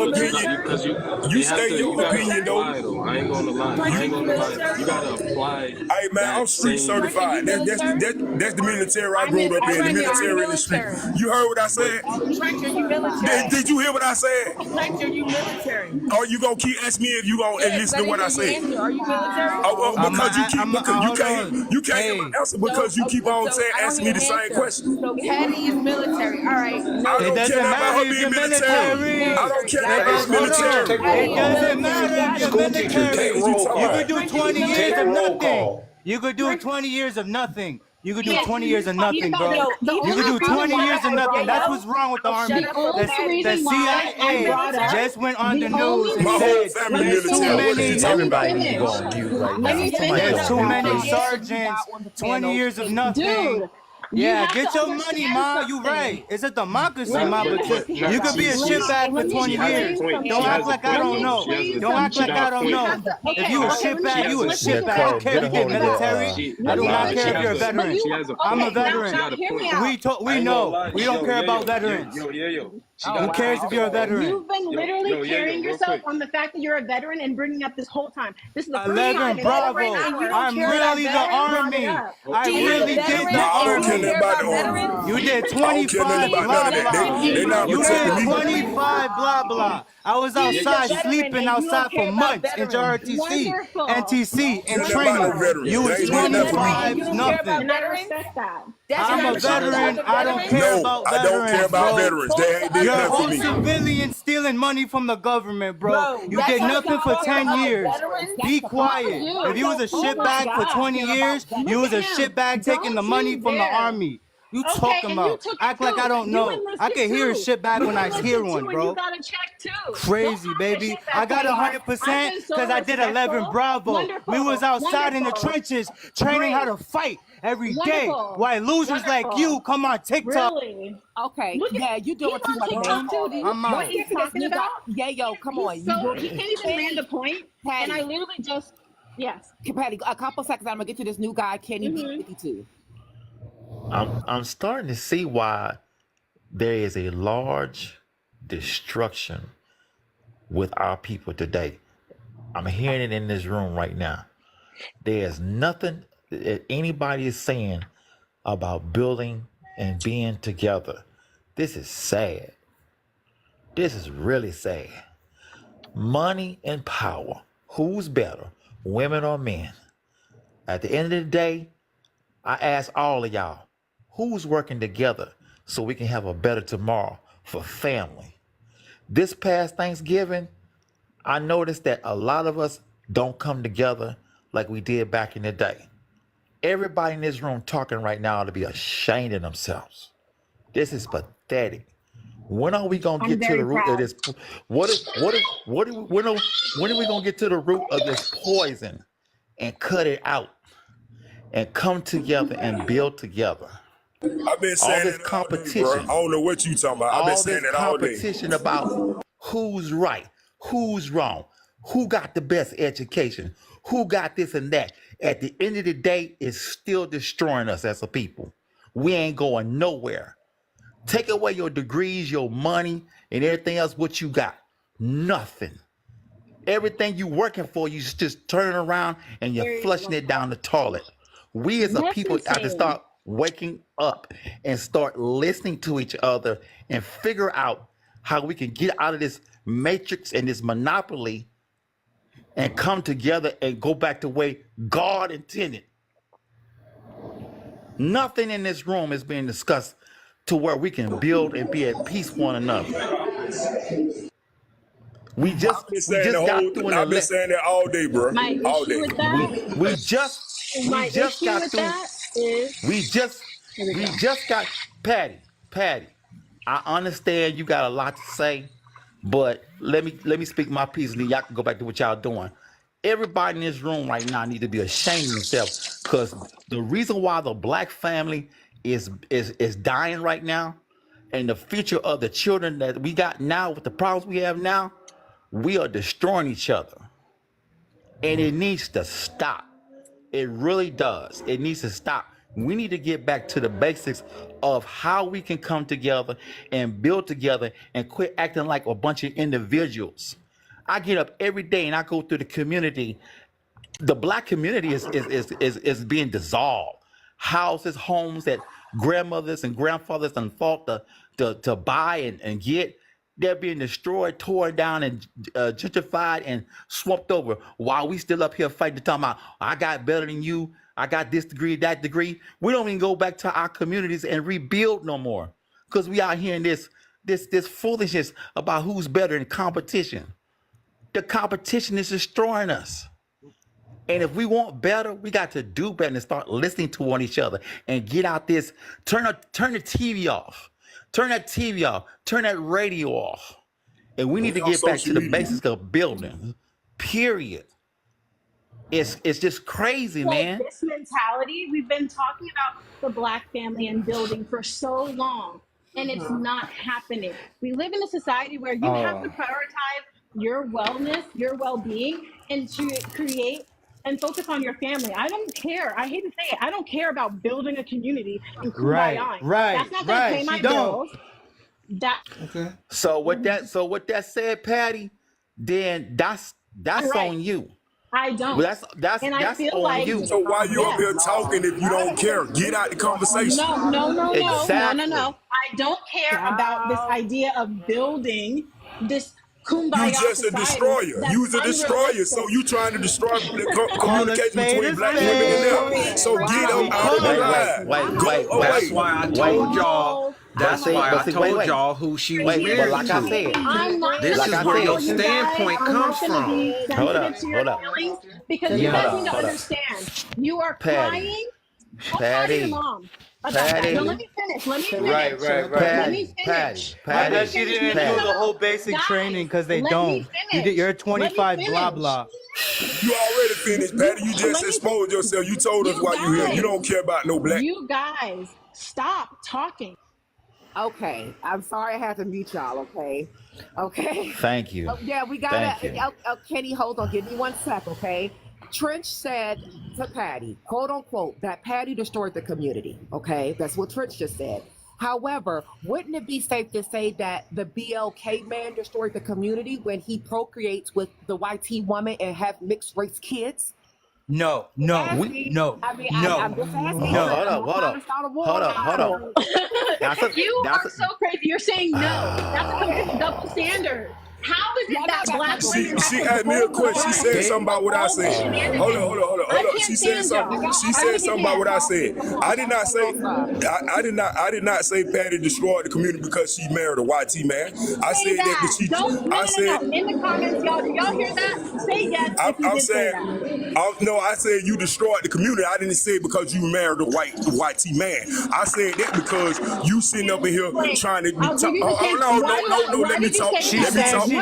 opinion. You state your opinion though.
I ain't gonna lie. You gotta apply.
Hey man, I'm street certified. That's the military I grew up in. The military in the street. You heard what I said? Did you hear what I said?
Are you military?
Or you gonna keep asking me if you gonna listen to what I said?
Are you military?
You can't answer because you keep on saying, ask me the same question.
So Patty is military. All right.
I don't care about her being military. I don't care about military.
It doesn't matter if you're military. You could do 20 years of nothing. You could do 20 years of nothing. You could do 20 years of nothing, bro. You could do 20 years of nothing. That's what's wrong with the army. The CIA just went on the news and said there's too many.
Everybody go on mute right now.
There's too many sergeants. 20 years of nothing. Yeah, get your money, Ma. You right. It's a democracy, Ma. But you could be a shitbag for 20 years. Don't act like I don't know. Don't act like I don't know. If you a shitbag, you a shitbag. I don't care if you get military. I do not care if you're a veteran. I'm a veteran. We know. We don't care about veterans. Who cares if you're a veteran?
You've been literally carrying yourself on the fact that you're a veteran and bringing up this whole time. This is the
11 Bravo. I'm really the army. I really did the army. You did 25 blah blah. You did 25 blah blah. I was outside sleeping outside for months in RTC, NTC, in training. You was 25 nothing. I'm a veteran. I don't care about veterans.
I don't care about veterans.
You're a whole civilian stealing money from the government, bro. You did nothing for 10 years. Be quiet. If you was a shitbag for 20 years, you was a shitbag taking the money from the army. You talking about? Act like I don't know. I can hear a shitbag when I hear one, bro. Crazy, baby. I got 100% because I did 11 Bravo. We was outside in the trenches training how to fight every day. Why losers like you come on TikTok?
Okay, yeah, you doing too much.
I'm out.
What are you talking about?
Yeah, yo, come on.
So he can't even land the point. And I literally just, yes.
Patty, a couple seconds, I'm going to get to this new guy, Kenny B52.
I'm starting to see why there is a large destruction with our people today. I'm hearing it in this room right now. There's nothing that anybody is saying about building and being together. This is sad. This is really sad. Money and power. Who's better, women or men? At the end of the day, I ask all of y'all, who's working together so we can have a better tomorrow for family? This past Thanksgiving, I noticed that a lot of us don't come together like we did back in the day. Everybody in this room talking right now to be ashamed of themselves. This is pathetic. When are we gonna get to the root of this? When are we gonna get to the root of this poison and cut it out and come together and build together?
I've been saying
all this competition.
I don't know what you talking about. I've been saying it all day.
Competition about who's right, who's wrong, who got the best education, who got this and that. At the end of the day, it's still destroying us as a people. We ain't going nowhere. Take away your degrees, your money, and everything else, what you got. Nothing. Everything you working for, you just turn around and you're flushing it down the toilet. We as a
That's
people have to
insane.
start waking up and start listening to each other and figure out how we can get out of this matrix and this monopoly and come together and go back to the way God intended. Nothing in this room is being discussed to where we can build and be at peace with one another. We just got through
I've been saying that all day, bro.
My
All
issue
day.
with that,
we just
my issue
got
with
through.
that is
We just got Patty. I understand you got a lot to say, but let me speak my piece, and then y'all can go back to what y'all doing. Everybody in this room right now need to be ashamed of themselves, because the reason why the black family is dying right now, and the future of the children that we got now with the problems we have now, we are destroying each other, and it needs to stop. It really does. It needs to stop. We need to get back to the basics of how we can come together and build together and quit acting like a bunch of individuals. I get up every day and I go through the community. The black community is being dissolved. Houses, homes that grandmothers and grandfathers done fought to buy and get, they're being destroyed, torn down, and gentrified and swamped over. While we still up here fighting, talking about, I got better than you, I got this degree, that degree. We don't even go back to our communities and rebuild no more, because we out here in this foolishness about who's better in competition. The competition is destroying us. And if we want better, we got to do better and start listening to one each other and get out this. Turn the TV off. Turn that TV off. Turn that radio off. And we need to get back to the basics of building. Period. It's just crazy, man.
This mentality, we've been talking about the black family and building for so long, and it's not happening. We live in a society where you have to prioritize your wellness, your well-being, and to create and focus on your family. I don't care. I hate to say it. I don't care about building a community and kumbaya. That's not going to pay my bills.
Okay.
So what that said, Patty, then that's on you.
I don't.
Well, that's
feel
on
like
you.
So why you up here talking if you don't care? Get out the conversation.
No.
Exactly.
I don't care about this idea of building this kumbaya
You just a destroyer. You's a destroyer. So you trying to destroy the communication between black women and them. So get up out of the line.
Wait.
That's why I told y'all. That's why I told y'all who she was married
but like I
to.
said,
This is where your standpoint comes from.
Hold up.
Because you guys need to understand. You are crying.
Patty.
Your mom. Patty. No, let me finish.
Right.
Let me finish.
I bet you didn't do the whole basic training because they don't. You're 25 blah blah.
You already finished, Patty. You just exposed yourself. You told us why you here. You don't care about no black.
You guys, stop talking.
Okay, I'm sorry I had to mute y'all. Okay.
Thank you.
Yeah, we gotta. Kenny, hold on. Give me 1 sec, okay? Trench said to Patty, quote unquote, that Patty destroyed the community. Okay, that's what Trench just said. However, wouldn't it be safe to say that the BLK man destroyed the community when he procreates with the YT woman and have mixed race kids?
No.
I'm just asking.
Hold up.
You are so crazy. You're saying no. That's a complete double standard. How is it that black women
She asked me a question. She said something about what I said. Hold on. She said something. She said something about what I said. I did not say. I did not say Patty destroyed the community because she married a YT man. I said that she. I said
in the comments, y'all. Did y'all hear that? Say yes if you did say that.
No, I said you destroyed the community. I didn't say it because you married a YT man. I said that because you sitting up in here trying to. No. Let me talk.
Let me talk.
I'm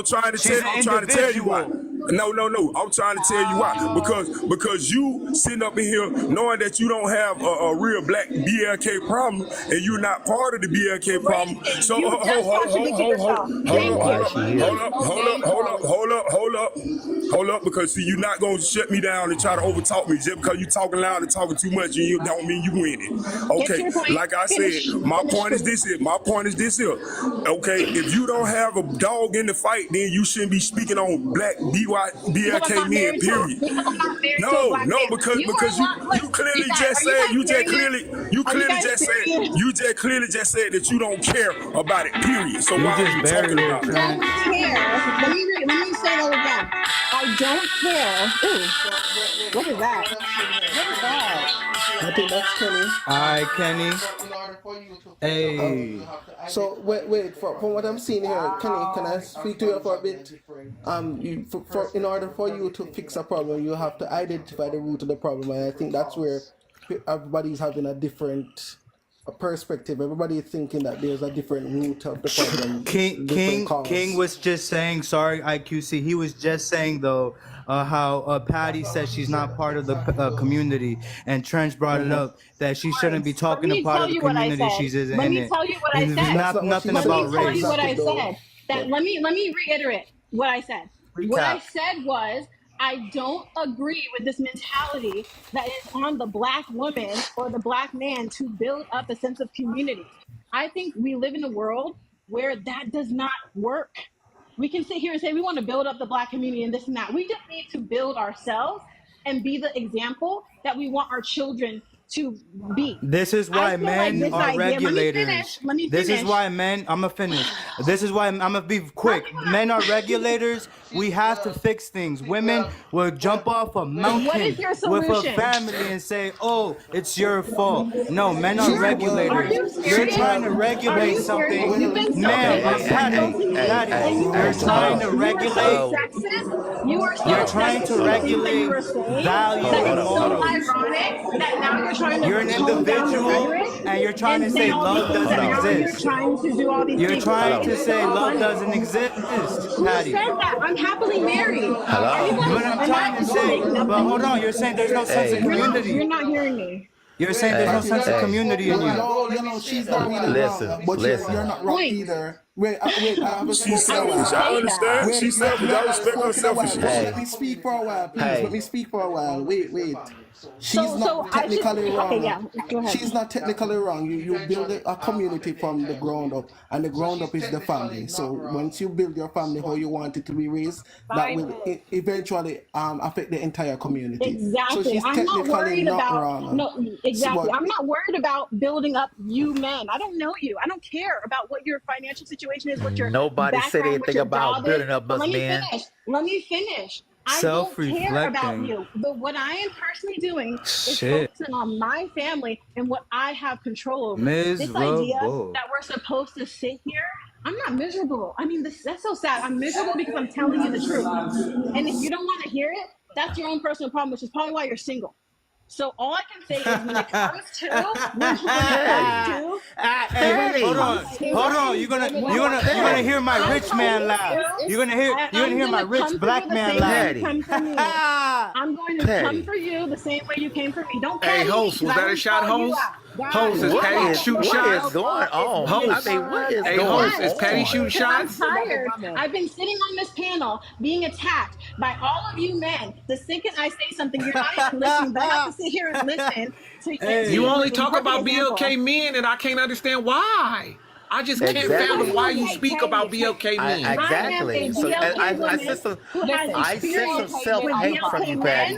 trying to tell you why. No. I'm trying to tell you why. Because you sitting up in here knowing that you don't have a real black BLK problem and you're not part of the BLK problem. So
You just contradicted yourself. Thank
hold up, because see, you're not gonna shut me down and try to overtalk me just because you talking loud and talking too much, and you don't mean you winning.
Get to
Okay,
your point.
like I
Finish.
said, my point is this here. Okay, if you don't have a dog in the fight, then you shouldn't be speaking on black BLK men. Period.
Because I'm not married to a black man.
Because
You
clearly
guys,
just
are you
said
guys serious?
you
Are you
clearly
guys
just said
serious?
you just clearly just said that you don't care about it. Period. So
You
why are
just
you
buried
talking
it,
about it?
I don't care. Let me say that again. I don't care. Ooh, what is that? What is that?
I think that's Kenny.
All right, Kenny. Hey.
So wait. From what I'm seeing here, Kenny, can I speak to you for a bit? In order for you to fix a problem, you have to identify the root of the problem, and I think that's where everybody's having a different perspective. Everybody thinking that there's a different root of the problem.
King was just saying, sorry, IQC. He was just saying though how Patty said she's not part of the community, and Trench brought it up that she shouldn't be talking to part of the community. She's in it.
Let me tell you what I said.
Nothing about
Let me
race.
tell you what I said. Let me reiterate what I said. What I said was, I don't agree with this mentality that is on the black woman or the black man to build up a sense of community. I think we live in a world where that does not work. We can sit here and say we want to build up the black community and this and that. We just need to build ourselves and be the example that we want our children to be.
This is why men are regulators.
Let me finish.
This is why men, I'm gonna finish. This is why I'm gonna be quick. Men are regulators. We have to fix things. Women will jump off a mountain with a family and say, oh, it's your fault. No, men are regulators. You're trying to regulate something. Man, Patty, you're trying to regulate. You're trying to regulate value and morals. You're an individual and you're trying to say love doesn't exist. You're trying to say love doesn't exist, Patty.
Who said that? I'm happily married.
But I'm trying to say, but hold on, you're saying there's no sense of community.
You're not hearing me.
You're saying there's no sense of community in you.
No, she's not really wrong, but you're not wrong either. Wait, I haven't
She's
spoken
selfish. I understand. She's selfish. I respect her selfishness.
Let me speak for a while, please. Let me speak for a while. Wait. She's not technically wrong.
Okay, yeah, go ahead.
She's not technically wrong. You build a community from the ground up, and the ground up is the family. So once you build your family how you want it to be raised, that will eventually affect the entire community.
Exactly.
So she's
I'm
technically
not worried about
wrong.
no, exactly. I'm not worried about building up you men. I don't know you. I don't care about what your financial situation is, what your
Nobody said
background,
anything about building up us men.
Let me finish. I don't care about you. But what I am personally doing is focusing on my family and what I have control over. This idea that we're supposed to sit here, I'm not miserable. I mean, that's so sad. I'm miserable because I'm telling you the truth. And if you don't want to hear it, that's your own personal problem, which is probably why you're single. So all I can say is when it comes to
Hold on. You're gonna hear my rich man laugh. You're gonna hear my rich black man laugh.
I'm going to come for you the same way you came for me. Don't
Hey, host, was that a shot, host? Host, is Patty shooting shots?
What is going on?
Host,
I mean, what is going
host,
on?
is Patty shooting shots?
I'm tired. I've been sitting on this panel being attacked by all of you men. The second I say something, you're not even listening, but I have to sit here and listen.
You only talk about BLK men, and I can't understand why. I just can't fathom why you speak about BLK men.
Exactly. So I sense some self-hate from you, Patty.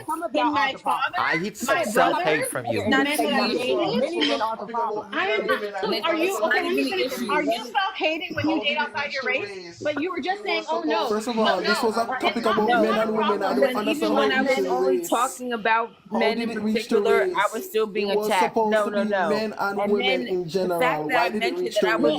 I hate some self-hate from you.
Are you self-hating when you date outside your race? But you were just saying, oh no.
First of all, this was a topic about men and women. I don't understand
even when I was only talking about men in particular, I was still being attacked. No.
Men and women in general. Why did it reach the race?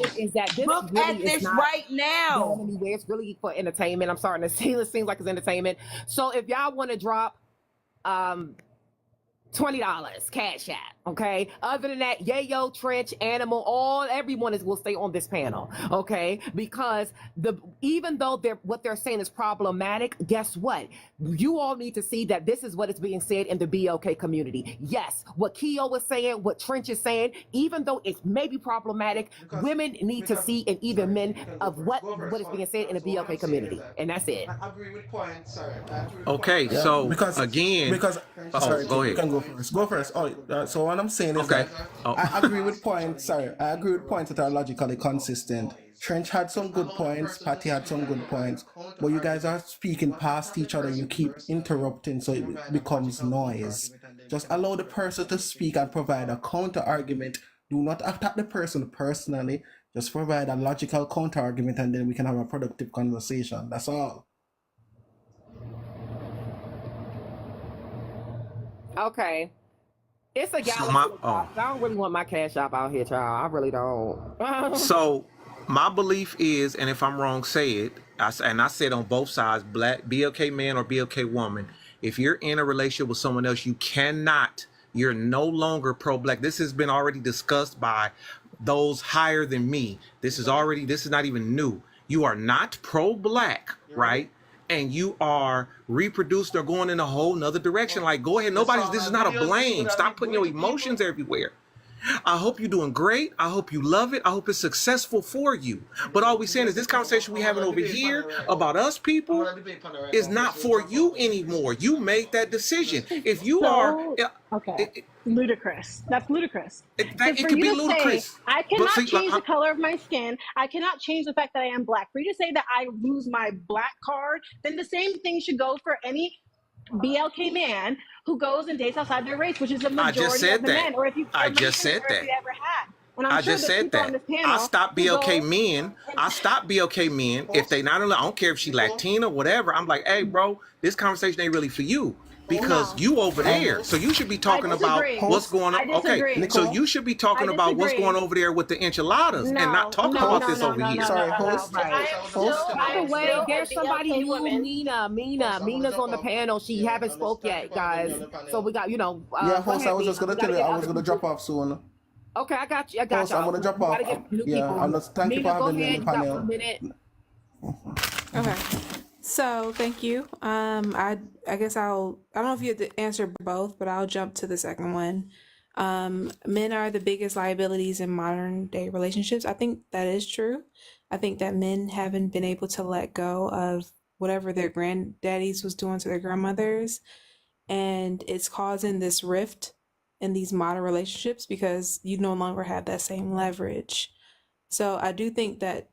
now.
Is that this
Look
really
at
is
this
not
right now.
going anywhere. It's really for entertainment. I'm starting to see it seems like it's entertainment. So if y'all want to drop $20 cash app, okay? Other than that, Yayo, Trench, Animal, everyone will stay on this panel, okay? Because even though what they're saying is problematic, guess what? You all need to see that this is what is being said in the BLK community. Yes, what Keo was saying, what Trench is saying, even though it may be problematic, women need to see, and even men, of what is being said in the BLK community, and that's it.
I agree with points, sir.
Okay, so again,
because
sorry,
sorry,
go
you
ahead.
can go first. Go first. Oh, so what I'm saying is that I agree with points. Sorry, I agree with points that are logically consistent. Trench had some good points. Patty had some good points, but you guys are speaking past each other. You keep interrupting, so it becomes noise. Just allow the person to speak and provide a counter argument. Do not attack the person personally. Just provide a logical counter argument, and then we can have a productive conversation. That's all.
Okay. It's a galaxy. I don't really want my cash app out here, child. I really don't.
So my belief is, and if I'm wrong, say it. I said on both sides, black BLK man or BLK woman. If you're in a relationship with someone else, you're no longer pro-black. This has been already discussed by those higher than me. This is not even new. You are not pro-black, right? And you are reproduced or going in a whole nother direction. Like, go ahead. This is not a blame. Stop putting your emotions everywhere. I hope you're doing great. I hope you love it. I hope it's successful for you. But all we're saying is this conversation we're having over here about us people is not for you anymore. You made that decision. If you are...
Okay. Ludicrous. That's ludicrous.
It could be ludicrous.
I cannot change the color of my skin. I cannot change the fact that I am black. For you to say that I lose my black card, then the same thing should go for any BLK man who goes and dates outside their race, which is the majority of the men. Or if you
I just said that.
Ever had. And
I just said that. I stopped BLK men. I stopped BLK men if they not only, I don't care if she Latina, whatever. I'm like, hey, bro, this conversation ain't really for you. Because you over there, so you should be talking about what's going on. Okay, so you should be talking about what's going over there with the enchiladas and not talking about this over here.
Sorry, host.
By the way, there's somebody new, Mina. Mina's on the panel. She haven't spoke yet, guys. So we got,
yeah, host. I was just gonna tell you, I was gonna drop off soon.
Okay, I got you. Host,
I'm gonna drop off. Yeah, thank you for having me on the panel.
Okay. So thank you. I guess I don't know if you have to answer both, but I'll jump to the second one. Men are the biggest liabilities in modern day relationships. I think that is true. I think that men haven't been able to let go of whatever their granddaddies was doing to their grandmothers, and it's causing this rift in these modern relationships because you no longer have that same leverage. So I do think that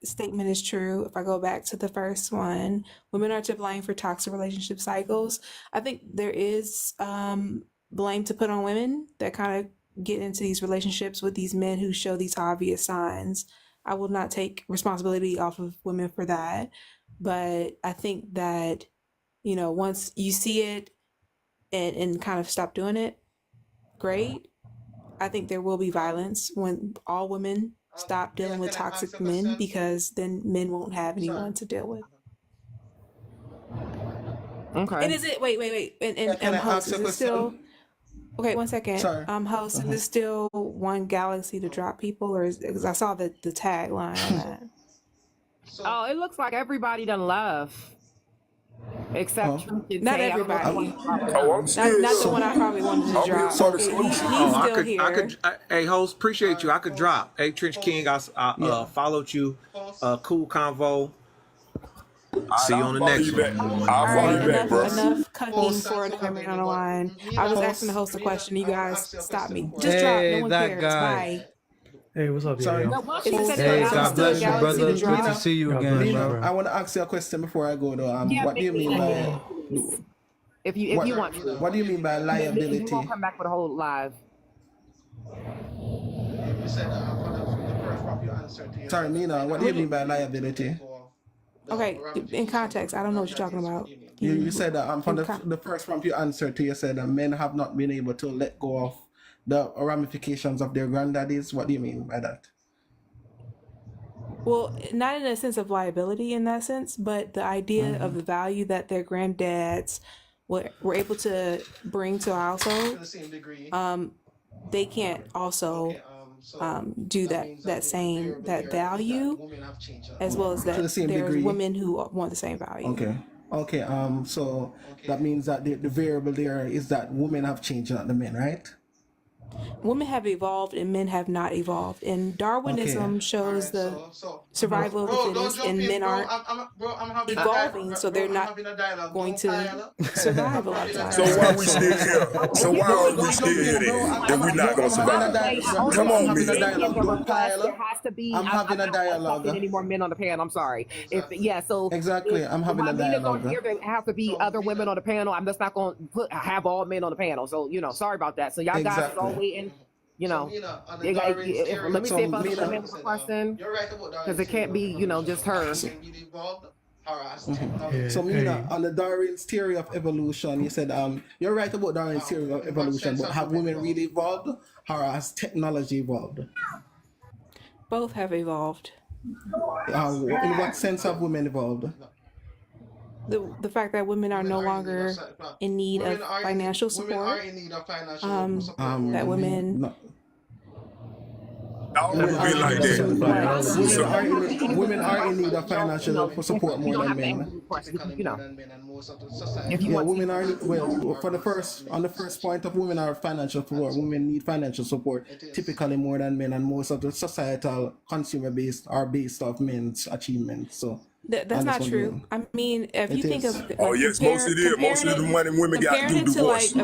statement is true. If I go back to the first one, women are to blame for toxic relationship cycles. I think there is blame to put on women that kind of get into these relationships with these men who show these obvious signs. I will not take responsibility off of women for that, but I think that, once you see it and kind of stop doing it, great. I think there will be violence when all women stop dealing with toxic men, because then men won't have anyone to deal with.
Okay.
And is it wait and host, is it still okay, one second.
Sorry.
Host, is it still one galaxy to drop people, or because I saw the tagline on that?
Oh, it looks like everybody done left. Except
not everybody.
I'm
Not
scared.
the one I probably wanted to drop.
Sorry,
Okay,
solution.
he's still here.
I could. Hey, host, appreciate you. I could drop. Hey, Trench King, I followed you. Cool convo. See you on the next one.
I'll follow you back, bro.
Enough cutting for another man on the line. I was asking the host a question. You guys stop me. Just drop. No one cares. Bye.
Hey, what's up,
Sorry.
yo?
Hey,
God bless you, brother. Good to see you again, bro.
I want to ask you a question before I go, though. What do you mean by...
If you want to.
What do you mean by liability?
You won't come back with a whole live.
Sorry, Nina, what do you mean by liability?
Okay, in context, I don't know what you're talking about.
You said that from the first prompt you answered to, you said that men have not been able to let go of the ramifications of their granddaddies. What do you mean by that?
Well, not in a sense of liability in that sense, but the idea of the value that their granddads were able to bring to a household. They can't also do that value, as well as that there's women who want the same value.
Okay. So that means that the variable there is that women have changed, not the men, right?
Women have evolved and men have not evolved. And Darwinism shows the survival of the fittest, and men aren't evolving, so they're not going to survive a lot of times.
So why we still here? So why are we still here then? If we're not gonna survive? Come on,
man.
There has to be.
I'm having a dialogue.
Any more men on the panel? I'm sorry. So
exactly, I'm having a dialogue.
Here, there have to be other women on the panel. I'm just not going to have all men on the panel. So sorry about that. So y'all guys are all waiting. Let me see if I can have a question, because it can't be just her.
So Mina, on the Darwin's theory of evolution, you said you're right about Darwin's theory of evolution, but have women really evolved, or has technology evolved?
Both have evolved.
In what sense have women evolved?
The fact that women are no longer in need of financial support. That women.
Women
are in need of financial support more than men. Women are on the first point of women are financial support. Women need financial support typically more than men, and most of the societal consumer based are based off men's achievements. So.
That's not true. I mean, if you think of
yes, most of it. Most of the money women got to do divorce.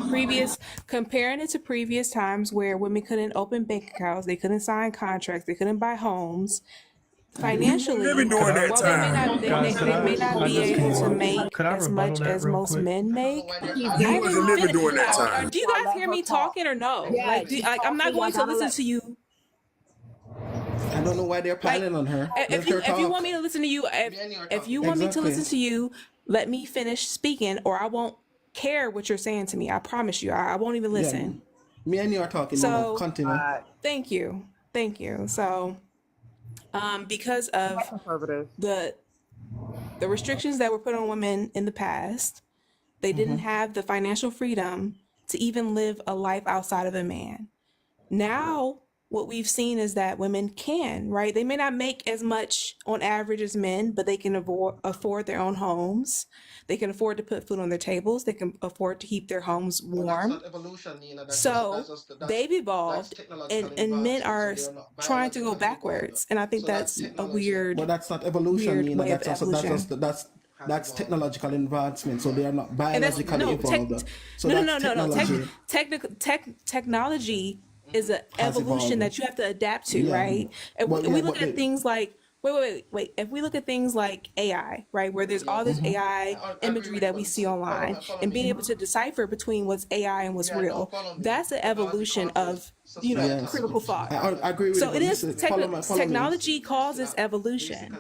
Comparing it to previous times where women couldn't open bank accounts, they couldn't sign contracts, they couldn't buy homes. Financially,
they
may not be able to make as much as most men make.
You wasn't living during that time.
Do you guys hear me talking or no? I'm not going to listen to you.
I don't know why they're piling on her.
If you want me to listen to you, if you want me to listen to you, let me finish speaking, or I won't care what you're saying to me. I promise you, I won't even listen.
Me and you are talking.
So
continue.
Thank you. So, because of the restrictions that were put on women in the past, they didn't have the financial freedom to even live a life outside of a man. Now, what we've seen is that women can, right? They may not make as much on average as men, but they can afford their own homes. They can afford to put food on their tables. They can afford to keep their homes warm. So they've evolved, and men are trying to go backwards. And I think that's a weird.
But that's not evolution, Nina. That's technological advancement. So they are not biologically evolved.
Technology is an evolution that you have to adapt to, right? And we look at things like wait. If we look at things like AI, right, where there's all this AI imagery that we see online, and being able to decipher between what's AI and what's real, that's an evolution of critical thought.
I agree with you.
So it is technology causes evolution.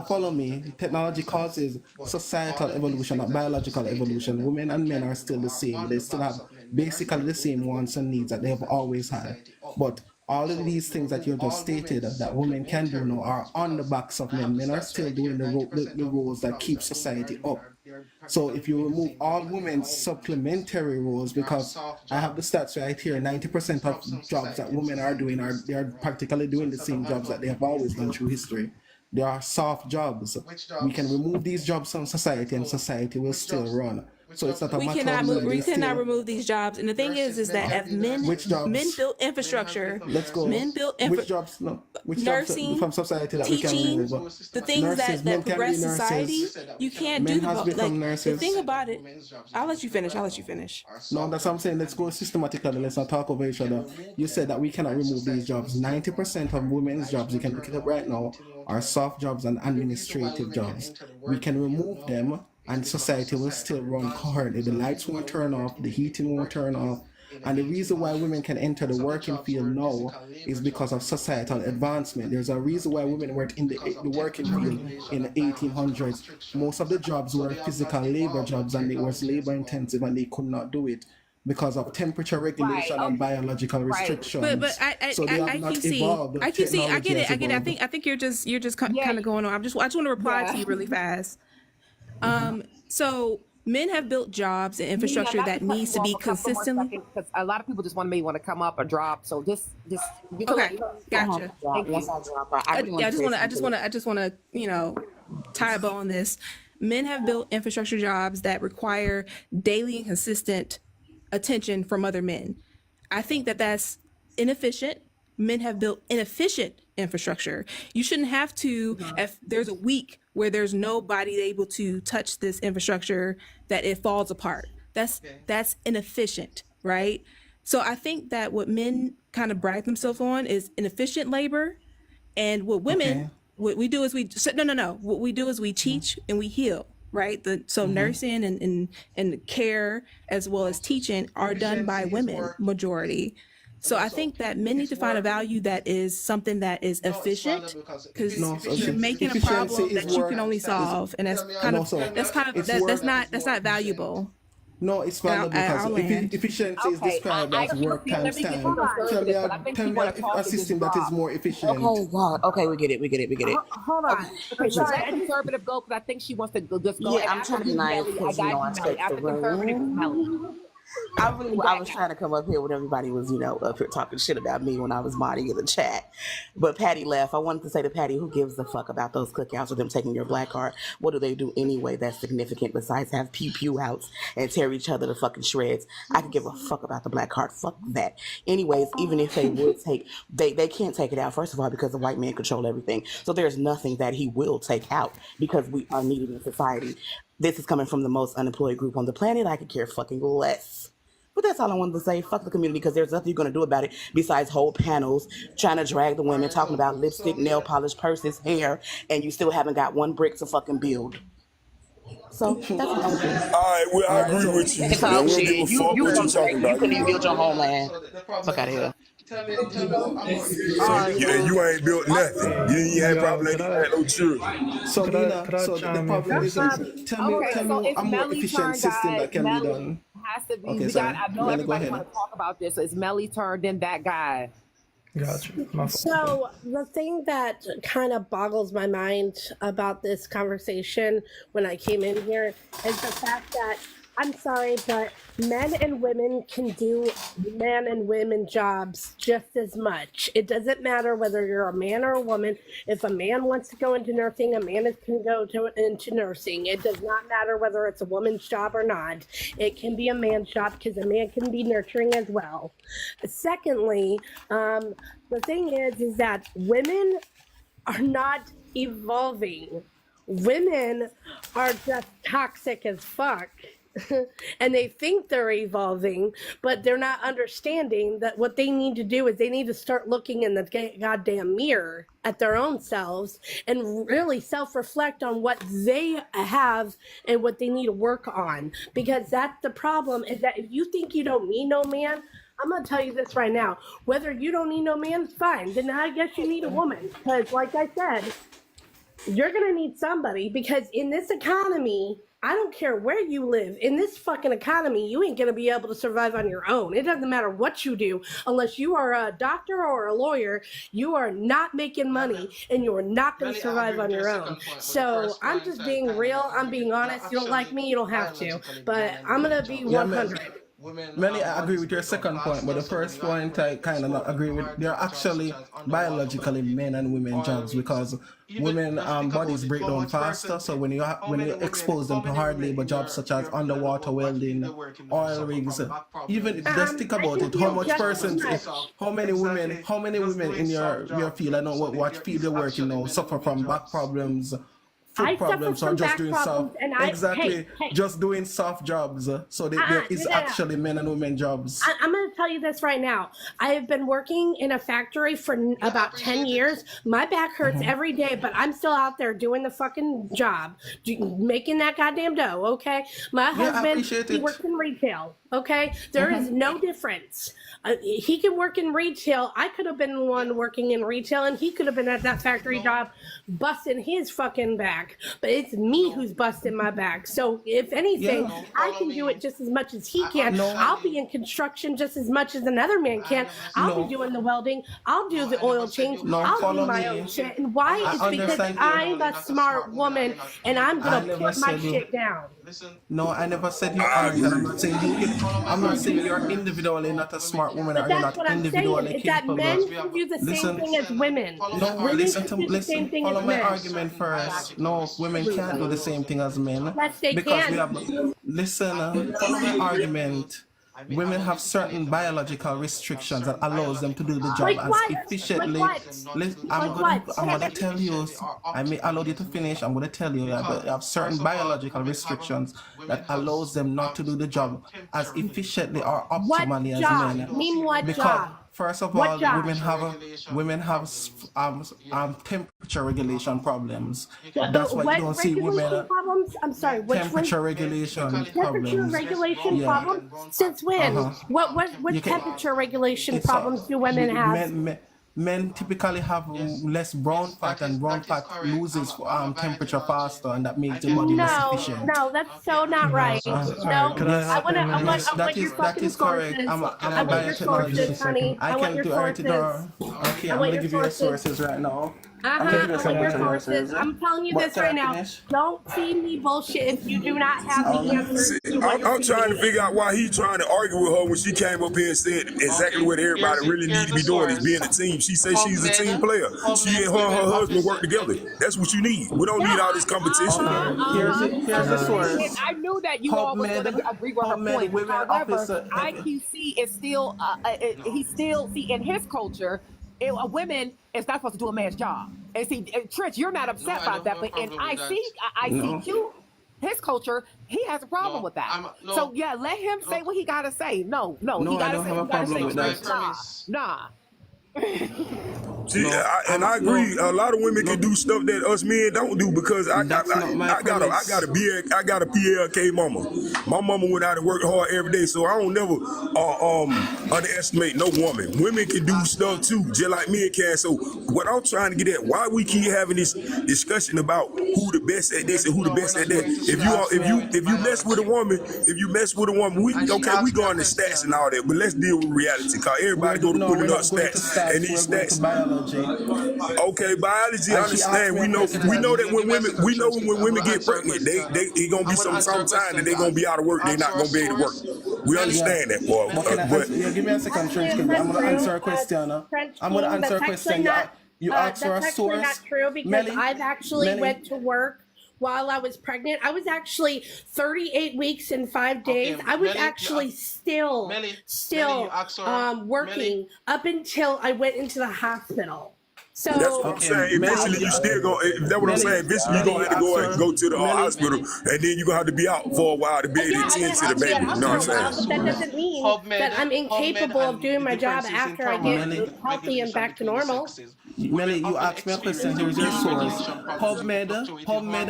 Follow me. Technology causes societal evolution, not biological evolution. Women and men are still the same. They still have basically the same wants and needs that they have always had. But all of these things that you just stated that women can do now are on the backs of men. Men are still doing the roles that keep society up. So if you remove all women's supplementary roles, because I have the stats right here, 90% of jobs that women are doing they are practically doing the same jobs that they have always done through history. They are soft jobs. We can remove these jobs from society, and society will still run. So it's not a matter of
we cannot remove these jobs. And the thing is that as men built infrastructure.
Let's go.
Men built
which jobs nursing, jobs from society that
teaching,
we can remove?
the things that progress society, you can't do the thing about it. I'll let you finish.
No, that's what I'm saying. Let's go systematically. Let's not talk over each other. You said that we cannot remove these jobs. 90% of women's jobs, you can look it up right now, are soft jobs and administrative jobs. We can remove them, and society will still run currently. The lights won't turn off, the heating won't turn off. And the reason why women can enter the working field now is because of societal advancement. There's a reason why women weren't in the working field in the 1800s. Most of the jobs were physical labor jobs, and it was labor intensive, and they could not do it because of temperature regulation and biological restrictions.
But I keep seeing. I get it. I think you're just kind of going on. I just want to reply to you really fast. So men have built jobs and infrastructure that needs to be consistently.
Because a lot of people just want to come up or drop. So just
okay, gotcha. I just want to tie a bow on this. Men have built infrastructure jobs that require daily and consistent attention from other men. I think that that's inefficient. Men have built inefficient infrastructure. You shouldn't have to, if there's a week where there's nobody able to touch this infrastructure, that it falls apart. That's inefficient, right? So I think that what men kind of brag themselves on is inefficient labor, and what women, what we do is what we do is we teach and we heal, right? Nursing and care as well as teaching are done by women majority. So I think that men need to find a value that is something that is efficient, because you're making a problem that you can only solve, and that's not valuable.
No, it's valuable because efficiency is described as work times time. Tell me a system that is more efficient.
Oh God. Okay, we get it. Hold on. Okay, so let conservative go, because I think she wants to just go.
Yeah, I'm trying to be nice because
After conservative, Melly.
I was trying to come up here when everybody was, up here talking shit about me when I was modding in the chat. But Patty left. I wanted to say to Patty, who gives a fuck about those cookouts or them taking your black card? What do they do anyway that's significant besides have pew outs and tear each other to fucking shreds? I could give a fuck about the black card. Fuck that. Anyways, even if they would they can't take it out, first of all, because the white man control everything. So there's nothing that he will take out because we are needed in society. This is coming from the most unemployed group on the planet. I could care fucking less. But that's all I wanted to say. Fuck the community, because there's nothing you're going to do about it besides hold panels, trying to drag the women, talking about lipstick, nail polish, purses, hair, and you still haven't got one brick to fucking build. So that's what I was doing.
All right, well, I agree with you.
It's all shit. You couldn't even build your homeland. Fuck out of here.
You ain't built nothing. You ain't had probably had no children.
So the problem is, tell me a more efficient system that can be done.
Has to be. I know everybody want to talk about this. So it's Melly turned in that guy.
Gotcha. So the thing that kind of boggles my mind about this conversation when I came in here is the fact that, I'm sorry, but men and women can do man and women jobs just as much. It doesn't matter whether you're a man or a woman. If a man wants to go into nursing, a man can go into nursing. It does not matter whether it's a woman's job or not. It can be a man's job because a man can be nurturing as well. Secondly, the thing is that women are not evolving. Women are just toxic as fuck. And they think they're evolving, but they're not understanding that what they need to do is they need to start looking in the goddamn mirror at their own selves and really self-reflect on what they have and what they need to work on. Because that's the problem, is that if you think you don't need no man, I'm going to tell you this right now. Whether you don't need no man, fine. Then I guess you need a woman. Because like I said, you're going to need somebody, because in this economy, I don't care where you live. In this fucking economy, you ain't going to be able to survive on your own. It doesn't matter what you do. Unless you are a doctor or a lawyer, you are not making money, and you are not going to survive on your own. So I'm just being real. I'm being honest. You don't like me, you don't have to. But I'm going to be 100.
Melly, I agree with your second point, but the first point I kind of not agree with. They're actually biologically men and women jobs, because women bodies break down faster. So when you expose them to hard labor jobs such as underwater welding, oil rigs, even just think about it. How many women in your field, I know what field you're working now, suffer from back problems, foot problems, or just doing soft. Just doing soft jobs. So there is actually men and women jobs.
I'm going to tell you this right now. I have been working in a factory for about 10 years. My back hurts every day, but I'm still out there doing the fucking job, making that goddamn dough. Okay, my husband, he works in retail. Okay, there is no difference. He can work in retail. I could have been the one working in retail, and he could have been at that factory job busting his fucking back. But it's me who's busting my back. So if anything, I can do it just as much as he can. I'll be in construction just as much as another man can. I'll be doing the welding. I'll do the oil change. I'll do my own shit. And why? It's because I'm a smart woman, and I'm gonna put my shit down.
No, I never said you are. I'm not saying you're individually not a smart woman, or you're not individually capable.
Men can do the same thing as women.
No, listen. Follow my argument first. No, women can't do the same thing as men.
Yes, they can.
Listen, follow my argument. women have certain biological restrictions that allows them to do the job
Like
as
what?
efficiently.
Like what?
I'm gonna tell you. I may allow you to finish. I'm gonna tell you that they have certain biological restrictions that allows them not to do the job as efficiently or
What
optimally as
job?
men.
Name what
Because
job?
first of
What
all,
job?
women have temperature regulation problems. That's why you
What
don't see
regulation
women.
problems? I'm sorry. Which
Temperature
one?
regulation
Temperature
problems.
regulation
Yeah.
problems? Since when?
Uh-huh.
What
You can-
temperature regulation
It's
problems do women have?
Men typically have less brown fat, and brown fat loses temperature faster, and that makes the body less efficient.
No, that's so not right. No,
Could I hop in,
I
Yes,
want your
that
fucking
is correct.
sources.
I'm
I
a
want your sources,
biotechnologist.
honey.
I
I want
can
your
do
sources.
Okay,
I
I'm
want
gonna
your
give you your
sources.
sources right now.
I want your sources. I'm telling you this right now. Don't feed me bullshit if you do not have the answers to what you're
I'm trying to
feeding
figure
me.
out why he trying to argue with her when she came up here and said exactly what everybody really need to be doing is being a team. She says she's a team player. She and her husband work together. That's what you need. We don't need all this competition.
Here's the source.
And I knew that you all was going to agree with her point. However, IQC is still, he's still, see, in his culture, a woman is not supposed to do a man's job. And see, Trish, you're not upset by that, but in ICQ, his culture, he has a problem with that. So yeah, let him say what he got to say. No, he got to say what he got to say. Nah.
See, I agree. A lot of women can do stuff that us men don't do because I got a PLK mama. My mama went out and worked hard every day, so I don't never underestimate no woman. Women can do stuff too, just like men can. So what I'm trying to get at, why we keep having this discussion about who the best at this and who the best at that? If you mess with a woman, we go into stats and all that, but let's deal with reality. Cause everybody go to putting up stats. And these stats,
biology.
Okay, biology. I understand. We know that when women get pregnant, they gonna be some time that they gonna be out of work. They not gonna be able to work. We understand that part.
But give me a second, Trench, because I'm gonna answer a question. I'm gonna answer a question. You asked for a source.
That's actually not true because I've actually went to work while I was pregnant. I was actually 38 weeks and 5 days. I was actually still working up until I went into the hospital. So
that's what I'm saying. Eventually, you still gonna. That's what I'm saying. Eventually, you gonna have to go to the hospital, and then you gonna have to be out for a while to be able to tend to the baby. You know what I'm saying?
But that doesn't mean that I'm incapable of doing my job after I get healthy and back to normal.
Melly, you asked me a question. Here's your source. PubMed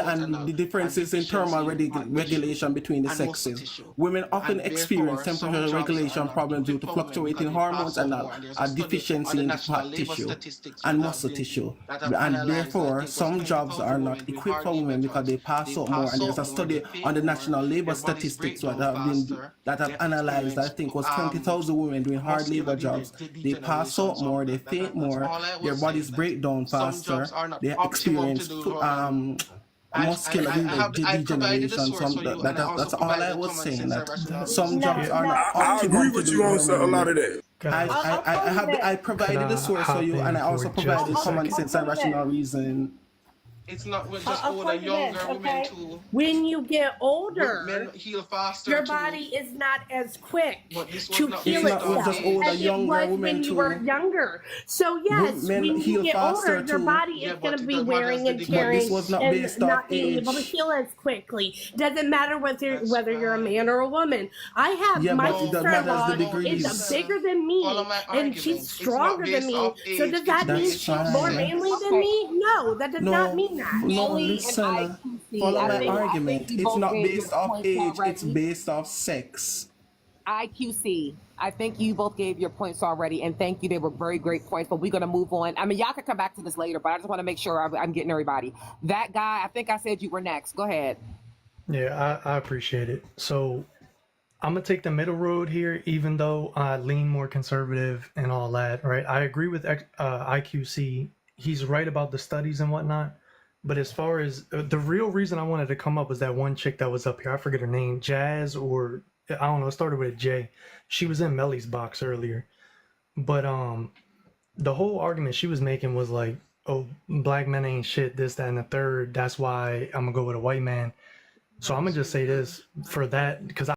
and the differences in thermal regulation between the sexes. Women often experience temperature regulation problems due to fluctuating hormones and a deficiency in fat tissue and muscle tissue. And therefore, some jobs are not equipped for women because they pass out more. And there's a study on the National Labor Statistics that have analyzed, I think, was 20,000 women doing hard labor jobs. They pass out more, they faint more, their bodies break down faster, they experience muscular degeneration. That's all I was saying. That some jobs are not.
I agree with you on a lot of that.
I provided the source for you, and I also provided common sense and rational reason.
It's not just older, younger women too.
When you get older,
men heal faster.
Your body is not as quick to heal
itself as it was
when you were younger. So yes, when you get older, your body is going to be wearing and tearing and not being able to heal as quickly. Doesn't matter whether you're a man or a woman. I have my sister-in-law is bigger than me and she's stronger than me. So does that mean she's more manly than me? No, that does not mean that.
No, listen. Follow my argument. It's not based off age. It's based off sex.
IQC. I think you both gave your points already, and thank you. They were very great points, but we're going to move on. I mean, y'all can come back to this later, but I just want to make sure I'm getting everybody. That guy, I think I said you were next. Go ahead.
Yeah, I appreciate it. So I'm going to take the middle road here, even though I lean more conservative and all that, right? I agree with IQC. He's right about the studies and whatnot. But as far as the real reason I wanted to come up was that one chick that was up here. I forget her name, Jazz, or I don't know. It started with a J. She was in Melly's box earlier. But the whole argument she was making was like, oh, black men ain't shit, this, that, and the third. That's why I'm going to go with a white man. So I'm going to just say this for that, because